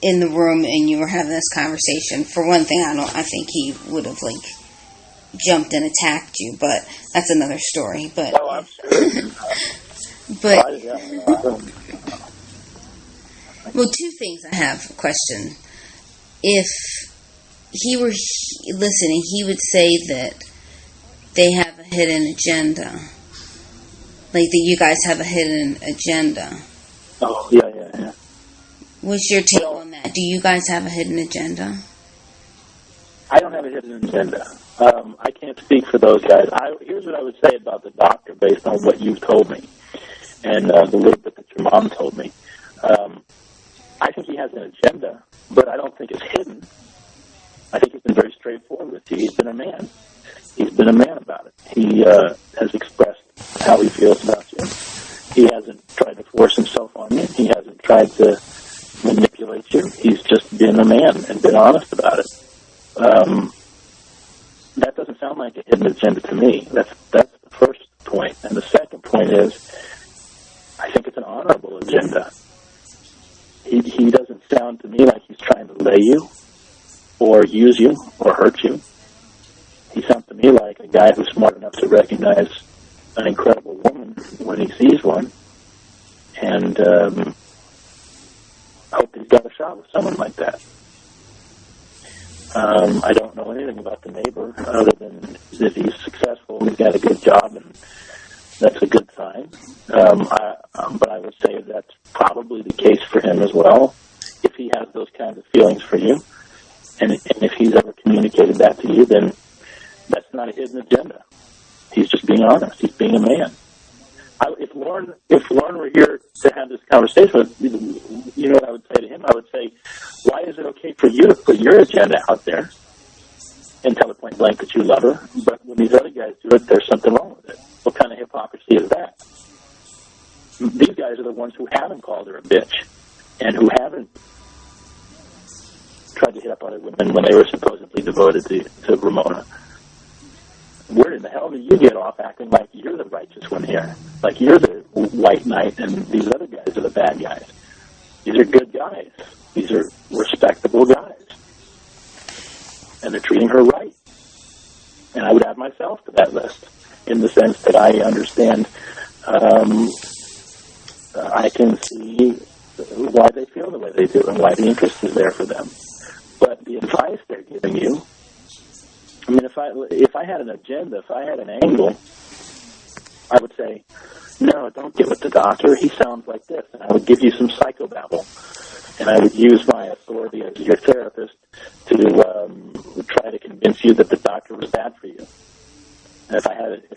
in the room and you were having this conversation, for one thing, I think he would have, like, jumped and attacked you, but that's another story. But oh, I'm sure. but well, two things I have a question. If he were listening, he would say that they have a hidden agenda, like that you guys have a hidden agenda. Oh, yeah. What's your take on that? Do you guys have a hidden agenda? I don't have a hidden agenda. I can't speak for those guys. Here's what I would say about the doctor based on what you've told me and the little bit that your mom told me. I think he has an agenda, but I don't think it's hidden. I think he's been very straightforward with you. He's been a man. He's been a man about it. He has expressed how he feels about you. He hasn't tried to force himself on you. He hasn't tried to manipulate you. He's just been a man and been honest about it. That doesn't sound like a hidden agenda to me. That's the first point. And the second point is, I think it's an honorable agenda. He doesn't sound to me like he's trying to lay you or use you or hurt you. He sounds to me like a guy who's smart enough to recognize an incredible woman when he sees one, and I hope he's got a shot with someone like that. I don't know anything about the neighbor other than that he's successful and he's got a good job, and that's a good sign. But I would say that's probably the case for him as well, if he has those kinds of feelings for you. And if he's ever communicated that to you, then that's not a hidden agenda. He's just being honest. He's being a man. If Lorne were here to have this conversation, you know what I would say to him? I would say, why is it okay for you to put your agenda out there and tell her point blank that you love her, but when these other guys do it, there's something wrong with it? What kind of hypocrisy is that? These guys are the ones who haven't called her a bitch and who haven't tried to hit up other women when they were supposedly devoted to Ramona. Where in the hell do you get off acting like you're the righteous one here? Like you're the white knight and these other guys are the bad guys. These are good guys. These are respectable guys. And they're treating her right. And I would add myself to that list in the sense that I understand, I can see why they feel the way they do and why the interest is there for them. But the advice they're giving you, I mean, if I had an agenda, if I had an angle, I would say, no, don't get with the doctor. He sounds like this. And I would give you some psychobabble. And I would use my authority as your therapist to try to convince you that the doctor was bad for you. And if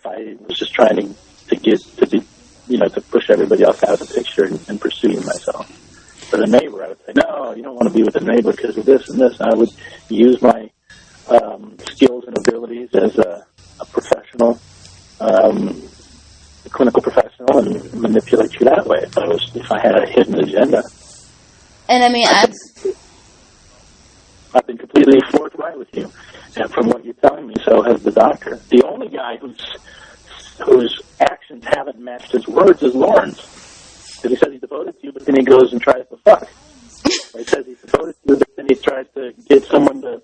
I was just trying to get to be, to push everybody else out of the picture and pursue you myself. For the neighbor, I would say, no, you don't want to be with the neighbor because of this and this. And I would use my skills and abilities as a professional, a clinical professional, and manipulate you that way if I had a hidden agenda. And I mean, I've been completely forthright with you, and from what you're telling me, so has the doctor. The only guy whose actions haven't matched his words is Lorne's. Because he says he's devoted to you, but then he goes and tries to fuck. Or he says he's devoted to you, but then he tries to get someone to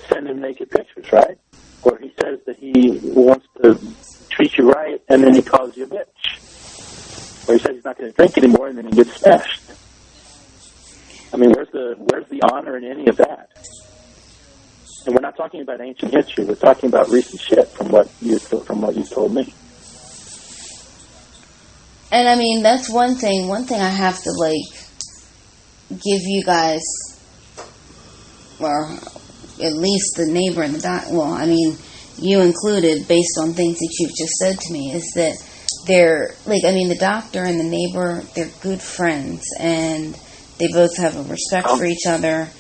send him naked pictures, right? Or he says that he wants to treat you right, and then he calls you a bitch. Or he says he's not going to drink anymore, and then he gets smashed. I mean, where's the honor in any of that? And we're not talking about ancient history. We're talking about recent shit from what you told me. And I mean, that's one thing. One thing I have to give you guys, or at least the neighbor and the well, I mean, you included, based on things that you've just said to me, is that they're the doctor and the neighbor, they're good friends, and they both have a respect for each other.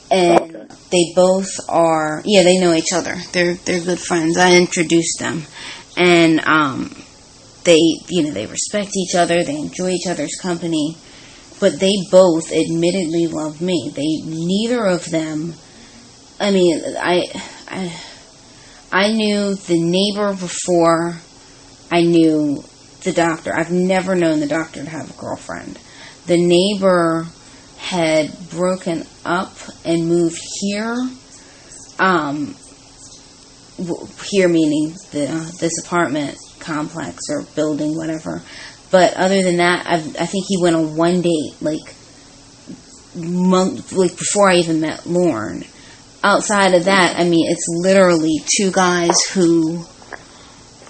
And they both are, they know each other. They're good friends. I introduced them. And, they respect each other. They enjoy each other's company. But they both admittedly love me. Neither of them, I mean, I knew the neighbor before I knew the doctor. I've never known the doctor to have a girlfriend. The neighbor had broken up and moved here. Here meaning this apartment complex or building, whatever. But other than that, I think he went on one date, before I even met Lorne. Outside of that, I mean, it's literally two guys who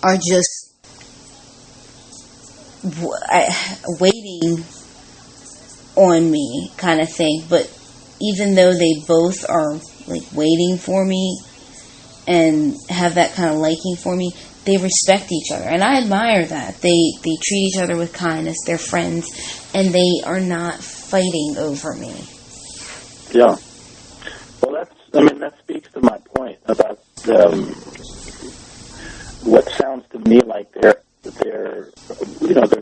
are just waiting on me, kind of thing. But even though they both are waiting for me and have that kind of liking for me, they respect each other, and I admire that. They treat each other with kindness. They're friends, and they are not fighting over me. Yeah. Well, that speaks to my point about what sounds to me like they're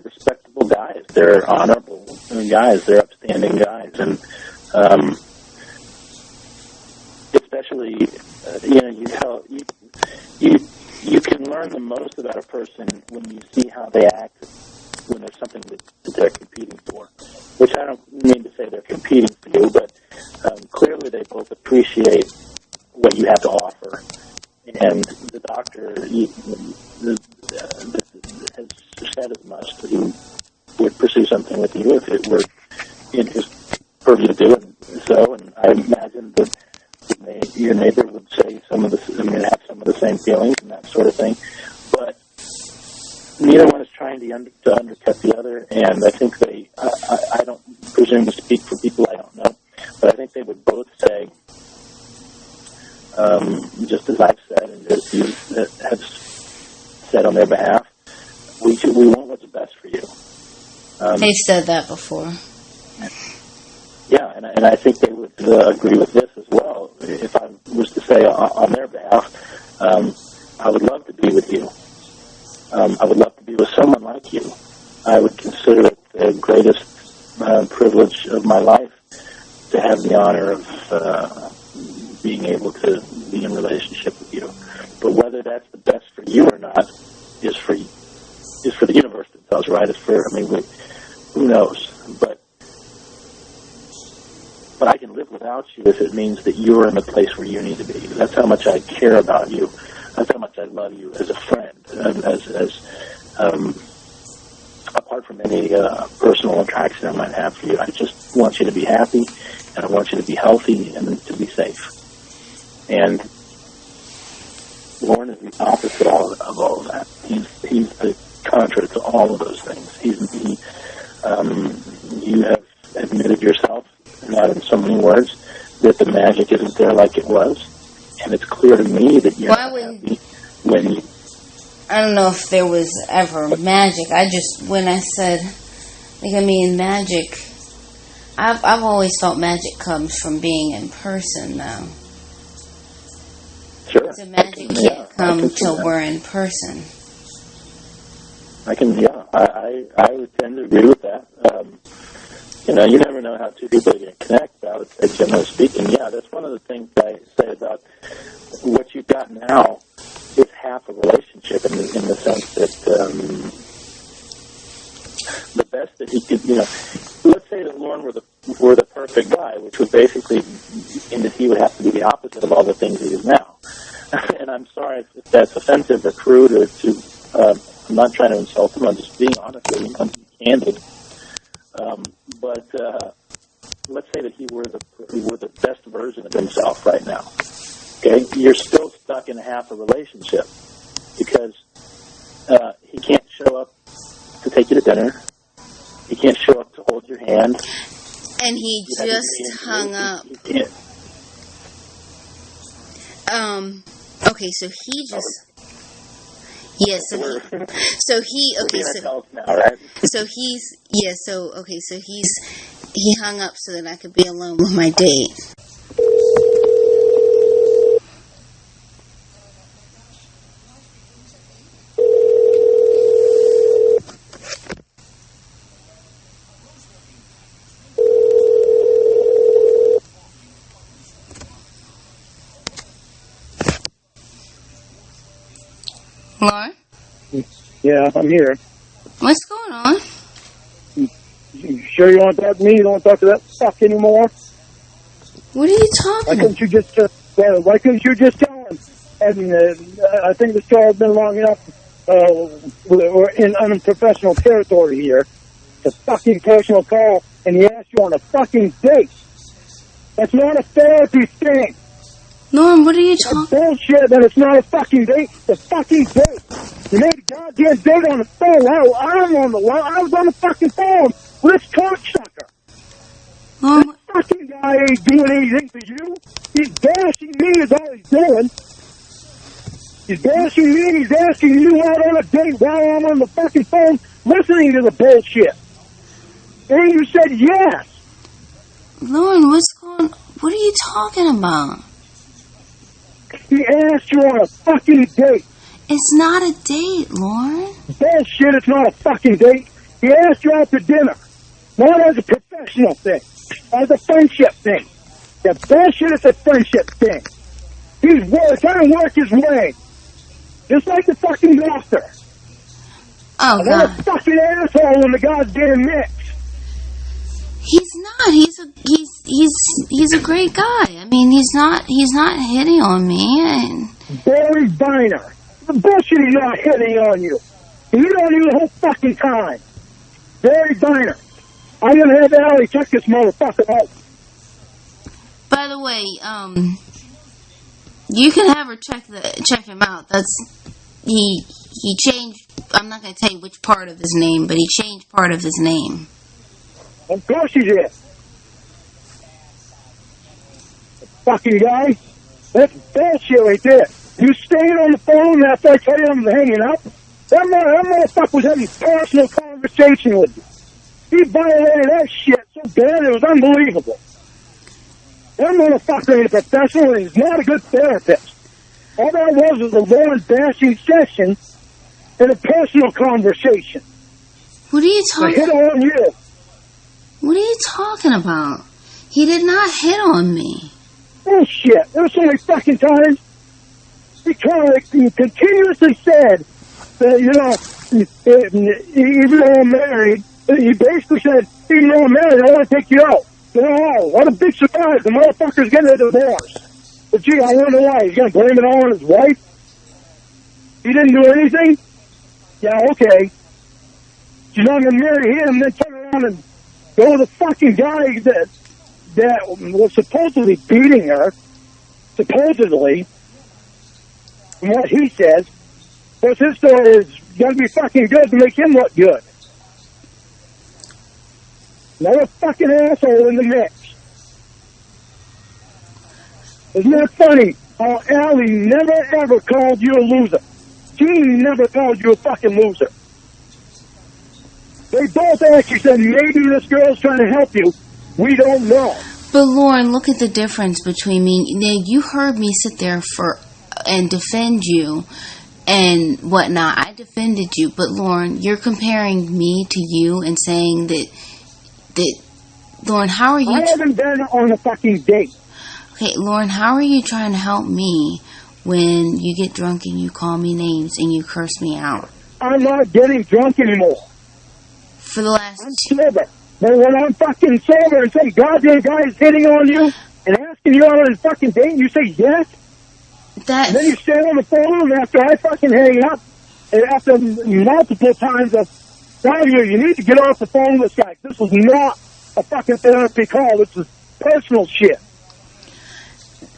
respectable guys. They're honorable guys. They're upstanding guys, and especially you can learn the most about a person when you see how they act when there's something that they're competing for. Which I don't mean to say they're competing for you, but clearly they both appreciate what you have to offer. And the doctor has said as much that he would pursue something with you if it were in his purview to do it. So, and I imagine that your neighbor would say have some of the same feelings and that sort of thing. But neither one is trying to undercut the other, and I think I don't presume to speak for people I don't know, but I think they would both say, just as I've said and as you have said on their behalf, we want what's best for you. They've said that before. Yeah, and I think they would agree with this as well. If I was to say on their behalf, I would love to be with you. I would love to be with someone like you. I would consider it the greatest privilege of my life to have the honor of being able to be in relationship with you. But whether that's the best for you or not is for the universe that does, right? Who knows? But I can live without you if it means that you're in the place where you need to be. That's how much I care about you. That's how much I love you as a friend, apart from any personal attraction I might have for you. I just want you to be happy, and I want you to be healthy and to be safe. And Lorne is the opposite of all of that. He's the contrary to all of those things. You have admitted yourself, not in so many words, that the magic isn't there like it was. And it's clear to me that you're not happy when you... I don't know if there was ever magic. When I said, magic, I've always thought magic comes from being in person, though. Sure. So magic can't come till we're in person. I would tend to agree with that. You never know how two people are going to connect. I would say, generally speaking, that's one of the things I say about what you've got now is half a relationship in the sense that the best that he could, let's say that Lorne were the perfect guy, which would basically mean that he would have to be the opposite of all the things he is now. And I'm sorry if that's offensive or crude or I'm not trying to insult him. I'm just being honest with him. I'm candid. But let's say that he were the best version of himself right now. Okay, you're still stuck in half a relationship because he can't show up to take you to dinner. He can't show up to hold your hand. And he just hung up. Okay, so he just... Yeah, so he hung up so that I could be alone with my date. Lorne? Yeah, I'm here. What's going on? You sure you want to talk to me? You don't want to talk to that fuck anymore? What are you talking about? Why couldn't you just tell him? And I think this show has been long enough. We're in unprofessional territory here. It's a fucking personal call, and he asked you on a fucking date. That's not a therapy thing. Norm, what are you talking? Bullshit that it's not a fucking date. It's a fucking date. You made a goddamn date on the phone. I was on the fucking phone with this cocksucker. This fucking guy ain't doing anything for you. He's bashing me is all he's doing. He's bashing me and he's asking you out on a date while I'm on the fucking phone listening to the bullshit. And you said yes. Lauren, what are you talking about? He asked you on a fucking date. It's not a date, Lauren. Bullshit, it's not a fucking date. He asked you out to dinner. Not as a professional thing. As a friendship thing. Yeah, bullshit, it's a friendship thing. He's trying to work his way. Just like the fucking doctor. Oh, God. God. A fucking asshole in the goddamn mix. He's not. He's a great guy. I mean, he's not hitting on me. Barry Viner. The bullshit he's not hitting on you. And you don't even the whole fucking time. Barry Viner. I'm gonna have Allie check this motherfucker out. By the way, you can have her check him out. He changed. I'm not gonna tell you which part of his name, but he changed part of his name. Of course he did. The fucking guy. That's bullshit right there. You stayed on the phone after I tell you I'm hanging up. That motherfucker was having a personal conversation with you. He violated that shit so bad it was unbelievable. That motherfucker ain't a professional and he's not a good therapist. All that was a Lorne bashing session and a personal conversation. What are you talking about? Hit on you. What are you talking about? He did not hit on me. Bullshit. There were so many fucking times he continuously said that, even though I'm married, he basically said, even though I'm married, I want to take you out. Oh, what a big surprise. The motherfucker's getting a divorce. But gee, I wonder why. He's going to blame it all on his wife? He didn't do anything? Yeah, okay. She's not going to marry him, then turn around and go to the fucking guy that was supposedly beating her, supposedly, from what he says. Because his story is going to be fucking good to make him look good. Another fucking asshole in the mix. Isn't that funny how Allie never ever called you a loser? She never called you a fucking loser. They both actually said, maybe this girl's trying to help you. We don't know. But Lauren, look at the difference between me. Now, you heard me sit there and defend you and whatnot. I defended you. But Lauren, you're comparing me to you and saying that Lauren, how are you... I haven't been on a fucking date. Okay, Lauren, how are you trying to help me when you get drunk and you call me names and you curse me out? I'm not getting drunk anymore. For the last... I'm sober. But when I'm fucking sober and some goddamn guy is hitting on you and asking you out on a fucking date and you say yes, and then you stay on the phone after I fucking hang up, and after multiple times of telling you need to get off the phone with this guy. This was not a fucking therapy call. This was personal shit.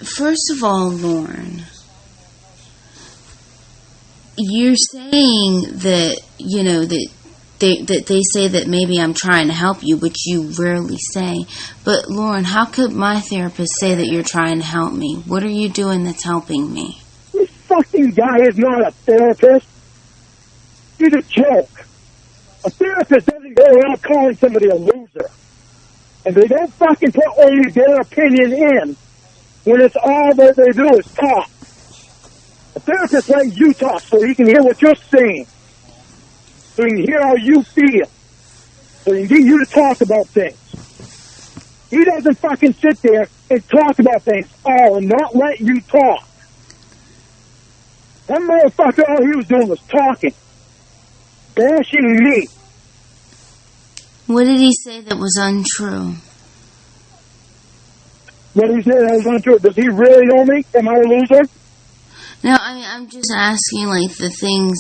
first of all, Lorne, you're saying that, that they say that maybe I'm trying to help you, which you rarely say. But, Lorne, how could my therapist say that you're trying to help me? What are you doing that's helping me? This fucking guy is not a therapist. He's a joke. A therapist doesn't go around calling somebody a loser. And they don't fucking put only their opinion in when it's all that they do is talk. A therapist lets you talk so he can hear what you're saying. So he can hear how you feel. So he can get you to talk about things. He doesn't fucking sit there and talk about things all and not let you talk. That motherfucker, all he was doing was talking. Bashing me. What did he say that was untrue? What he said that was untrue. Does he really know me? Am I a loser? No, I'm just asking, like, the things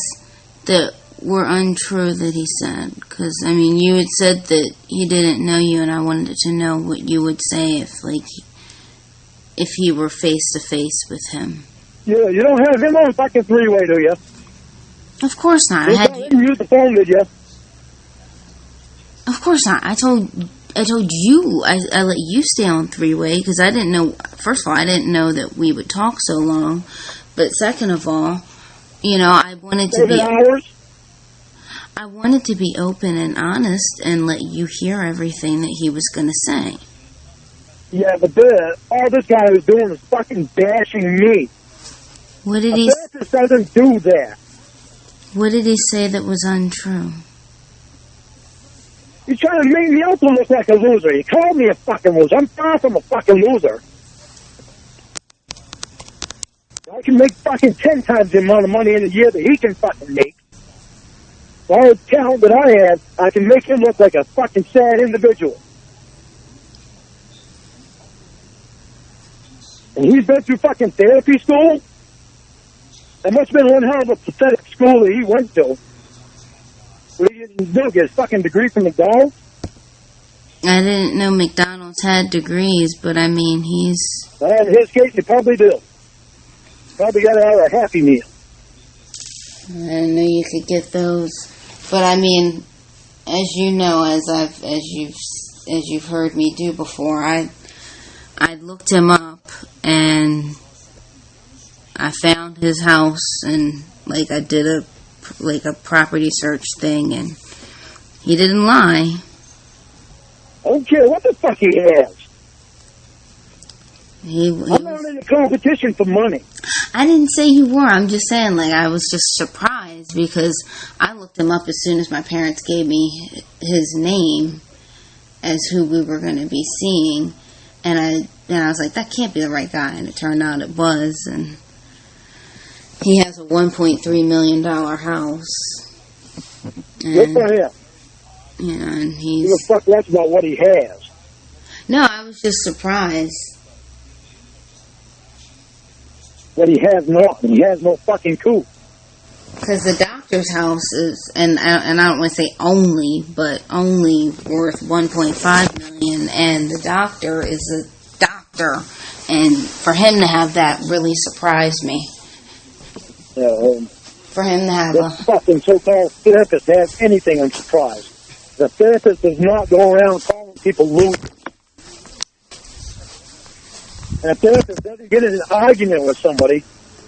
that were untrue that he said. Because, you had said that he didn't know you, and I wanted to know what you would say if he were face-to-face with him. Yeah, you don't have him on fucking three-way, do you? Of course not. You didn't use the phone, did you? Of course not. I told you, I let you stay on three-way, because I didn't know, first of all, I didn't know that we would talk so long. But second of all, I wanted to be... hours? I wanted to be open and honest and let you hear everything that he was going to say. Yeah, but all this guy was doing was fucking bashing me. What did he... A therapist doesn't do that. What did he say that was untrue? You're trying to make me out to look like a loser. You called me a fucking loser. I'm far from a fucking loser. I can make fucking 10 times the amount of money in a year that he can fucking make. All the talent that I have, I can make him look like a fucking sad individual. And he's been through fucking therapy school? That must have been one hell of a pathetic school that he went to. What he didn't do, get his fucking degree from McDonald's? I didn't know McDonald's had degrees, but he's... Well, in his case, he probably do. Probably got it out of a Happy Meal. I didn't know you could get those. But as you know, as you've heard me do before, I looked him up and I found his house and I did a property search thing, and he didn't lie. I don't care what the fuck he has. I'm not in a competition for money. I didn't say you were. I'm just saying, I was just surprised because I looked him up as soon as my parents gave me his name as who we were going to be seeing, and I was like, that can't be the right guy, and it turned out it was, and he has a $1.3 million house. Good for him. And he's... Who the fuck less about what he has? No, I was just surprised. What he has not. He has no fucking coup. Because the doctor's house is, and I don't want to say only, but only worth $1.5 million, and the doctor is a doctor, and for him to have that really surprised me. For him to have a fucking so-called therapist has anything, I'm surprised. The therapist does not go around calling people losers. And a therapist doesn't get in an argument with somebody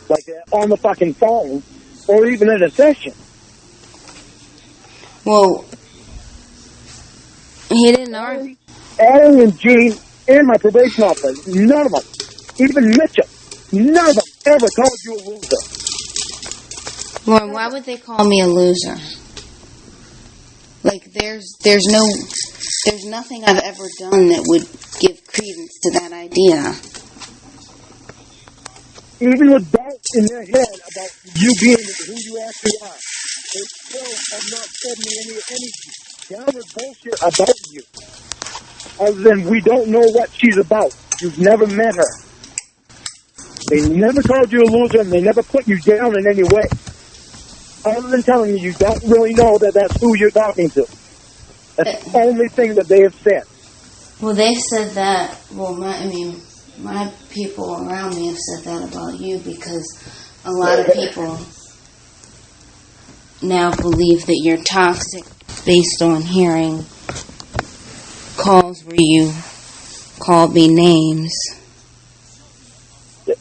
like that on the fucking phone or even in a session. Well, he didn't argue. Adam and Gene and my probation officer, none of them, even Mitchell, none of them ever called you a loser. Lorne, why would they call me a loser? There's nothing I've ever done that would give credence to that idea. Even with doubt in their head about you being who you actually are, they still have not said me any downward bullshit about you. Other than we don't know what she's about. You've never met her. They never called you a loser, and they never put you down in any way. Other than telling you don't really know that that's who you're talking to. That's the only thing that they have said. Well, they've said that. Well, my people around me have said that about you, because a lot of people now believe that you're toxic based on hearing calls where you called me names.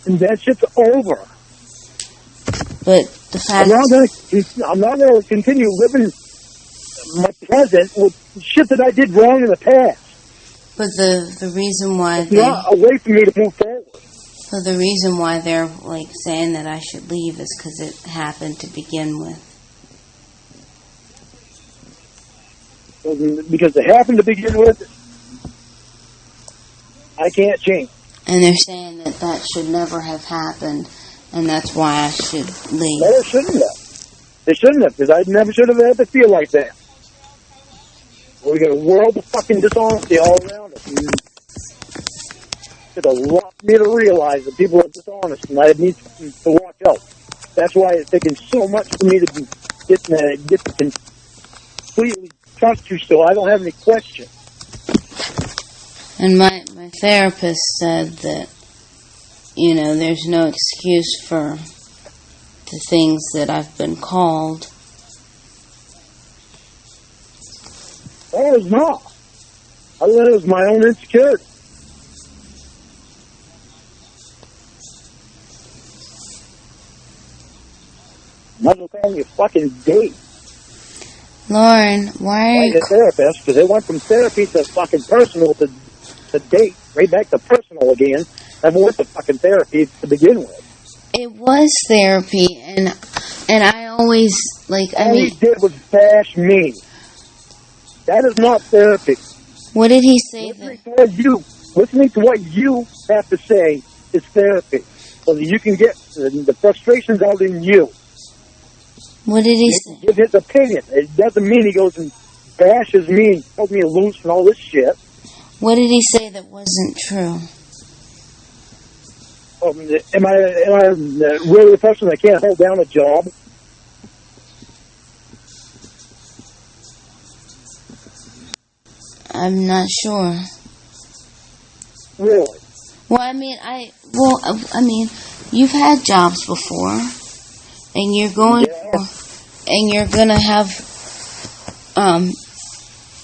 And that shit's over. But the fact I'm not gonna continue living my present with shit that I did wrong in the past. But the reason why it's not a way for me to move forward. So the reason why they're like saying that I should leave is because it happened to begin with. Because it happened to begin with, I can't change. And they're saying that that should never have happened, and that's why I should leave. No, it shouldn't have. It shouldn't have, because I never should have had to feel like that. We got a world of fucking dishonesty all around us. It's a lot for me to realize that people are dishonest, and I need to watch out. That's why it's taken so much for me to get to completely trust you, so I don't have any questions. And my therapist said that, you know, there's no excuse for the things that I've been called. Oh, it's not. I thought it was my own insecurity. Might as well call me a fucking date. Lorne, why are you... a therapist, because they went from therapy to fucking personal to date, right back to personal again. Never went to fucking therapy to begin with. It was therapy, and I always, like, All he did was bash me. That is not therapy. What did he say? Listening to what you have to say is therapy, so that you can get the frustrations out in you. What did he say? Give his opinion. It doesn't mean he goes and bashes me and tells me to lose and all this shit. What did he say that wasn't true? Am I really a person that can't hold down a job? I'm not sure. Really? Well, I mean, you've had jobs before, and you're going and you're gonna have an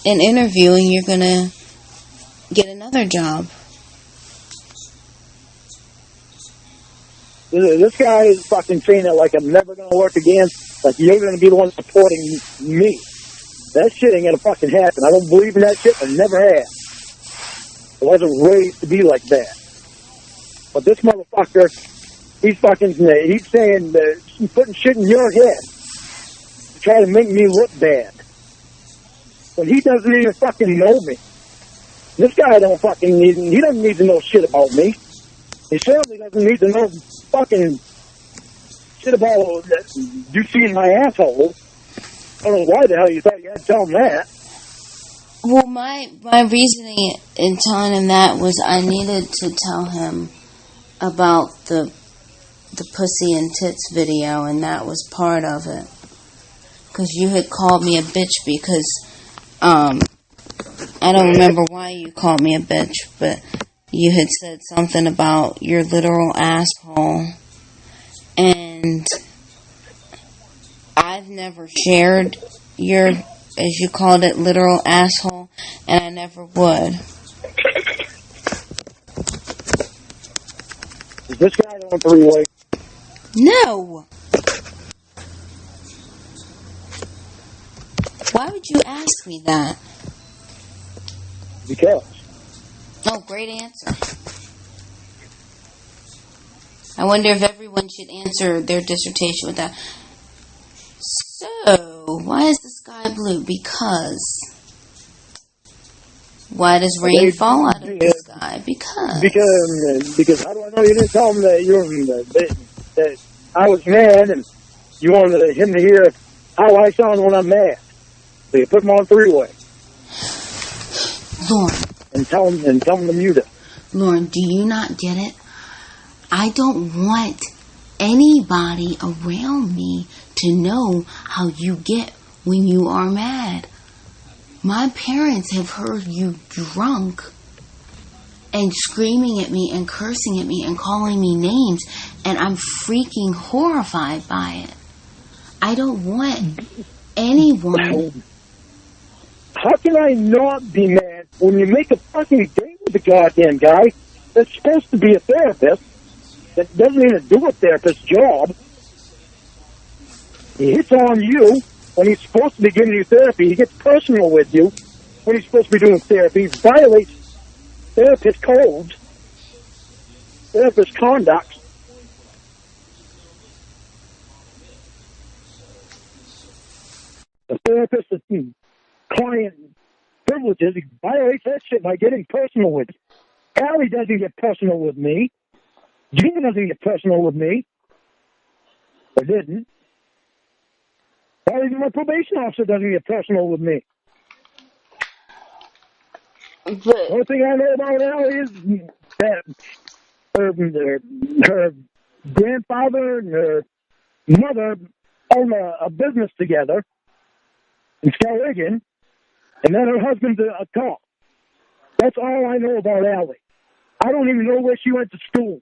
interview, and you're gonna get another job. This guy is fucking saying it like I'm never gonna work again. Like you're gonna be the one supporting me. That shit ain't gonna fucking happen. I don't believe in that shit. I never have. I wasn't raised to be like that. But this motherfucker, he's saying that he's putting shit in your head to try to make me look bad. But he doesn't even fucking know me. This guy he doesn't need to know shit about me. He certainly doesn't need to know fucking shit about you seeing my asshole. I don't know why the hell you thought you had to tell him that. Well, my reasoning in telling him that was I needed to tell him about the pussy and tits video, and that was part of it. Because you had called me a bitch because, I don't remember why you called me a bitch, but you had said something about your literal asshole. And I've never shared your, as you called it, literal asshole, and I never would. Is this guy on three-way? No! Why would you ask me that? Because. Oh, great answer. I wonder if everyone should answer their dissertation with that. So, why is the sky blue? Because. Why does rain fall out of the sky? Because how do I know you didn't tell him that I was mad and you wanted him to hear how I sound when I'm mad? So you put him on three-way. Lorne. And tell him to mute it. Lorne, do you not get it? I don't want anybody around me to know how you get when you are mad. My parents have heard you drunk, and screaming at me and cursing at me and calling me names, and I'm freaking horrified by it. I don't want anyone. How can I not be mad when you make a fucking date with the goddamn guy that's supposed to be a therapist that doesn't even do a therapist's job? He hits on you when he's supposed to be giving you therapy. He gets personal with you when he's supposed to be doing therapy. He violates therapist codes, therapist conduct. The therapist is client privileges. He violates that shit by getting personal with you. Allie doesn't get personal with me. Gina doesn't get personal with me. Or didn't. Or even my probation officer doesn't get personal with me. But the only thing I know about Allie is that her grandfather and her mother own a business together in Skowhegan, and then her husband's a cop. That's all I know about Allie. I don't even know where she went to school.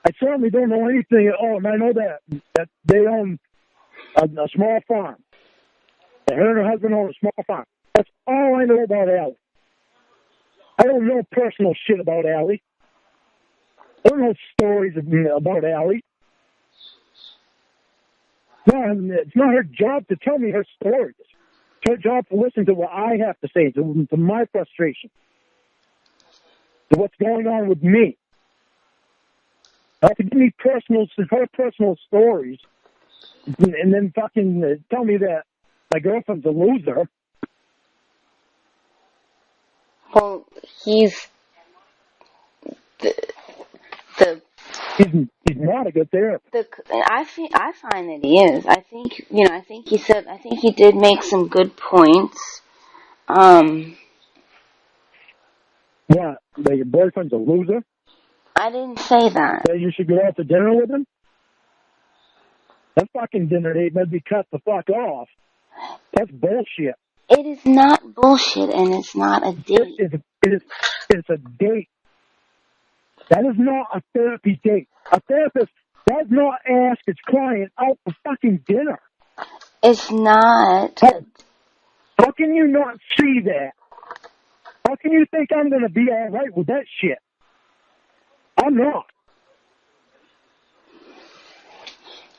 I certainly don't know anything at all, and I know that they own a small farm. And her and her husband own a small farm. That's all I know about Allie. I don't know personal shit about Allie. I don't know stories about Allie. No, it's not her job to tell me her stories. It's her job to listen to what I have to say, to my frustration, to what's going on with me. Not to give me her personal stories, and then fucking tell me that my girlfriend's a loser. well, he's He's not a good therapist. I find that he is. I think he did make some good points. What? That your boyfriend's a loser? I didn't say that. That you should go out to dinner with him? That fucking dinner date must be cut the fuck off. That's bullshit. It is not bullshit, and it's not a date. It's a date. That is not a therapy date. A therapist does not ask its client out for fucking dinner. It's not. How can you not see that? How can you think I'm going to be all right with that shit? I'm not.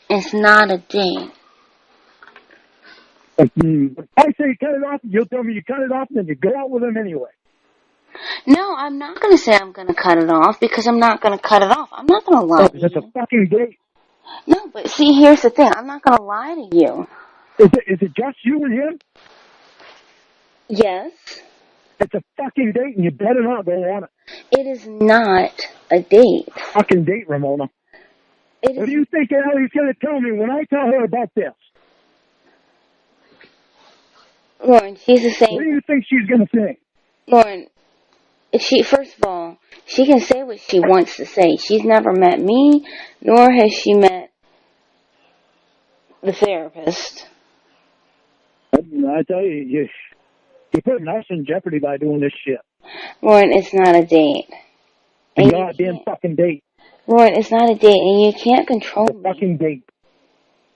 It's not a date. If I say cut it off, you'll tell me you cut it off, and then you go out with him anyway. No, I'm not going to say I'm going to cut it off because I'm not going to cut it off. I'm not going to lie to you. It's a fucking date. No, but see, here's the thing. I'm not going to lie to you. Is it just you and him? Yes. It's a fucking date, and you better not go on it. It is not a date. Fucking date, Ramona. What do you think Allie's going to tell me when I tell her about this? Lorne, she's the same. What do you think she's going to say? Lorne, first of all, she can say what she wants to say. She's never met me, nor has she met the therapist. I tell you, you're putting us in jeopardy by doing this shit. Lorne, it's not a date. A goddamn fucking date. Lorne, it's not a date, and you can't control me. It's a fucking date.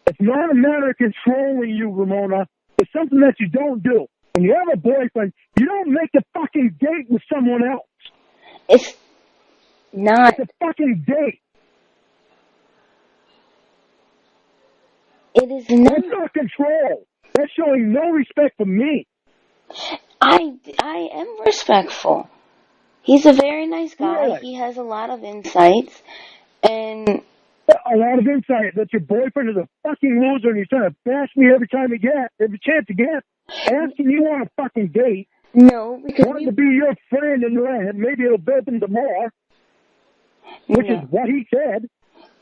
It's not a matter of controlling you, Ramona. It's something that you don't do. When you have a boyfriend, you don't make a fucking date with someone else. It's not. It's a fucking date. It is not. That's not control. That's showing no respect for me. I am respectful. He's a very nice guy. Really? He has a lot of insights, and a lot of insight that your boyfriend is a fucking loser and he's trying to bash me every chance he gets. Asking you on a fucking date. No, because wanting to be your friend and maybe it'll build him some more. Which is what he said.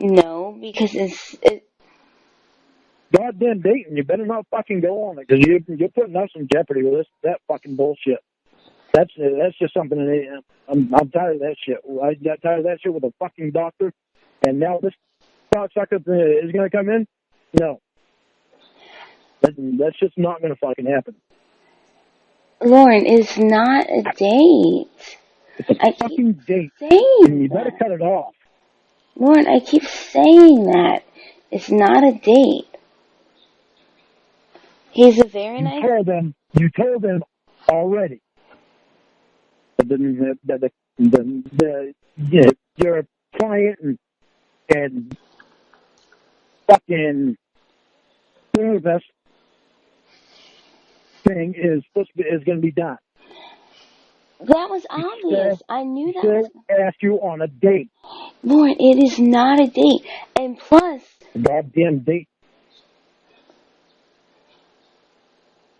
No, because it's goddamn date, and you better not fucking go on it because you're putting us in jeopardy with that fucking bullshit. That's just something. I'm tired of that shit. I got tired of that shit with a fucking doctor, and now this cocksucker is going to come in. No, that's just not going to fucking happen. Lorne, it's not a date. It's a fucking date. saying And you better cut it off. Lorne, I keep saying that. It's not a date. He's a very nice... You told them already that your client and fucking therapist thing is going to be done. That was obvious. I knew that was... asked you on a date. Lorne, it is not a date. And plus... A goddamn date.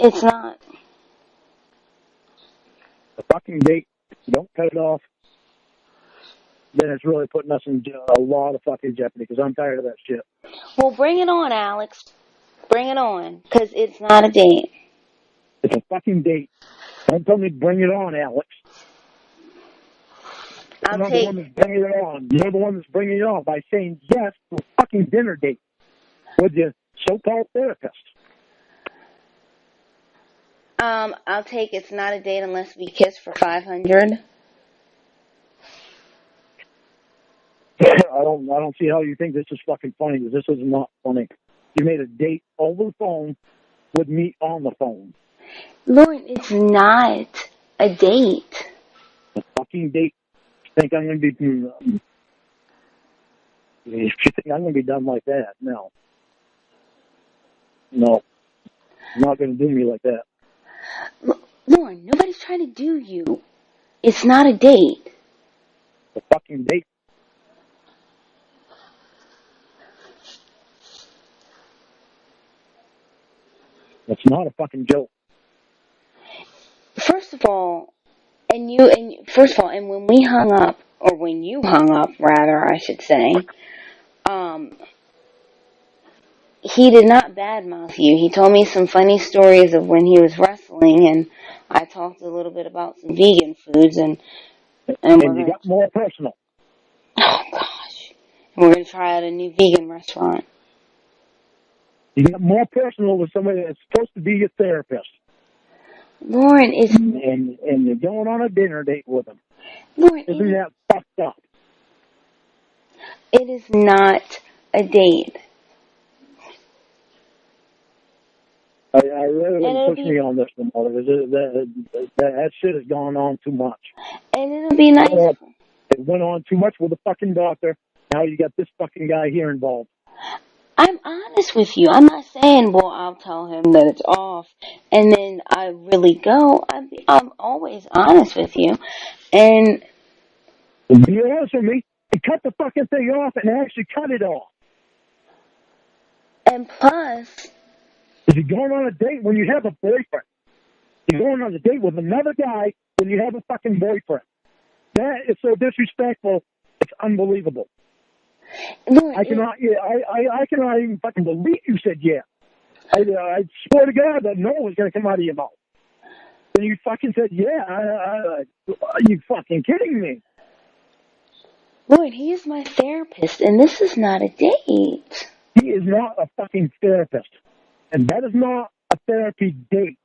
It's not. A fucking date. You don't cut it off. Then it's really putting us in a lot of fucking jeopardy because I'm tired of that shit. Well, bring it on, Alex. Bring it on. Because it's not a date. It's a fucking date. Don't tell me bring it on, Alex. You're the one that's bringing it on. You're the one that's bringing it on by saying yes to a fucking dinner date with your so-called therapist. I'll take it's not a date unless we kiss for 500. I don't see how you think this is fucking funny, because this is not funny. You made a date over the phone with me on the phone. Lorne, it's not a date. A fucking date. You think I'm going to be... you think I'm going to be done like that? No. No. You're not going to do me like that. Lorne, nobody's trying to do you. It's not a date. A fucking date. It's not a fucking joke. First of all, and when we hung up, or when you hung up, rather, I should say, he did not badmouth you. He told me some funny stories of when he was wrestling, and I talked a little bit about some vegan foods, and you got more personal. Oh, gosh. And we're going to try out a new vegan restaurant. You got more personal with somebody that's supposed to be your therapist. Lorne is... And you're going on a dinner date with him. Lorne, isn't that fucked up? It is not a date. I really wouldn't push me on this one, Mother. That shit has gone on too much. And it'll be nice. It went on too much with the fucking doctor. Now you got this fucking guy here involved. I'm honest with you. I'm not saying, well, I'll tell him that it's off, and then I really go. I'm always honest with you. And be honest with me, and cut the fucking thing off and actually cut it off. And plus... Is he going on a date when you have a boyfriend? You're going on a date with another guy when you have a fucking boyfriend. That is so disrespectful, it's unbelievable. Lord, I cannot even fucking believe you said yeah. I swear to God that no was going to come out of your mouth. And you fucking said yeah. Are you fucking kidding me? Lord, he is my therapist, and this is not a date. He is not a fucking therapist. And that is not a therapy date.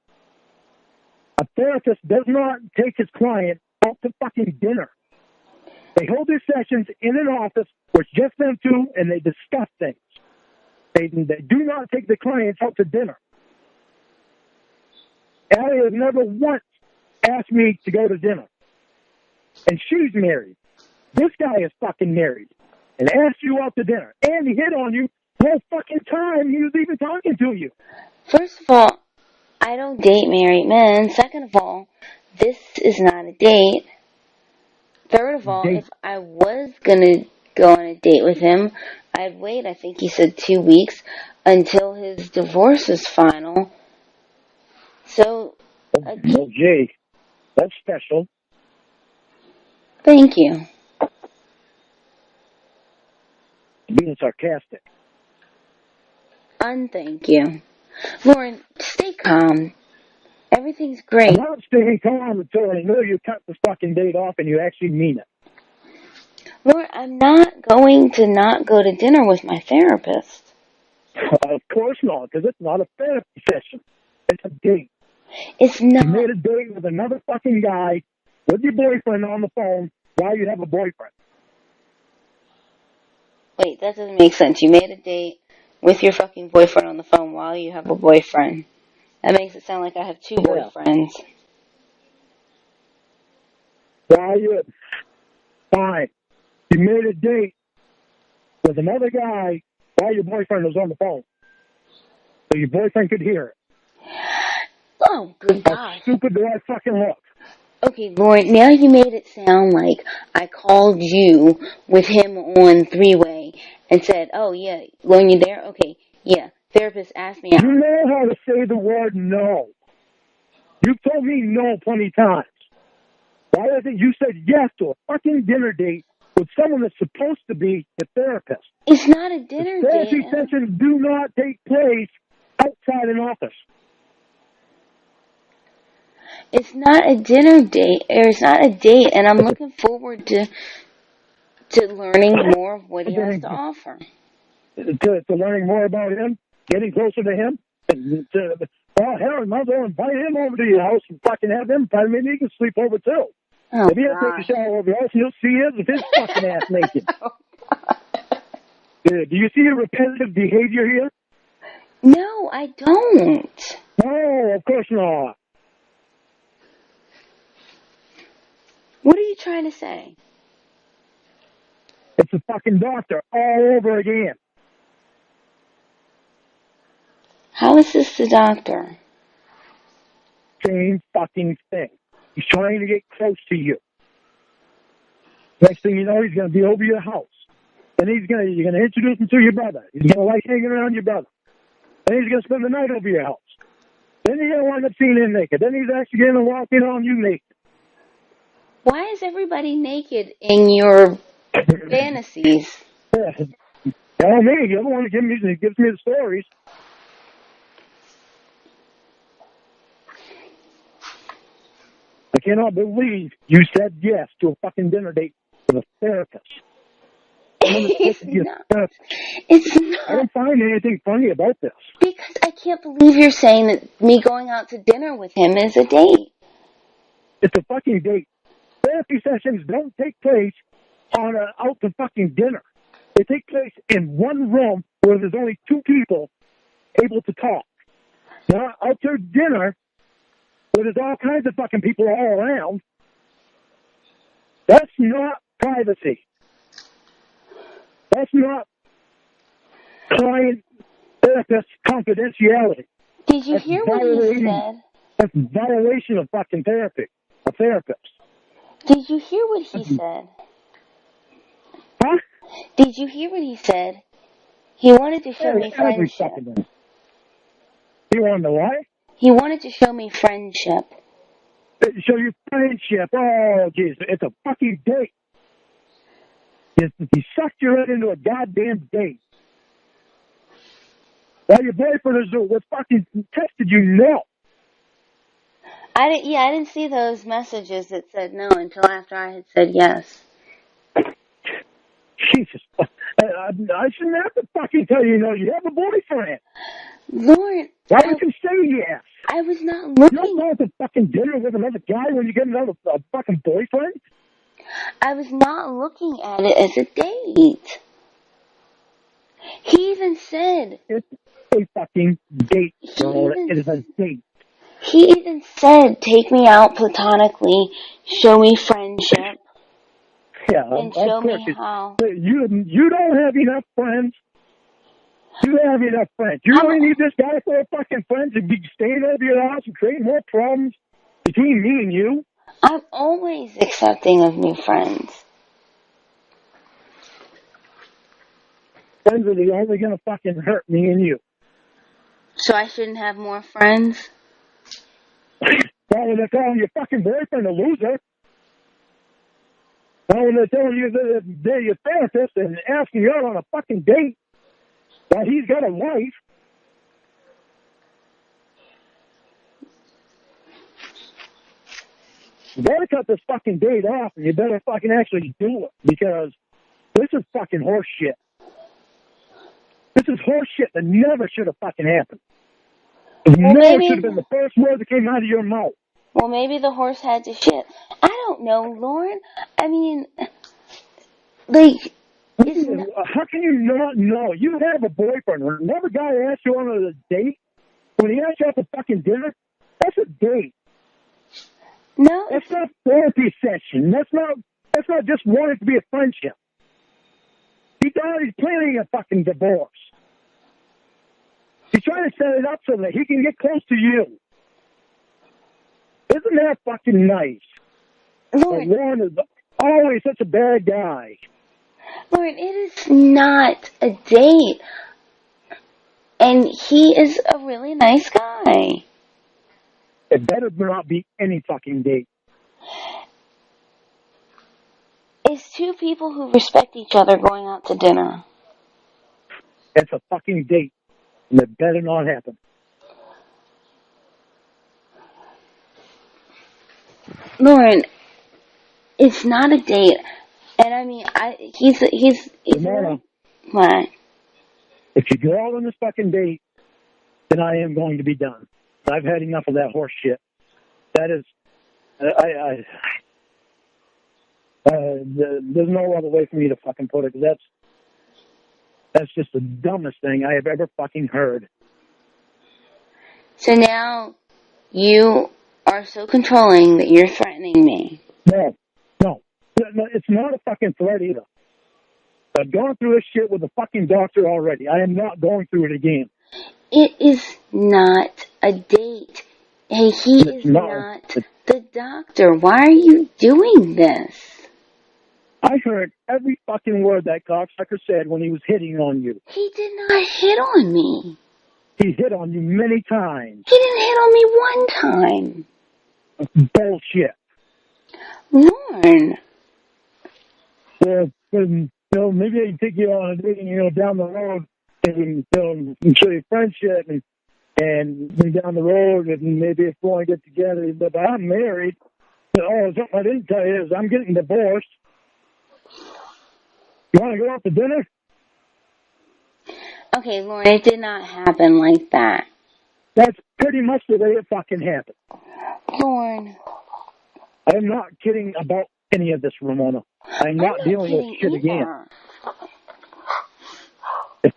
A therapist does not take his client out to fucking dinner. They hold their sessions in an office where it's just them two, and they discuss things. They do not take the clients out to dinner. Allie has never once asked me to go to dinner. And she's married. This guy is fucking married. And asked you out to dinner. And he hit on you the whole fucking time he was even talking to you. First of all, I don't date married men. Second of all, this is not a date. Third of all, if I was going to go on a date with him, I'd wait, I think he said 2 weeks, until his divorce is final. So... Oh, Jay, that's special. Thank you. Being sarcastic. Thank you. Lauren, stay calm. Everything's great. I'm not staying calm until I know you cut the fucking date off and you actually mean it. Lauren, I'm not going to not go to dinner with my therapist. Of course not, because it's not a therapy session. It's a date. It's not. You made a date with another fucking guy with your boyfriend on the phone while you have a boyfriend. Wait, that doesn't make sense. You made a date with your fucking boyfriend on the phone while you have a boyfriend. That makes it sound like I have two boyfriends. While you, fine. You made a date with another guy while your boyfriend was on the phone. So your boyfriend could hear it. Oh, good God. How stupid do I fucking look? Okay, Lorne, now you made it sound like I called you with him on three-way and said, oh, yeah, Lorne, you there? Okay, yeah. Therapist asked me out. You know how to say the word no. You've told me no plenty of times. Why is it you said yes to a fucking dinner date with someone that's supposed to be a therapist? It's not a dinner date. Therapy sessions do not take place outside an office. It's not a dinner date, or it's not a date, and I'm looking forward to learning more of what he has to offer. To learning more about him, getting closer to him, and well, hell, I might as well invite him over to your house and fucking have him. Maybe he can sleep over too. Oh, if he has to take a shower over your house, you'll see his fucking ass naked. Do you see a repetitive behavior here? No, I don't. No, of course not. What are you trying to say? It's a fucking doctor all over again. How is this the doctor? Same fucking thing. He's trying to get close to you. Next thing you know, he's going to be over your house. Then you're going to introduce him to your brother. He's going to like hanging around your brother. Then he's going to spend the night over your house. Then you're going to wind up seeing him naked. Then he's actually going to walk in on you naked. Why is everybody naked in your fantasies? Yeah. Tell me. You're the one that gives me the stories. I cannot believe you said yes to a fucking dinner date with a therapist. It's not. I don't find anything funny about this. Because I can't believe you're saying that me going out to dinner with him is a date. It's a fucking date. Therapy sessions don't take place out to fucking dinner. They take place in one room where there's only two people able to talk. Now, out to dinner, where there's all kinds of fucking people all around, that's not privacy. That's not client-therapist confidentiality. Did you hear what he said? That's violation of fucking therapy. A therapist. Did you hear what he said? Huh? Did you hear what he said? He wanted to show me friendship. He wanted to what? He wanted to show me friendship. Show you friendship. Oh, jeez. It's a fucking date. He sucked you right into a goddamn date. While your boyfriend was fucking texted you no. I didn't see those messages that said no until after I had said yes. Jesus. I shouldn't have to fucking tell you no. You have a boyfriend. Lord. Why would you say yes? I was not looking. You don't go to fucking dinner with another guy when you get another fucking boyfriend? I was not looking at it as a date. He even said... It's a fucking date, girl. It is a date. He even said, take me out platonically, show me friendship. Yeah, and show me how. You don't have enough friends. You don't have enough friends. You really need this guy for a fucking friend to be staying over your house and creating more problems between me and you? I'm always accepting of new friends. Friends are only going to fucking hurt me and you. So I shouldn't have more friends? Well, when they're calling your fucking boyfriend a loser. Well, when they're telling you that they're your therapist and asking you out on a fucking date while he's got a wife. You better cut this fucking date off and you better fucking actually do it because this is fucking horse shit. This is horse shit that never should have fucking happened. It never should have been the first word that came out of your mouth. Well, maybe the horse had to shit. I don't know, Lorne. I mean, like, how can you not know? You have a boyfriend. Another guy asked you on a date. When he asks you out to fucking dinner, that's a date. no, That's not a therapy session. That's not just wanting to be a friendship. He's planning a fucking divorce. He's trying to set it up so that he can get close to you. Isn't that fucking nice? Lorne is always such a bad guy. Lorne, it is not a date. And he is a really nice guy. It better not be any fucking date. It's two people who respect each other going out to dinner. It's a fucking date. And it better not happen. Lorne, it's not a date. And I mean, he's Ramona, what? if you go out on this fucking date, then I am going to be done. I've had enough of that horse shit. That is, there's no other way for me to fucking put it, because that's just the dumbest thing I have ever fucking heard. So now you are so controlling that you're threatening me. No, it's not a fucking threat either. I've gone through this shit with a fucking doctor already. I am not going through it again. It is not a date. Hey, he is not the doctor. Why are you doing this? I heard every fucking word that cocksucker said when he was hitting on you. He did not hit on me. He hit on you many times. He didn't hit on me one time. Bullshit. Lorne. Well, maybe I can take you on a date, down the road and show you friendship and down the road and maybe if we want to get together. But I'm married. Something I didn't tell you is I'm getting divorced. You want to go out to dinner? Okay, Lorne, it did not happen like that. That's pretty much the way it fucking happened. Lorne. I am not kidding about any of this, Ramona. I'm not dealing with shit again. If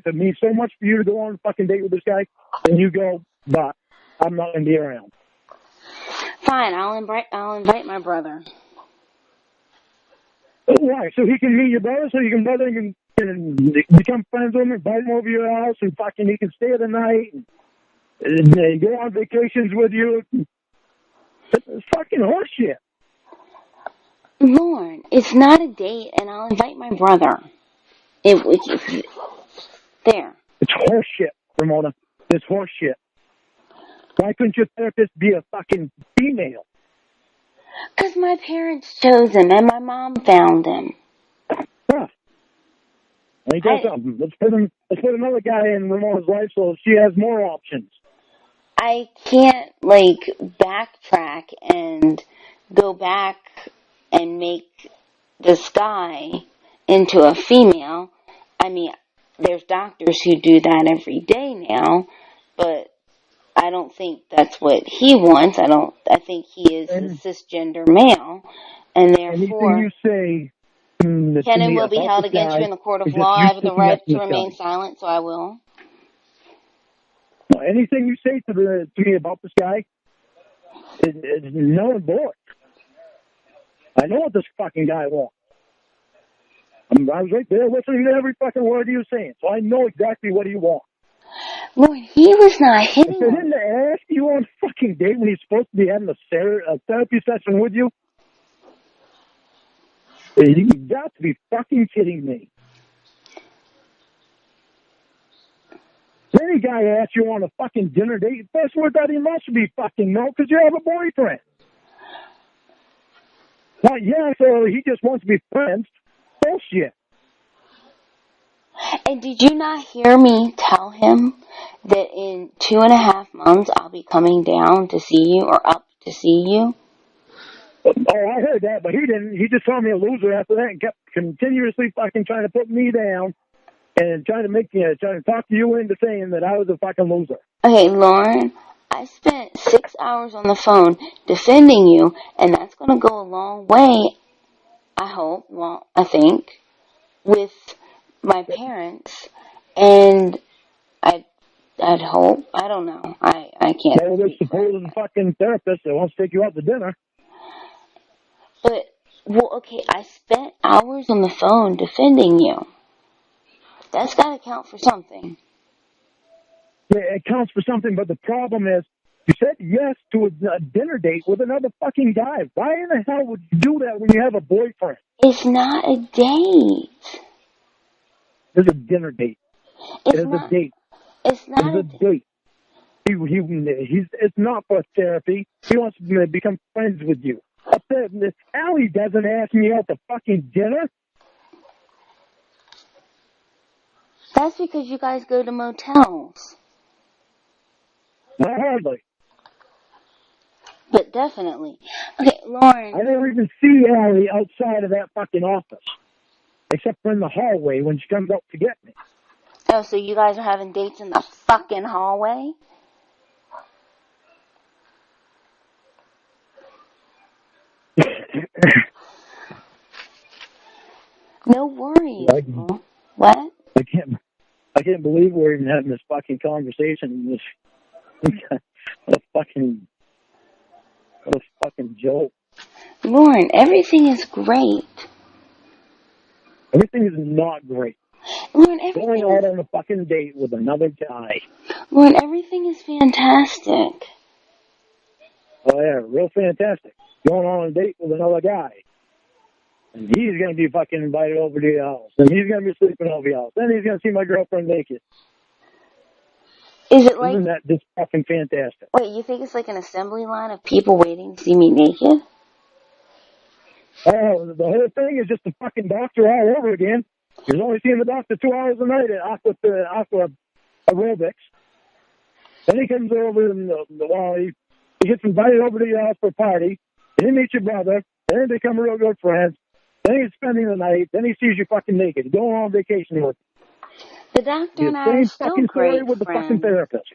it means so much for you to go on a fucking date with this guy, then you go, but I'm not going to be around. Fine, I'll invite my brother. Why? So he can meet your brother, so you can become friends with him, invite him over to your house, and fucking he can stay the night, and go on vacations with you. It's fucking horseshit. Lorne, it's not a date, and I'll invite my brother. There. It's horseshit, Ramona. It's horseshit. Why couldn't your therapist be a fucking female? Because my parents chose him, and my mom found him. Huh. Ain't that something? Let's put another guy in Ramona's life so she has more options. I can't, backtrack and go back and make this guy into a female. I mean, there's doctors who do that every day now, but I don't think that's what he wants. I think he is a cisgender male, and therefore anything you say can and will be held against you in the court of law. I have the right to remain silent, so I will. Anything you say to me about this guy is null and void. I know what this fucking guy wants. I was right there listening to every fucking word he was saying, so I know exactly what he wants. Lord, he was not hitting For him to ask you on a fucking date when he's supposed to be having a therapy session with you, you got to be fucking kidding me. Any guy asks you on a fucking dinner date, first word that he must be fucking no, because you have a boyfriend. Well, yeah, so he just wants to be friends. Bullshit. And did you not hear me tell him that in 2.5 months I'll be coming down to see you or up to see you? Oh, I heard that, but he didn't. He just called me a loser after that and kept continuously fucking trying to put me down and trying to talk you into saying that I was a fucking loser. Okay, Lorne, I spent 6 hours on the phone defending you, and that's going to go a long way, I hope, well, I think, with my parents, and I'd hope, I don't know, I can't. Well, there's supposed fucking therapist that wants to take you out to dinner. But, well, okay, I spent hours on the phone defending you. That's got to count for something. Yeah, it counts for something, but the problem is, you said yes to a dinner date with another fucking guy. Why in the hell would you do that when you have a boyfriend? It's not a date. It's a dinner date. It's a date. It's not a date. It's not for therapy. He wants to become friends with you. Allie doesn't ask me out to fucking dinner. That's because you guys go to motels. Not hardly. But definitely. Okay, Lorne. I never even see Allie outside of that fucking office. Except for in the hallway when she comes out to get me. Oh, so you guys are having dates in the fucking hallway? No worries. What? I can't believe we're even having this fucking conversation. What a fucking joke. Lorne, everything is great. Everything is not great. Lorne, going out on a fucking date with another guy. Lorne, everything is fantastic. Oh yeah, real fantastic. Going on a date with another guy. And he's going to be fucking invited over to your house. And he's going to be sleeping over your house. Then he's going to see my girlfriend naked. Is it like... Isn't that just fucking fantastic? Wait, you think it's like an assembly line of people waiting to see me naked? Oh, the whole thing is just the fucking doctor all over again. You're only seeing the doctor 2 hours a night at aqua aerobics. Then he comes over and he gets invited over to your house for a party. Then he meets your brother. Then they become real good friends. Then he's spending the night. Then he sees you fucking naked. Going on vacation with you. The doctor and I are still great with friends. The fucking therapist.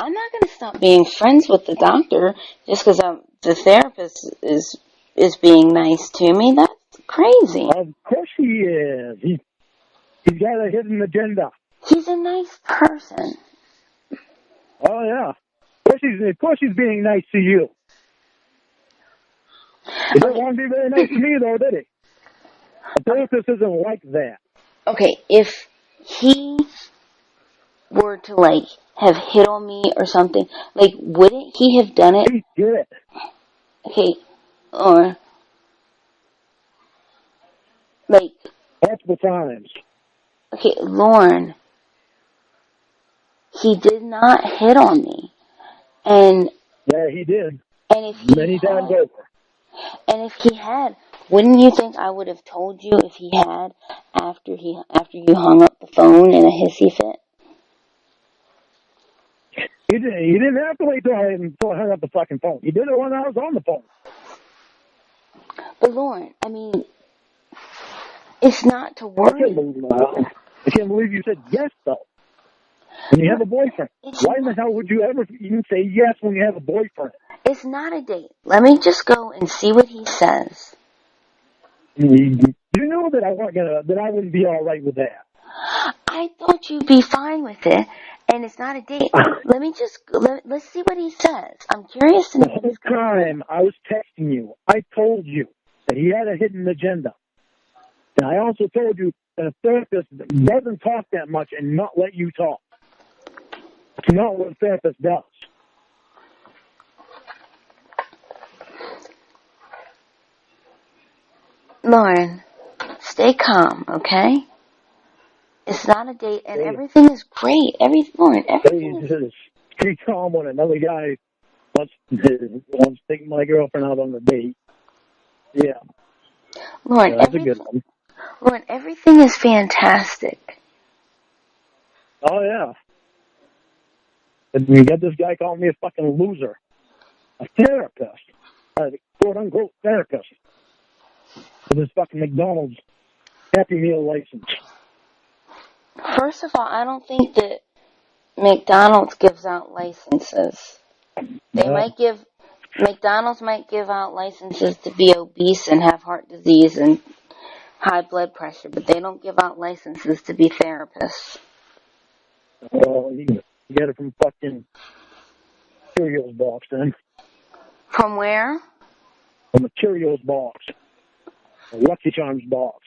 I'm not going to stop being friends with the doctor just because the therapist is being nice to me. That's crazy. Of course he is. He's got a hidden agenda. He's a nice person. Oh yeah. Of course he's being nice to you. He didn't want to be very nice to me though, did he? A therapist isn't like that. Okay, if he were to have hit on me or something, wouldn't he have done it? He did. Okay, or multiple times. Okay, Lorne, he did not hit on me, and yeah, he did. And if he many times over. And if he had, wouldn't you think I would have told you if he had after you hung up the phone in a hissy fit? He didn't have to wait until I hung up the fucking phone. He did it when I was on the phone. But Lorne, I mean, it's not to worry. I can't believe you said yes, though. When you have a boyfriend. Why in the hell would you ever even say yes when you have a boyfriend? It's not a date. Let me just go and see what he says. You know that I wouldn't be all right with that. I thought you'd be fine with it, and it's not a date. Let's see what he says. I'm curious to know. The whole time I was texting you, I told you that he had a hidden agenda. And I also told you that a therapist doesn't talk that much and not let you talk. It's not what a therapist does. Lorne, stay calm, okay? It's not a date, and everything is great. Everything is... Stay calm when another guy wants to take my girlfriend out on a date. Yeah. Lorne, that's a good one. Lorne, everything is fantastic. Oh, yeah. And you got this guy calling me a fucking loser. A therapist. A quote-unquote therapist. With his fucking McDonald's Happy Meal license. First of all, I don't think that McDonald's gives out licenses. Yeah. McDonald's might give out licenses to be obese and have heart disease and high blood pressure, but they don't give out licenses to be therapists. Well, you get it from fucking Cheerios box, then. From where? From a Cheerios box. A Lucky Charms box.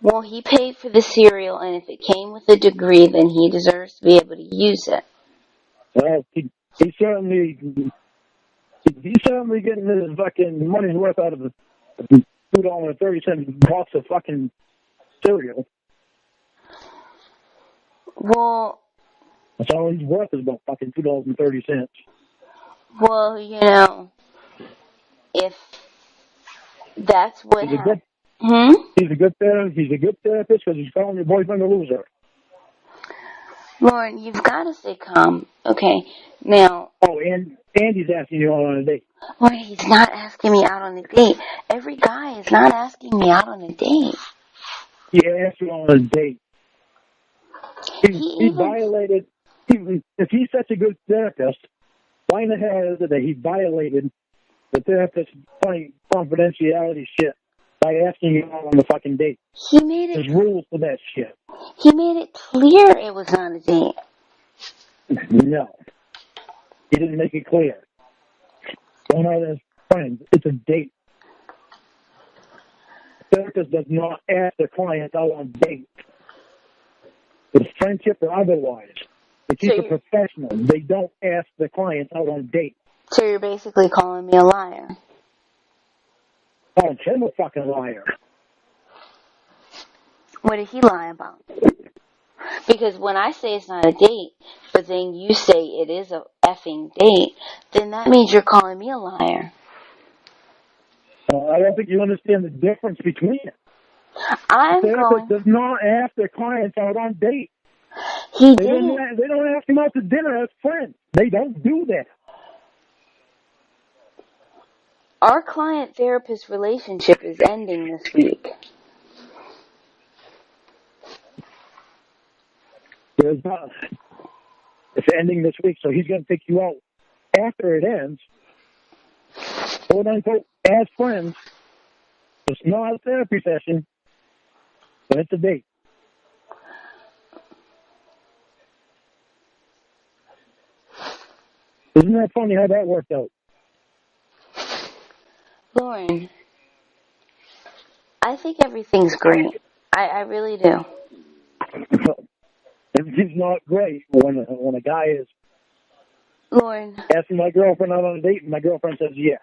Well, he paid for the cereal, and if it came with a degree, then he deserves to be able to use it. Well, he's certainly getting his fucking money's worth out of the $2.30 box of fucking cereal. Well, That's all he's worth is about fucking $2.30. well, you know, if that's what He's a good. Hmm? He's a good therapist because he's calling your boyfriend a loser. Lorne, you've got to stay calm. Okay, now... Oh, and Andy's asking you out on a date. Lorne, he's not asking me out on a date. Every guy is not asking me out on a date. He asked you on a date. He violated... If he's such a good therapist, why in the hell is it that he violated the therapist's confidentiality shit by asking you out on the fucking date? He made it... There's rules for that shit. He made it clear it was not a date. No. He didn't make it clear. Going out as friends, it's a date. The therapist does not ask their client out on dates. It's friendship or otherwise. They keep it professional. They don't ask their clients out on dates. So you're basically calling me a liar. Oh, I'm a fucking liar. What did he lie about? Because when I say it's not a date, but then you say it is a effing date, then that means you're calling me a liar. I don't think you understand the difference between it. The therapist does not ask their clients out on dates. They don't ask them out to dinner as friends. They don't do that. Our client-therapist relationship is ending this week. It's ending this week, so he's going to take you out after it ends, quote unquote, as friends. It's not a therapy session, but it's a date. Isn't that funny how that worked out? Lorne, I think everything's great. I really do. Everything's not great when a guy is Lorne, asking my girlfriend out on a date and my girlfriend says yes.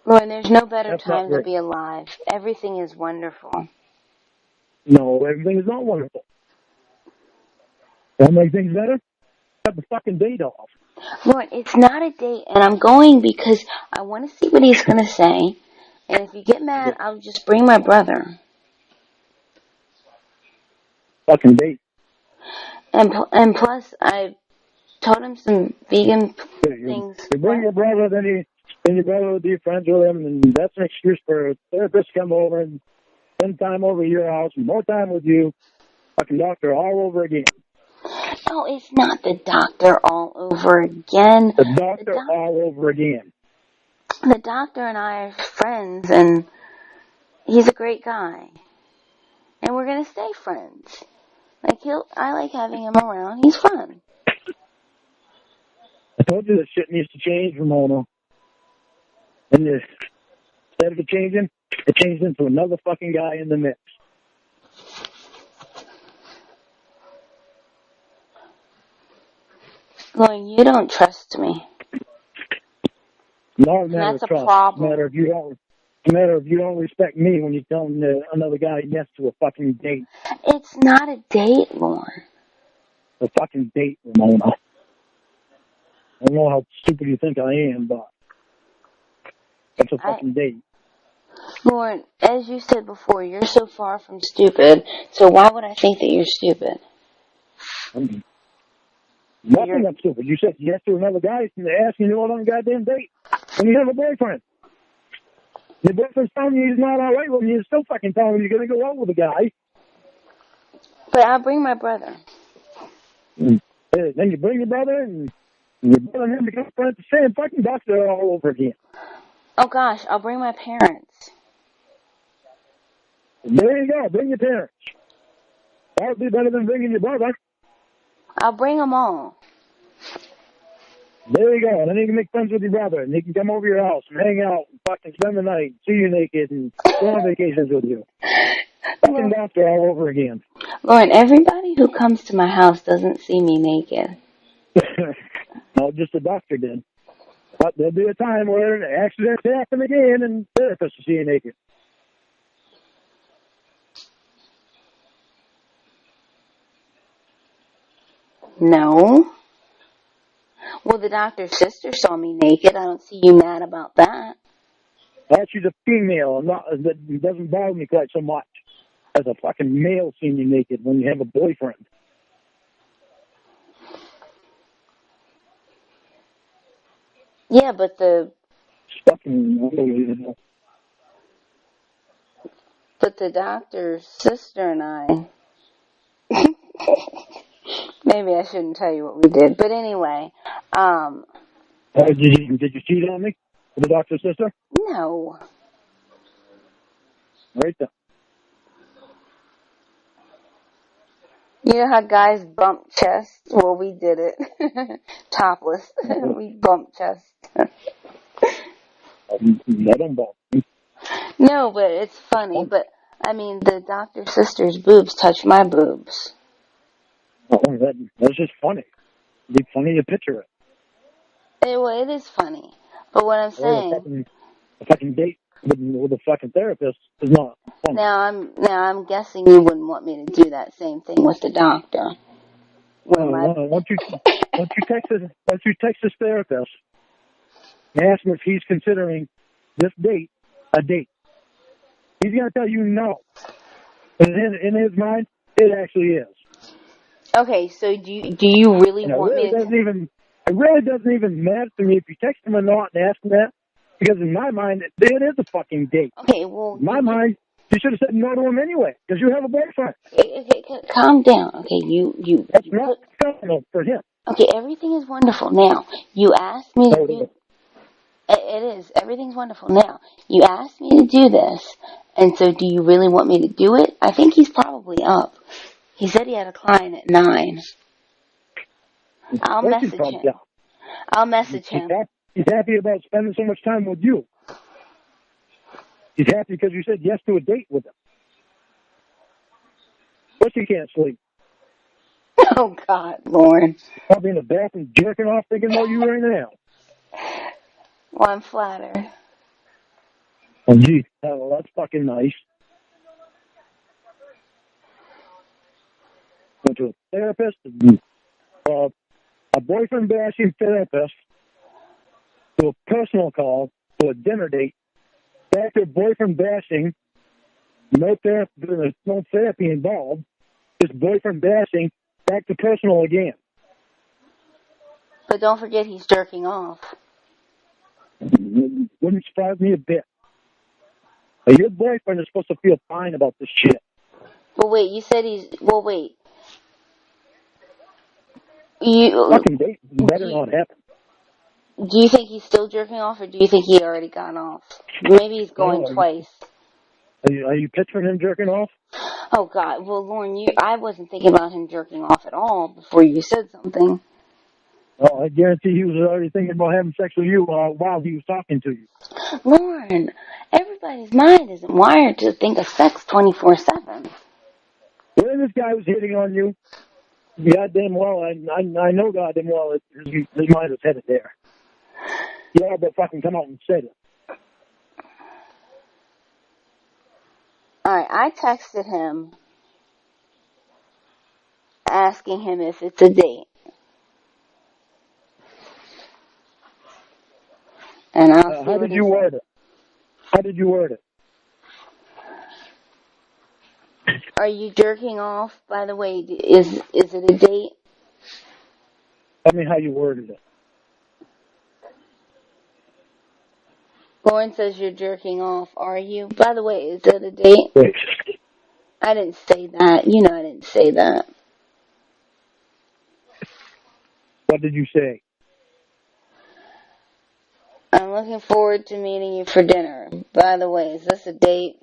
Lorne, there's no better That's time to be alive. Everything is wonderful. No, everything is not wonderful. Want to make things better? Cut the fucking date off. Lorne, it's not a date, and I'm going because I want to see what he's going to say. And if you get mad, I'll just bring my brother. Fucking date. And plus, I told him some vegan things. You bring your brother, then your brother will be friends with him, and that's an excuse for a therapist to come over and spend time over at your house, more time with you, fucking doctor all over again. No, it's not the doctor all over again. The doctor all over again. The doctor and I are friends, and he's a great guy. And we're going to stay friends. I like having him around. He's fun. I told you this shit needs to change, Ramona. And instead of it changing, it changed into another fucking guy in the mix. Lorne, you don't trust me. Not a matter That's of trust. a problem. It's a matter of you don't respect me when you tell another guy yes to a fucking date. It's not a date, Lorne. A fucking date, Ramona. I don't know how stupid you think I am, but it's a fucking date. Lorne, as you said before, you're so far from stupid, so why would I think that you're stupid? Nothing that's stupid. You said yes to another guy and they're asking you out on a goddamn date. And you have a boyfriend. Your boyfriend's telling you he's not alright with you. You're still fucking telling him you're going to go out with a guy. But I'll bring my brother. Then you bring your brother, and your brother and him become friends, the same fucking doctor all over again. Oh gosh, I'll bring my parents. There you go. Bring your parents. That would be better than bringing your brother. I'll bring them all. There you go. And then you can make friends with your brother, and he can come over your house and hang out and fucking spend the night, see you naked, and go on vacations with you. Fucking doctor all over again. Lorne, everybody who comes to my house doesn't see me naked. No, just the doctor did. But there'll be a time where accidents happen again, and therapists will see you naked. No. Well, the doctor's sister saw me naked. I don't see you mad about that. She's a female. That doesn't bother me quite so much as a fucking male seeing you naked when you have a boyfriend. Yeah, but the doctor's sister and I. Maybe I shouldn't tell you what we did, but anyway. Did you cheat on me with the doctor's sister? No. Right there. You know how guys bump chests? Well, we did it. Topless. We bumped chests. I don't bump. No, but it's funny. But, I mean, the doctor's sister's boobs touch my boobs. Oh, that's just funny. It'd be funny to picture it. Well, it is funny. But what I'm saying... A fucking date with a fucking therapist is not funny. Now I'm guessing you wouldn't want me to do that same thing with the doctor. Once you text this therapist and ask him if he's considering this date a date, he's gonna tell you no. And in his mind, it actually is. Okay, so do you really want me to? It really doesn't even matter to me if you text him or not and ask him that, because in my mind, it is a fucking date. Okay, well, in my mind, you should have said no to him anyway, because you have a boyfriend. Okay, calm down. Okay, That's not acceptable for him. Okay, everything is wonderful now. You asked me to do. It is. Everything's wonderful now. You asked me to do this, and so do you really want me to do it? I think he's probably up. He said he had a client at 9. I'll message him. I'll message him. He's happy about spending so much time with you. He's happy because you said yes to a date with him. But you can't sleep. Oh, God, Lorne. I'll be in the bathroom jerking off thinking about you right now. Well, I'm flattered. Oh, gee, well, that's fucking nice. Went to a therapist, a boyfriend-bashing therapist, to a personal call, to a dinner date, back to boyfriend-bashing, no therapy involved, just boyfriend-bashing, back to personal again. But don't forget he's jerking off. Wouldn't surprise me a bit. But your boyfriend is supposed to feel fine about this shit. Well, wait, you said he's... Well, wait. Fucking date better not happen. Do you think he's still jerking off, or do you think he already got off? Maybe he's going twice. Are you picturing him jerking off? Oh, God. Well, Lorne, I wasn't thinking about him jerking off at all before you said something. Oh, I guarantee he was already thinking about having sex with you while he was talking to you. Lorne, everybody's mind isn't wired to think of sex 24/7. When this guy was hitting on you, goddamn well, I know goddamn well his mind was headed there. Yeah, but fucking come out and say it. Alright, I texted him asking him if it's a date. And I'll see How did you word it? How did you word it? Are you jerking off, by the way? Is it a date? Tell me how you worded it. Lorne says you're jerking off. Are you? By the way, is it a date? Wait. I didn't say that. You know I didn't say that. What did you say? I'm looking forward to meeting you for dinner. By the way, is this a date?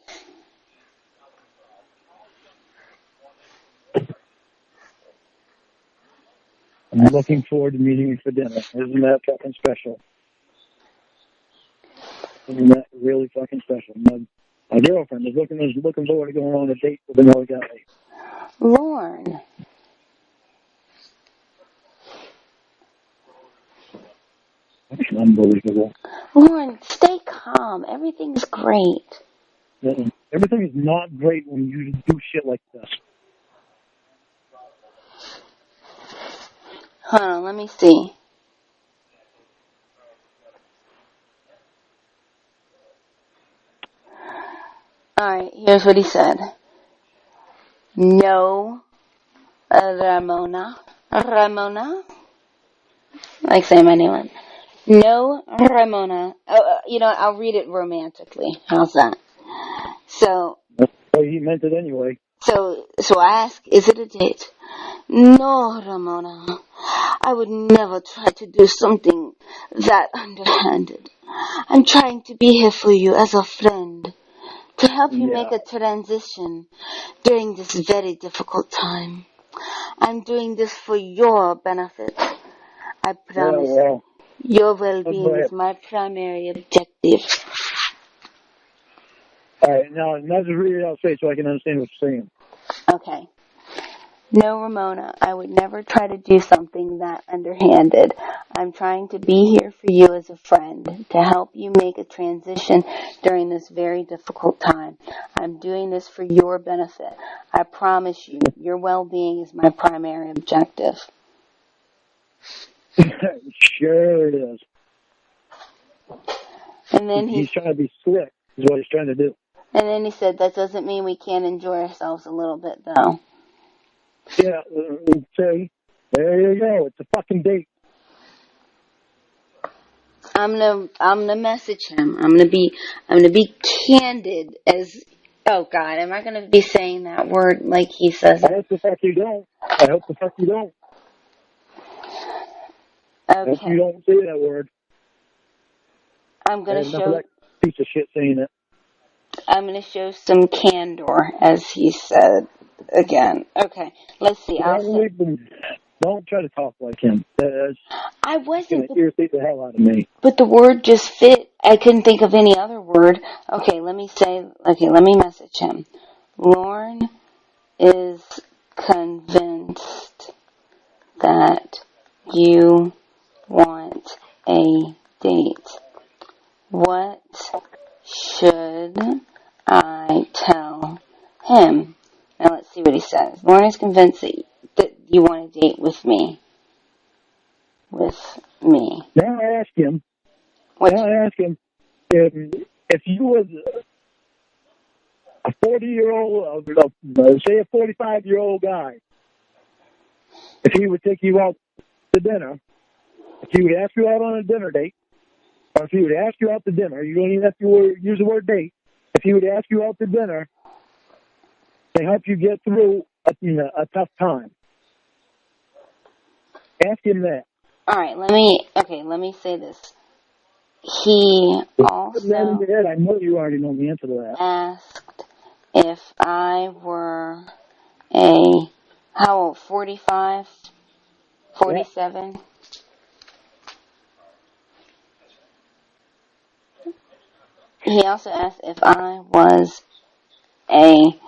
I'm looking forward to meeting you for dinner. Isn't that fucking special? Isn't that really fucking special? My girlfriend is looking forward to going on a date with another guy. Lorne. That's unbelievable. Lorne, stay calm. Everything's great. Everything is not great when you do shit like this. Hold on, let me see. Alright, here's what he said. No, Ramona. Ramona? Like saying my name. No, Ramona. I'll read it romantically. How's that? So, Well, he meant it anyway. so I ask, is it a date? No, Ramona. I would never try to do something that underhanded. I'm trying to be here for you as a friend, to help you make a transition during this very difficult time. I'm doing this for your benefit. I promise. Well, Your well-being is my primary objective. all right, now just read it out straight so I can understand what you're saying. Okay. No, Ramona, I would never try to do something that underhanded. I'm trying to be here for you as a friend, to help you make a transition during this very difficult time. I'm doing this for your benefit. I promise you, your well-being is my primary objective. Sure it is. And then he's trying to be slick, is what he's trying to do. And then he said, that doesn't mean we can't enjoy ourselves a little bit, though. Yeah, say, there you go. It's a fucking date. I'm gonna message him. I'm gonna be candid as. Oh God, am I gonna be saying that word like he says it? I hope the fuck you don't. I hope the fuck you don't. Okay. I hope you don't say that word. I'm gonna show that piece of shit saying it. I'm gonna show some candor, as he said again. Okay, let's see. Don't try to talk like him. I wasn't. It's gonna irritate the hell out of me. But the word just fit. I couldn't think of any other word. Okay, let me message him. Lorne is convinced that you want a date. What should I tell him? Now let's see what he says. Lorne is convinced that you want a date with me. Now I ask him if you was a 40-year-old, say a 45-year-old guy, if he would take you out to dinner, if he would ask you out on a dinner date, or if he would ask you out to dinner, you don't even have to use the word date. If he would ask you out to dinner to help you get through a tough time, ask him that. All right, let me say this. He also I know you already know the answer to that. asked if I were how old, 45, 47? Yeah. He also asked if I was a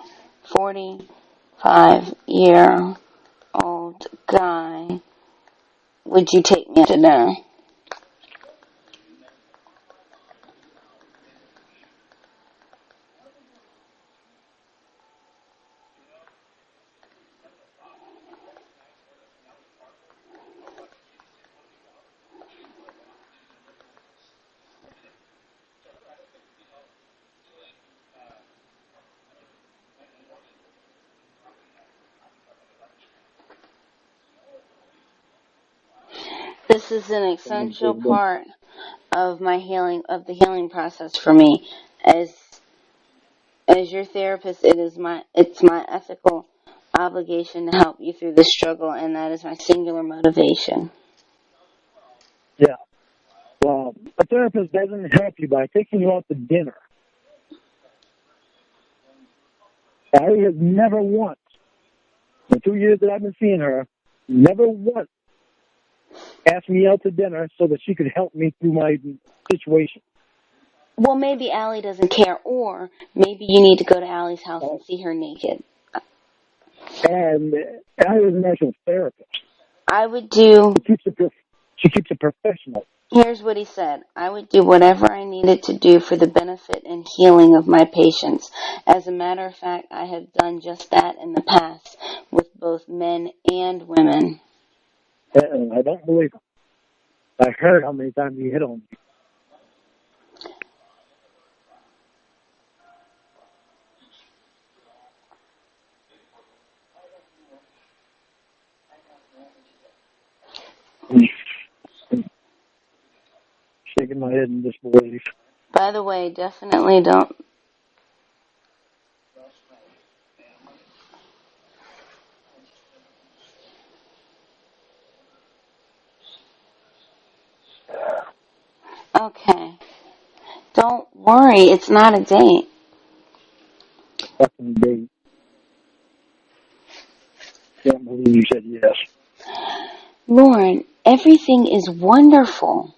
45-year-old guy, would you take me to dinner? This is an essential part of the healing process for me, as As your therapist, it's my ethical obligation to help you through the struggle, and that is my singular motivation. Yeah. Well, a therapist doesn't help you by taking you out to dinner. Allie has never once, in the 2 years that I've been seeing her, never once asked me out to dinner so that she could help me through my situation. Well, maybe Allie doesn't care, or maybe you need to go to Allie's house and see her naked. And Allie is an actual therapist. I would do... She keeps it professional. Here's what he said. I would do whatever I needed to do for the benefit and healing of my patients. As a matter of fact, I have done just that in the past with both men and women. And I don't believe him. I heard how many times he hit on me. Shaking my head in disbelief. By the way, definitely don't... Okay. Don't worry, it's not a date. Fucking date. Can't believe you said yes. Lorne, everything is wonderful.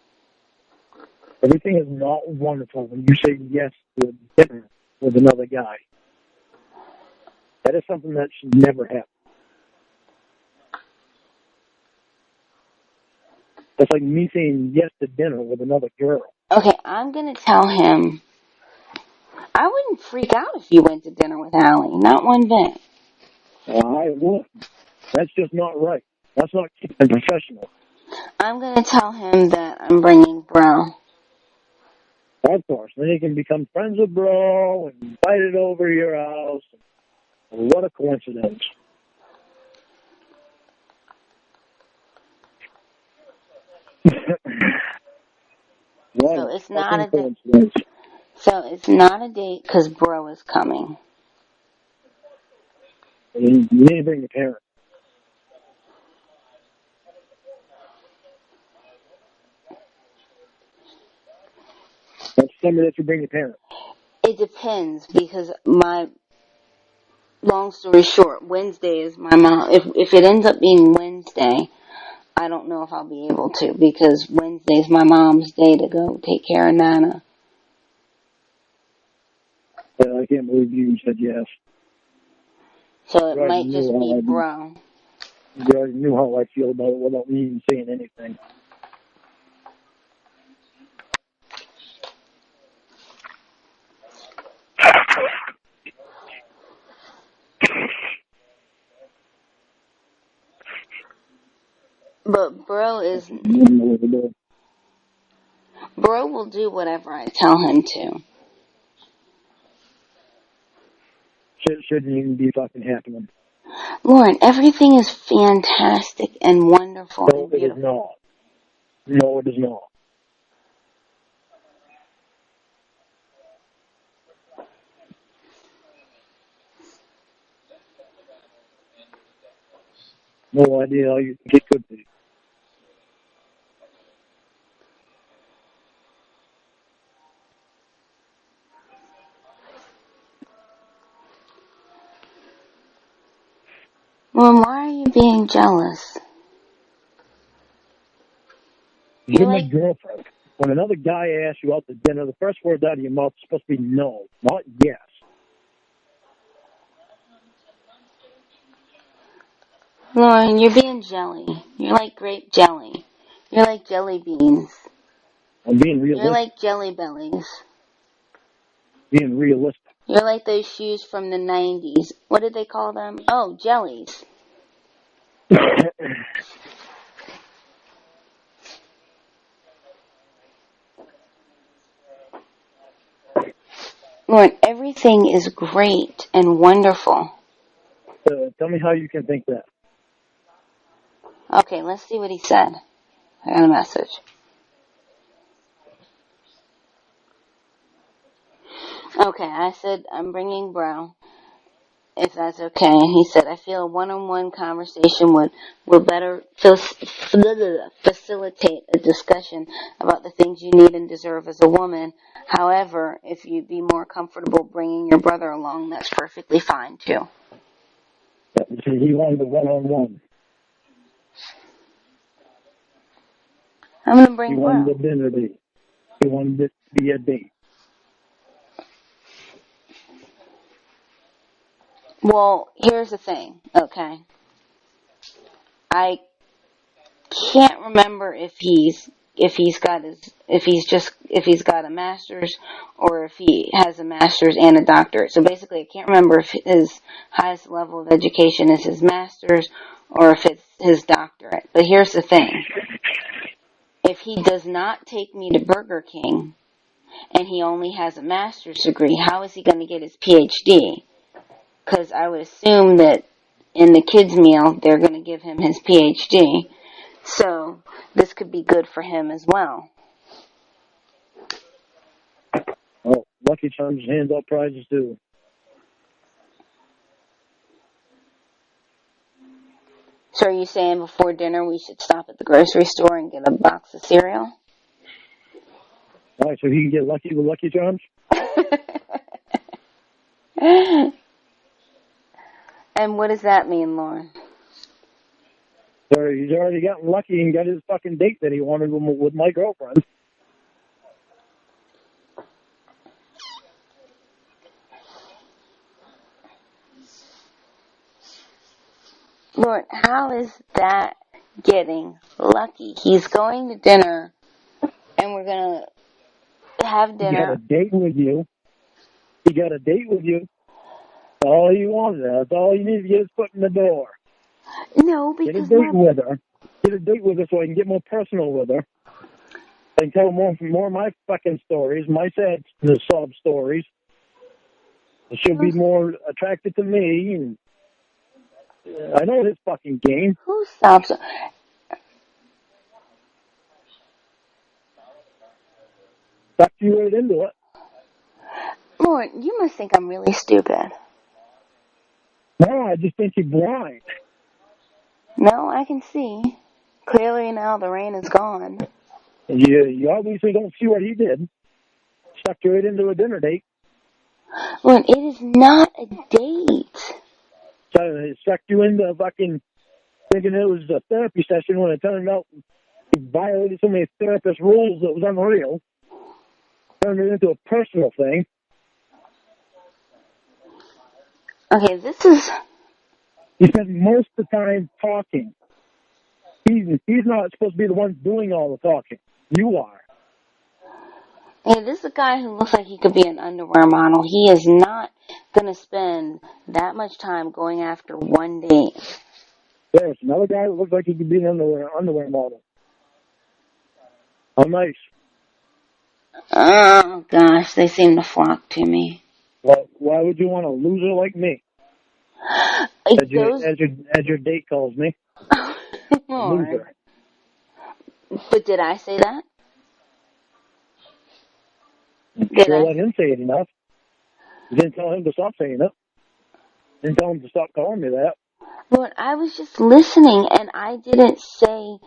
Everything is not wonderful when you say yes to a dinner with another guy. That is something that should never happen. That's like me saying yes to dinner with another girl. Okay, I'm going to tell him. I wouldn't freak out if you went to dinner with Allie. Not one bit. I won't. That's just not right. That's not keeping professional. I'm going to tell him that I'm bringing Bro. Of course. Then you can become friends with Bro and invite it over to your house. What a coincidence. So it's not a date. So it's not a date because Bro is coming. You need to bring your parents. That's something that you bring your parents. It depends because long story short, Wednesday is my mom. If it ends up being Wednesday, I don't know if I'll be able to because Wednesday is my mom's day to go take care of Nana. I can't believe you said yes. So it might just be Bro. You already knew how I feel about it without me even saying anything. But Bro will do whatever I tell him to. Shouldn't even be fucking happening. Lauren, everything is fantastic and wonderful and beautiful. No, it is not. No idea how you think it could be. Well, why are you being jealous? You're my girlfriend. When another guy asks you out to dinner, the first words out of your mouth is supposed to be no, not yes. Lauren, you're being jelly. You're like grape jelly. You're like jelly beans. I'm being realistic. You're like jelly bellies. Being realistic. You're like those shoes from the 90s. What did they call them? Oh, jellies. Lauren, everything is great and wonderful. Tell me how you can think that. Okay, let's see what he said. I got a message. Okay, I said I'm bringing Bro, if that's okay. And he said, I feel a one-on-one conversation would better facilitate a discussion about the things you need and deserve as a woman. However, if you'd be more comfortable bringing your brother along, that's perfectly fine, too. He wanted a one-on-one. I'm going to bring He Bro. wanted a dinner date. He wanted it to be a date. Well, here's the thing, okay? I can't remember if he's got a master's or if he has a master's and a doctorate. So basically, I can't remember if his highest level of education is his master's or if it's his doctorate. But here's the thing. If he does not take me to Burger King and he only has a master's degree, how is he going to get his PhD? Because I would assume that in the kids' meal, they're going to give him his PhD. So this could be good for him as well. Oh, Lucky Charms hands out prizes too. So are you saying before dinner we should stop at the grocery store and get a box of cereal? All right, so he can get lucky with Lucky Charms? And what does that mean, Lorne? So he's already gotten lucky and got his fucking date that he wanted with my girlfriend. Lord, how is that getting lucky? He's going to dinner, and we're going to have dinner. He got a date with you. He got a date with you. That's all he wanted. That's all he needs to get his foot in the door. No, because get a date with her. Get a date with her so I can get more personal with her. I can tell more of my fucking stories, my sad sob stories. She'll be more attracted to me. And I know his fucking game. Who stops? Sucked you right into it. Lord, you must think I'm really stupid. No, I just think you're blind. No, I can see. Clearly now the rain is gone. You obviously don't see what he did. Sucked you right into a dinner date. Lord, it is not a date. So it sucked you into fucking thinking it was a therapy session when it turned out he violated so many therapist rules that was unreal. Turned it into a personal thing. Okay, this is... He spent most of the time talking. He's not supposed to be the one doing all the talking. You are. Hey, this is a guy who looks like he could be an underwear model. He is not going to spend that much time going after one date. There's another guy that looks like he could be an underwear model. How nice. Oh, gosh, they seem to flock to me. Well, why would you want a loser like me? As your date calls me. Loser. But did I say that? Let him say it enough. You didn't tell him to stop saying it. Didn't tell him to stop calling me that. Lord, I was just listening, and I didn't say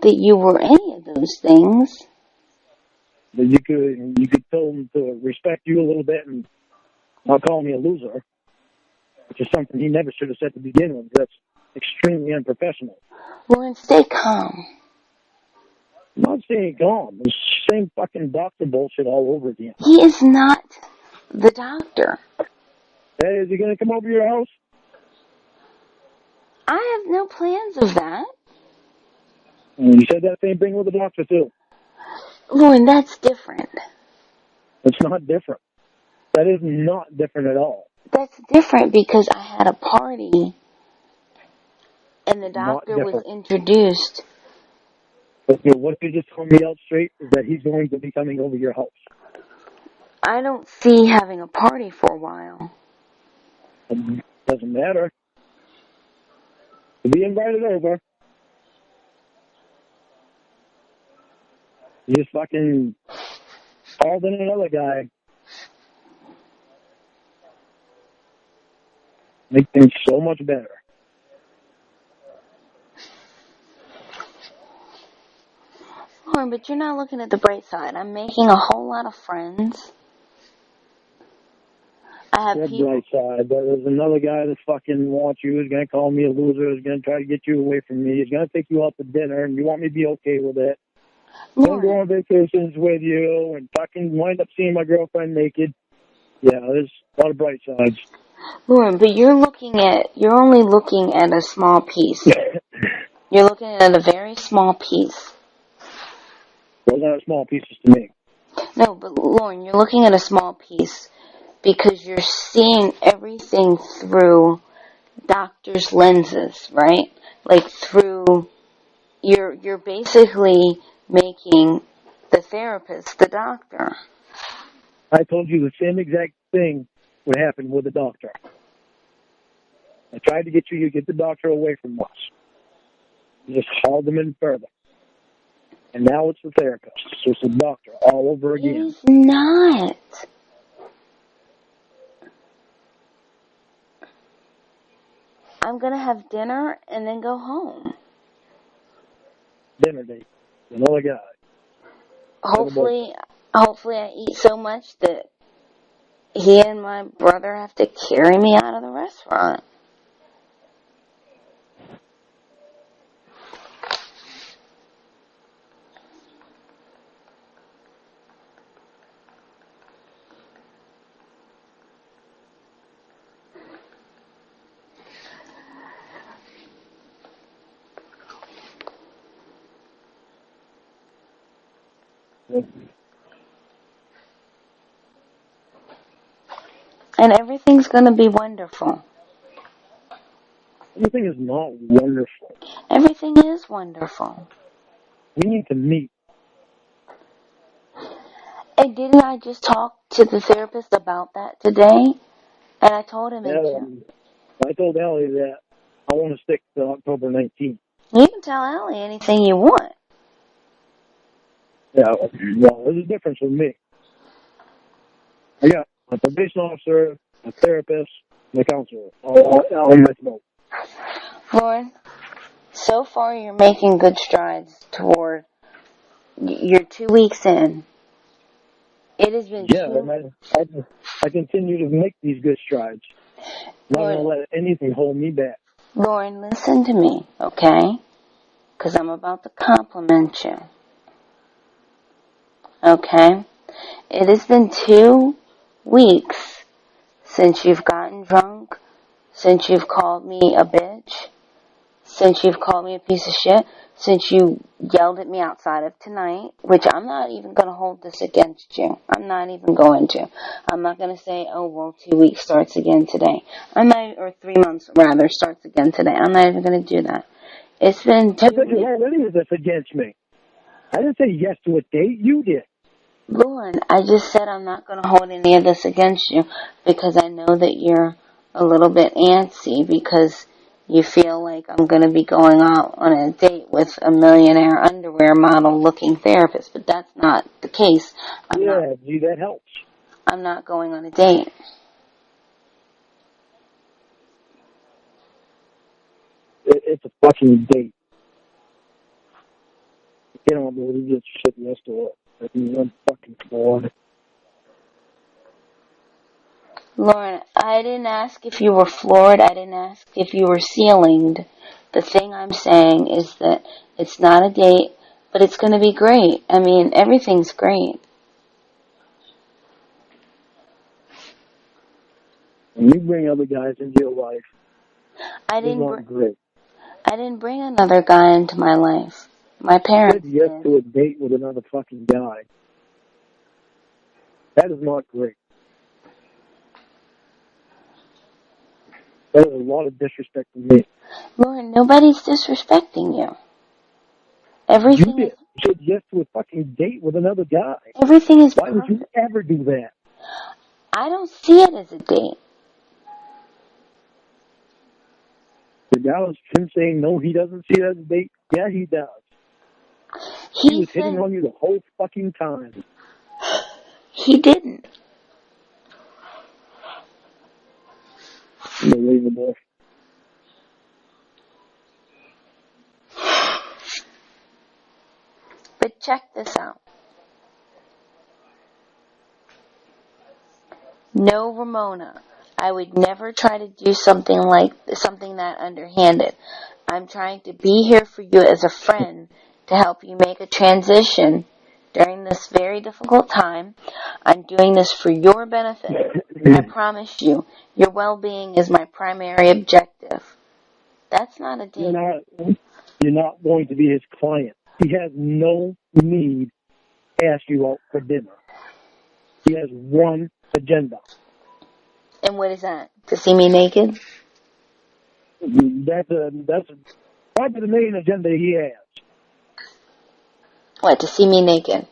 that you were any of those things. But you could tell him to respect you a little bit and not call me a loser, which is something he never should have said to begin with. That's extremely unprofessional. Lord, stay calm. I'm not saying calm. It's the same fucking doctor bullshit all over again. He is not the doctor. Hey, is he going to come over to your house? I have no plans of that. And you said that same thing with the doctor, too. Lord, that's different. It's not different. That is not different at all. That's different because I had a party and the doctor was introduced. But what you just told me out straight is that he's going to be coming over your house. I don't see having a party for a while. It doesn't matter. You'll be invited over. You just fucking called in another guy. Make things so much better. Lorne, but you're not looking at the bright side. I'm making a whole lot of friends. I have people. Bright side. There's another guy that fucking wants you. He's gonna call me a loser. He's gonna try to get you away from me. He's gonna take you out to dinner, and you want me to be okay with it. He's gonna go on vacations with you, and fucking wind up seeing my girlfriend naked. Yeah, there's a lot of bright sides. Lorne, but you're only looking at a small piece. You're looking at a very small piece. Those aren't small pieces to me. No, but Lorne, you're looking at a small piece because you're seeing everything through doctor's lenses, right? Like you're basically making the therapist the doctor. I told you the same exact thing would happen with the doctor. I tried to get you to get the doctor away from us. You just hauled them in further. And now it's the therapist. So it's the doctor all over again. He's not. I'm going to have dinner and then go home. Dinner date. Another guy. Hopefully I eat so much that he and my brother have to carry me out of the restaurant. And everything's going to be wonderful. Everything is not wonderful. Everything is wonderful. We need to meet. And didn't I just talk to the therapist about that today? And I told him I told Allie that I want to stick to October 19th. You can tell Allie anything you want. Yeah, well, there's a difference with me. I got a probation officer, a therapist, and a counselor. All in this boat. Lorne, so far you're making good strides toward, you're 2 weeks in. It has been I continue to make these good strides. I'm not going to let anything hold me back. Lorne, listen to me, okay? Because I'm about to compliment you. Okay? It has been 2 weeks since you've gotten drunk, since you've called me a bitch, since you've called me a piece of shit, since you yelled at me outside of tonight, which I'm not even going to hold this against you. I'm not even going to. I'm not going to say, oh, well, 2 weeks starts again today. Or 3 months, rather, starts again today. I'm not even going to do that. It's been 2 I thought you held any of this against me. I didn't say yes to a date. You did. Lorne, I just said I'm not going to hold any of this against you because I know that you're a little bit antsy because you feel like I'm going to be going out on a date with a millionaire underwear model looking therapist, but that's not the case. That helps. I'm not going on a date. It's a fucking date. You don't believe you just said yes to it. I'm fucking floored. Lauren, I didn't ask if you were floored. I didn't ask if you were ceilinged. The thing I'm saying is that it's not a date, but it's going to be great. I mean, everything's great. When you bring other guys into your life, it's not great. I didn't bring another guy into my life. My parents did. Yes to a date with another fucking guy. That is not great. That is a lot of disrespect to me. Lauren, nobody's disrespecting you. You did. You said yes to a fucking date with another guy. Everything is Why would you ever do that? I don't see it as a date. The guy was him saying no, he doesn't see it as a date. Yeah, he does. He was hitting on you the whole fucking time. He didn't. Unbelievable. But check this out. No, Ramona, I would never try to do something that underhanded. I'm trying to be here for you as a friend to help you make a transition during this very difficult time. I'm doing this for your benefit. I promise you, your well-being is my primary objective. That's not a date. You're not going to be his client. He has no need to ask you out for dinner. He has one agenda. And what is that? To see me naked? That's probably the main agenda he has. What, to see me naked?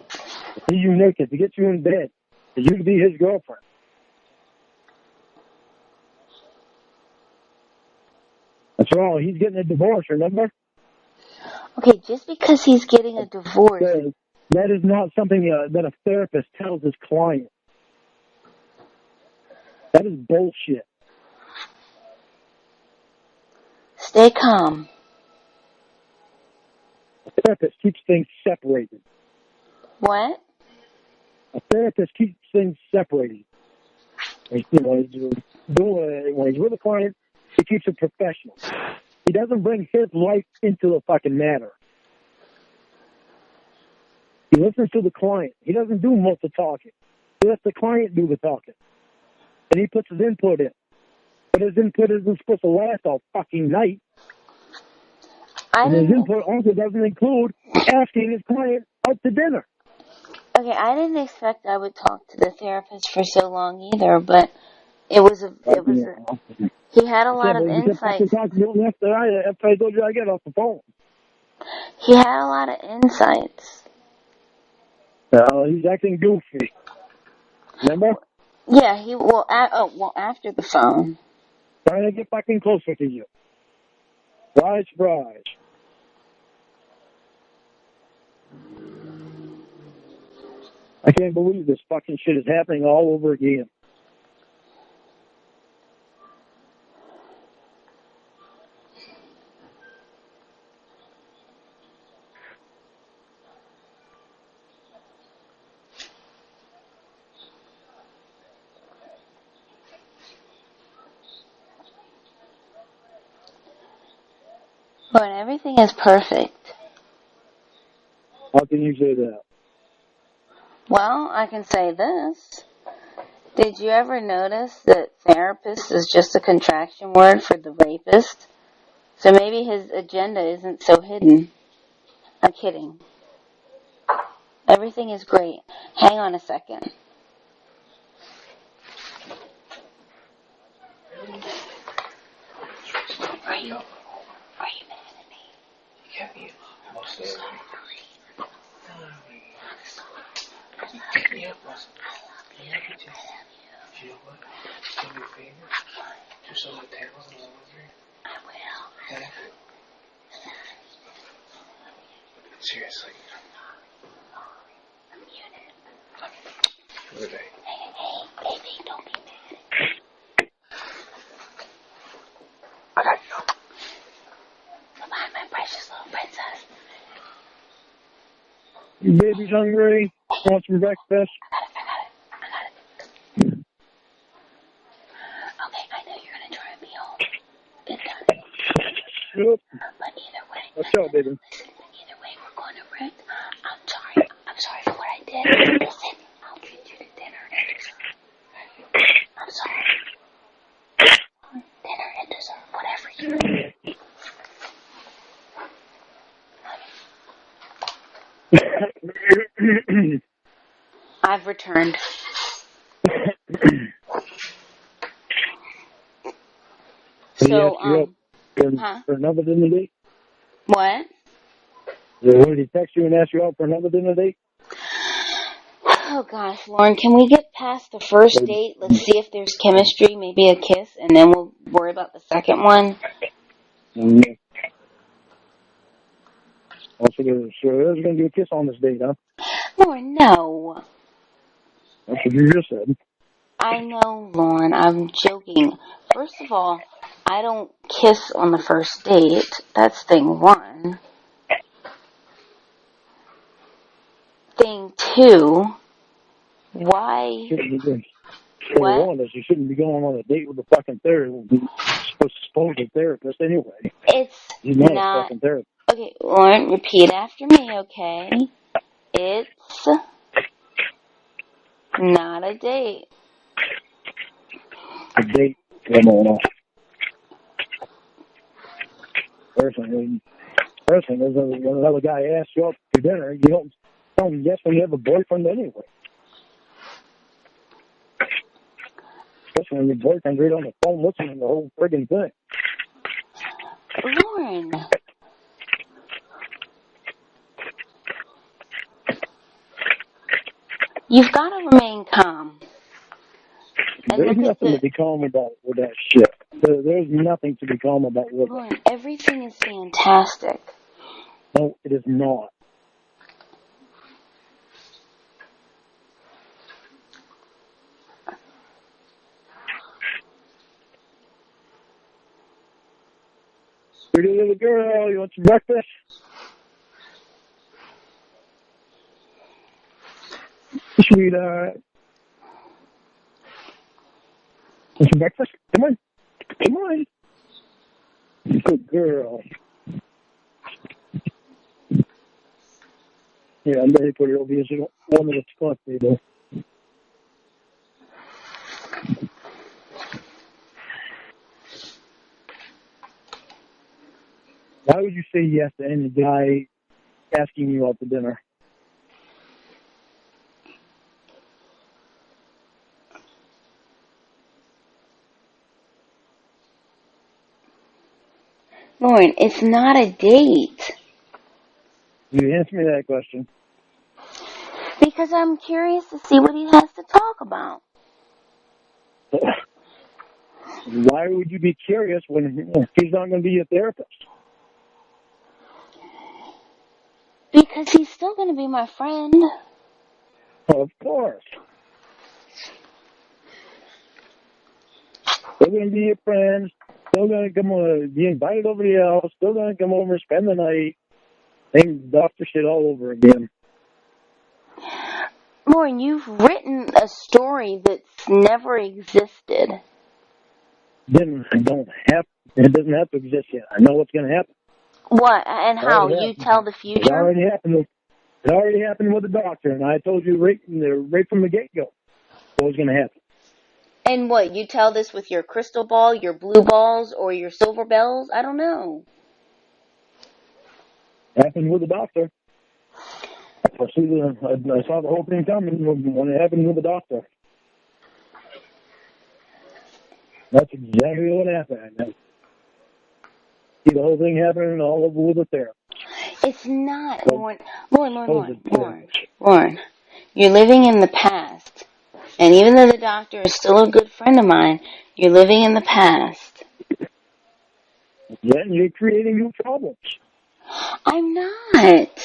To see you naked, to get you in bed, for you to be his girlfriend. That's all. He's getting a divorce, remember? Okay, just because he's getting a divorce. That is not something that a therapist tells his client. That is bullshit. Stay calm. A therapist keeps things separated. What? A therapist keeps things separated. When he's with a client, he keeps it professional. He doesn't bring his life into the fucking matter. He listens to the client. He doesn't do most of the talking. He lets the client do the talking. And he puts his input in. But his input isn't supposed to last all fucking night. And his input also doesn't include asking his client out to dinner. Okay, I didn't expect I would talk to the therapist for so long either, but he had a lot of insights. After I told you I get off the phone. He had a lot of insights. He's acting goofy. Remember? Yeah, after the phone. Trying to get fucking closer to you. Surprise. I can't believe this fucking shit is happening all over again. When everything is perfect. How can you say that? Well, I can say this. Did you ever notice that therapist is just a contraction word for the rapist? So maybe his agenda isn't so hidden. I'm kidding. Everything is great. Hang on a second. Are you mad at me? Yeah, most of it. Yeah, most of it. You know what? Do me a favor. Do some of the tables in the laundry. I will. Okay? Seriously. I'm muted. What are they? Hey, baby, don't be mad. I got you. Bye-bye, my precious little princess. Your baby's hungry. Want some breakfast? I got it. Okay, I know you're going to drive me home. Good time. Yep. But either way. What's up, baby? Listen, either way, we're going to rent. I'm sorry for what I did. Listen, I'll treat you to dinner and dessert. I'm sorry. Dinner and dessert, whatever you want. I've returned. So, for another dinner date? What? Did he text you and ask you out for another dinner date? Oh gosh, Lorne, can we get past the first date? Let's see if there's chemistry, maybe a kiss, and then we'll worry about the second one. Mm-hmm. Also, there's going to be a kiss on this date, huh? Lorne, no. That's what you just said. I know, Lorne, I'm joking. first of all, I don't kiss on the first date. That's thing one. Thing two, why? What? You shouldn't be going on a date with a fucking supposed therapist anyway. It's He's not a not. fucking therapist. Okay, Lauren, repeat after me, okay? It's not a date. A date, Ramona. Personally, when another guy asks you out for dinner, you don't tell him yes when you have a boyfriend anyway. Especially when your boyfriend's right on the phone listening to the whole friggin' thing. Lauren. You've got to remain calm. And There's nothing to be calm about with that shit. There's nothing to be calm about with Lauren, everything is fantastic. No, it is not. Pretty little girl, you want some breakfast? Sweetheart. Want some breakfast? Come on. Come on. Good girl. Yeah, I'm ready to put it over here so you don't want me to talk to you, though. Why would you say yes to any guy asking you out to dinner? Lauren, it's not a date. You answer me that question. Because I'm curious to see what he has to talk about. Why would you be curious when he's not going to be your therapist? Because he's still going to be my friend. Of course. Still going to be your friends. Still going to come over, be invited over to your house. Still going to come over, spend the night. Same doctor shit all over again. Lauren, you've written a story that's never existed. It doesn't have to exist yet. I know what's going to happen. What? And how? You tell the future? It already happened with the doctor, and I told you right from the get-go what was going to happen. And what? You tell this with your crystal ball, your blue balls, or your silver bells? I don't know. Happened with the doctor. I saw the whole thing coming when it happened with the doctor. That's exactly what happened. I see the whole thing happening all over with the therapist. It's not, Lauren. Lauren, you're living in the past. And even though the doctor is still a good friend of mine, you're living in the past. Then you're creating new problems. I'm not.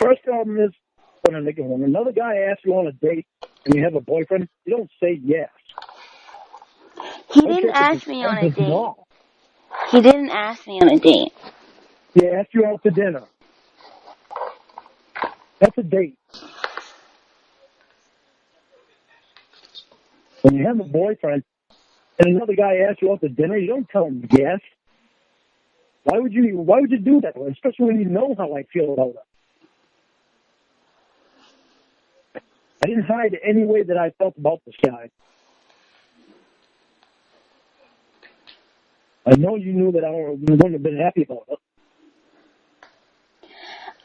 First problem is when another guy asks you on a date and you have a boyfriend, you don't say yes. He didn't ask me on a date. No. He didn't ask me on a date. He asked you out to dinner. That's a date. When you have a boyfriend and another guy asks you out to dinner, you don't tell him yes. Why would you do that? Especially when you know how I feel about it. I didn't hide any way that I felt about this guy. I know you knew that I wouldn't have been happy about it.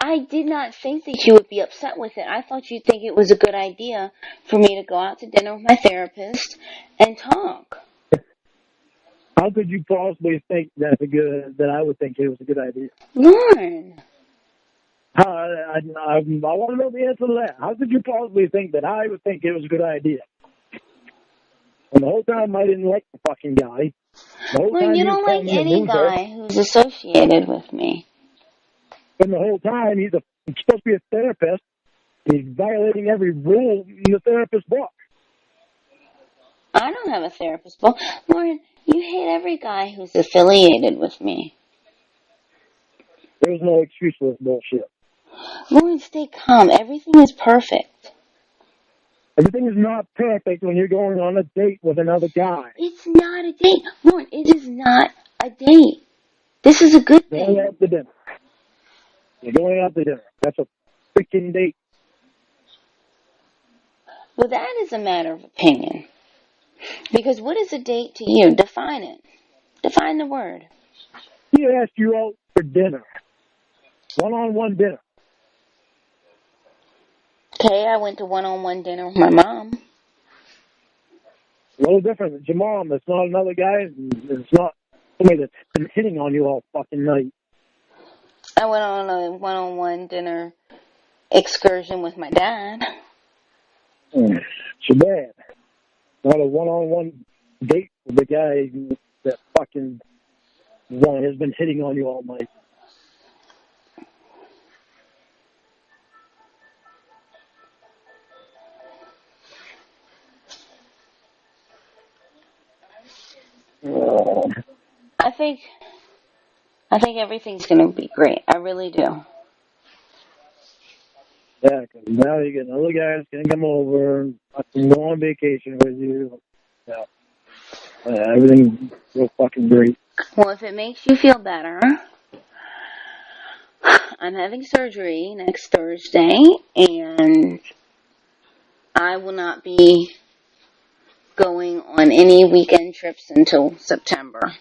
I did not think that you would be upset with it. I thought you'd think it was a good idea for me to go out to dinner with my therapist and talk. How could you possibly think that I would think it was a good idea? Lauren. I want to know the answer to that. How could you possibly think that I would think it was a good idea? And the whole time I didn't like the fucking guy. Lauren, you don't like any guy who's associated with me. And the whole time he's supposed to be a therapist. He's violating every rule in the therapist's book. I don't have a therapist. Well, Lorne, you hate every guy who's affiliated with me. There's no excuse for this bullshit. Lorne, stay calm. Everything is perfect. Everything is not perfect when you're going on a date with another guy. It's not a date. Lorne, it is not a date. This is a good thing. Going out to dinner. You're going out to dinner. That's a freaking date. Well, that is a matter of opinion. Because what is a date to you? Define it. Define the word. He asked you out for dinner. One-on-one dinner. Okay, I went to one-on-one dinner with my mom. A little different than your mom. It's not another guy. It's not somebody that's been hitting on you all fucking night. I went on a one-on-one dinner excursion with my dad. It's your dad. Not a one-on-one date with the guy that fucking one has been hitting on you all night. I think everything's going to be great. I really do. Yeah, because now you get another guy that's going to come over and fucking go on vacation with you. Yeah. Everything's real fucking great. Well, if it makes you feel better, I'm having surgery next Thursday, and I will not be going on any weekend trips until September.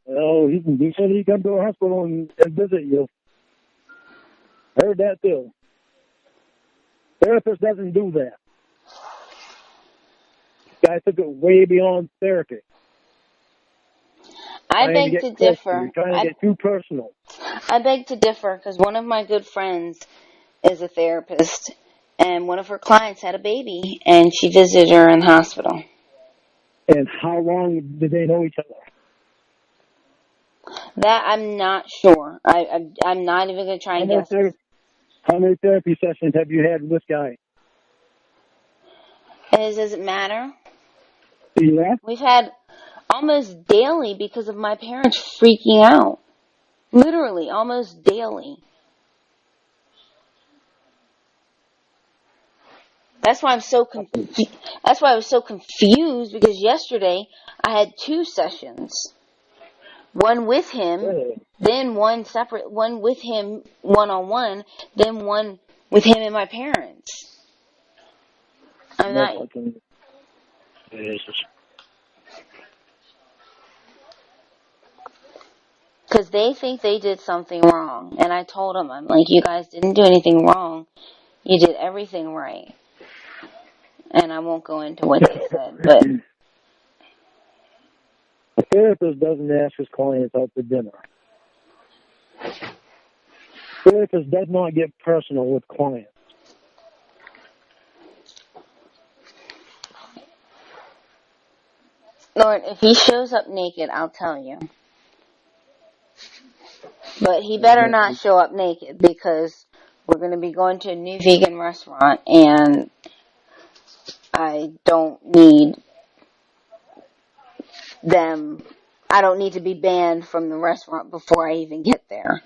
Well, he said he'd come to a hospital and visit you. Heard that too. Therapist doesn't do that. Guy took it way beyond therapy. I beg to differ. You're trying to get too personal. I beg to differ because one of my good friends is a therapist, and one of her clients had a baby, and she visited her in the hospital. And how long did they know each other? That I'm not sure. I'm not even going to try and guess. How many therapy sessions have you had with this guy? Does it matter? Yeah. We've had almost daily because of my parents freaking out. Literally, almost daily. That's why I'm so That's why I was so confused, because yesterday I had 2 sessions. One with him, then one separate, one with him one-on-one, then one with him and my parents. I'm not. Because they think they did something wrong. And I told them, I'm like, you guys didn't do anything wrong. You did everything right. And I won't go into what they said, but... A therapist doesn't ask his clients out to dinner. A therapist does not get personal with clients. Lord, if he shows up naked, I'll tell you. But he better not show up naked, because we're going to be going to a new vegan restaurant, and I don't need to be banned from the restaurant before I even get there.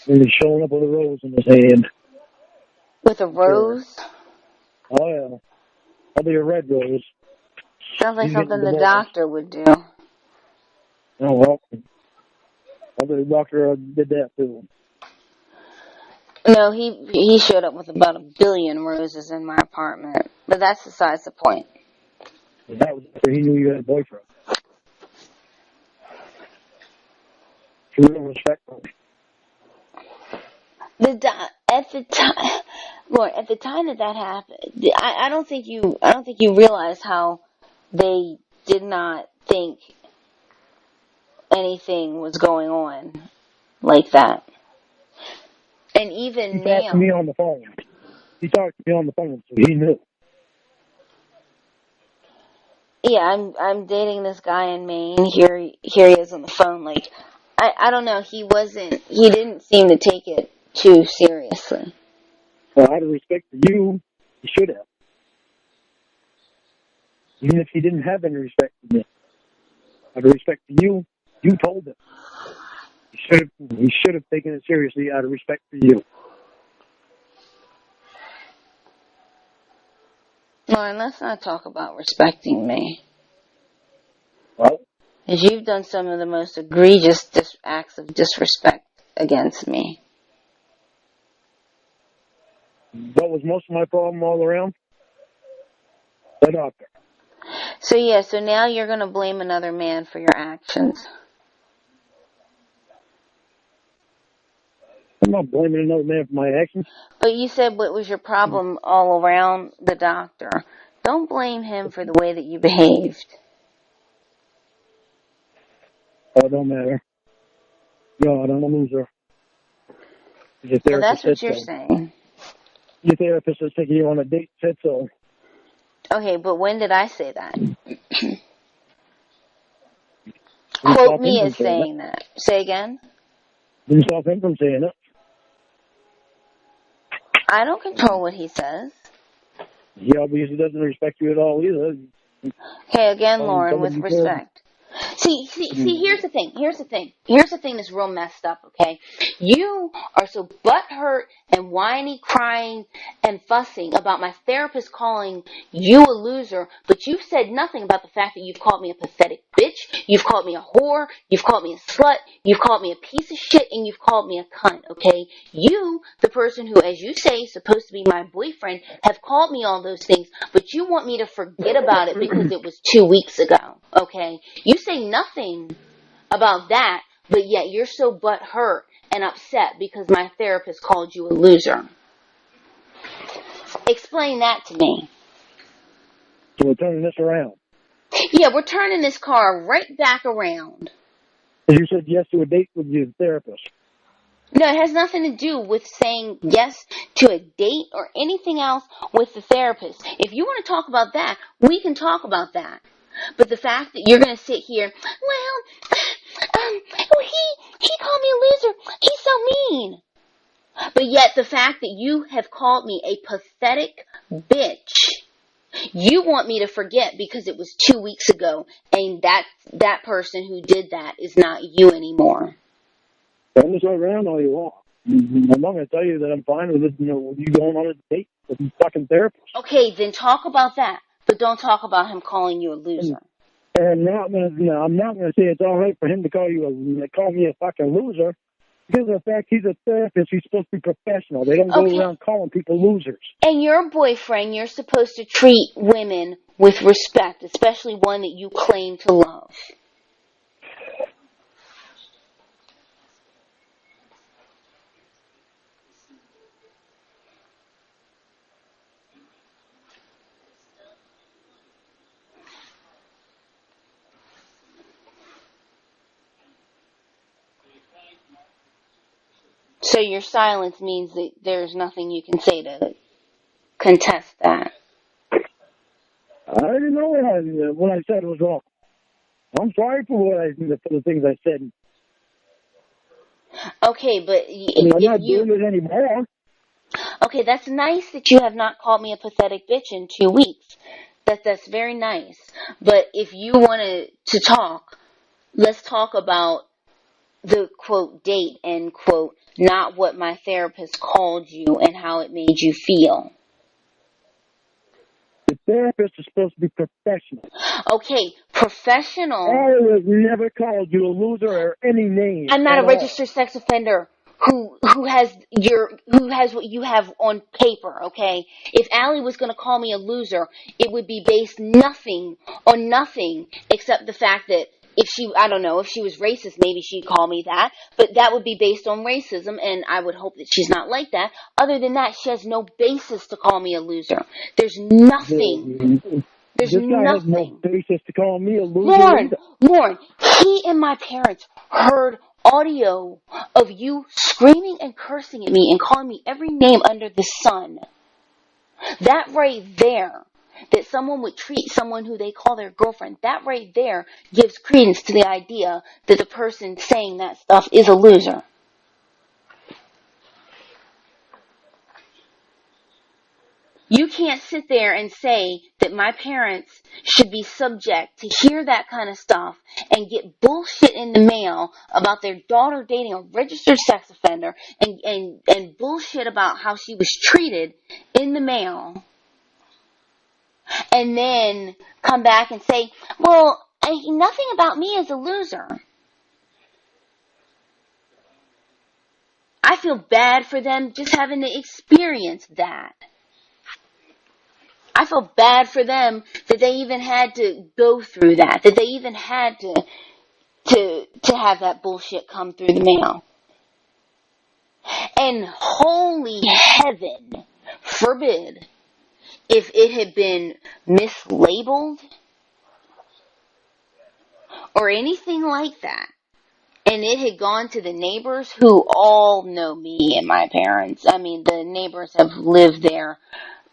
And he's showing up with a rose in his hand. With a rose? Oh, yeah. Probably a red rose. Sounds like something the doctor would do. Oh, well. Probably the doctor did that, too. No, he showed up with about 1 billion roses in my apartment. But that's besides the point. And that was after he knew you had a boyfriend. Real respectful. At the time, Lord, at the time that happened, I don't think you realize how they did not think anything was going on like that. And even he talked to me on the phone. He talked to me on the phone, so he knew. Yeah, I'm dating this guy in Maine. Here he is on the phone. Like, I don't know. He didn't seem to take it too seriously. Well, out of respect for you, he should have. Even if he didn't have any respect for me. Out of respect for you, you told him. He should have taken it seriously out of respect for you. Lorne, let's not talk about respecting me. Well, Because you've done some of the most egregious acts of disrespect against me. what was most of my problem all around? The doctor. So now you're going to blame another man for your actions. I'm not blaming another man for my actions. But you said what was your problem all around the doctor. Don't blame him for the way that you behaved. Oh, it don't matter. God, I'm a loser. Your Well, that's therapist what said you're so. saying. Your therapist was taking you on a date, said so. Okay, but when did I say that? You Quote stop him me from as saying saying that. Say again? it. You stop him from saying it. I don't control what he says. He obviously doesn't respect you at all either. Okay, again, Lorne, Somebody with before. respect. See, here's the thing that's real messed up, okay? You are so butthurt and whiny, crying, and fussing about my therapist calling you a loser, but you've said nothing about the fact that you've called me a pathetic bitch, you've called me a whore, you've called me a slut, you've called me a piece of shit, and you've called me a cunt, okay? You, the person who, as you say, is supposed to be my boyfriend, have called me all those things, but you want me to forget about it because it was 2 weeks ago, okay? You say nothing about that, but yet you're so butthurt and upset because my therapist called you a loser. Explain that to me. So we're turning this around. Yeah, we're turning this car right back around. You said yes to a date with your therapist. No, it has nothing to do with saying yes to a date or anything else with the therapist. If you want to talk about that, we can talk about that. But the fact that you're going to sit here, he called me a loser. He's so mean. But yet the fact that you have called me a pathetic bitch, you want me to forget because it was 2 weeks ago, and that person who did that is not you anymore. Turn this around all you want. I'm not going to tell you that I'm fine with it, with you going on a date with a fucking therapist. Okay, then talk about that, but don't talk about him calling you a loser. And I'm not going to say it's all right for him to call me a fucking loser. Because of the fact he's a therapist, he's supposed to be professional. They don't go around calling people losers. And your boyfriend, you're supposed to treat women with respect, especially one that you claim to love. So your silence means that there's nothing you can say to contest that. I didn't know what I said was wrong. I'm sorry for the things I said. Okay, but I'm not doing it anymore. Okay, that's nice that you have not called me a pathetic bitch in 2 weeks. That's very nice. But if you wanted to talk, let's talk about the quote date and quote not what my therapist called you and how it made you feel. The therapist is supposed to be professional. Okay, professional. I have never called you a loser or any name. I'm not a registered sex offender who has what you have on paper, okay? If Allie was going to call me a loser, it would be based nothing except the fact that if she was racist, maybe she'd call me that, but that would be based on racism, and I would hope that she's not like that. Other than that, she has no basis to call me a loser. There's nothing. There's this guy nothing. has no basis to call me a loser. Lorne, he and my parents heard audio of you screaming and cursing at me and calling me every name under the sun. That right there, that someone would treat someone who they call their girlfriend, that right there gives credence to the idea that the person saying that stuff is a loser. You can't sit there and say that my parents should be subject to hear that kind of stuff and get bullshit in the mail about their daughter dating a registered sex offender and bullshit about how she was treated in the mail, and then come back and say, well, nothing about me is a loser. I feel bad for them just having to experience that. I feel bad for them that they even had to go through that they even had to have that bullshit come through the mail. And holy heaven forbid if it had been mislabeled or anything like that, and it had gone to the neighbors who all know me and my parents. I mean, the neighbors have lived there.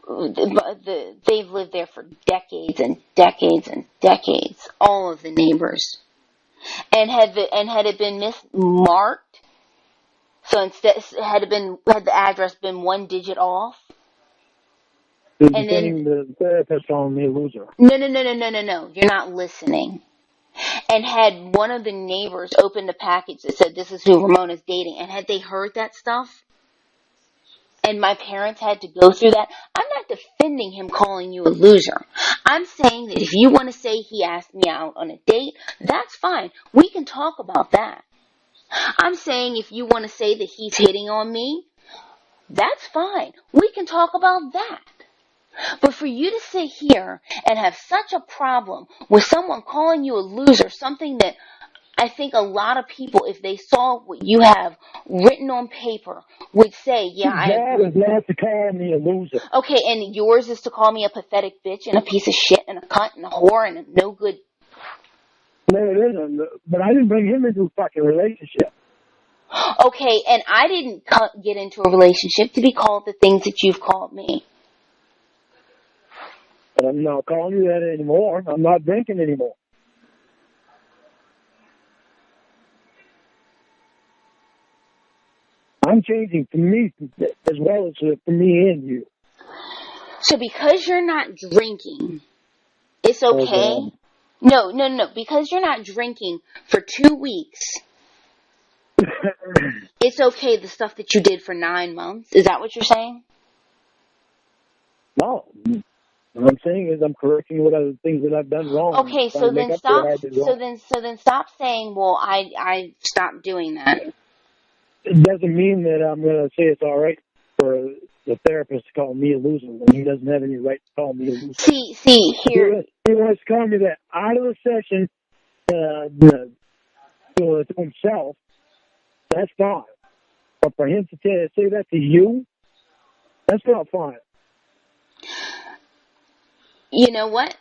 They've lived there for decades and decades and decades. All of the neighbors, and had it been mismarked, so instead had the address been one digit off, And and then then the therapist calling me a loser. no, you're not listening. And had one of the neighbors opened a package that said, this is who Ramona's dating, and had they heard that stuff, and my parents had to go through that, I'm not defending him calling you a loser. I'm saying that if you want to say he asked me out on a date, that's fine. We can talk about that. I'm saying if you want to say that he's hitting on me, that's fine. We can talk about that. But for you to sit here and have such a problem with someone calling you a loser, something that I think a lot of people, if they saw what you have written on paper, would say, yeah, I agree. That is not to call me a loser. Okay, and yours is to call me a pathetic bitch and a piece of shit and a cunt and a whore and a no good. No, it isn't. But I didn't bring him into a fucking relationship. Okay, and I didn't get into a relationship to be called the things that you've called me. But I'm not calling you that anymore. I'm not drinking anymore. I'm changing for me as well as for me and you. So because you're not drinking, it's okay? Okay. No. Because you're not drinking for 2 weeks, it's okay the stuff that you did for 9 months? Is that what you're saying? No. What I'm saying is I'm correcting what other things that I've done wrong. Okay, so then stop. So then stop saying, "Well, I stopped doing that." It doesn't mean that I'm going to say it's all right for the therapist to call me a loser when he doesn't have any right to call me a loser. See here. He wants to call me that out of the session to himself. That's fine. But for him to say that to you, that's not fine. You know what?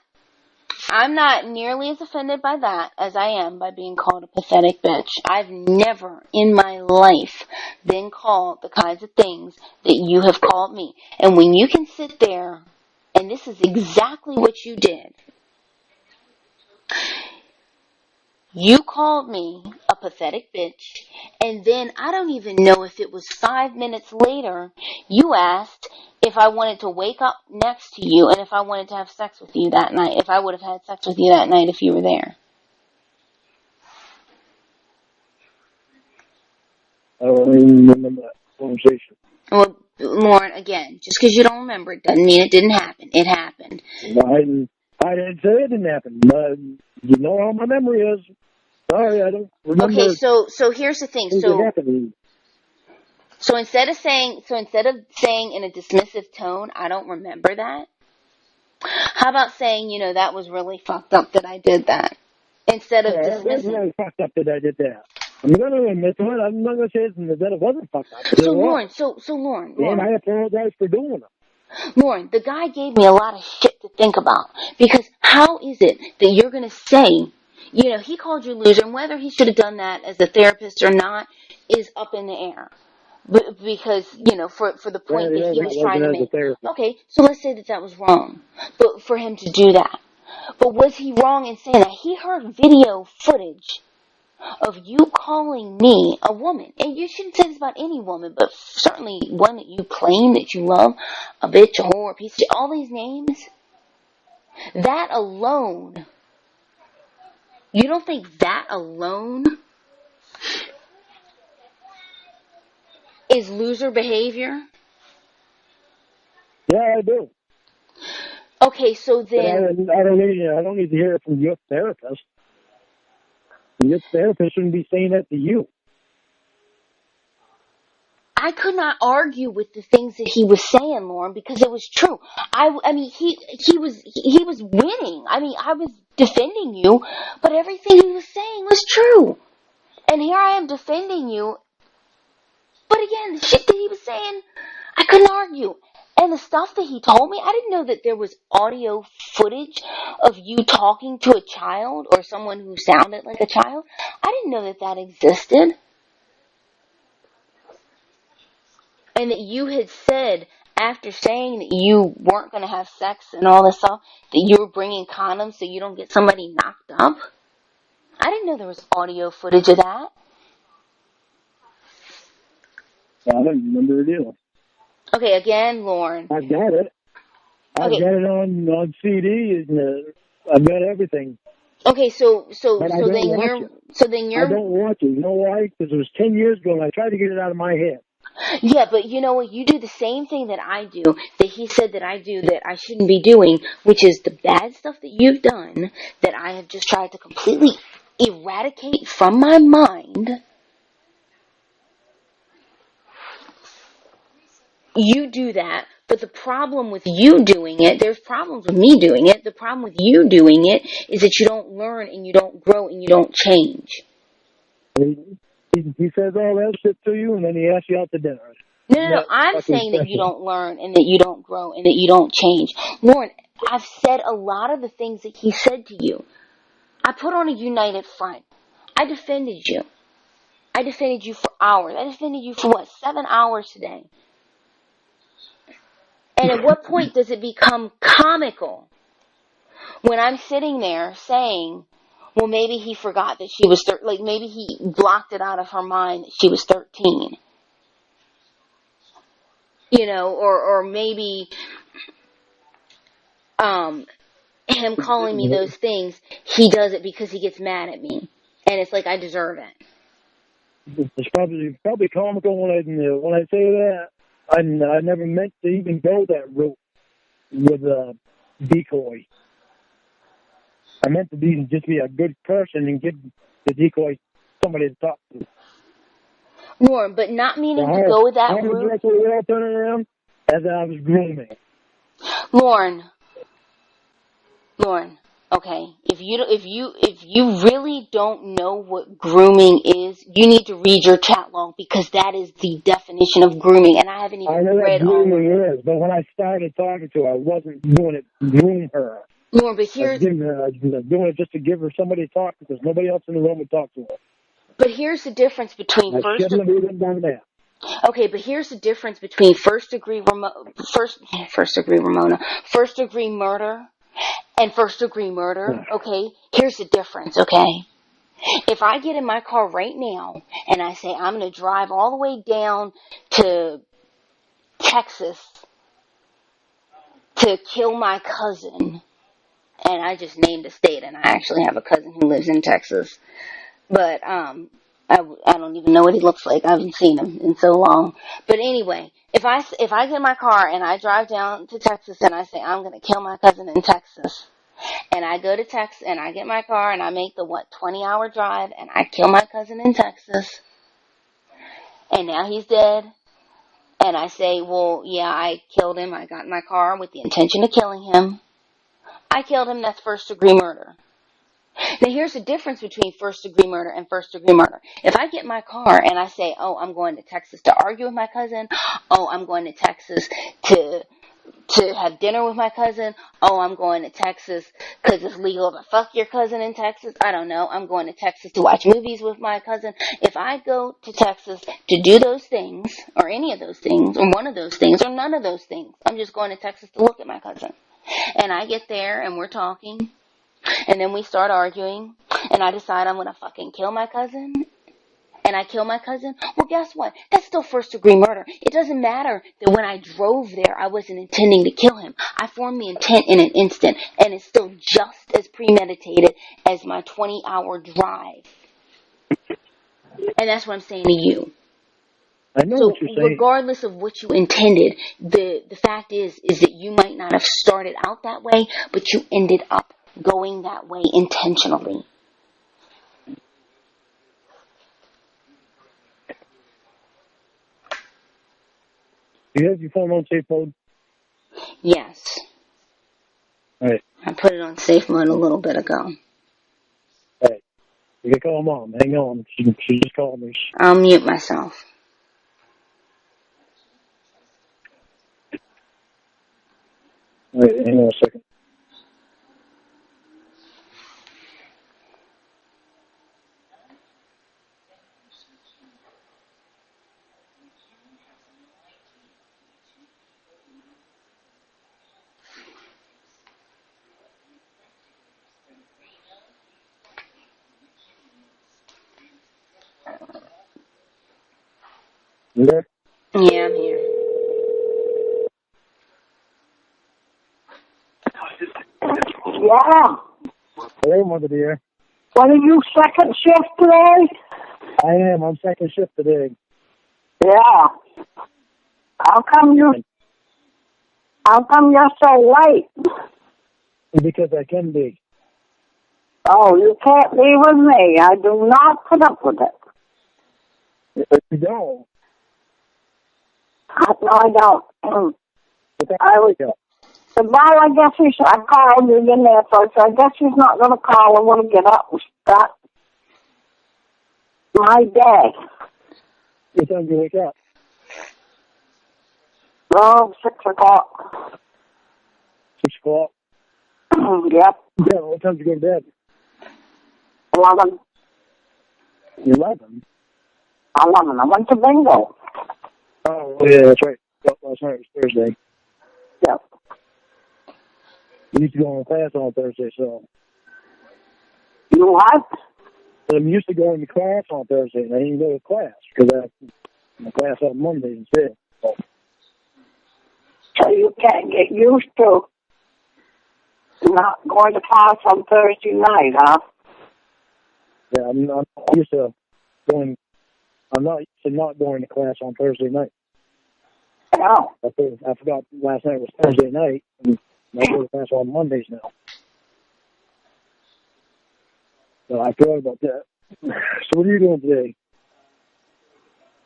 I'm not nearly as offended by that as I am by being called a pathetic bitch. I've never in my life been called the kinds of things that you have called me. And when you can sit there, and this is exactly what you did, you called me a pathetic bitch, and then I don't even know if it was 5 minutes later, you asked if I wanted to wake up next to you and if I wanted to have sex with you that night, if I would have had sex with you that night if you were there. I don't even remember that conversation. Well, Lorne, again, just because you don't remember it doesn't mean it didn't happen. It happened. I didn't say it didn't happen. But you know how my memory is. Sorry, I don't remember. Okay, so here's the thing. So instead of saying in a dismissive tone, I don't remember that. How about saying, that was really fucked up that I did that, instead of dismissing. It's really fucked up that I did that. I'm not going to admit to it. I'm not going to say that it wasn't fucked up. So Lorne, and I apologize for doing it. Lorne, the guy gave me a lot of shit to think about, because how is it that you're going to say, he called you a loser, and whether he should have done that as a therapist or not is up in the air. Because, for the point that he was trying to make. Okay, so let's say that was wrong. But for him to do that. But was he wrong in saying that? He heard video footage of you calling me a woman, and you shouldn't say this about any woman, but certainly one that you claim that you love, a bitch, a whore, a piece of shit, all these names, that alone, you don't think that alone is loser behavior? Yeah, I do. Okay, so But then I don't need to hear it from your therapist. Your therapist shouldn't be saying that to you. I could not argue with the things that he was saying, Lorne, because it was true. I mean, he was winning. I mean, I was defending you, but everything he was saying was true. And here I am defending you. But again, the shit that he was saying, I couldn't argue. And the stuff that he told me, I didn't know that there was audio footage of you talking to a child or someone who sounded like a child. I didn't know that that existed. And that you had said, after saying that you weren't going to have sex and all this stuff, that you were bringing condoms so you don't get somebody knocked up. I didn't know there was audio footage of that. I don't remember it either. Okay, again, Lorne. I've got it. I've got it on CD, and I've got everything. Okay, so But I don't watch it. I don't watch it. You know why? Because it was 10 years ago, and I tried to get it out of my head. Yeah, but you know what? You do the same thing that I do, that he said that I do, that I shouldn't be doing, which is the bad stuff that you've done, that I have just tried to completely eradicate from my mind. You do that, but the problem with you doing it, there's problems with me doing it, the problem with you doing it is that you don't learn and you don't grow and you don't change. He says all that shit to you, and then he asks you out to dinner. No, I'm saying that you don't learn and that you don't grow and that you don't change. Lorne, I've said a lot of the things that he said to you. I put on a united front. I defended you. I defended you for hours. I defended you for 7 hours today. And at what point does it become comical when I'm sitting there saying, well, maybe he forgot that she was, maybe he blocked it out of her mind that she was 13. You know, or maybe, him calling me those things, he does it because he gets mad at me. And it's like I deserve it. It's probably comical when I say that. I never meant to even go that route with a decoy. I meant to just be a good person and give the decoy somebody to talk to. Lorne, but not meaning to go that route. I was turning around as I was grooming. Lorne, okay, if you really don't know what grooming is, you need to read your chat log, because that is the definition of grooming, and I haven't even read all of it. I know what grooming is, but when I started talking to her, I wasn't doing it to groom her. Lorne, but here's... I was doing it just to give her somebody to talk to, because nobody else in the room would talk to her. But here's the difference between first degree murder and first degree murder, okay? Here's the difference, okay? If I get in my car right now and I say I'm going to drive all the way down to Texas to kill my cousin, and I just named a state, and I actually have a cousin who lives in Texas, but I don't even know what he looks like. I haven't seen him in so long. But anyway, if I get in my car and I drive down to Texas and I say I'm going to kill my cousin in Texas, and I go to Texas and I get my car and I make the 20-hour drive and I kill my cousin in Texas, and now he's dead, and I say, well, yeah, I killed him. I got in my car with the intention of killing him. I killed him. That's first degree murder. Now, here's the difference between first-degree murder and first-degree murder. If I get in my car and I say, oh, I'm going to Texas to argue with my cousin, oh, I'm going to Texas to have dinner with my cousin, oh, I'm going to Texas because it's legal to fuck your cousin in Texas, I don't know, I'm going to Texas to watch movies with my cousin. If I go to Texas to do those things, or any of those things, or one of those things, or none of those things, I'm just going to Texas to look at my cousin. And I get there and we're talking, and then we start arguing, and I decide I'm going to fucking kill my cousin, and I kill my cousin, well, guess what? That's still first-degree murder. It doesn't matter that when I drove there, I wasn't intending to kill him. I formed the intent in an instant, and it's still just as premeditated as my 20-hour drive. And that's what I'm saying to you. I know So what you're saying. regardless of what you intended, the fact is that you might not have started out that way, but you ended up going that way intentionally. Do you have your phone on safe mode? Yes. All right. I put it on safe mode a little bit ago. All right. You can call Mom. Hang on. She just called me. I'll mute myself. All right. Hang on a second. You there? Yeah, I'm here. Yeah. Hello, Mother dear. What are you, second shift today? I am. I'm second shift today. Yeah. How come you're so late? Because I can be. Oh, you can't be with me. I do not put up with it. You don't. No, I don't. I was. Yeah. Well, I guess I called you in there first. I guess he's not going to call. I want to get up and start my day. What time do you wake up? Oh, 6 o'clock. 6 o'clock? Yep. Yeah, what time do you go to bed? 11. 11? 11. I went to bingo. Oh, yeah, that's right. Last night was Thursday. Yep. You used to go on class on Thursday, so. You what? I'm used to going to class on Thursday, and I didn't go to class because I have class on Monday instead. So you can't get used to not going to class on Thursday night, huh? Yeah, I'm not used to going. I'm not used to not going to class on Thursday night. No. I forgot last night was Thursday night, and I go to class on Mondays now. So I forgot about that. So what are you doing today?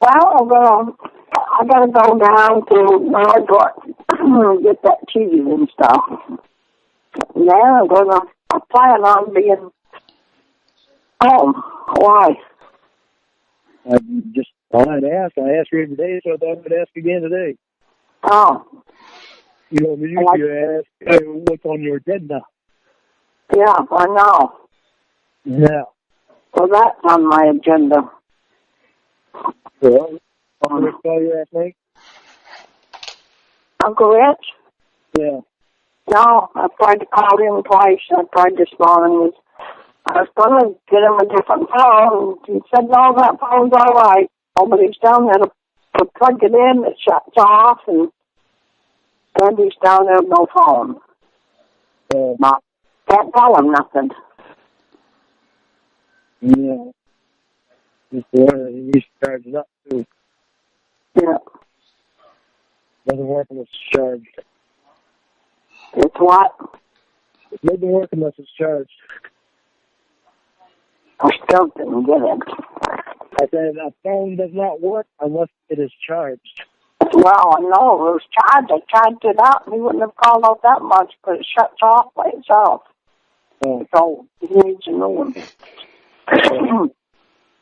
Well, I gotta go down to Margaret, get that cheese and stuff. Then I plan on being home. Why? I just wanted to ask. I asked you every day, so I thought I'd ask again today. Oh. You know, you ask what's on your agenda. Yeah, I know. Yeah. So that's on my agenda. Well, Uncle Rich call you last night? Uncle Rich? Yeah. No, I tried to call him twice. I tried this morning. I was going to get him a different phone. He said, no, that phone's all right. Oh, but he's down there to plug it in. It shuts off, and then he's down there with no phone. Can't tell him nothing. Yeah. Just the one that he used to charge it up too. Yeah. Doesn't work unless it's charged. It's what? It doesn't work unless it's charged. I still didn't get it. I said a phone does not work unless it is charged. Well, I know it was charged. I charged it up, and he wouldn't have called out that much, but it shuts off by itself. Oh. So he needs a new one.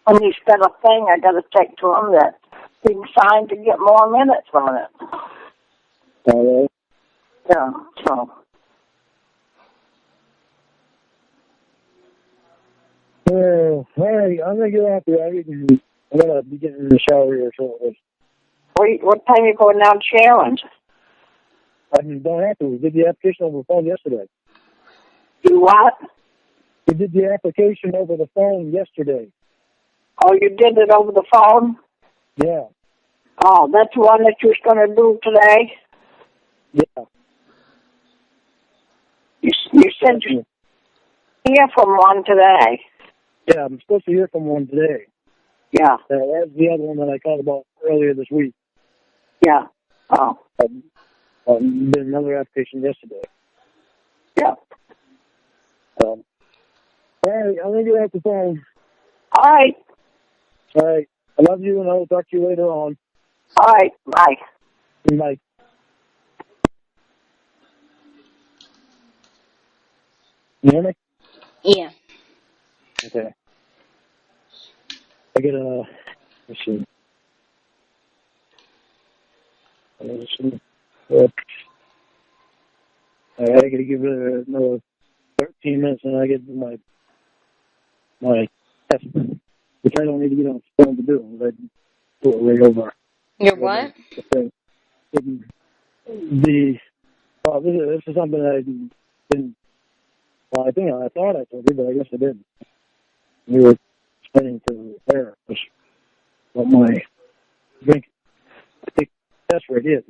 And he's got a thing I got to take to him that he can sign to get more minutes on it. All right. Yeah, so. Oh, all right. I'm going to get off here. I'm going to be getting in the shower here shortly. Wait, what time are you going down to Sharon's? I don't have to. We did the application over the phone yesterday. You what? We did the application over the phone yesterday. Oh, you did it over the phone? Yeah. Oh, that's the one that you was going to do today? Yeah. You said you hear from one today. Yeah, I'm supposed to hear from one today. Yeah. That's the other one that I called about earlier this week. Yeah. Oh. Did another application yesterday. Yeah. All right, I'll leave you off the phone. All right. All right. I love you, and I will talk to you later on. All right. Bye. Bye. You hear me? Yeah. Okay. I get a... Let's see. I got to give it another 13 minutes, and I get my test, which I don't need to get on the phone to do. I do it right over. Your what? The thing. This is something that I didn't. Well, I thought I told you, but I guess I didn't. We were explaining to the therapist what my drink. I think that's where it is.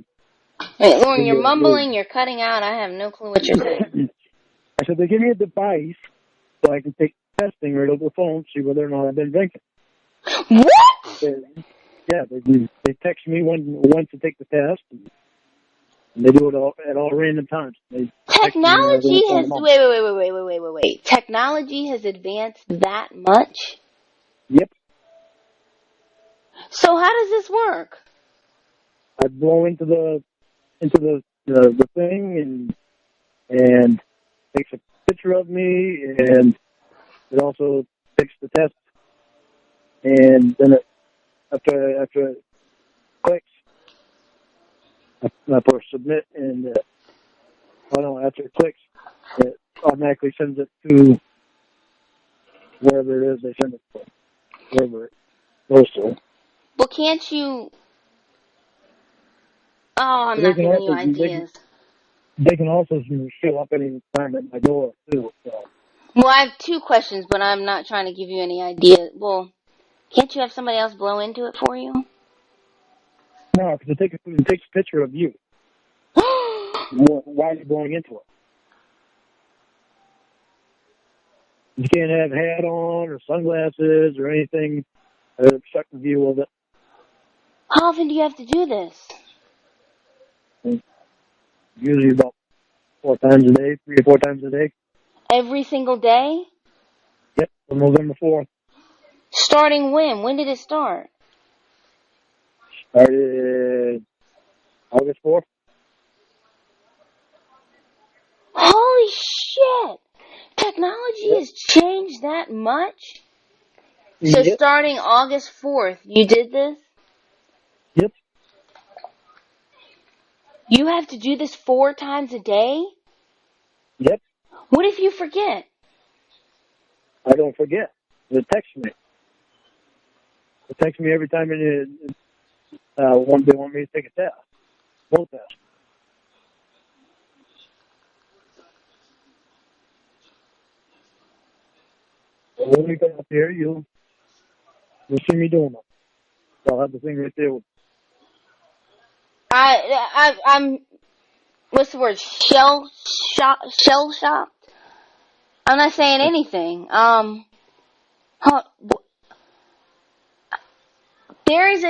Wait, Lorne, you're mumbling, you're cutting out. I have no clue what you're saying. I said, they give me a device so I can take testing right over the phone, see whether or not I've been drinking. What? Yeah, they text me when to take the test. And they do it at all random times. Technology has... Wait. Technology has advanced that much? Yep. So how does this work? I blow into the thing and takes a picture of me, and it also takes the test. And then after it clicks, I push submit, and after it clicks, it automatically sends it to wherever it is they send it to, wherever it goes to. Well, can't you... Oh, I'm not giving you ideas. They can also show up any time at my door, too. So. Well, I have two questions, but I'm not trying to give you any ideas. Well, can't you have somebody else blow into it for you? No, because it takes a picture of you while you're blowing into it. You can't have a hat on or sunglasses or anything that obstruct the view of it. How often do you have to do this? Usually about 4 times a day, 3 or 4 times a day. Every single day? Yep, from November 4th. Starting when? When did it start? Started August 4th. Holy shit! Technology has changed that much? So starting August 4th, you did this? Yep. You have to do this 4 times a day? Yep. What if you forget? I don't forget. They text me. They text me every time they want me to take a test. Both tests. When we come up here, you'll see me doing them. I'll have the thing right there. I'm what's the word? Shell shocked? I'm not saying anything. There is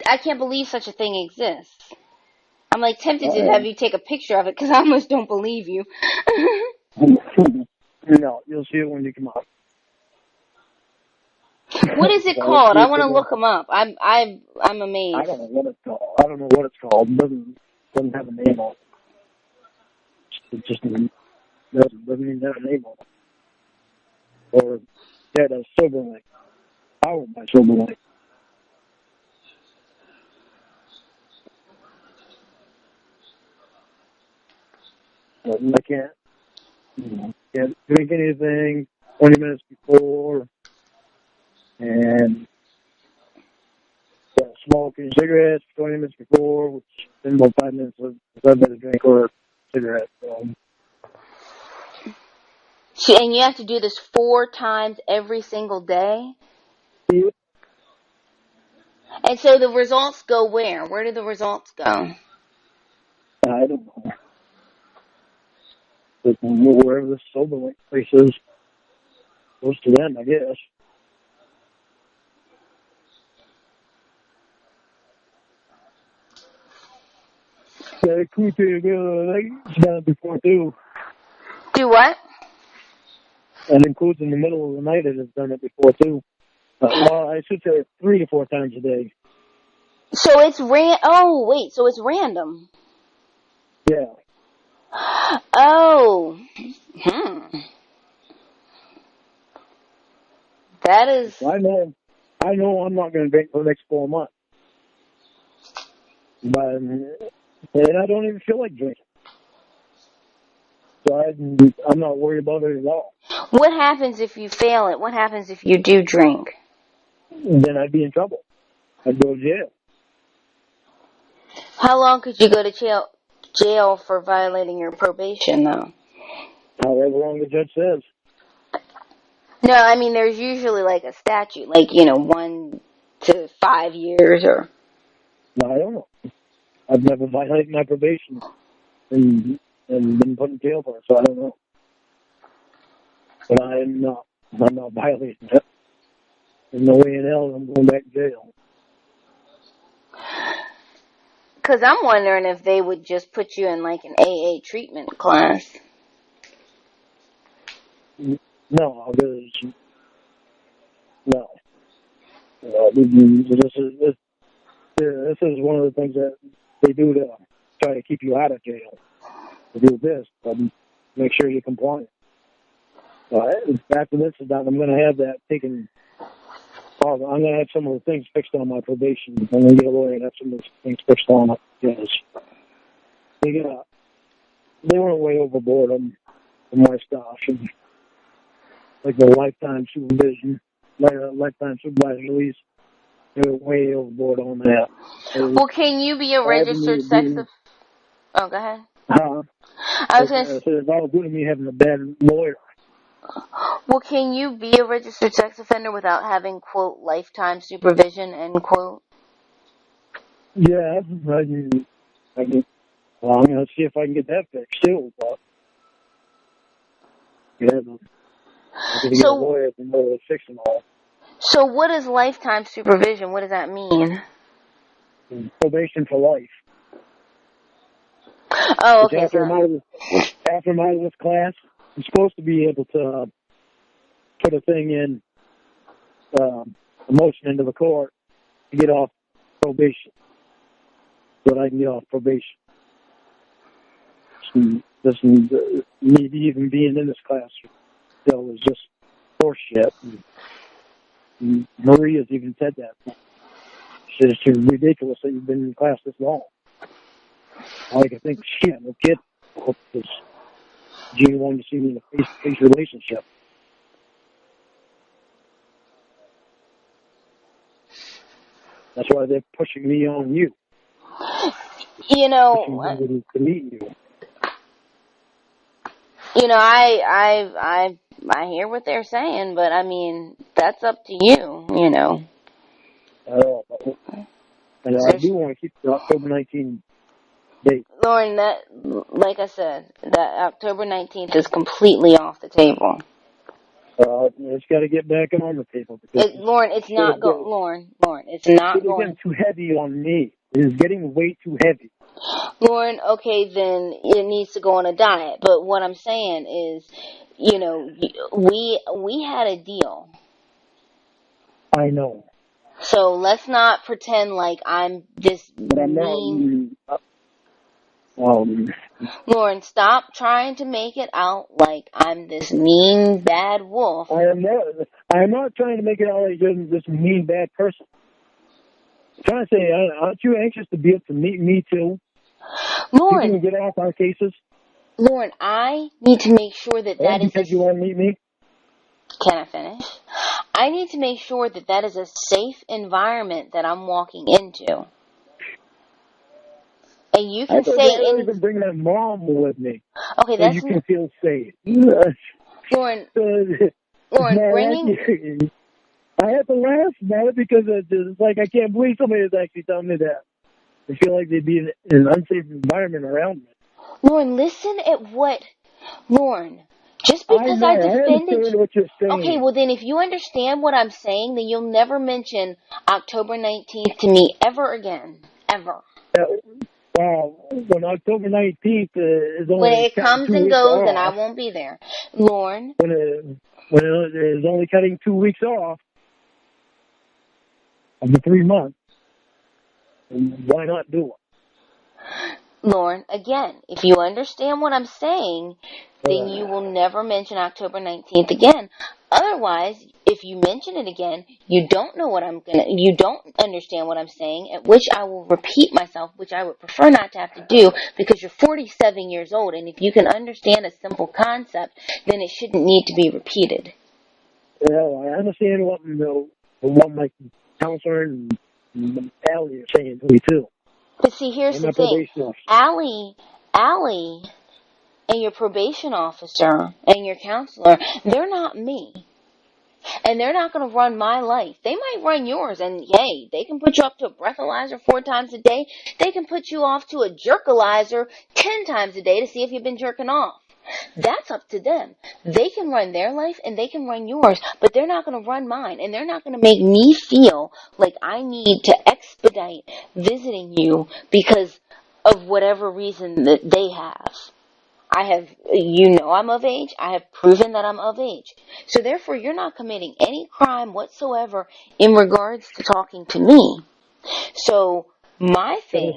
I can't believe such a thing exists. I'm like tempted to have you take a picture of it because I almost don't believe you. No, you'll see it when you come up. What is it called? I want to look them up. I'm amazed. I don't know what it's called. It doesn't have a name on it. It just doesn't even have a name on it. Or yeah, that's Silverlink. Powered by Silverlink. I can't drink anything 20 minutes before, and smoking cigarettes 20 minutes before, which is about 5 minutes of I better drink or a cigarette. So, and you have to do this 4 times every single day? And so the results go where? Where do the results go? I don't know. But wherever the sober place is, goes to them, I guess. Yeah, cool thing, it's done it before too. Do what? And includes in the middle of the night, it has done it before too. Well, I should say 3 to 4 times a day. So it's so it's random. Yeah. Oh. That is... I know I'm not going to drink for the next 4 months. But, and I don't even feel like drinking. So I'm not worried about it at all. What happens if you fail it? What happens if you do drink? Then I'd be in trouble. I'd go to jail. How long could you go to jail for violating your probation, though? However long the judge says. No, I mean, there's usually like a statute, like, 1 to 5 years or... I don't know. I've never violated my probation and been put in jail for it, so I don't know. But I'm not violating it. There's no way in hell I'm going back to jail. Because I'm wondering if they would just put you in like an AA treatment class. No, because no. This is one of the things that they do to try to keep you out of jail. To do this, but make sure you comply. So after this is done, I'm going to have that taken. I'm going to have some of the things fixed on my probation. I'm going to get a lawyer and have some of the things fixed on it because they went way overboard on my stuff, and like the lifetime supervision, lifetime supervising release. They were way overboard on that. Well, can you be a registered sex offender? Oh, go ahead. I was going to say, it's all good to me having a bad lawyer. Well, can you be a registered sex offender without having, quote, lifetime supervision, end quote? Yeah, I can. Well, I'm going to see if I can get that fixed too. But yeah, I'm going to get a lawyer to know to fix them all. So, what is lifetime supervision? What does that mean? Probation for life. Oh, okay. After I'm out of this class, I'm supposed to be able to put a thing in, a motion into the court to get off probation, so that I can get off probation. Me even being in this class still was just horseshit. And Maria's even said that. She said it's ridiculous that you've been in class this long. I think, shit, no kid. Because Gina wanted to see me in a face-to-face relationship. That's why they're pushing me on you. To meet you. I hear what they're saying, but I mean, that's up to you, I do want to keep the October 19th date. Lorne, like I said, that October 19th is completely off the table. It's got to get back on the table. Lorne, it's not Lorne, it's not going. It's getting too heavy on me. It is getting way too heavy. Lorne, okay, then it needs to go on a diet. But what I'm saying is, we had a deal. I know. So let's not pretend like I'm this mean. Lorne, stop trying to make it out like I'm this mean, bad wolf. I am not trying to make it out like you're this mean, bad person. I'm trying to say, aren't you anxious to be able to meet me too? Lorne, you can get off our cases. Lorne, I need to make sure that is because you want to meet me. Can I finish? I need to make sure that is a safe environment that I'm walking into. And you can say bring that mom with me. Okay, so you can feel safe. Lorne, Not bringing... accurate. I have to laugh about it because it's like I can't believe somebody is actually telling me that. I feel like they'd be in an unsafe environment around me. Lorne, listen at what... Lorne, just because I defended... understand what you're saying. Okay, well then if you understand what I'm saying, then you'll never mention October 19th to me ever again. Ever. Wow, when October 19th is only When it comes 2 and weeks goes, off, then I won't be there. Lorne. when it is only cutting 2 weeks off of the 3 months, why not do it? Lorne, again, if you understand what I'm saying, then you will never mention October 19th again. Otherwise, if you mention it again, you don't understand what I'm saying, at which I will repeat myself, which I would prefer not to have to do, because you're 47 years old, and if you can understand a simple concept, then it shouldn't need to be repeated. Well, I understand what my counselor and Allie are saying to me, too. But see, here's the thing. Allie, and your probation officer and your counselor, they're not me. And they're not going to run my life. They might run yours, and hey, they can put you up to a breathalyzer 4 times a day. They can put you off to a jerkalyzer 10 times a day to see if you've been jerking off. That's up to them. They can run their life and they can run yours, but they're not going to run mine, and they're not going to make me feel like I need to expedite visiting you because of whatever reason that they have. I'm of age. I have proven that I'm of age. So therefore, you're not committing any crime whatsoever in regards to talking to me. So my thing,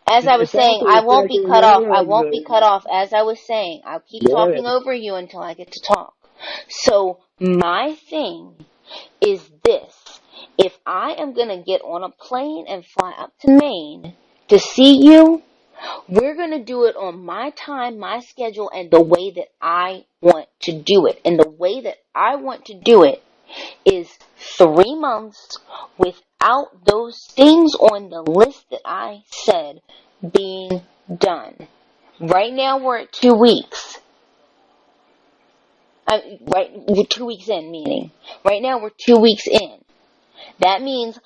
as I was saying, I won't be cut off. I won't be cut off. As I was saying, I'll keep talking over you until I get to talk. So my thing is this. If I am going to get on a plane and fly up to Maine to see you, we're going to do it on my time, my schedule, and the way that I want to do it. And the way that I want to do it is 3 months without those things on the list that I said being done. Right now we're at 2 weeks. 2 weeks in, meaning. Right now we're 2 weeks in. That means,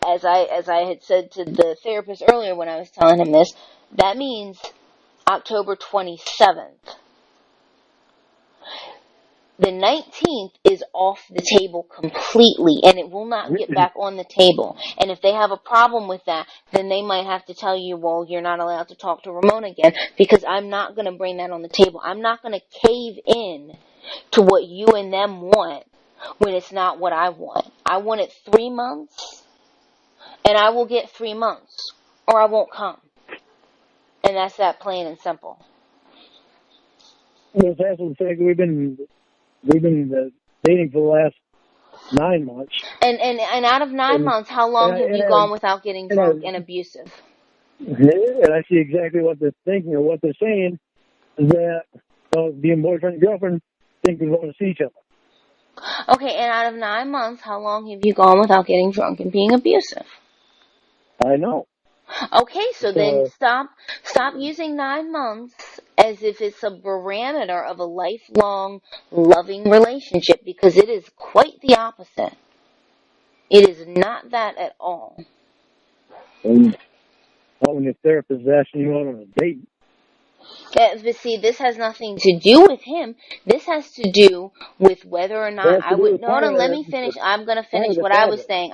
as I had said to the therapist earlier when I was telling him this, that means October 27th. The 19th is off the table completely, and it will not get back on the table. And if they have a problem with that, then they might have to tell you, well, you're not allowed to talk to Ramona again, because I'm not going to bring that on the table. I'm not going to cave in to what you and them want when it's not what I want. I want it 3 months, and I will get 3 months, or I won't come. And that's that plain and simple. Well, that's the thing. We've been dating for the last 9 months. And out of 9 months, how long have you gone without getting drunk and abusive? And I see exactly what they're thinking or what they're saying, is that being boyfriend and girlfriend think we want to see each other. Okay, and out of 9 months, how long have you gone without getting drunk and being abusive? I know. Okay, so then stop using 9 months as if it's a parameter of a lifelong loving relationship, because it is quite the opposite. It is not that at all. And when your therapist is asking you out on a date. But see, this has nothing to do with him. This has to do with whether or not I would... No, let me finish. I'm going to finish what I was saying.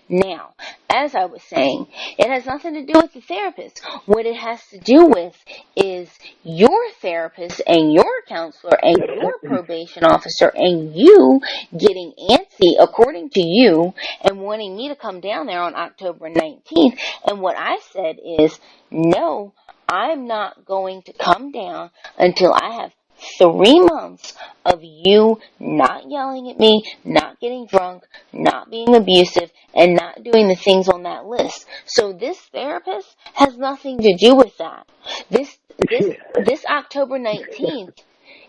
Now, as I was saying, it has nothing to do with the therapist. What it has to do with is your therapist and your counselor and your probation officer and you getting antsy, according to you, and wanting me to come down there on October 19th. And what I said is, no, I'm not going to come down until I have 3 months of you not yelling at me, not getting drunk, not being abusive, and not doing the things on that list. So this therapist has nothing to do with that. This October 19th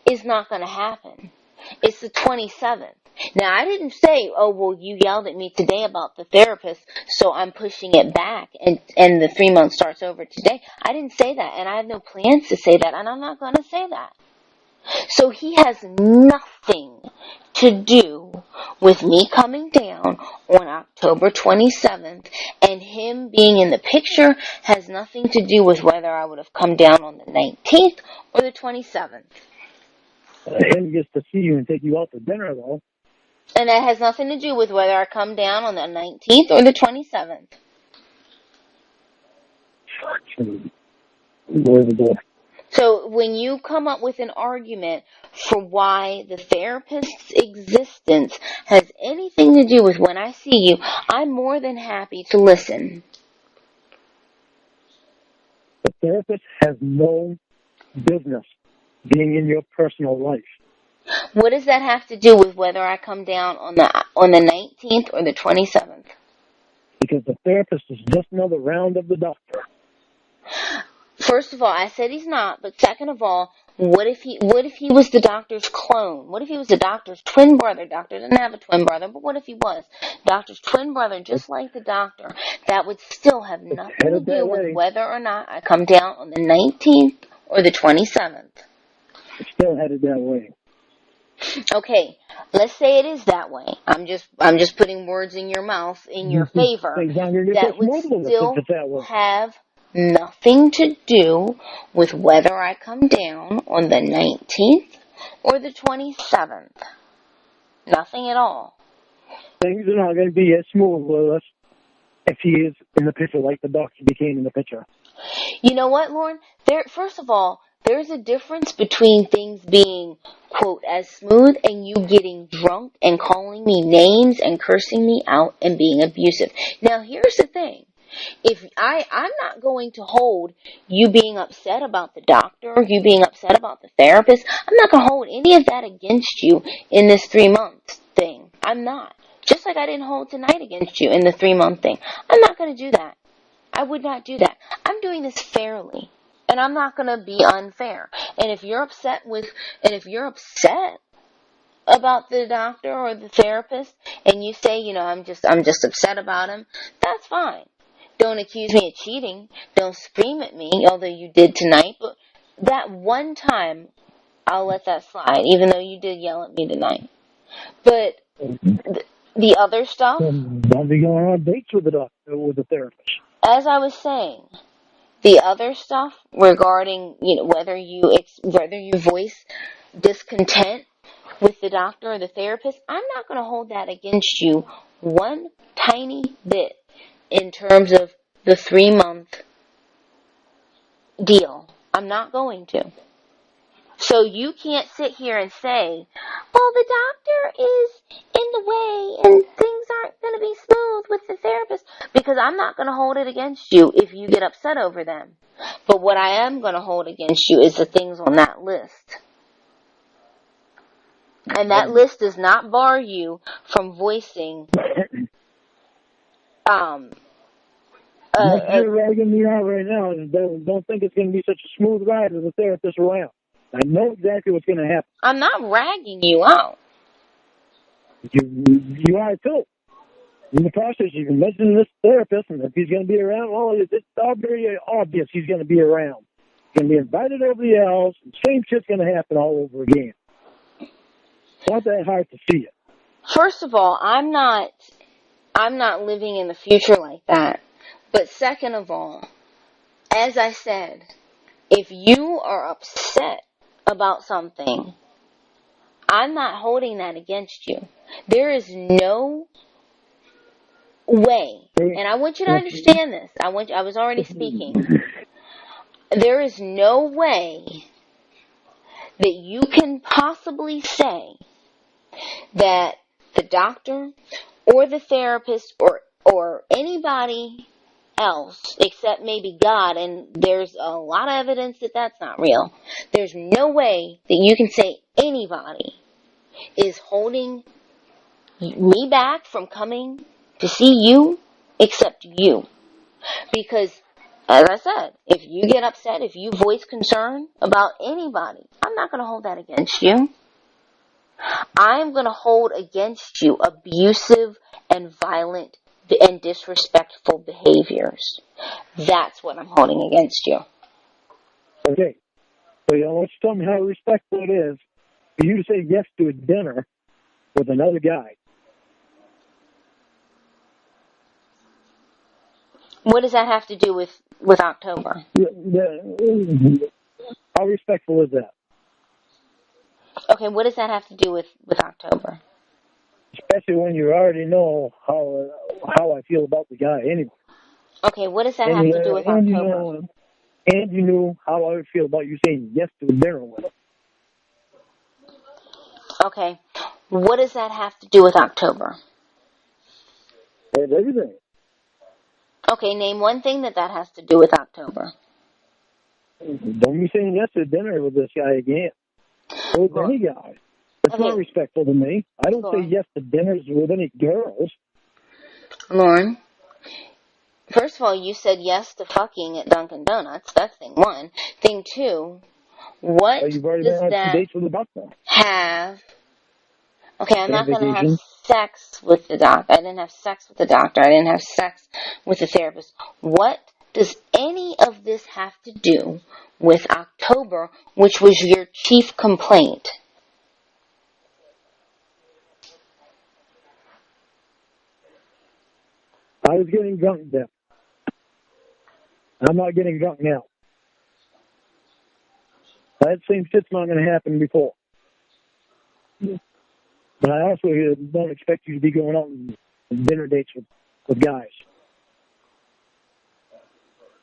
is not going to happen. It's the 27th. Now, I didn't say, oh, well, you yelled at me today about the therapist, so I'm pushing it back, and the 3 months starts over today. I didn't say that, and I have no plans to say that, and I'm not going to say that. So he has nothing to do with me coming down on October 27th, and him being in the picture has nothing to do with whether I would have come down on the 19th or the 27th. Him gets to see you and take you out to dinner, though. And that has nothing to do with whether I come down on the 19th or the 27th. Unbelievable. So when you come up with an argument for why the therapist's existence has anything to do with when I see you, I'm more than happy to listen. The therapist has no business being in your personal life. What does that have to do with whether I come down on the 19th or the 27th? Because the therapist is just another round of the doctor. First of all, I said he's not, but second of all, what if he was the doctor's clone? What if he was the doctor's twin brother? Doctor didn't have a twin brother, but what if he was? Doctor's twin brother, just like the doctor. That would still have nothing to do with whether or not I come down on the 19th or the 27th. It's still headed that way. Okay, let's say it is that way. I'm just putting words in your mouth in your favor. That would still have nothing to do with whether I come down on the 19th or the 27th. Nothing at all. Things are not going to be as smooth with us if he is in the picture like the doctor became in the picture. You know what, Lorne? First of all, there's a difference between things being, quote, as smooth and you getting drunk and calling me names and cursing me out and being abusive. Now, here's the thing. If I'm not going to hold you being upset about the doctor, you being upset about the therapist, I'm not going to hold any of that against you in this 3-month thing. I'm not. Just like I didn't hold tonight against you in the 3-month thing. I'm not going to do that. I would not do that. I'm doing this fairly. And I'm not going to be unfair. And if you're upset about the doctor or the therapist and you say, I'm just upset about him, that's fine. Don't accuse me of cheating. Don't scream at me, although you did tonight. But that one time, I'll let that slide, even though you did yell at me tonight. But the other stuff... Don't be going on dates with the doctor, with the therapist. As I was saying, the other stuff regarding, whether you voice discontent with the doctor or the therapist, I'm not going to hold that against you one tiny bit in terms of the 3-month deal. I'm not going to. So you can't sit here and say, well, the doctor is in the way and things aren't going to be smooth with the therapist, because I'm not going to hold it against you if you get upset over them. But what I am going to hold against you is the things on that list. And that list does not bar you from voicing you're ragging me out right now, and don't think it's going to be such a smooth ride with a therapist around. I know exactly what's going to happen. I'm not ragging you out. You are too. In the process, you can mention this therapist, and if he's going to be around, well, it's very obvious he's going to be around. He's going to be invited over the house, and same shit's going to happen all over again. It's not that hard to see it. First of all, I'm not living in the future like that. But second of all, as I said, if you are upset about something, I'm not holding that against you. There is no way, and I want you to understand this. I was already speaking. There is no way that you can possibly say that the doctor or the therapist or anybody else except maybe God, and there's a lot of evidence that that's not real. There's no way that you can say anybody is holding me back from coming to see you except you. Because, as I said, if you get upset, if you voice concern about anybody, I'm not going to hold that against you. I'm going to hold against you abusive and violent and disrespectful behaviors. That's what I'm holding against you. Okay. So you want to tell me how respectful it is for you to say yes to a dinner with another guy. What does that have to do with October? How respectful is that? Okay, what does that have to do with October? Especially when you already know how I feel about the guy anyway. Okay, what does that have to do with October? And you knew how I would feel about you saying yes to a dinner with him. Okay, what does that have to do with October? And everything. Okay, name one thing that has to do with October. Don't be saying yes to dinner with this guy again. Or with any guy. That's not respectful to me. I don't say yes to dinners with any girls. Lorne, first of all, you said yes to fucking at Dunkin' Donuts. That's thing one. Thing two, what You've already does been on 2 that dates with a doctor. have... Okay, I'm not going to have Vacation. sex with the doctor. I didn't have sex with the doctor. I didn't have sex with the therapist. What does any of this have to do with October, which was your chief complaint? I was getting drunk then. I'm not getting drunk now. That same shit's not going to happen before. But I also don't expect you to be going out on dinner dates with guys.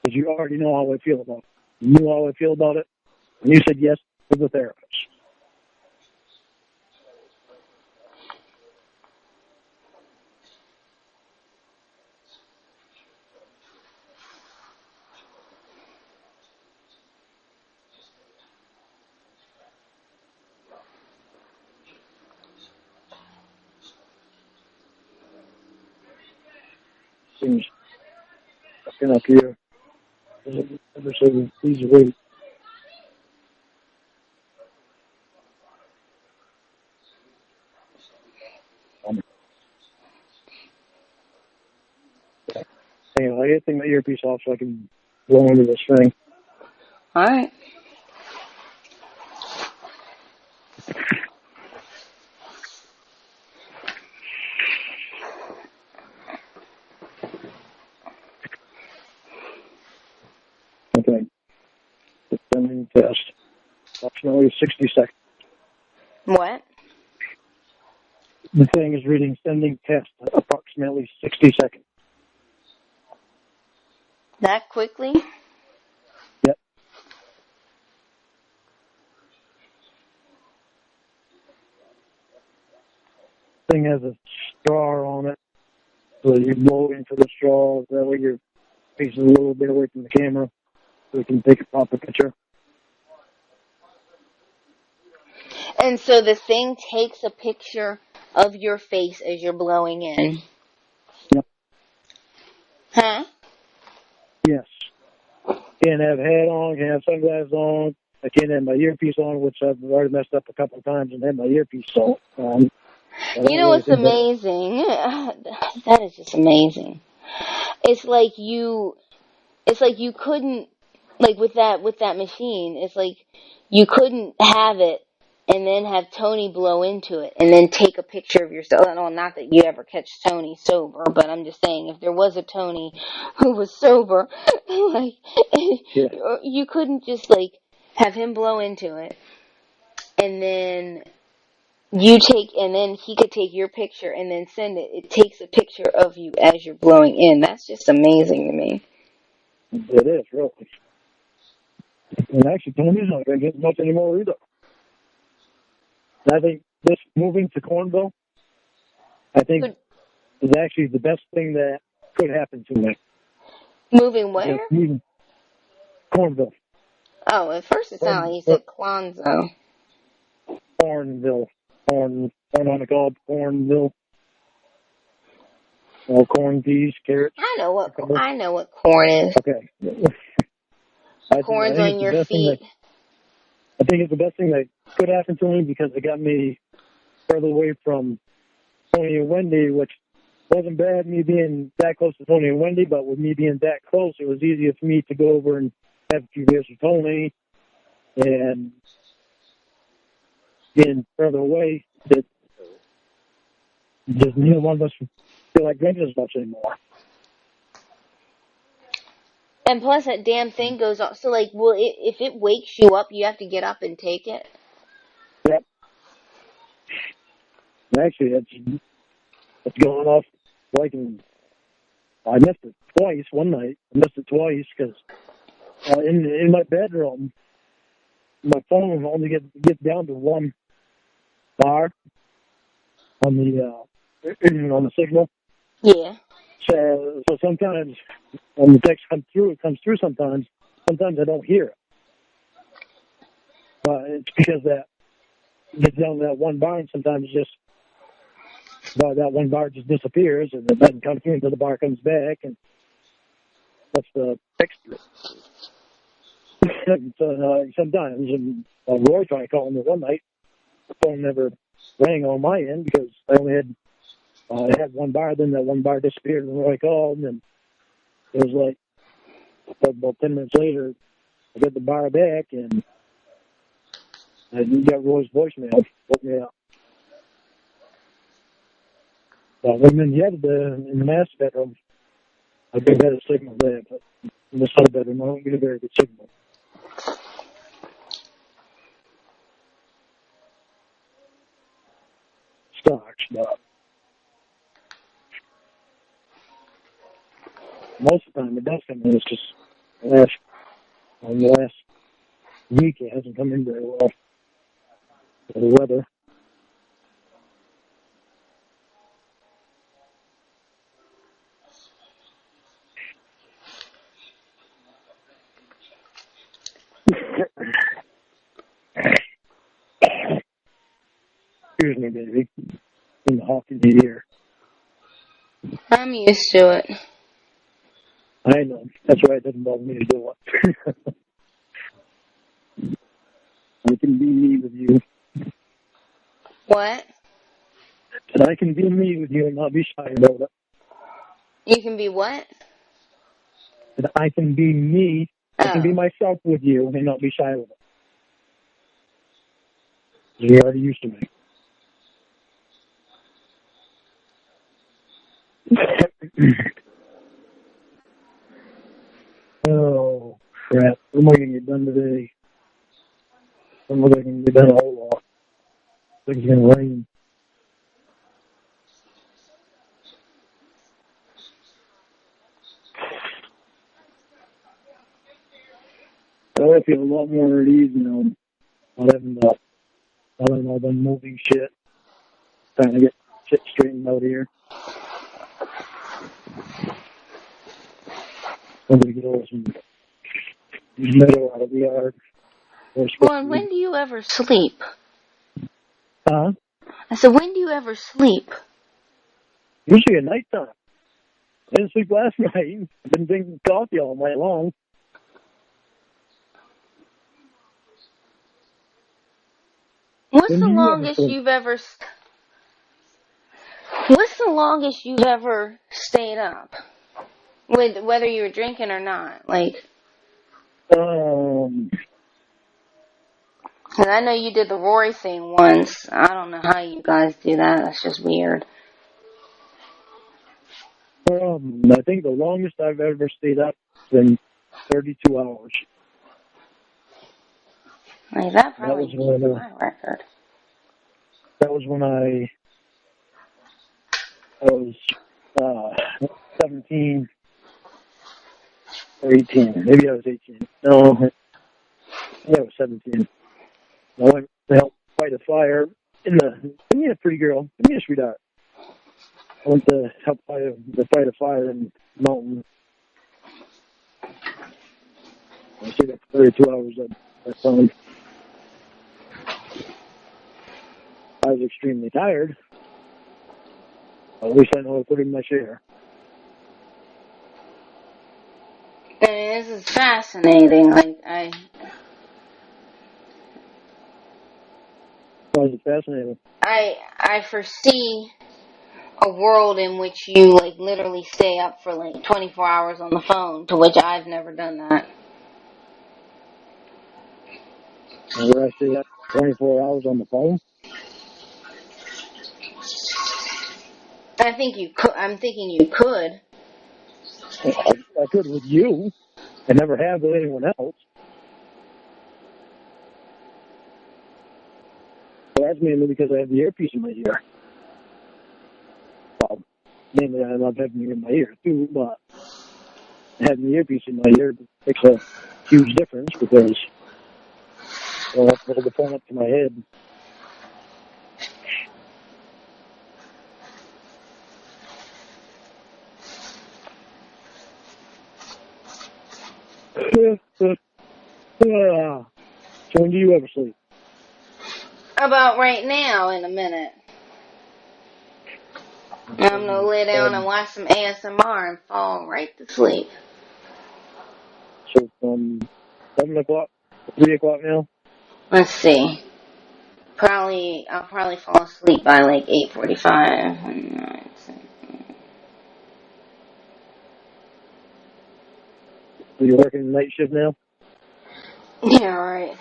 Because you already know how I feel about it. You knew how I feel about it, and you said yes to the therapist. Seems fucking up here. Ever so please wait. Hang on, I gotta take my earpiece off so I can blow into this thing. All right. Okay. Sending test. Approximately 60 seconds. What? The thing is reading sending test. Approximately 60 seconds. That quickly? Yep. Thing has a straw on it. So you blow into the straw. That way your face is a little bit away from the camera. So we can take a proper picture. And so the thing takes a picture of your face as you're blowing in. Yep. Huh? Yes. Can't have a hat on, can't have sunglasses on. I can't have my earpiece on, which I've already messed up a couple of times and had my earpiece on. You know what's amazing? That is just amazing. It's like you couldn't, like with that machine, it's like you couldn't have it and then have Tony blow into it and then take a picture of yourself. No, not that you ever catch Tony sober, but I'm just saying if there was a Tony who was sober, like, Yeah. you couldn't just like have him blow into it and then and then he could take your picture and then send it. It takes a picture of you as you're blowing in. That's just amazing to me. It is, really. And actually, Tony's not going to get much anymore either. I think this moving to Cornville, is actually the best thing that could happen to me. Moving where? Cornville. Oh, at first it sounded like you said Clonzo. Cornville. Corn on the cob, Cornville. Corn, peas, carrots. I know what corn is. Okay. Corn's on your feet. I think it's the best thing that could happen to me because it got me further away from Tony and Wendy, which wasn't bad, me being that close to Tony and Wendy, but with me being that close, it was easier for me to go over and have a few beers with Tony and getting further away, that just neither one of us feel like drinking as much anymore. And plus, that damn thing goes off. So, like, if it wakes you up, you have to get up and take it. Yep. Actually, it's going off like I missed it twice one night. I missed it twice because in my bedroom, my phone only gets down to one bar on the signal. Yeah. So sometimes when the text comes through, it comes through sometimes. Sometimes I don't hear it. But it's because that gets down to that one bar, and sometimes that one bar just disappears, and it doesn't come through until the bar comes back, and that's the text. So sometimes, and Roy tried calling me one night. The phone never rang on my end because I only had one bar. Then that one bar disappeared, and Roy called, and it was like about 10 minutes later, I got the bar back, and I got Roy's voicemail. Woke me up. But when in the master bedroom, I get better signal there, but in the son bedroom, I don't get a very good signal. Stocks, but most of the time it does come in. It's just the last week it hasn't come in very well. The weather. Excuse me, baby. In the hawk in the ear. I'm used to it. I know. That's why it doesn't bother me to do it. I can be me with you. What? And I can be me with you and not be shy about it. You can be what? And I can be me. I can be Oh. myself with you and not be shy with it. You're already used to me. Oh, crap. What am I going to get done today? I'm not going to get done a whole lot. I think it's going to rain. I feel a lot more at ease now. Not having all the moving shit. Trying to get shit straightened out here. I'm going to get all some meadow out of the yard. Lorne, when do you ever sleep? Huh? I said, when do you ever sleep? Usually at nighttime. I didn't sleep last night. I've been drinking coffee all night long. What's When the do you ever longest sleep? you've ever... What's the longest you've ever stayed up? With whether you were drinking or not? Like... Cause I know you did the Rory thing once. I don't know how you guys do that. That's just weird. I think the longest I've ever stayed up has been 32 hours. Like, that probably beats my record. That was when I was 17 or 18. Maybe I was 18. No, I was 17. I went to help fight a fire give me a pretty girl. Give me a sweetheart. I went to help fight a fire in the mountain. I stayed up for 32 hours that time. I was extremely tired. At least I know I put in my share. I mean, this is fascinating. Like, Why is it fascinating? I foresee a world in which you, like, literally stay up for, like, 24 hours on the phone, to which I've never done that. Where I stay up 24 hours on the phone. I think you could. I'm thinking you could. I could with you. I never have with anyone else. So that's mainly because I have the earpiece in my ear. Well, mainly I love having it in my ear too, but having the earpiece in my ear makes a huge difference because I don't have to hold the phone up to my head. So when do you ever sleep? About right now, in a minute. I'm gonna lay down and watch some ASMR and fall right to sleep. So from 7 o'clock, 3 o'clock now? Let's see. I'll probably fall asleep by like 8:45. Are you working night shift now? Yeah, right.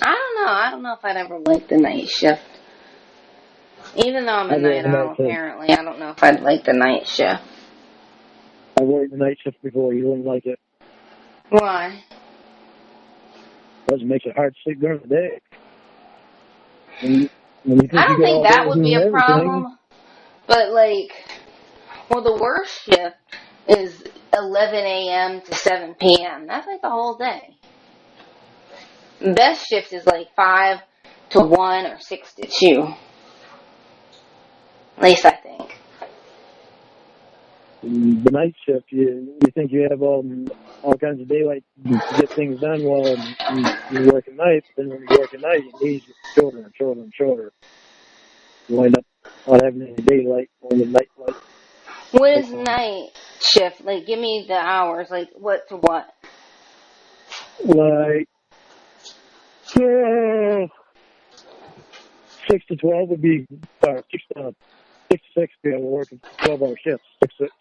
I don't know. I don't know if I'd ever like the night shift. Even though I'm a night owl, apparently, I don't know if I'd like the night shift. I worked the night shift before. You wouldn't like it. Why? Because it makes it hard to sleep during the day. I don't think that would be a problem. But, like, well, the worst shift is 11 a.m. to 7 p.m. That's like the whole day. The best shift is like 5 to 1 or 6 to 2. At least I think. The night shift, you think you have all kinds of daylight to get things done while you work at night, but then when you work at night, your days get shorter and shorter and shorter. You wind up not having any daylight, only night light. What is night shift? Like, give me the hours. Like, what to what? Like, 6 to 12 would be, 6 to 6 be able to work 12-hour shifts, 6 to 6.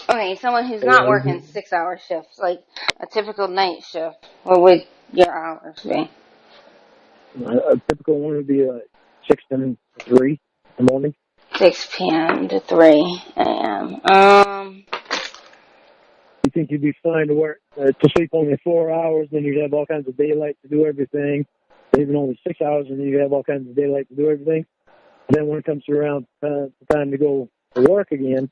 Okay, someone who's not working 6-hour shifts, like a typical night shift, what would your hours be? A typical one would be 6 to 3 in the morning. 6 p.m. to 3 a.m. You think you'd be fine to work, to sleep only 4 hours, then you'd have all kinds of daylight to do everything. Even only 6 hours, and then you'd have all kinds of daylight to do everything. And then when it comes around the time to go to work again,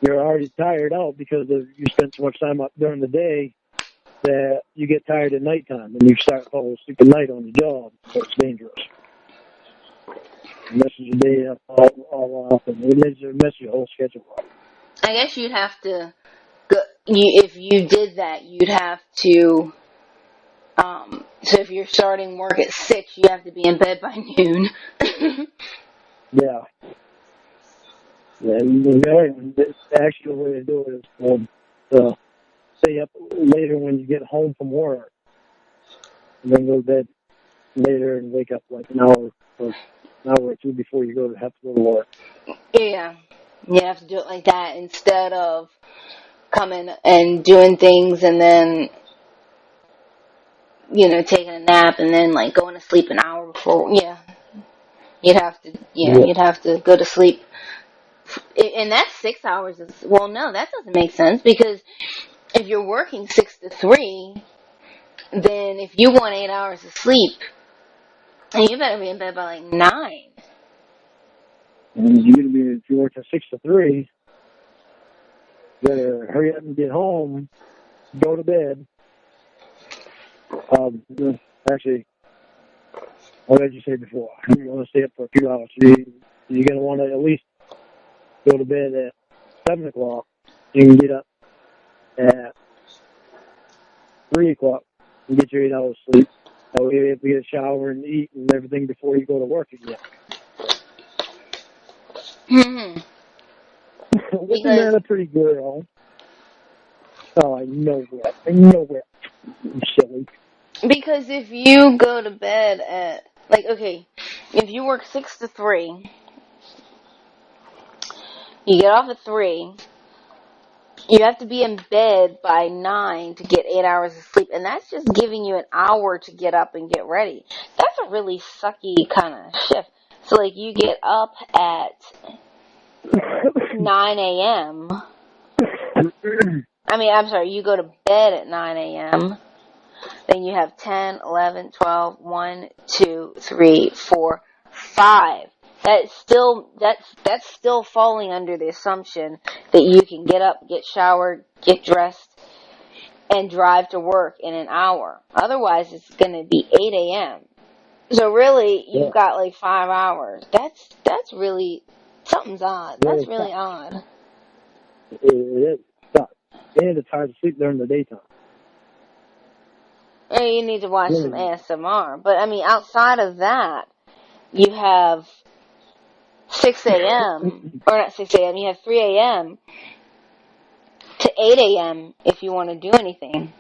you're already tired out because you spent so much time up during the day that you get tired at nighttime, and you start falling asleep at night on the job. So it's dangerous. It messes your day up all off, and it messes your whole schedule up. I guess you'd have to go, if you did that, you'd have to, so if you're starting work at 6, you have to be in bed by noon. Yeah. Yeah, the actual way to do it is to stay up later when you get home from work, and then go to bed later and wake up like an hour or two before you have to go to work. Yeah, you have to do it like that instead of coming and doing things and then, taking a nap and then like going to sleep an hour before. Yeah, you'd have to go to sleep. And that's 6 hours. Well, no, that doesn't make sense because if you're working 6 to 3, then if you want 8 hours of sleep, you better be in bed by like 9. And if you're working 6 to 3, you better hurry up and get home, go to bed. Actually, what did you say before? You want to stay up for a few hours. You're going to want to at least go to bed at 7 o'clock. You can get up at 3 o'clock and get your 8 hours sleep. That way you have to get a shower and eat and everything before you go to work again. Mm-hmm. Isn't that a pretty girl? Oh, I know that. You silly. Because if you go to bed at, like, okay, if you work 6 to 3, you get off at 3, You have to be in bed by 9 to get 8 hours of sleep, and that's just giving you an hour to get up and get ready. That's a really sucky kind of shift. So, like, you get up at 9 a.m. You go to bed at 9 a.m., then you have 10, 11, 12, 1, 2, 3, 4, 5. That's still falling under the assumption that you can get up, get showered, get dressed, and drive to work in an hour. Otherwise, it's going to be 8 a.m. So really, you've got like 5 hours. That's really, something's odd. That's really odd. It is. And it's hard to sleep during the daytime. And you need to watch some ASMR. But, outside of that, you have 6 a.m., or not 6 a.m., you have 3 a.m. to 8 a.m. if you want to do anything.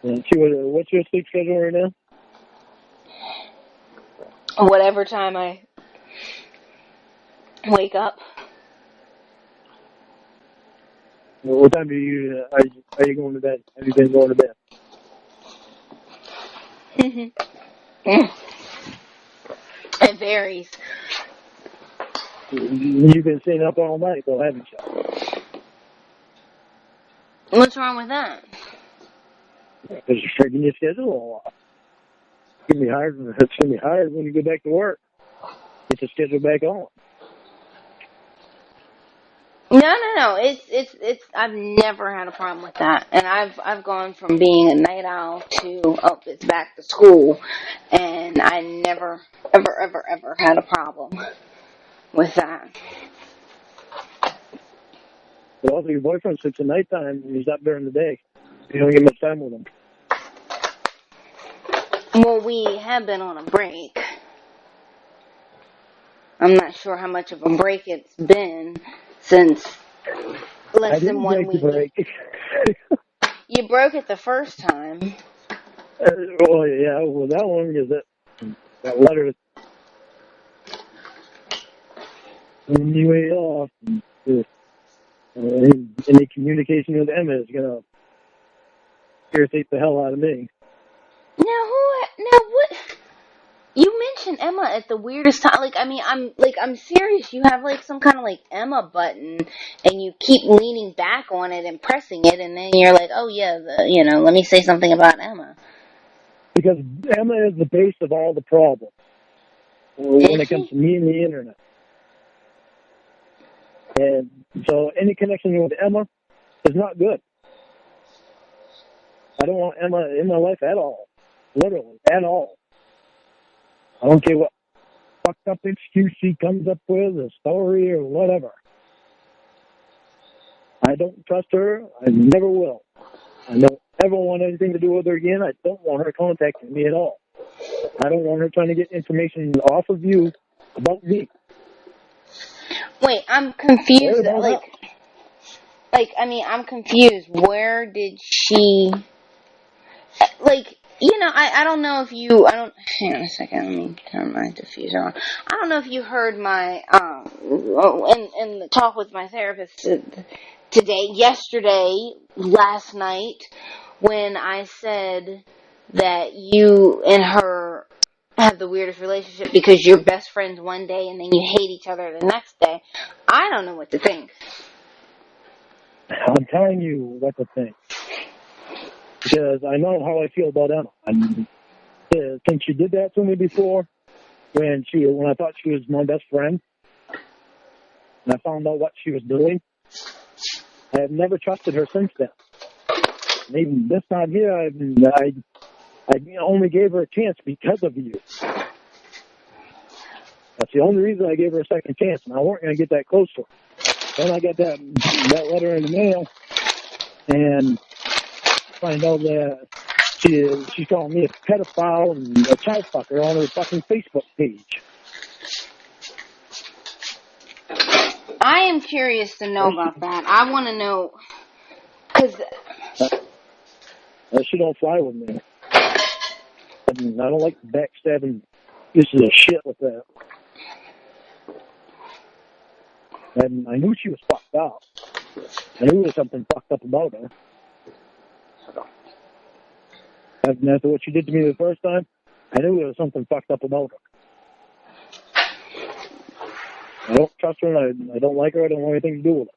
And what's your sleep schedule right now? Whatever time I wake up. What time are you going to bed? Have you been going to bed? It varies. You've been staying up all night, though, haven't you? What's wrong with that? Because you're shaking your schedule a lot. It's going to be hard when you go back to work. Get the schedule back on. No. It's. I've never had a problem with that, and I've gone from being a night owl to it's back to school, and I never ever had a problem with that. But also, your boyfriend sleeps at nighttime and he's up during the day. You don't get much time with him. Well, we have been on a break. I'm not sure how much of a break it's been since less than 1 week. Break. You broke it the first time. Well, yeah. Well, that one is that letter. When you ain't off, any communication with Emma is gonna irritate the hell out of me. Now what? You mentioned Emma at the weirdest time. I'm serious. You have like some kind of like Emma button, and you keep leaning back on it and pressing it, and then you're like, oh yeah, let me say something about Emma. Because Emma is the base of all the problems when it comes to me and the internet. And so any connection with Emma is not good. I don't want Emma in my life at all. Literally, at all. I don't care what fucked up excuse she comes up with, a story or whatever. I don't trust her. I never will. I don't ever want anything to do with her again. I don't want her contacting me at all. I don't want her trying to get information off of you about me. Wait, I'm confused. I'm confused. Where did she... I don't know if you... Hang on a second. Let me turn my diffuser on. I don't know if you heard my... in the talk with my therapist yesterday, last night, when I said that you and her have the weirdest relationship because you're best friends one day and then you hate each other the next day. I don't know what to think. I'm telling you what to think. Because I know how I feel about Emma. Since she did that to me before, when I thought she was my best friend, and I found out what she was doing, I have never trusted her since then. And even this time here, I only gave her a chance because of you. That's the only reason I gave her a second chance, and I weren't going to get that close to her. Then I got that letter in the mail, and find out that she's calling me a pedophile and a child fucker on her fucking Facebook page. I am curious to know about that. I want to know, because... she don't fly with me. I don't like backstabbing pieces of shit with that. And I knew she was fucked up. I knew there was something fucked up about her. And after what she did to me the first time, I knew there was something fucked up about her. I don't trust her, and I don't like her. I don't want anything to do with her.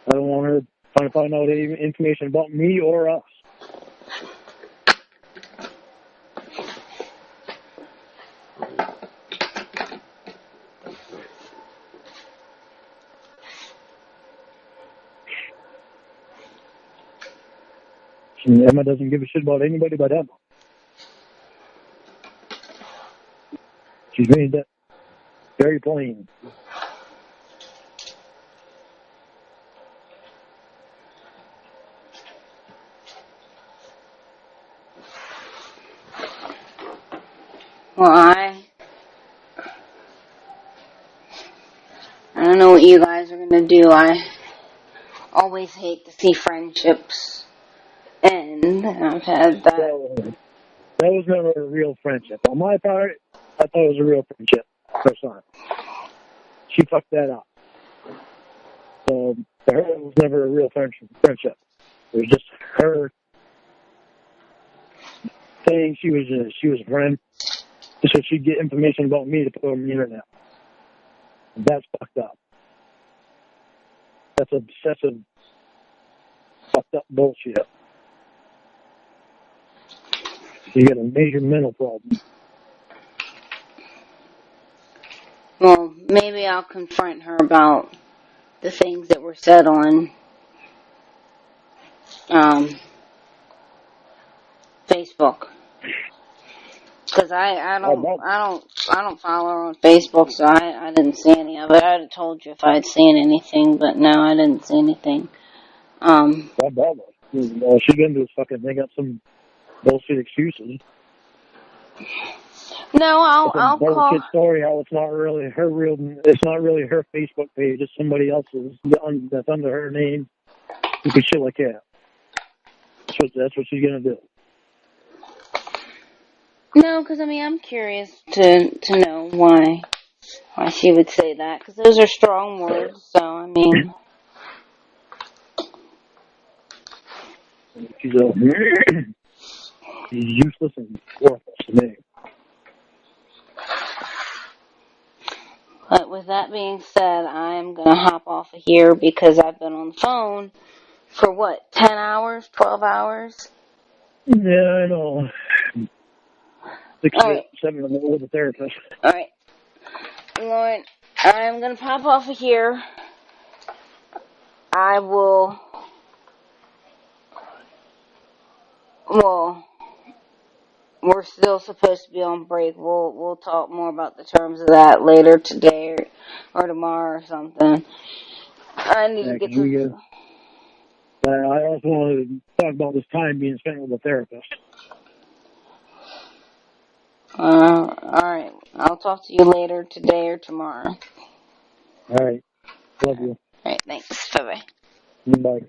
I don't want her trying to find out any information about me or us. And Emma doesn't give a shit about anybody but Emma. She's made that very plain. Well, I don't know what you guys are gonna do. I always hate to see friendships end. I've had that. That was never a real friendship. On my part, I thought it was a real friendship. Her son. She fucked that up. So for her, it was never a real friendship. It was just her saying she was a friend, just so she'd get information about me to put on the internet. And that's fucked up. That's obsessive, fucked up bullshit. You got a major mental problem. Well, maybe I'll confront her about the things that were said on Facebook. Because I don't follow her on Facebook, so I didn't see any of it. I'd have told you if I had seen anything, but no, I didn't see anything. That bother. She's gonna do is fucking make up some bullshit excuses. No, I'll bullshit call. Story how it's not really her it's not really her Facebook page, it's somebody else's that's under her name. You can shit like that. That's what she's gonna do. No, because I mean I'm curious to know why she would say that, because those are strong words. So I mean, She's useless and worthless to me. but with that being said, I'm gonna hop off of here because I've been on the phone for what, 10 hours, 12 hours? Yeah, I know. 6 All right. 7 of them with a therapist. All right, Lorne, I'm gonna pop off of here. I will. Well, we're still supposed to be on break. We'll talk more about the terms of that later today or tomorrow or something. I need to get to. I also want to talk about this time being spent with a therapist. Alright. I'll talk to you later today or tomorrow. All right. Love you. Alright, thanks. Bye-bye. Bye.